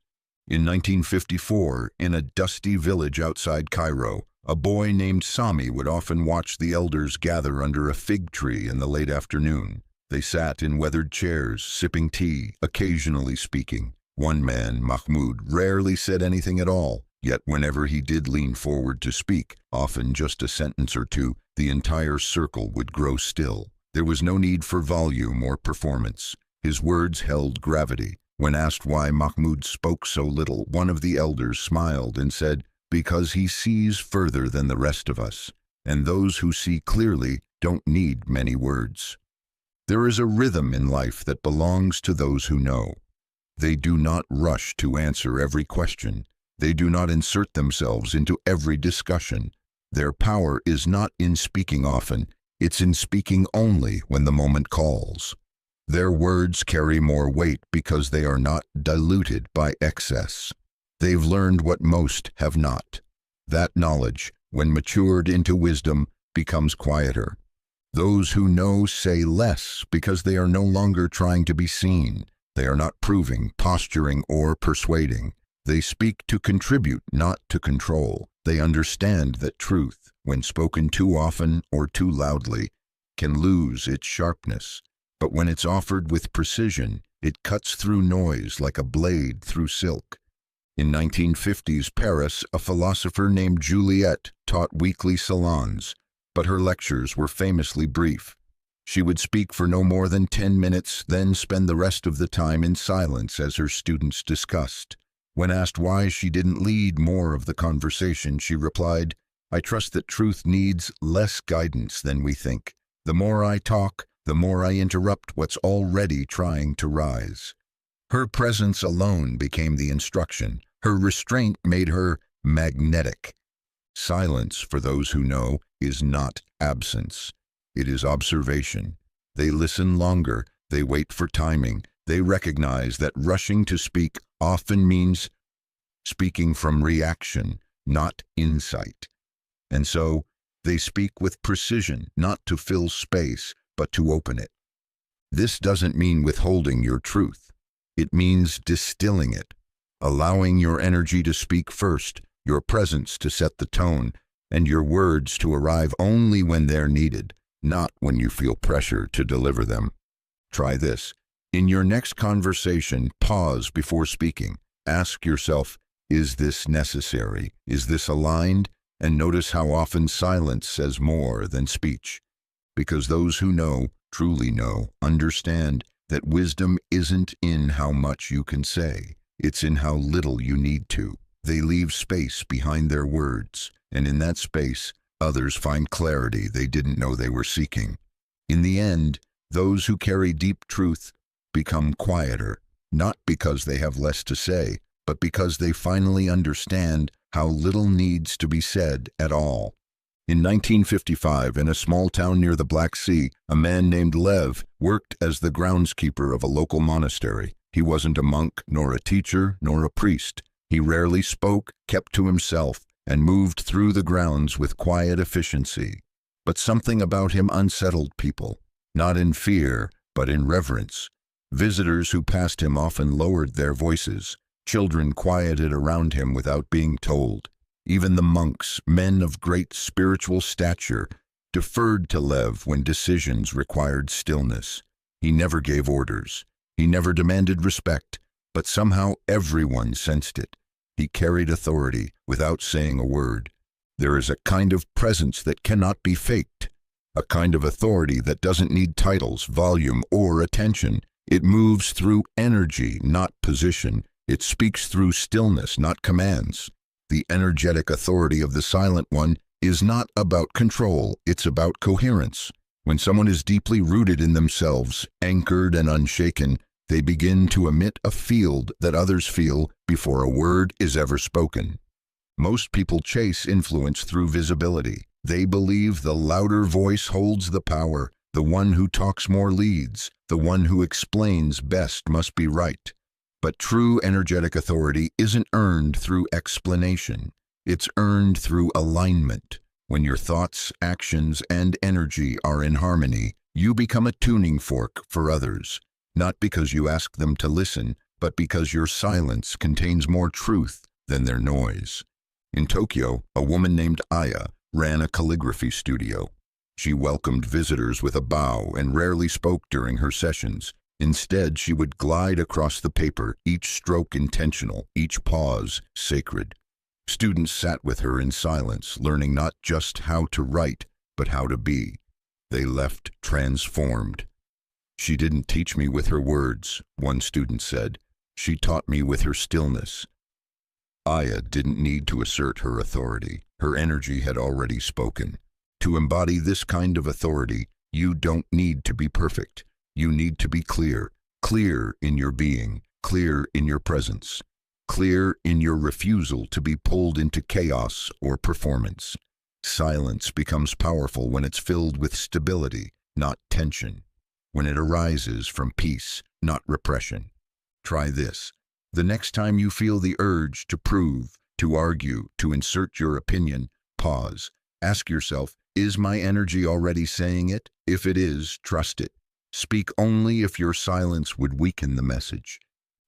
In 1954, in a dusty village outside Cairo, a boy named Sami would often watch the elders gather under a fig tree in the late afternoon. They sat in weathered chairs, sipping tea, occasionally speaking. One man, Mahmoud, rarely said anything at all, yet whenever he did lean forward to speak, often just a sentence or two, the entire circle would grow still. There was no need for volume or performance. His words held gravity. When asked why Mahmoud spoke so little, one of the elders smiled and said, "Because he sees further than the rest of us, and those who see clearly don't need many words." There is a rhythm in life that belongs to those who know. They do not rush to answer every question. They do not insert themselves into every discussion. Their power is not in speaking often, it's in speaking only when the moment calls. Their words carry more weight because they are not diluted by excess. They've learned what most have not. That knowledge, when matured into wisdom, becomes quieter. Those who know say less because they are no longer trying to be seen. They are not proving, posturing, or persuading. They speak to contribute, not to control. They understand that truth, when spoken too often or too loudly, can lose its sharpness. But when it's offered with precision, it cuts through noise like a blade through silk. In 1950s Paris, a philosopher named Juliette taught weekly salons, but her lectures were famously brief. She would speak for no more than 10 minutes, then spend the rest of the time in silence as her students discussed. When asked why she didn't lead more of the conversation, she replied, "I trust that truth needs less guidance than we think. The more I talk, the more I interrupt what's already trying to rise." Her presence alone became the instruction. Her restraint made her magnetic. Silence, for those who know, is not absence. It is observation. They listen longer. They wait for timing. They recognize that rushing to speak often means speaking from reaction, not insight. And so, they speak with precision, not to fill space, but to open it. This doesn't mean withholding your truth. It means distilling it, allowing your energy to speak first, your presence to set the tone, and your words to arrive only when they're needed, not when you feel pressure to deliver them. Try this. In your next conversation, pause before speaking. Ask yourself, is this necessary? Is this aligned? And notice how often silence says more than speech. Because those who know, truly know, understand that wisdom isn't in how much you can say. It's in how little you need to. They leave space behind their words, and in that space, others find clarity they didn't know they were seeking. In the end, those who carry deep truth become quieter, not because they have less to say, but because they finally understand how little needs to be said at all. In 1955, in a small town near the Black Sea, a man named Lev worked as the groundskeeper of a local monastery. He wasn't a monk, nor a teacher, nor a priest. He rarely spoke, kept to himself, and moved through the grounds with quiet efficiency. But something about him unsettled people, not in fear, but in reverence. Visitors who passed him often lowered their voices. Children quieted around him without being told. Even the monks, men of great spiritual stature, deferred to Lev when decisions required stillness. He never gave orders. He never demanded respect, but somehow everyone sensed it. He carried authority without saying a word. There is a kind of presence that cannot be faked, a kind of authority that doesn't need titles, volume, or attention. It moves through energy, not position. It speaks through stillness, not commands. The energetic authority of the Silent One is not about control, it's about coherence. When someone is deeply rooted in themselves, anchored and unshaken, they begin to emit a field that others feel before a word is ever spoken. Most people chase influence through visibility. They believe the louder voice holds the power, the one who talks more leads, the one who explains best must be right. But true energetic authority isn't earned through explanation. It's earned through alignment. When your thoughts, actions, and energy are in harmony, you become a tuning fork for others, not because you ask them to listen, but because your silence contains more truth than their noise. In Tokyo, a woman named Aya ran a calligraphy studio. She welcomed visitors with a bow and rarely spoke during her sessions. Instead, she would glide across the paper, each stroke intentional, each pause sacred. Students sat with her in silence, learning not just how to write, but how to be. They left transformed. "She didn't teach me with her words," one student said. "She taught me with her stillness." Aya didn't need to assert her authority. Her energy had already spoken. To embody this kind of authority, you don't need to be perfect. You need to be clear, clear in your being, clear in your presence, clear in your refusal to be pulled into chaos or performance. Silence becomes powerful when it's filled with stability, not tension. When it arises from peace, not repression. Try this. The next time you feel the urge to prove, to argue, to insert your opinion, pause. Ask yourself, is my energy already saying it? If it is, trust it. Speak only if your silence would weaken the message.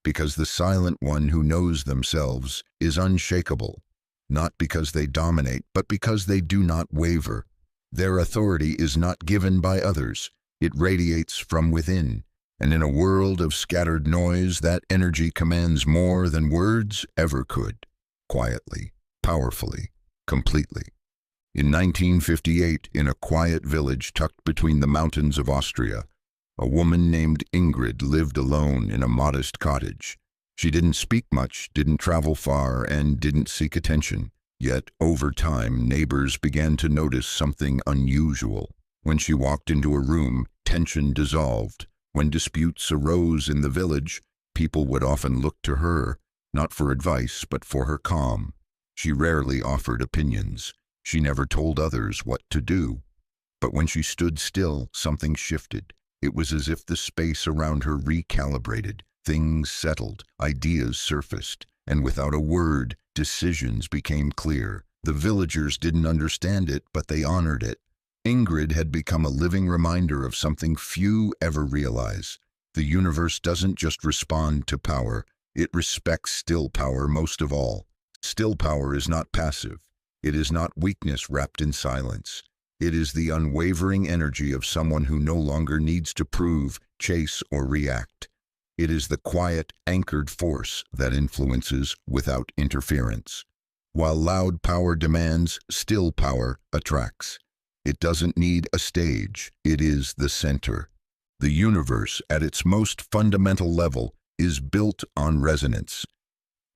Because the silent one who knows themselves is unshakable, not because they dominate, but because they do not waver. Their authority is not given by others. It radiates from within. And in a world of scattered noise, that energy commands more than words ever could. Quietly, powerfully, completely. In 1958, in a quiet village tucked between the mountains of Austria, a woman named Ingrid lived alone in a modest cottage. She didn't speak much, didn't travel far, and didn't seek attention. Yet, over time, neighbors began to notice something unusual. When she walked into a room, tension dissolved. When disputes arose in the village, people would often look to her, not for advice, but for her calm. She rarely offered opinions. She never told others what to do. But when she stood still, something shifted. It was as if the space around her recalibrated. Things settled, ideas surfaced, and without a word, decisions became clear. The villagers didn't understand it, but they honored it. Ingrid had become a living reminder of something few ever realize. The universe doesn't just respond to power, it respects still power most of all. Still power is not passive. It is not weakness wrapped in silence. It is the unwavering energy of someone who no longer needs to prove, chase, or react. It is the quiet, anchored force that influences without interference. While loud power demands, still power attracts. It doesn't need a stage, it is the center. The universe, at its most fundamental level, is built on resonance.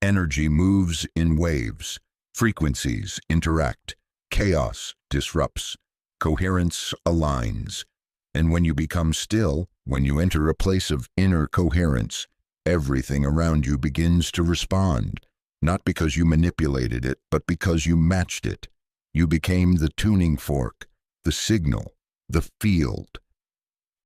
Energy moves in waves. Frequencies interact. Chaos disrupts. Coherence aligns. And when you become still, when you enter a place of inner coherence, everything around you begins to respond. Not because you manipulated it, but because you matched it. You became the tuning fork, the signal, the field.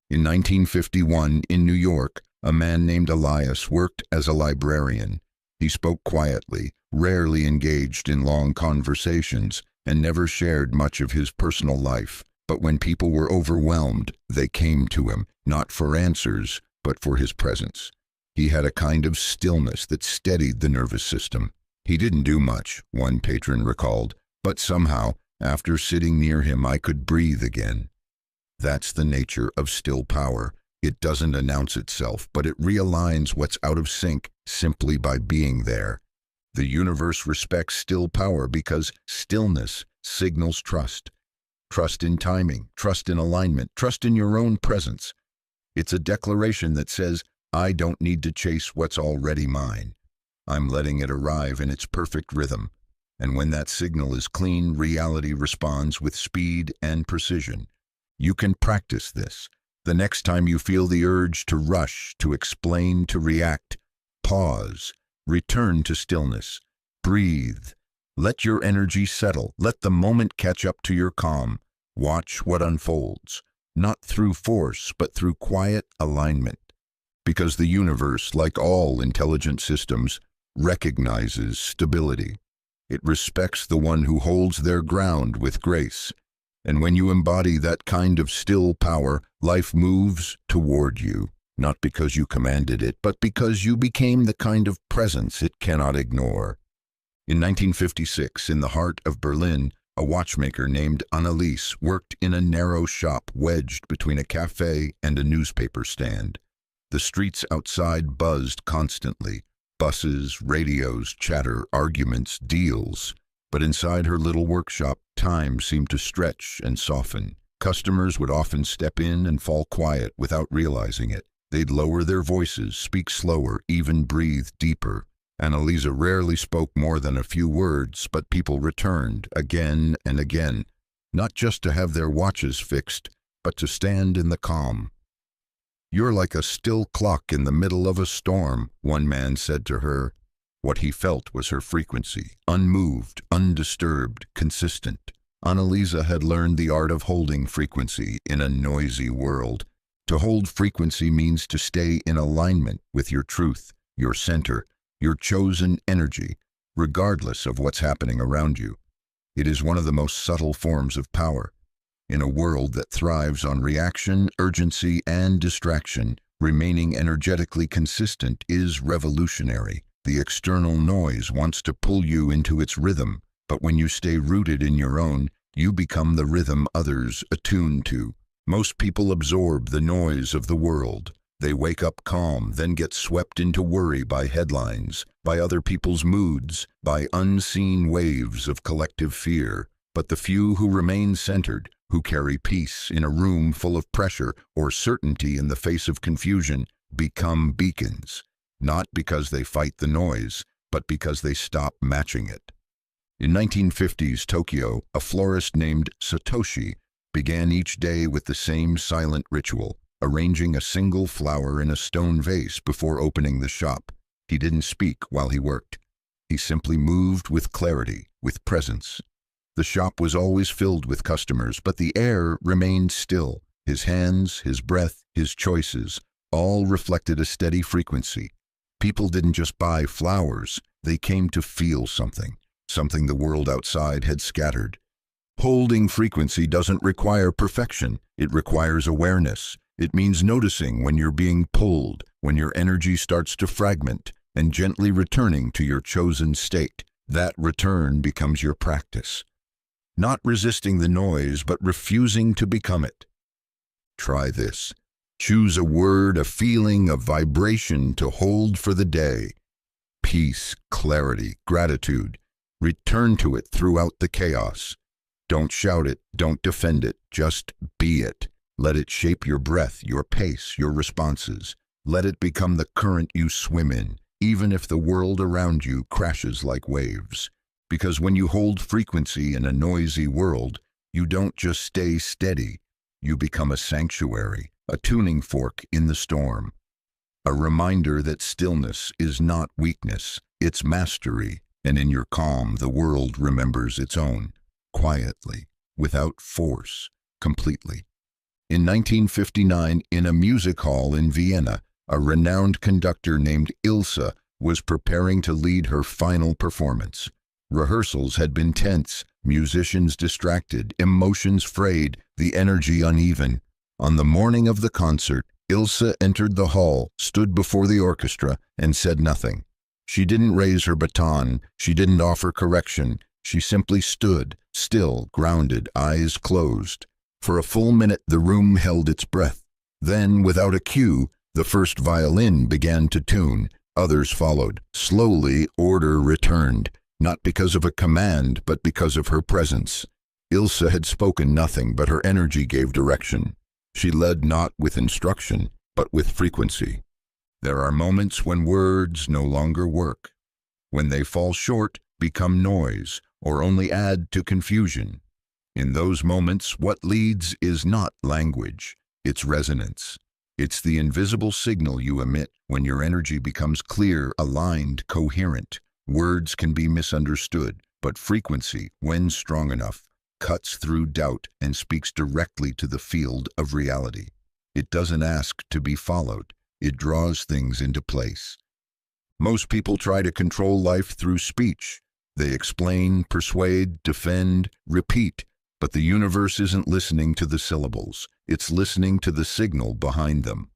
In 1951, in New York, a man named Elias worked as a librarian. He spoke quietly, rarely engaged in long conversations, and never shared much of his personal life. But when people were overwhelmed, they came to him, not for answers, but for his presence. He had a kind of stillness that steadied the nervous system. He didn't do much, one patron recalled, but somehow, after sitting near him, I could breathe again. That's the nature of still power. It doesn't announce itself, but it realigns what's out of sync simply by being there. The universe respects still power because stillness signals trust. Trust in timing, trust in alignment, trust in your own presence. It's a declaration that says, I don't need to chase what's already mine. I'm letting it arrive in its perfect rhythm. And when that signal is clean, reality responds with speed and precision. You can practice this. The next time you feel the urge to rush, to explain, to react, pause, return to stillness, breathe. Let your energy settle. Let the moment catch up to your calm. Watch what unfolds, not through force, but through quiet alignment. Because the universe, like all intelligent systems, recognizes stability. It respects the one who holds their ground with grace. And when you embody that kind of still power, life moves toward you, not because you commanded it, but because you became the kind of presence it cannot ignore. In 1956, in the heart of Berlin, a watchmaker named Anneliese worked in a narrow shop wedged between a cafe and a newspaper stand. The streets outside buzzed constantly. Buses, radios, chatter, arguments, deals. But inside her little workshop, time seemed to stretch and soften. Customers would often step in and fall quiet without realizing it. They'd lower their voices, speak slower, even breathe deeper. Anneliese rarely spoke more than a few words, but people returned again and again, not just to have their watches fixed, but to stand in the calm. You're like a still clock in the middle of a storm, one man said to her. What he felt was her frequency, unmoved, undisturbed, consistent. Anneliese had learned the art of holding frequency in a noisy world. To hold frequency means to stay in alignment with your truth, your center, your chosen energy, regardless of what's happening around you. It is one of the most subtle forms of power. In a world that thrives on reaction, urgency, and distraction, remaining energetically consistent is revolutionary. The external noise wants to pull you into its rhythm, but when you stay rooted in your own, you become the rhythm others attune to. Most people absorb the noise of the world. They wake up calm, then get swept into worry by headlines, by other people's moods, by unseen waves of collective fear. But the few who remain centered, who carry peace in a room full of pressure or certainty in the face of confusion, become beacons. Not because they fight the noise, but because they stop matching it. In 1950s Tokyo, a florist named Satoshi began each day with the same silent ritual, arranging a single flower in a stone vase before opening the shop. He didn't speak while he worked. He simply moved with clarity, with presence. The shop was always filled with customers, but the air remained still. His hands, his breath, his choices, all reflected a steady frequency. People didn't just buy flowers, they came to feel something the world outside had scattered. Holding frequency doesn't require perfection, it requires awareness. It means noticing when you're being pulled, when your energy starts to fragment, and gently returning to your chosen state. That return becomes your practice. Not resisting the noise, but refusing to become it. Try this. Choose a word, a feeling, a vibration to hold for the day. Peace, clarity, gratitude. Return to it throughout the chaos. Don't shout it, don't defend it, just be it. Let it shape your breath, your pace, your responses. Let it become the current you swim in, even if the world around you crashes like waves. Because when you hold frequency in a noisy world, you don't just stay steady, you become a sanctuary, a tuning fork in the storm. A reminder that stillness is not weakness, it's mastery, and in your calm the world remembers its own, quietly, without force, completely. In 1959, in a music hall in Vienna, a renowned conductor named Ilse was preparing to lead her final performance. Rehearsals had been tense, musicians distracted, emotions frayed, the energy uneven. On the morning of the concert, Ilse entered the hall, stood before the orchestra, and said nothing. She didn't raise her baton. She didn't offer correction. She simply stood, still, grounded, eyes closed. For a full minute the room held its breath. Then, without a cue, the first violin began to tune. Others followed. Slowly, order returned, not because of a command, but because of her presence. Ilse had spoken nothing, but her energy gave direction. She led not with instruction, but with frequency. There are moments when words no longer work. When they fall short, become noise, or only add to confusion. In those moments, what leads is not language, it's resonance. It's the invisible signal you emit when your energy becomes clear, aligned, coherent. Words can be misunderstood, but frequency, when strong enough, cuts through doubt and speaks directly to the field of reality. It doesn't ask to be followed. It draws things into place. Most people try to control life through speech. They explain, persuade, defend, repeat, but the universe isn't listening to the syllables. It's listening to the signal behind them.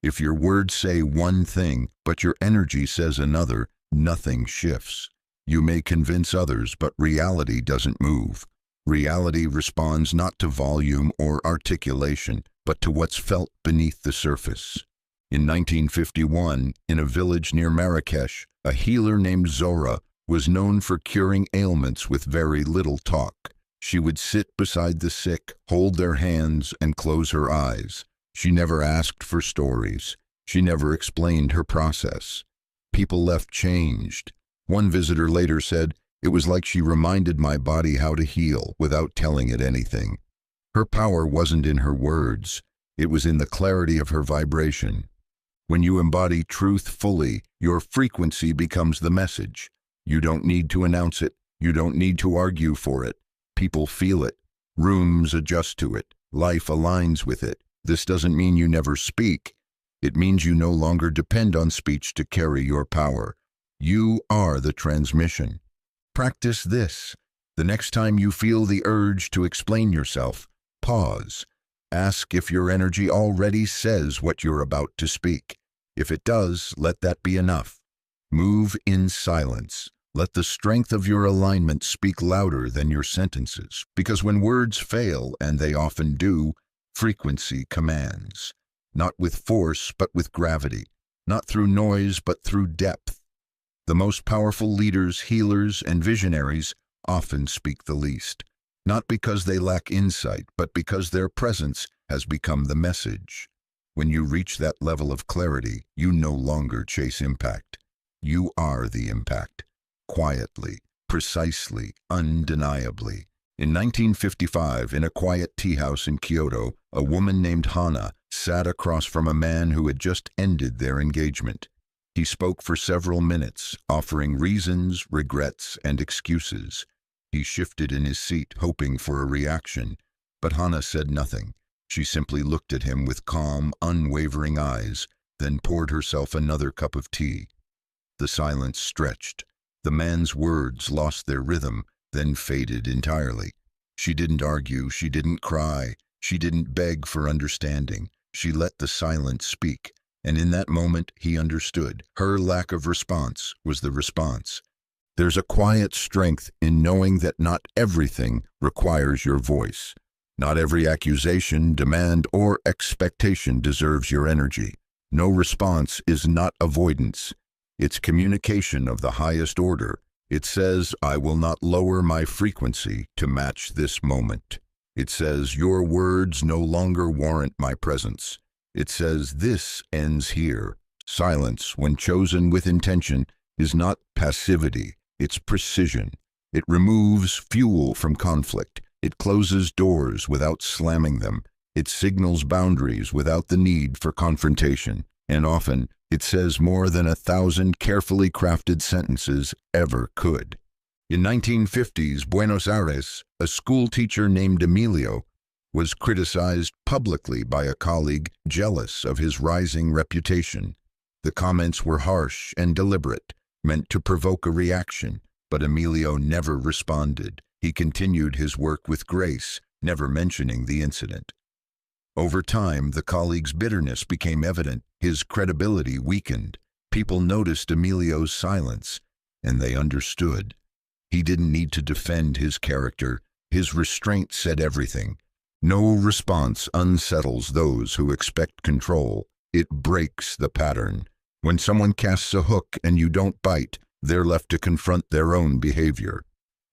If your words say one thing, but your energy says another, nothing shifts. You may convince others, but reality doesn't move. Reality responds not to volume or articulation, but to what's felt beneath the surface. In 1951, in a village near Marrakesh, a healer named Zora was known for curing ailments with very little talk. She would sit beside the sick, hold their hands, and close her eyes. She never asked for stories. She never explained her process. People left changed. One visitor later said, "It was like she reminded my body how to heal without telling it anything." Her power wasn't in her words. It was in the clarity of her vibration. When you embody truth fully, your frequency becomes the message. You don't need to announce it. You don't need to argue for it. People feel it. Rooms adjust to it. Life aligns with it. This doesn't mean you never speak. It means you no longer depend on speech to carry your power. You are the transmission. Practice this. The next time you feel the urge to explain yourself, pause. Ask if your energy already says what you're about to speak. If it does, let that be enough. Move in silence. Let the strength of your alignment speak louder than your sentences, because when words fail, and they often do, frequency commands. Not with force, but with gravity. Not through noise, but through depth. The most powerful leaders, healers, and visionaries often speak the least. Not because they lack insight, but because their presence has become the message. When you reach that level of clarity, you no longer chase impact. You are the impact. Quietly, precisely, undeniably. In 1955, in a quiet tea house in Kyoto, a woman named Hana sat across from a man who had just ended their engagement. He spoke for several minutes, offering reasons, regrets, and excuses. He shifted in his seat, hoping for a reaction, but Hana said nothing. She simply looked at him with calm, unwavering eyes, then poured herself another cup of tea. The silence stretched. The man's words lost their rhythm, then faded entirely. She didn't argue, she didn't cry, she didn't beg for understanding. She let the silence speak, and in that moment he understood. Her lack of response was the response. There's a quiet strength in knowing that not everything requires your voice. Not every accusation, demand, or expectation deserves your energy. No response is not avoidance. It's communication of the highest order. It says, I will not lower my frequency to match this moment. It says, your words no longer warrant my presence. It says, this ends here. Silence, when chosen with intention, is not passivity, it's precision. It removes fuel from conflict. It closes doors without slamming them. It signals boundaries without the need for confrontation. And often, it says more than 1,000 carefully crafted sentences ever could. In 1950s Buenos Aires, a school teacher named Emilio was criticized publicly by a colleague jealous of his rising reputation. The comments were harsh and deliberate, meant to provoke a reaction, but Emilio never responded. He continued his work with grace, never mentioning the incident. Over time, the colleague's bitterness became evident. His credibility weakened. People noticed Emilio's silence, and they understood. He didn't need to defend his character. His restraint said everything. No response unsettles those who expect control. It breaks the pattern. When someone casts a hook and you don't bite, they're left to confront their own behavior.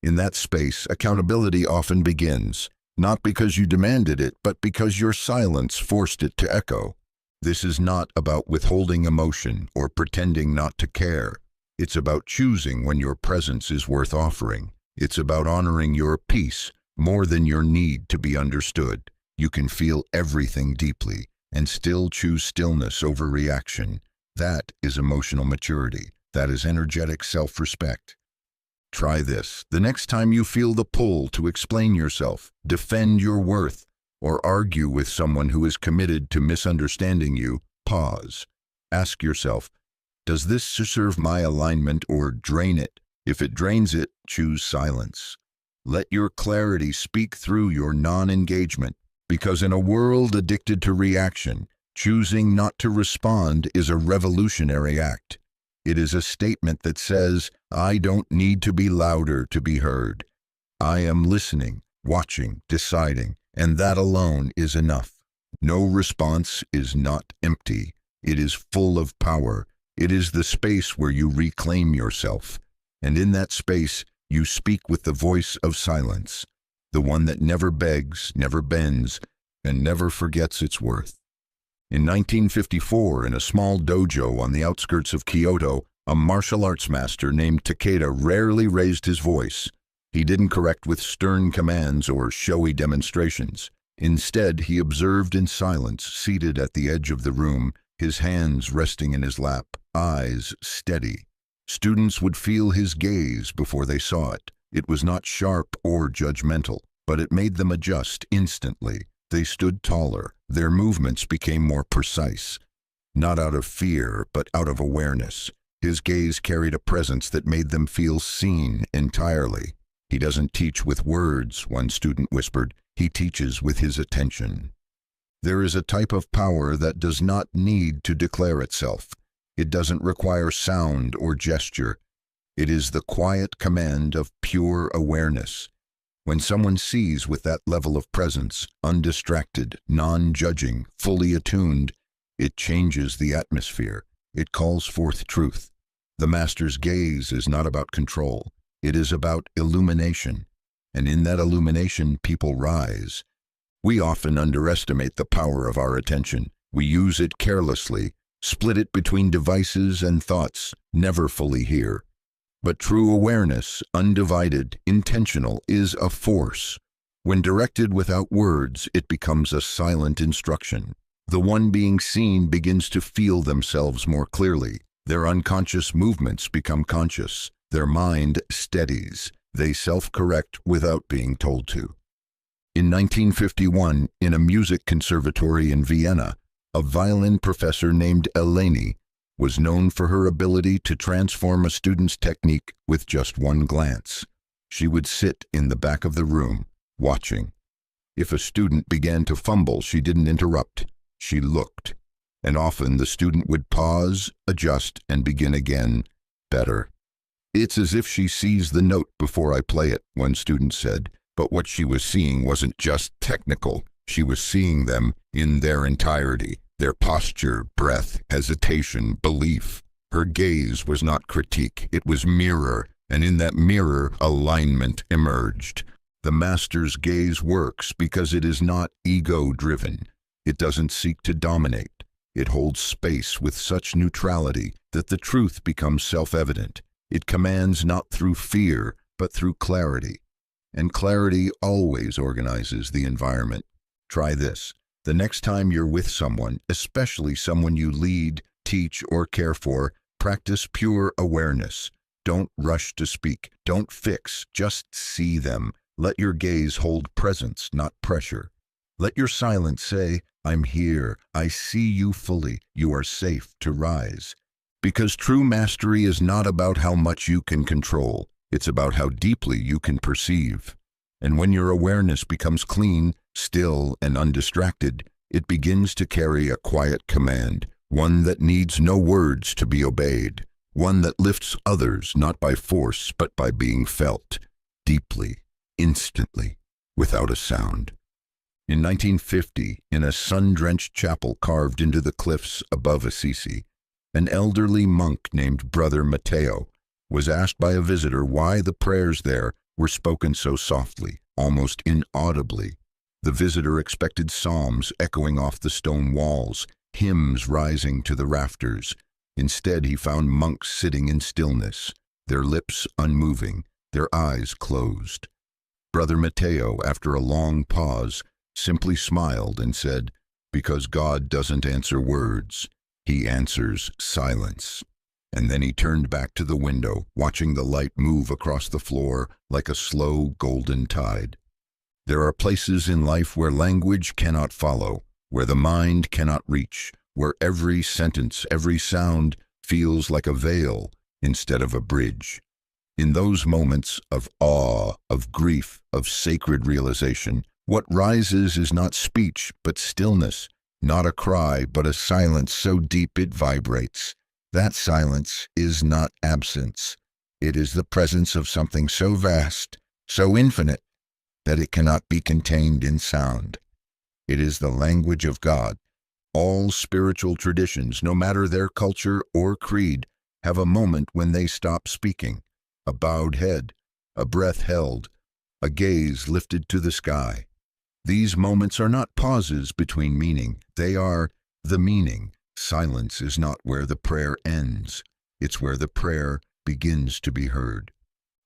In that space, accountability often begins, not because you demanded it, but because your silence forced it to echo. This is not about withholding emotion or pretending not to care. It's about choosing when your presence is worth offering. It's about honoring your peace more than your need to be understood. You can feel everything deeply and still choose stillness over reaction. That is emotional maturity. That is energetic self-respect. Try this. The next time you feel the pull to explain yourself, defend your worth, or argue with someone who is committed to misunderstanding you, pause. Ask yourself, does this serve my alignment or drain it? If it drains it, choose silence. Let your clarity speak through your non-engagement, because in a world addicted to reaction, choosing not to respond is a revolutionary act. It is a statement that says, I don't need to be louder to be heard. I am listening, watching, deciding, and that alone is enough. No response is not empty. It is full of power. It is the space where you reclaim yourself. And in that space, you speak with the voice of silence, the one that never begs, never bends, and never forgets its worth. In 1954, in a small dojo on the outskirts of Kyoto, a martial arts master named Takeda rarely raised his voice. He didn't correct with stern commands or showy demonstrations. Instead, he observed in silence, seated at the edge of the room, his hands resting in his lap, eyes steady. Students would feel his gaze before they saw it. It was not sharp or judgmental, but it made them adjust instantly. They stood taller. Their movements became more precise. Not out of fear, but out of awareness. His gaze carried a presence that made them feel seen entirely. He doesn't teach with words, one student whispered. He teaches with his attention. There is a type of power that does not need to declare itself. It doesn't require sound or gesture. It is the quiet command of pure awareness. When someone sees with that level of presence, undistracted, non-judging, fully attuned, it changes the atmosphere. It calls forth truth. The master's gaze is not about control. It is about illumination. And in that illumination, people rise. We often underestimate the power of our attention. We use it carelessly, split it between devices and thoughts, never fully hear. But true awareness, undivided, intentional, is a force. When directed without words, it becomes a silent instruction. The one being seen begins to feel themselves more clearly. Their unconscious movements become conscious. Their mind steadies. They self-correct without being told to. In 1951, in a music conservatory in Vienna, a violin professor named Eleni was known for her ability to transform a student's technique with just one glance. She would sit in the back of the room, watching. If a student began to fumble, she didn't interrupt. She looked. And often the student would pause, adjust, and begin again, better. It's as if she sees the note before I play it, one student said. But what she was seeing wasn't just technical. She was seeing them in their entirety. Their posture, breath, hesitation, belief. Her gaze was not critique, it was mirror, and in that mirror, alignment emerged. The master's gaze works because it is not ego-driven. It doesn't seek to dominate. It holds space with such neutrality that the truth becomes self-evident. It commands not through fear, but through clarity. And clarity always organizes the environment. Try this. The next time you're with someone, especially someone you lead, teach, or care for, practice pure awareness. Don't rush to speak. Don't fix. Just see them. Let your gaze hold presence, not pressure. Let your silence say, I'm here. I see you fully. You are safe to rise. Because true mastery is not about how much you can control. It's about how deeply you can perceive. And when your awareness becomes clean, still, and undistracted, it begins to carry a quiet command. one that needs no words to be obeyed, one that lifts others not by force but by being felt, deeply, instantly, without a sound. In 1950, in a sun-drenched chapel carved into the cliffs above Assisi, an elderly monk named Brother Matteo was asked by a visitor why the prayers there were spoken so softly, almost inaudibly. The visitor expected psalms echoing off the stone walls, hymns rising to the rafters. Instead, he found monks sitting in stillness, their lips unmoving, their eyes closed. Brother Matteo, after a long pause, simply smiled and said, "Because God doesn't answer words, He answers silence." And then he turned back to the window, watching the light move across the floor like a slow golden tide. There are places in life where language cannot follow, where the mind cannot reach, where every sentence, every sound feels like a veil instead of a bridge. In those moments of awe, of grief, of sacred realization, what rises is not speech but stillness, not a cry but a silence so deep it vibrates. That silence is not absence. It is the presence of something so vast, so infinite, that it cannot be contained in sound. It is the language of God. All spiritual traditions, no matter their culture or creed, have a moment when they stop speaking. A bowed head, a breath held, a gaze lifted to the sky. These moments are not pauses between meaning. They are the meaning. Silence is not where the prayer ends. It's where the prayer begins to be heard.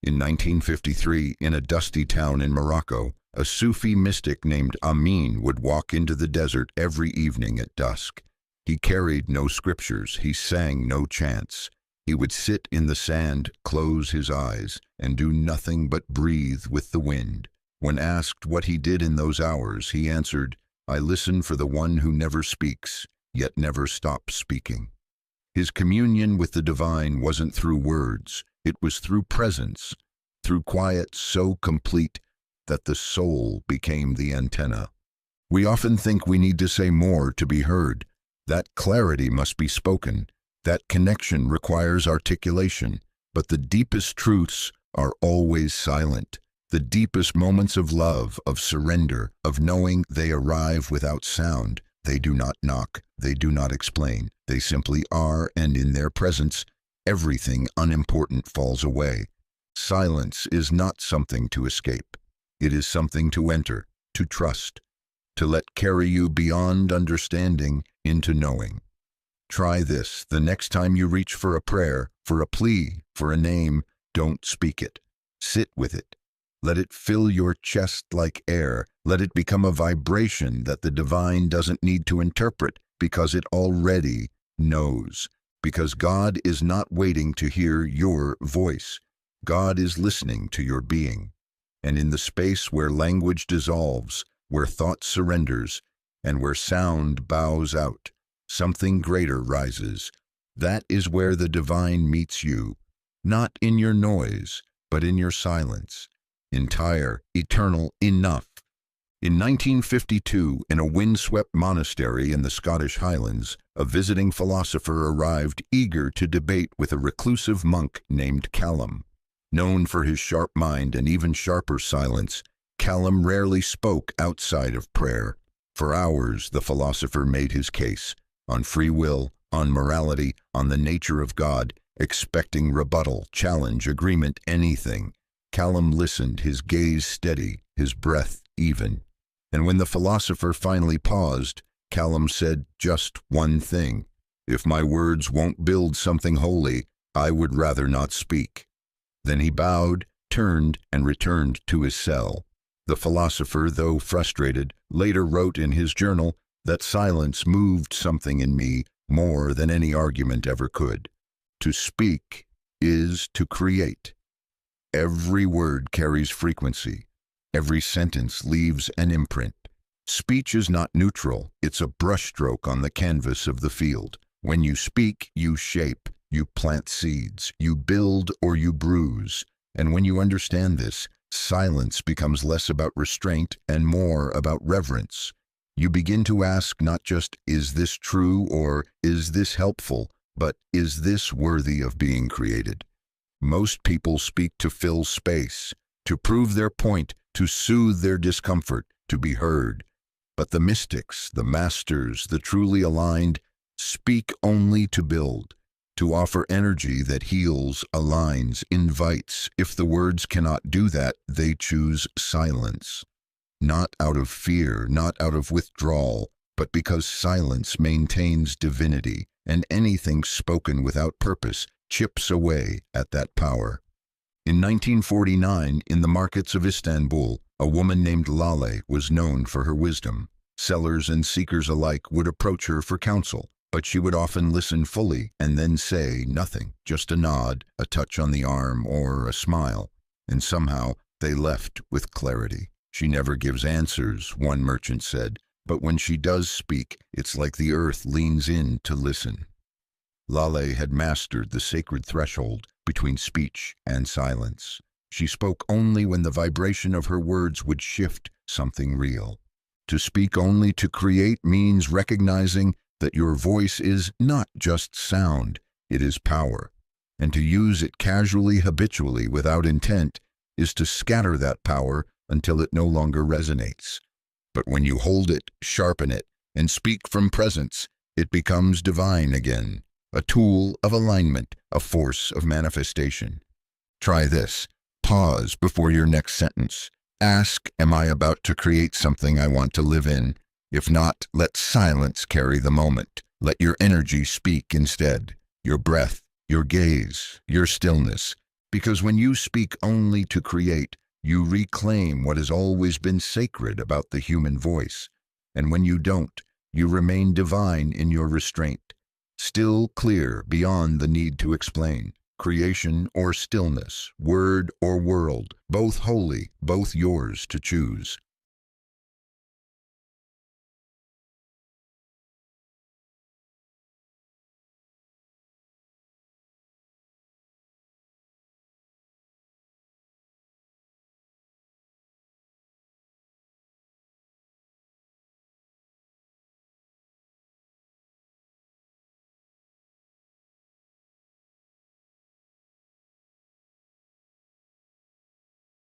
In 1953, in a dusty town in Morocco, a Sufi mystic named Amin would walk into the desert every evening at dusk. He carried no scriptures, he sang no chants. He would sit in the sand, close his eyes, and do nothing but breathe with the wind. When asked what he did in those hours, he answered, "I listen for the one who never speaks, yet never stops speaking." His communion with the divine wasn't through words, it was through presence, through quiet so complete that the soul became the antenna. We often think we need to say more to be heard. That clarity must be spoken. That connection requires articulation. But the deepest truths are always silent. The deepest moments of love, of surrender, of knowing, they arrive without sound. They do not knock, they do not explain. They simply are, and in their presence, everything unimportant falls away. Silence is not something to escape. It is something to enter, to trust, to let carry you beyond understanding into knowing. Try this. The next time you reach for a prayer, for a plea, for a name, don't speak it. Sit with it. Let it fill your chest like air. Let it become a vibration that the divine doesn't need to interpret because it already knows. Because God is not waiting to hear your voice. God is listening to your being. And in the space where language dissolves, where thought surrenders, and where sound bows out, something greater rises. That is where the divine meets you, not in your noise, but in your silence. Entire, eternal, enough. In 1952, in a windswept monastery in the Scottish Highlands, a visiting philosopher arrived eager to debate with a reclusive monk named Callum. Known for his sharp mind and even sharper silence, Callum rarely spoke outside of prayer. For hours, the philosopher made his case, on free will, on morality, on the nature of God, expecting rebuttal, challenge, agreement, anything. Callum listened, his gaze steady, his breath even. And when the philosopher finally paused, Callum said just one thing: "If my words won't build something holy, I would rather not speak." Then he bowed, turned, and returned to his cell. The philosopher, though frustrated, later wrote in his journal that silence moved something in me more than any argument ever could. To speak is to create. Every word carries frequency. Every sentence leaves an imprint. Speech is not neutral. It's a brushstroke on the canvas of the field. When you speak, you shape, you plant seeds, you build or you bruise. And when you understand this, silence becomes less about restraint and more about reverence. You begin to ask not just, is this true or is this helpful, but is this worthy of being created? Most people speak to fill space, to prove their point, to soothe their discomfort, to be heard. But the mystics, the masters, the truly aligned, speak only to build, to offer energy that heals, aligns, invites. If the words cannot do that, they choose silence. Not out of fear, not out of withdrawal, but because silence maintains divinity, and anything spoken without purpose chips away at that power. In 1949, in the markets of Istanbul, a woman named Lale was known for her wisdom. Sellers and seekers alike would approach her for counsel, but she would often listen fully and then say nothing, just a nod, a touch on the arm, or a smile. And somehow they left with clarity. She never gives answers, one merchant said, but when she does speak, it's like the earth leans in to listen. Lale had mastered the sacred threshold between speech and silence. She spoke only when the vibration of her words would shift something real. To speak only to create means recognizing that your voice is not just sound, it is power. And to use it casually, habitually, without intent, is to scatter that power until it no longer resonates. But when you hold it, sharpen it, and speak from presence, it becomes divine again, a tool of alignment, a force of manifestation. Try this. Pause before your next sentence. Ask, am I about to create something I want to live in? If not, let silence carry the moment. Let your energy speak instead. Your breath, your gaze, your stillness. Because when you speak only to create, you reclaim what has always been sacred about the human voice. And when you don't, you remain divine in your restraint. Still clear beyond the need to explain. Creation or stillness, word or world, both holy, both yours to choose.